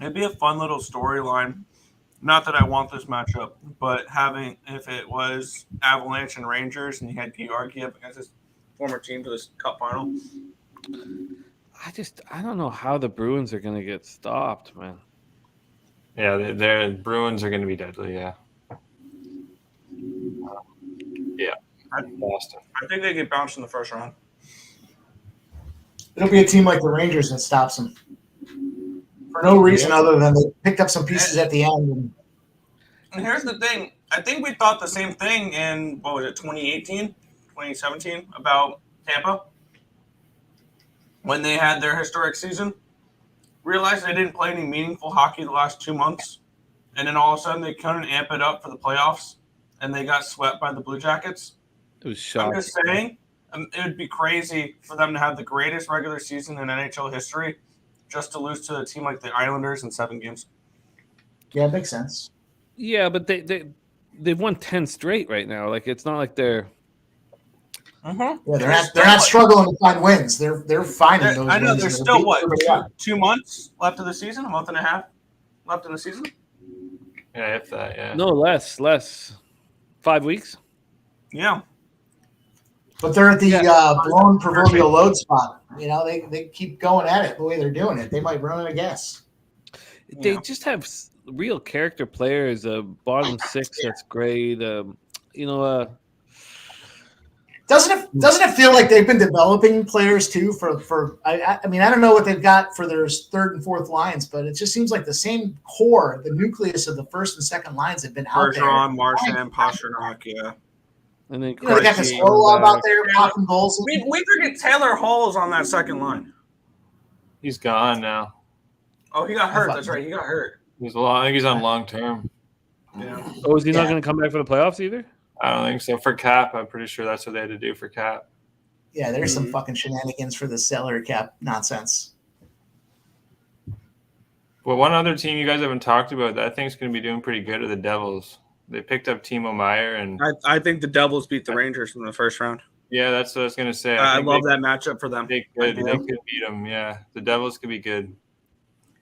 It'd be a fun little storyline. Not that I want this matchup, but if it was Avalanche and Rangers and you had Georgiev against his former team to this cup final. I don't know how the Bruins are going to get stopped, man. Yeah, the Bruins are going to be deadly, yeah. Yeah. Boston. I think they get bounced in the first round. It'll be a team like the Rangers that stops them for no reason other than they picked up some pieces at the end. And here's the thing. I think we thought the same thing in, 2018, 2017 about Tampa when they had their historic season. Realized they didn't play any meaningful hockey the last 2 months. And then all of a sudden they couldn't amp it up for the playoffs and they got swept by the Blue Jackets. It was shocking. I'm just saying, it would be crazy for them to have the greatest regular season in NHL history just to lose to a team like the Islanders in 7 games. Yeah, it makes sense. Yeah, but they've won 10 straight right now. Like, it's not like they're. Yeah, they're not struggling to find wins. They're finding those. I know wins. there's still 2 months left of the season, a month and a half left in the season. Yeah, if that, yeah. No, less. 5 weeks. Yeah. But they're at the blown proverbial load spot. They keep going at it the way they're doing it. They might run out of gas. They just have real character players. Bottom 6, that's great. Doesn't it feel like they've been developing players too for I don't know what they've got for their third and fourth lines, but it just seems like the same core, the nucleus of the first and second lines have been out there. Bergeron, Marchand, Pasternak, yeah. And then they got this Orlov out there popping goals. We forget Taylor Hall's on that second line. He's gone now. Oh, he got hurt. That's right. He got hurt. I think he's on long term. Yeah. Oh, is he not going to come back for the playoffs either? I don't think so. For Cap, I'm pretty sure that's what they had to do for Cap. Yeah, there's some fucking shenanigans for the salary cap nonsense. Well, one other team you guys haven't talked about that I think is going to be doing pretty good are the Devils. They picked up Timo Meier, and I think the Devils beat the Rangers in the first round. Yeah, that's what I was going to say. I love that matchup for them. They could beat them, yeah. The Devils could be good.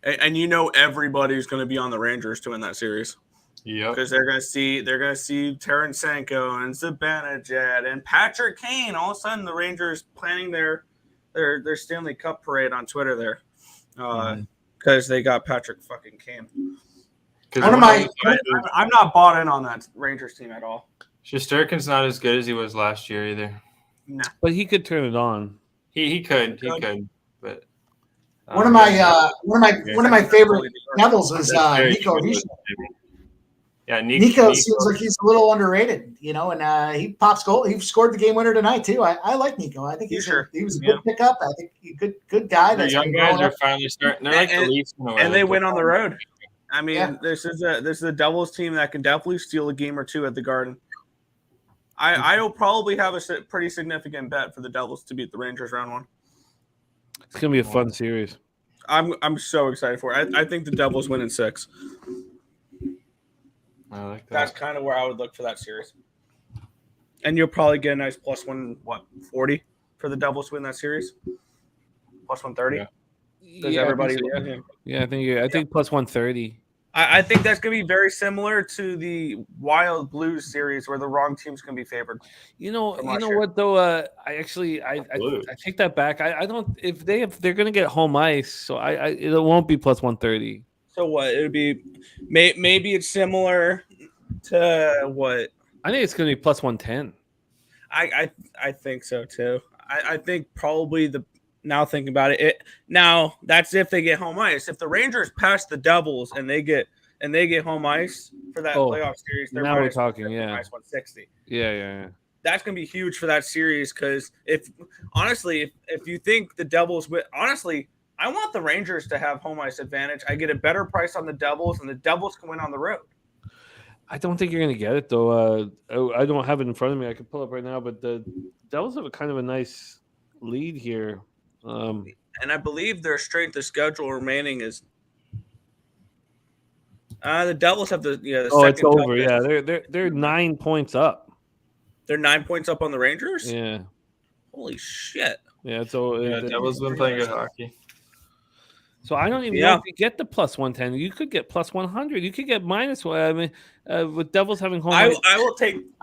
And everybody's going to be on the Rangers to win that series. Yeah, because they're gonna see Tarasenko and Zibanejad and Patrick Kane. All of a sudden, the Rangers planning their Stanley Cup parade on Twitter there, because they got Patrick fucking Kane. One of my I'm not bought in on that Rangers team at all. Shesterkin's not as good as he was last year either. No. But he could turn it on. He could, but one of my favorite Devils is Nico Hischier. Yeah, Nico seems like he's a little underrated, and he pops goal. He scored the game winner tonight too. I like Nico. I think he was a good pickup. I think he's a good guy. The young guys are finally starting. They're like the Leafs in a way. And they win on the road. I mean, this is a Devils team that can definitely steal a game or two at the Garden. I will probably have a pretty significant bet for the Devils to beat the Rangers round 1. It's gonna be a fun series. I'm so excited for it. I think the Devils win in 6. I like that. That's kind of where I would look for that series. And you'll probably get a nice plus 140 for the Devils to win that series. Plus 130. Does everybody? Yeah, I think plus 130. I think that's going to be very similar to the Wild Blues series where the wrong team's going to be favored. You know what though? I take that back. I don't if they're going to get home ice, so it won't be plus 130. So what? It would be maybe it's similar to what? I think it's going to be plus 110. I think so too. I think probably now thinking about it, now that's if they get home ice. If the Rangers pass the Devils and they get home ice for that playoff series, now we're talking, minus 160. Yeah. That's gonna be huge for that series because if you think the Devils honestly, I want the Rangers to have home ice advantage. I get a better price on the Devils, and the Devils can win on the road. I don't think you're going to get it though. I don't have it in front of me. I could pull up right now, but the Devils have a kind of a nice lead here. And I believe their strength of schedule remaining is the Devils have the second. It's over. Yeah, they're 9 points up. They're 9 points up on the Rangers. Yeah. Holy shit. Yeah. So Devils been playing good hockey. So I don't even know if you get the plus 110. You could get plus 100. You could get minus 1. I mean, with Devils having home. I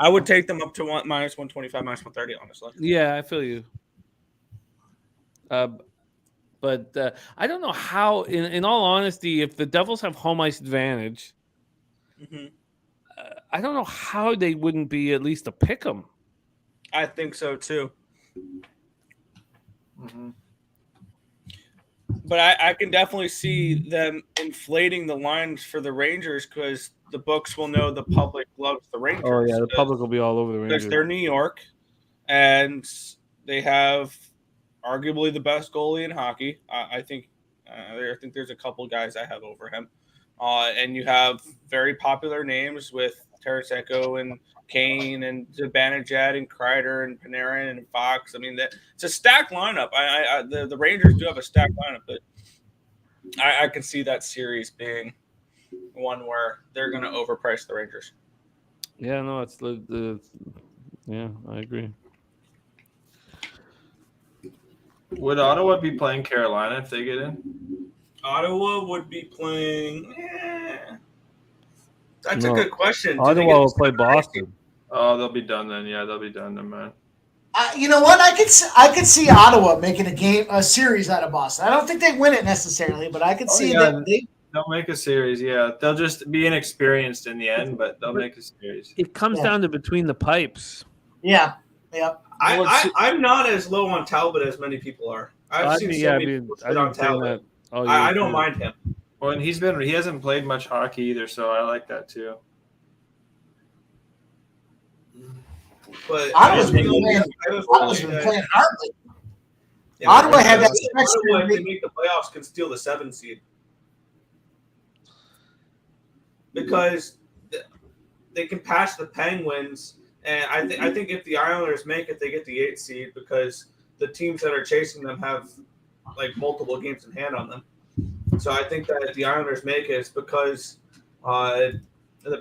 would take them up to minus 125, minus 130. Honestly. Yeah, I feel you. But I don't know how. In all honesty, if the Devils have home ice advantage, I don't know how they wouldn't be at least a pick 'em. I think so too. Mm-hmm. But I can definitely see them inflating the lines for the Rangers because the books will know the public loves the Rangers. Oh yeah, the public will be all over the Rangers. Because they're New York, and they have arguably the best goalie in hockey. I think there's a couple guys I have over him. And you have very popular names with Tarasenko and Kane and Zibanejad and Kreider and Panarin and Fox. I mean, it's a stacked lineup. The Rangers do have a stacked lineup, but I can see that series being one where they're going to overprice the Rangers. Yeah, no, it's yeah, I agree. Would Ottawa be playing Carolina if they get in? Ottawa would be playing. That's a good question. Ottawa will play Boston. Oh, they'll be done then. Yeah, they'll be done then, man. You know what? I could see Ottawa making a series out of Boston. I don't think they win it necessarily, but I could see that they'll make a series. Yeah, they'll just be inexperienced in the end, but they'll make a series. It comes down to between the pipes. Yeah. I'm not as low on Talbot as many people are. I've seen so many people sit on Talbot. I don't mind him. Well, and he hasn't played much hockey either, so I like that too. But Ottawa's been playing hardly. Yeah, Ottawa had that. Ottawa, if they make the playoffs, can steal the 7 seed because they can pass the Penguins. And I think if the Islanders make it, they get the 8th seed because the teams that are chasing them have like multiple games in hand on them. So I think that if the Islanders make it, it's because the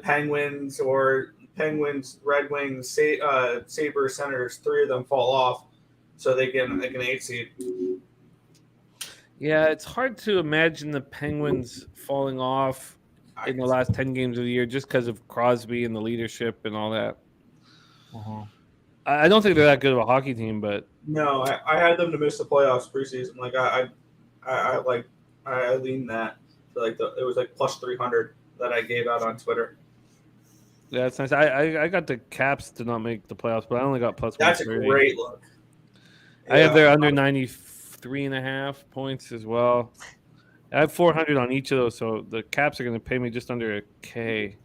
Penguins, Red Wings, Sabres, Senators, 3 of them fall off, so they get an 8th seed. Yeah, it's hard to imagine the Penguins falling off in the last 10 games of the year just because of Crosby and the leadership and all that. I don't think they're that good of a hockey team, but no, I had them to miss the playoffs preseason. Like I leaned that to it was like plus 300 that I gave out on Twitter. Yeah, that's nice. I got the Caps to not make the playoffs, but I only got plus That's a 130. great look. I have their under 93.5 points as well. I have 400 on each of those, so the Caps are going to pay me just under a K.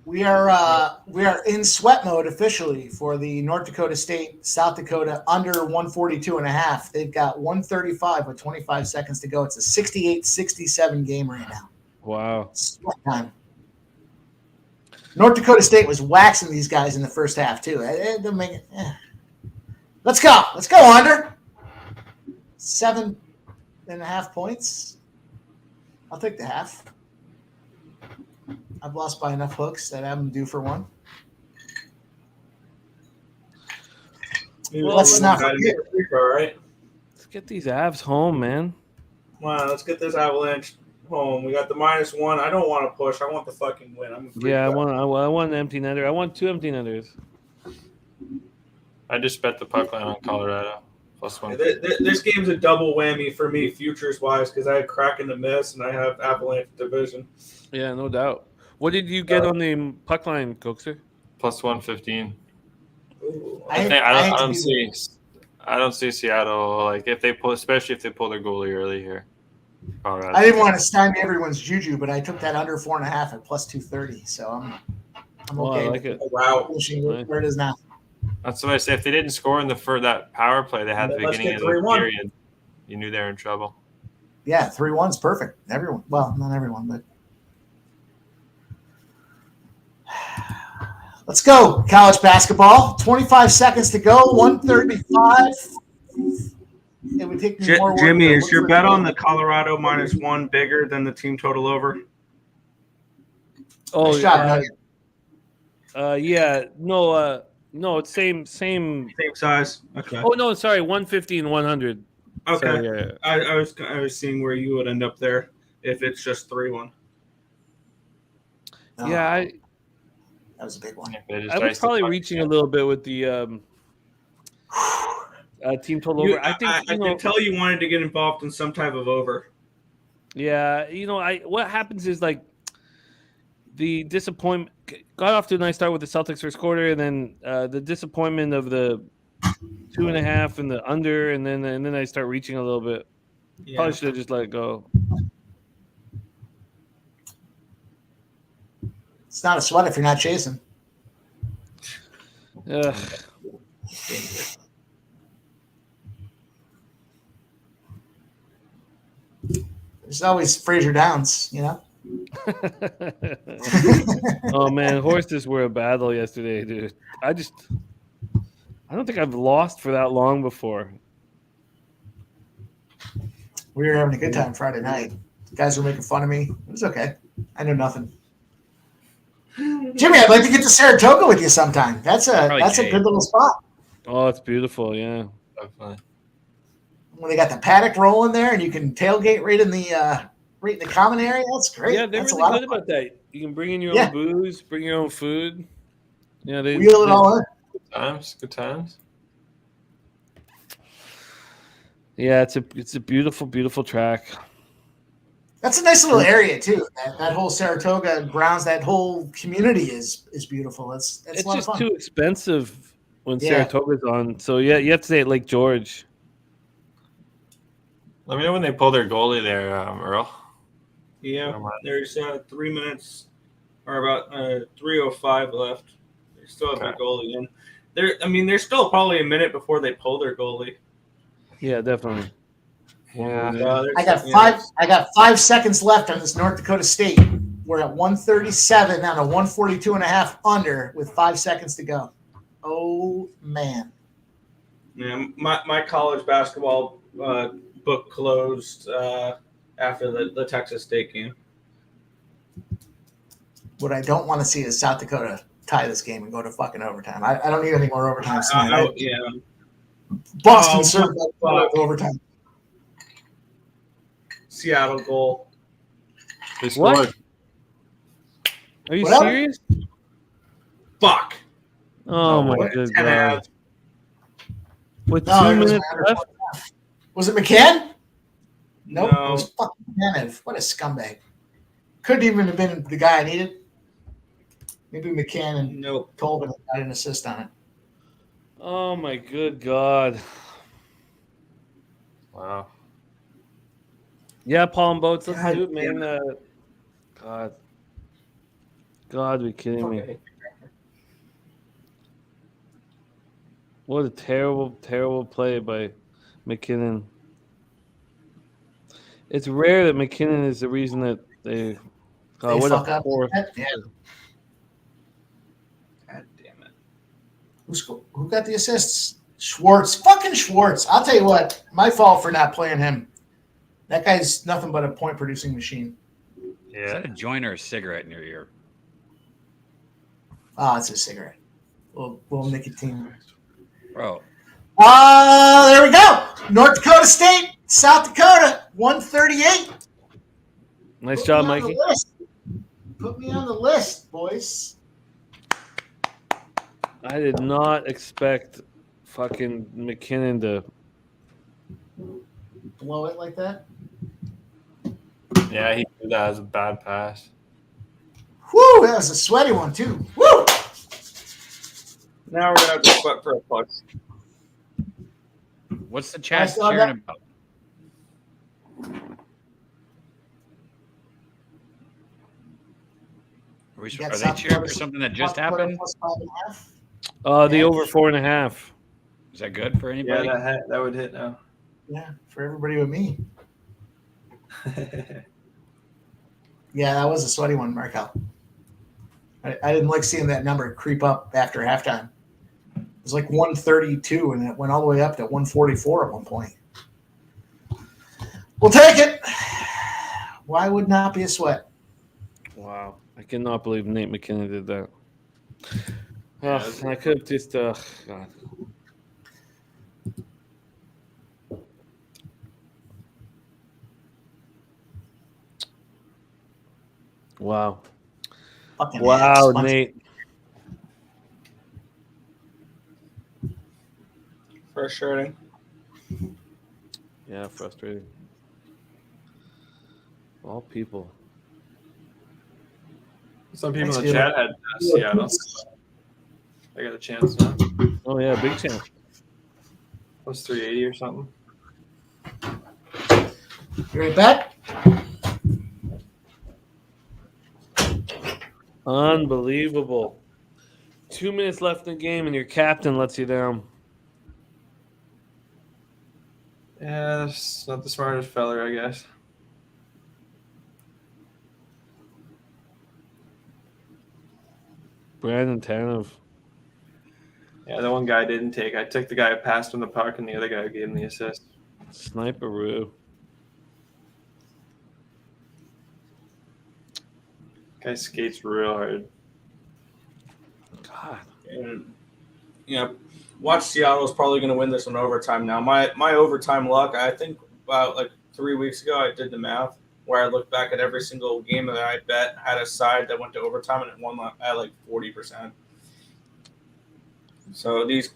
We are in sweat mode officially for the North Dakota State, South Dakota under 142.5. They've got 135 with 25 seconds to go. It's a 68-67 game right now. Wow. Sweat time. North Dakota State was waxing these guys in the first half too. Let's go. Let's go under 7.5 points. I'll take the half. I've lost by enough hooks that I'm due for one. Well, Let's not forget. Right? Let's get these Avs home, man. Wow, let's get this Avalanche home. We got the -1. I don't want to push. I want the fucking win. I want an empty netter. I want 2 empty netters. I just bet the puck line on Colorado +1. This game's a double whammy for me, futures wise, because I have Kraken to miss and I have Avalanche division. Yeah, no doubt. What did you get on the puck line, Goldster? +115. Ooh. I don't see Seattle especially if they pull their goalie early here. Colorado. I didn't want to stymie everyone's juju, but I took that under 4.5 at +230. So I'm okay. I like it. Wow. Pushing where it is now. That's what I say. If they didn't score for that power play they had at the Let's beginning get of the 3-1. period, you knew they were in trouble. Yeah, 3-1's perfect. Everyone. Well, not everyone, but let's go. College basketball. 25 seconds to go. 135. It would take me more work Jimmy, to is look your for bet the on game. the Colorado -1 bigger than the team total over? Oh, Nice job, Nugget. yeah. No, it's same. Same size. Okay. Oh no, sorry, 150 and 100. Okay. Sorry, yeah. I was seeing where you would end up there if it's just 3-1. No, Yeah, that was a big one. I was probably reaching a little bit with the team total over. I think I can tell you wanted to get involved in some type of over. Yeah, what happens is like the disappointment got off to a nice start with the Celtics first quarter, and then the disappointment of the 2.5 and the under, and then I start reaching a little bit. Yeah. Probably should have just let it go. It's not a sweat if you're not chasing. Ugh. There's always Fraser Downs, Oh man, horses were a battle yesterday, dude. I don't think I've lost for that long before. We were having a good time Friday night. The guys were making fun of me. It was okay. I knew nothing. Jimmy, I'd like to get to Saratoga with you sometime. That's a good little spot. Oh, it's beautiful, yeah. Definitely. When they got the paddock rolling there, and you can tailgate right in the common area. That's great. Yeah, they're That's really good about that. You can bring in your own booze, bring your own food. Yeah, they wheel it all in. Good times. Yeah, it's a beautiful, beautiful track. That's a nice little area too. That whole Saratoga grounds, that whole community is beautiful. It's a lot of just fun. too expensive when Saratoga's on. So yeah, you have to stay at Lake George. Let me know when they pull their goalie there, Earl. Yeah, there's 3 minutes or about 3:05 left. They still have their goalie in. There's still probably a minute before they pull their goalie. Yeah, definitely. Yeah. I got 5 seconds left on this North Dakota State. We're at 137 on a 142.5 under with 5 seconds to go. Oh man. Yeah, my college basketball book closed after the Texas State game. What I don't want to see is South Dakota tie this game and go to fucking overtime. I don't need any more overtime. Yeah. Boston served overtime. Seattle goal. They scored. What? Are you What? serious? Fuck. Oh my What? good 10 god! half. With No, 2 it was minutes left. Was it McCann? Nope. No. It was fucking Kenneth. What a scumbag. Couldn't even have been the guy I needed. Maybe McCann and Nope. Colvin got an assist on it. Oh my good God. Wow. Yeah, Palm Boats. Let's God do it, man. God, are you kidding me? Okay. What a terrible, terrible play by McKinnon. It's rare that McKinnon is the reason that they. They What fuck a up. poor. Yeah. God damn it. Who got the assists? Schwartz. Fucking Schwartz. I'll tell you what. My fault for not playing him. That guy's nothing but a point-producing machine. Is that a joint or a cigarette in your ear? Oh, it's a cigarette. Little nicotine. Bro. There we go. North Dakota State, South Dakota, 138. Nice Put job, me on the Mikey. list. Put me on the list, boys. I did not expect fucking McKinnon to. Blow it like that. Yeah, he did that as a bad pass. Woo, that was a sweaty one, too. Woo! Now we're gonna have to sweat for a puck. What's the chat saw cheering that. about? Are You got they South cheering Dakota- for something that just South Dakota happened? plus 5.5. The Yeah. over 4.5. Is that good for Yeah, anybody? that would hit now. Yeah, for everybody but me. Yeah, that was a sweaty one, Markel. I didn't like seeing that number creep up after halftime. It was like 132, and it went all the way up to 144 at one point. We'll take it. Why would not be a sweat? Wow. I cannot believe Nate McKinnon did that. I could have just. God. Wow. Fucking Wow, ass. Nate. Frustrating. Yeah, frustrating. All people. Some people in Thanks, the chat had Seattle. I got a chance now. Oh, yeah, big chance. Plus 380 or something. You right back? Unbelievable. 2 minutes left in the game, and your captain lets you down. Yeah, that's not the smartest feller, I guess. Brandon Tanev. Yeah, the one guy didn't take. I took the guy who passed him the puck, and the other guy who gave him the assist. Sniperoo. Guy skates real hard. God. And watch Seattle's probably going to win this in overtime now. My overtime luck, I think about like 3 weeks ago, I did the math where I looked back at every single game that I bet had a side that went to overtime and it won at like 40%. So these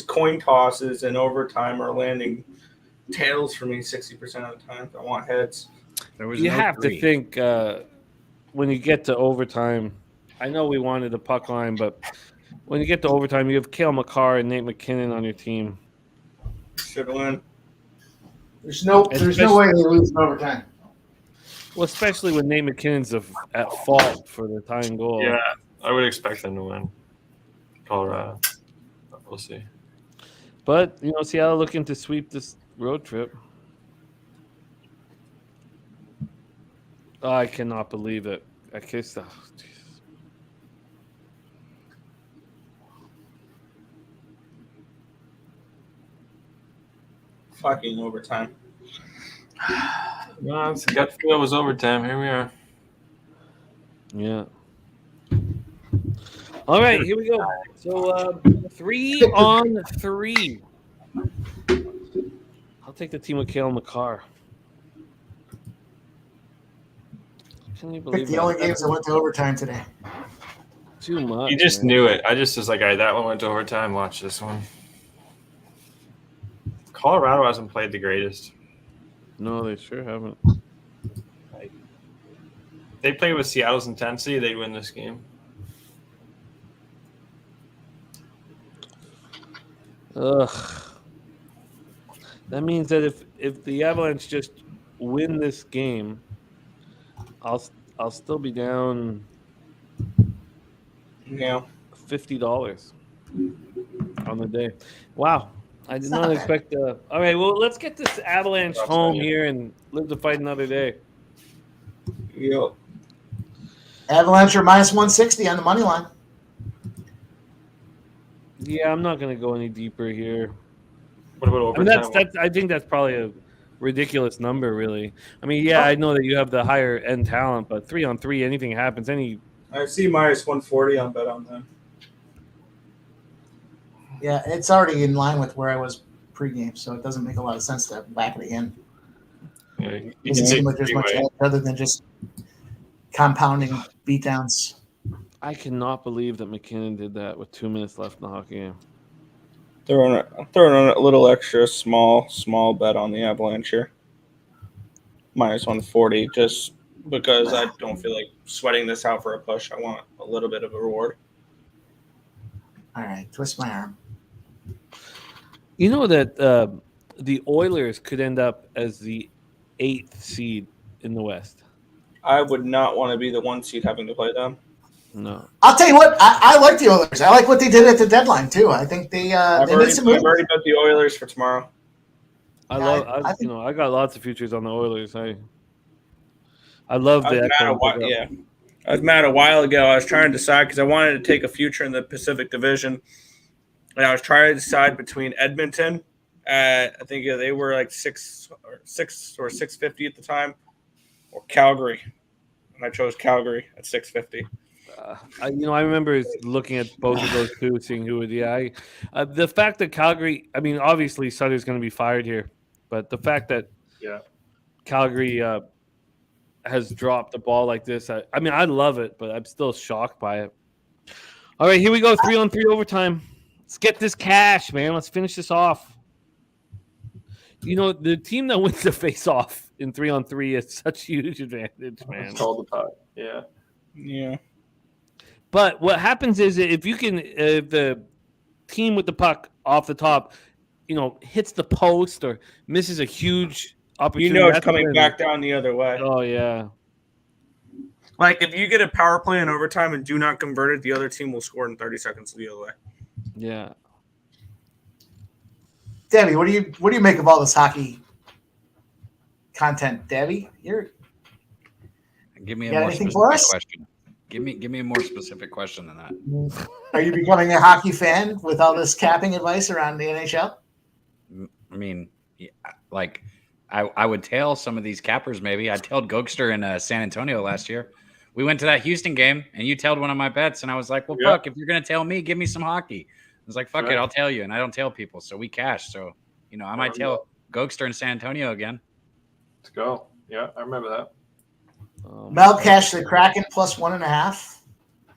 coin tosses in overtime are landing tails for me 60% of the time. I want heads. You have to think when you get to overtime. I know we wanted the puck line, but when you get to overtime, you have Cale Makar and Nate McKinnon on your team. Should win. There's no way they lose in overtime. Well, especially when Nate McKinnon's at fault for the tying goal. Yeah, I would expect them to win. Colorado. We'll see. But, Seattle looking to sweep this road trip. Oh, I cannot believe it. I kissed the. Fucking overtime. No, it's gut feel was overtime. Here we are. Yeah. All right, here we go. So 3-on-3. I'll take the team with Cale Makar. Can you believe Pick the only games that went to overtime today. Too much. You just knew it. I just was like, all right, that one went to overtime. Watch this one. Colorado hasn't played the greatest. No, they sure haven't. They play with Seattle's intensity, they'd win this game. Ugh. That means that if the Avalanche just win this game, I'll still be down Yeah. $50 on the day. Wow. I did It's not not bad. expect all right, well, let's get this Avalanche home here and live to fight another day. Yep. Avalanche are minus 160 on the money line. Yeah, I'm not going to go any deeper here. What about I mean, overtime? that's I think that's probably a ridiculous number, really. I mean, yeah, I know that you have the higher end talent, but 3-on-3, anything happens. I see minus 140 on bet on them. Yeah, it's already in line with where I was pregame, so it doesn't make a lot of sense to back it again. Yeah, It doesn't seem like there's much other than just compounding beatdowns. I cannot believe that McKinnon did that with 2 minutes left in the hockey game. I'm throwing on a little extra small bet on the Avalanche here. Minus 140, just because I don't feel like sweating this out for a push. I want a little bit of a reward. All right, twist my arm. You know that the Oilers could end up as the 8th seed in the West. I would not want to be the 1 seed having to play them. No. I'll tell you what, I like the Oilers. I like what they did at the deadline too. I think they I've made already some moves. bet the Oilers for tomorrow. I Yeah, love I got lots of futures on the Oilers. I love I was the mad a while, yeah. I was mad a while ago. I was trying to decide because I wanted to take a future in the Pacific Division, and I was trying to decide between Edmonton. I think they were like 6 or 650 at the time, or Calgary, and I chose Calgary at 650. I remember looking at both of those two, seeing who would. The fact that Calgary. I mean, obviously Sutter's going to be fired here, but the fact that Calgary has dropped the ball like this, I mean, I love it, but I'm still shocked by it. All right, here we go, 3-on-3 overtime. Let's get this cash, man. Let's finish this off. The team that wins the face-off in 3-on-3 is such a huge advantage, man. It's called the puck. Yeah. Yeah. But what happens is if the team with the puck off the top, hits the post or misses a huge opportunity, It's coming back down the other way. Oh yeah. Like if you get a power play in overtime and do not convert it, the other team will score in 30 seconds the other way. Yeah. Debbie, what do you make of all this hockey content? Debbie, Give me a got more anything for specific us? question. Give me a more specific question than that. Are you becoming a hockey fan with all this capping advice around the NHL? I mean, like I would tell some of these cappers maybe. I tailed Goldster in San Antonio last year. We went to that Houston game, and you tailed one of my bets, and I was like, well, fuck, if you're going to tell me, give me some hockey. I was like, fuck it, I'll tell you, and I don't tell people, so we cashed. So, I might tell Goldster in San Antonio again. Let's go. Yeah, I remember that. Mel cashed the Kraken plus 1.5.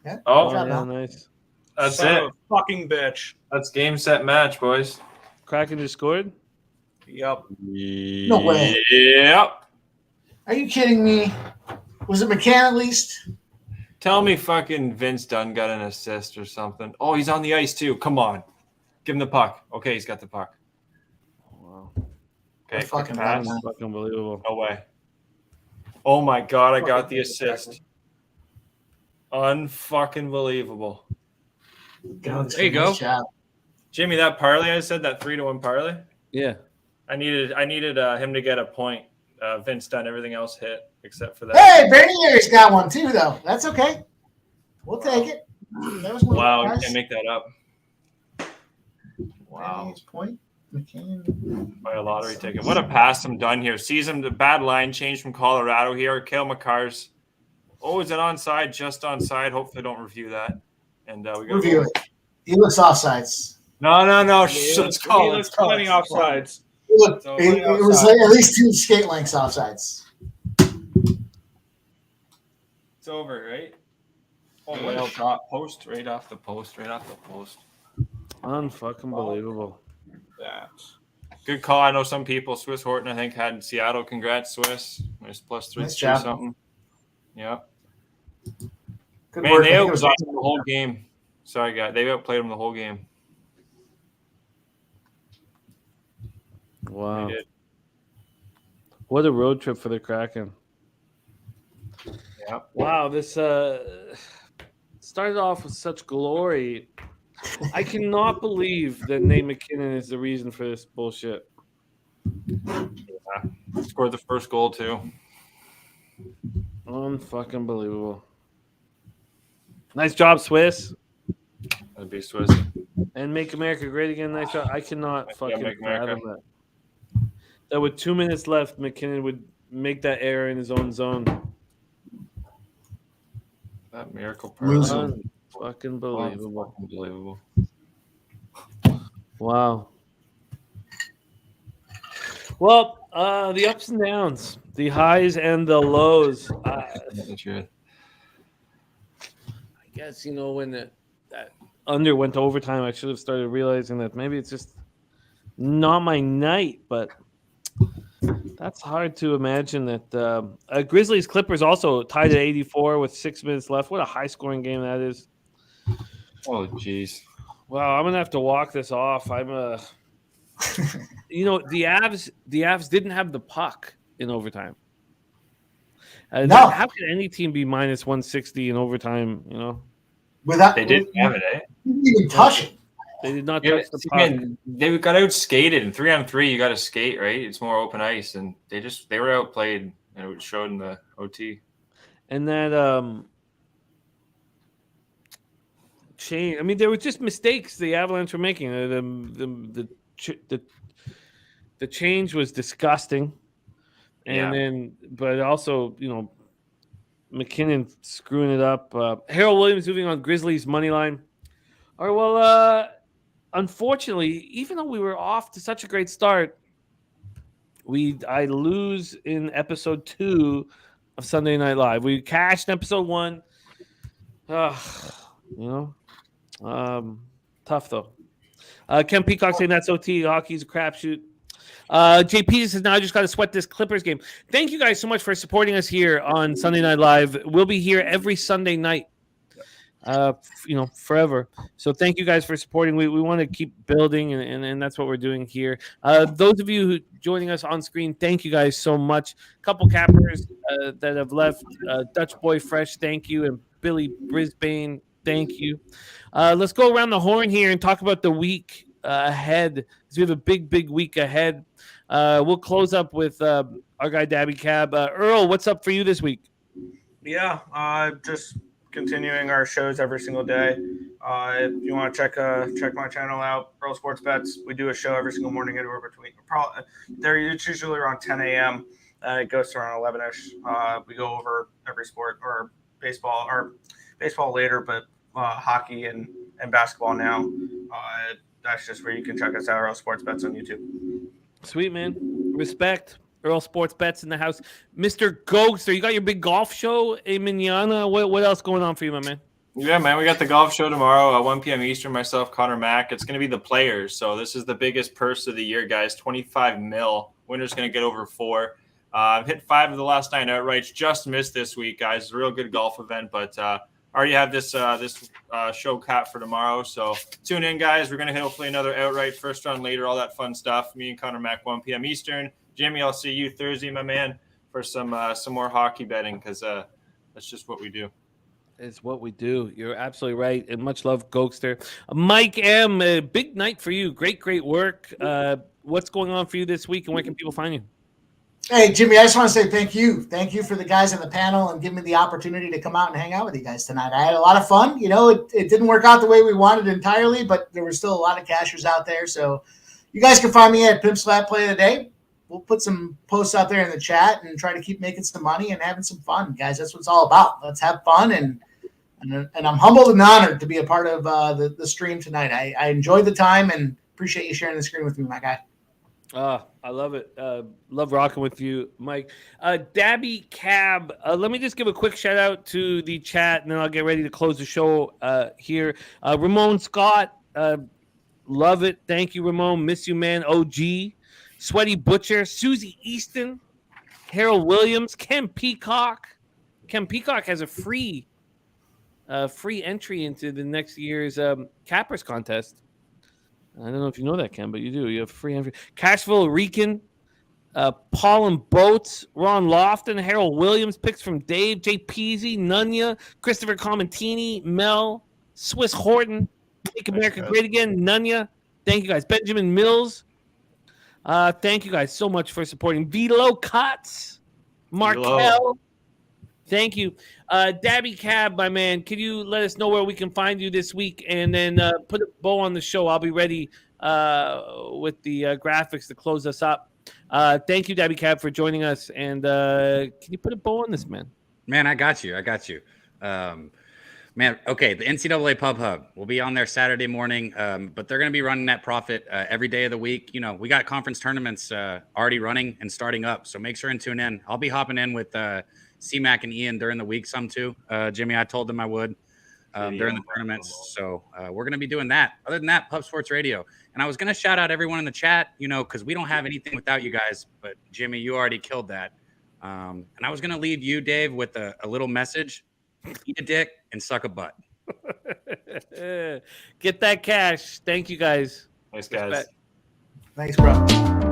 Yeah. Oh, good job, yeah, Mel. nice. That's Son it. of a fucking bitch. That's game, set, match, boys. Kraken just scored. Yep. No way. Yep. Are you kidding me? Was it McCann at least? Tell me fucking Vince Dunn got an assist or something. Oh, he's on the ice too. Come on. Give him the puck. Okay, he's got the puck. Wow. Okay, Fucking quick pass. bad, man. Fucking unbelievable. No way. Oh my God, I got the assist. Unfucking believable. There you go. Nice job. Jimmy, that parlay I said, that 3-1 parlay, Yeah. I needed him to get a point. Vince Dunn, everything else hit except for that. Hey, Berniere's got one too, though. That's okay. We'll take it. That was one Wow, of you the can't make that up. Wow. Berniere's point. McCann. By a lottery ticket. What a pass from Dunn here. Sees him, the bad line change from Colorado here. Cale Makar's. Oh, is it onside? Just onside. Hopefully they don't review that. And we got Review it. He looks offsides. No. He Let's call it. looks plenty offsides. It was like at least 2 skate lengths offsides. It's over, right? Oh, well, drop post right off the post. Unfucking believable. That. Good call. I know some people. Swiss Horton, I think, had in Seattle. Congrats, Swiss. There's plus 3 Nice job. something. Yep. Good Man, work. they I think it was outplayed awesome. them the whole game. Sorry, guys. They outplayed them the whole game. Wow. They did. What a road trip for the Kraken. Yeah. Wow, this started off with such glory. I cannot believe that Nate McKinnon is the reason for this bullshit. Scored the first goal, too. Unfucking believable. Nice job, Swiss. That'd be Swiss. And make America great again. Nice job. I cannot Yeah, fucking make America. fathom that. That with 2 minutes left, McKinnon would make that error in his own zone. That miracle Losing. Fucking believable. Unbelievable. Wow. Well, the ups and downs, the highs and the lows. That's the truth. I guess, when that under went to overtime, I should have started realizing that maybe it's just not my night, but that's hard to imagine that. Grizzlies Clippers also tied at 84 with 6 minutes left. What a high scoring game that is. Oh, jeez. Wow, I'm gonna have to walk this off. I'm the Avs didn't have the puck in overtime. No. How could any team be minus 160 in overtime? Without They didn't have it, eh? didn't even touch it. They did not Yeah, touch the see, puck. man, they got outskated. In 3-on-3, you got to skate, right? It's more open ice, and they were outplayed, and it showed in the OT. And that change. I mean, there were just mistakes the Avalanche were making. The change was disgusting, and but also McKinnon screwing it up. Harold Williams moving on Grizzlies money line. All right, well, unfortunately, even though we were off to such a great start, I lose in episode 2 of Sunday Night Live. We cashed in episode 1. Tough though. Ken Peacock saying that's OT. Hockey's a crapshoot. JP says now I just got to sweat this Clippers game. Thank you guys so much for supporting us here on Sunday Night Live. We'll be here every Sunday night, forever. So thank you guys for supporting. We want to keep building, and that's what we're doing here. Those of you who joining us on screen, thank you guys so much. Couple cappers that have left. Dutch Boy Fresh, thank you, and Billy Brisbane, thank you. Let's go around the horn here and talk about the week ahead, because we have a big week ahead. We'll close up with our guy Dabby Cab. Earl, what's up for you this week? Yeah, just continuing our shows every single day. If you want to check my channel out, Earl Sports Bets, we do a show every single morning anywhere between. It's usually around 10 a.m. It goes to around 11ish. We go over every sport or baseball later, but hockey and basketball now. That's just where you can check us out, Earl Sports Bets on YouTube. Sweet, man. Respect. Earl Sports Bets in the house. Mr. Goldster, you got your big golf show in Manana. What else going on for you, my man? Yeah, man, we got the golf show tomorrow at 1 p.m. Eastern. Myself, Connor Mack. It's going to be the Players. So this is the biggest purse of the year, guys. 25 mil. Winner's going to get over 4. I've hit 5 of the last 9 outrights. Just missed this week, guys. It's a real good golf event, but already have this show capped for tomorrow. So tune in, guys. We're going to hit hopefully another outright, first round later, all that fun stuff. Me and Connor Mack, 1 p.m. Eastern. Jimmy, I'll see you Thursday, my man, for some more hockey betting, because that's just what we do. It's what we do. You're absolutely right. And much love, Goldster. Mike M., a big night for you. Great work. What's going on for you this week, and where can people find you? Hey, Jimmy, I just want to say thank you. Thank you for the guys on the panel and giving me the opportunity to come out and hang out with you guys tonight. I had a lot of fun. It didn't work out the way we wanted entirely, but there were still a lot of cashers out there. So you guys can find me at Pimp Slap Play of the Day. We'll put some posts out there in the chat and try to keep making some money and having some fun, guys. That's what it's all about. Let's have fun, and I'm humbled and honored to be a part of the stream tonight. I enjoyed the time and appreciate you sharing the screen with me, my guy. I love it. Love rocking with you, Mike. Dabby Cab, let me just give a quick shout out to the chat, and then I'll get ready to close the show here. Ramon Scott, love it. Thank you, Ramon. Miss you, man. OG. Sweaty Butcher, Susie Easton, Harold Williams, Ken Peacock. Ken Peacock has a free free entry into the next year's Cappers contest. I don't know if you know that, Ken, but you do. You have free entry. Cashville Rican, Paul and Boats, Ron Lofton, Harold Williams, picks from Dave, Jay Peasy, Nunya, Christopher Comentini, Mel, Swiss Horton, Make America Great Again, Nunya. Thank you guys. Benjamin Mills. Thank you guys so much for supporting. Velo Cotts, Markel. Thank you. Dabby Cab, my man, can you let us know where we can find you this week? And then put a bow on the show. I'll be ready with the graphics to close us up. Thank you, Dabby Cab, for joining us. And can you put a bow on this, man? Man, I got you. Man, okay, the NCAA Pub Hub will be on there Saturday morning, but they're going to be running that profit every day of the week. You know, we got conference tournaments already running and starting up, so make sure and tune in. I'll be hopping in with C-Mac and Ian during the week some too. Jimmy, I told them I would during the tournaments, so we're going to be doing that. Other than that, Pub Sports Radio. And I was going to shout out everyone in the chat, you know, because we don't have anything without you guys, but Jimmy, you already killed that. And I was going to leave you, Dave, with a little message. Eat a dick and suck a butt. Get that cash. Thank you, guys. Thanks, guys. Thanks, bro.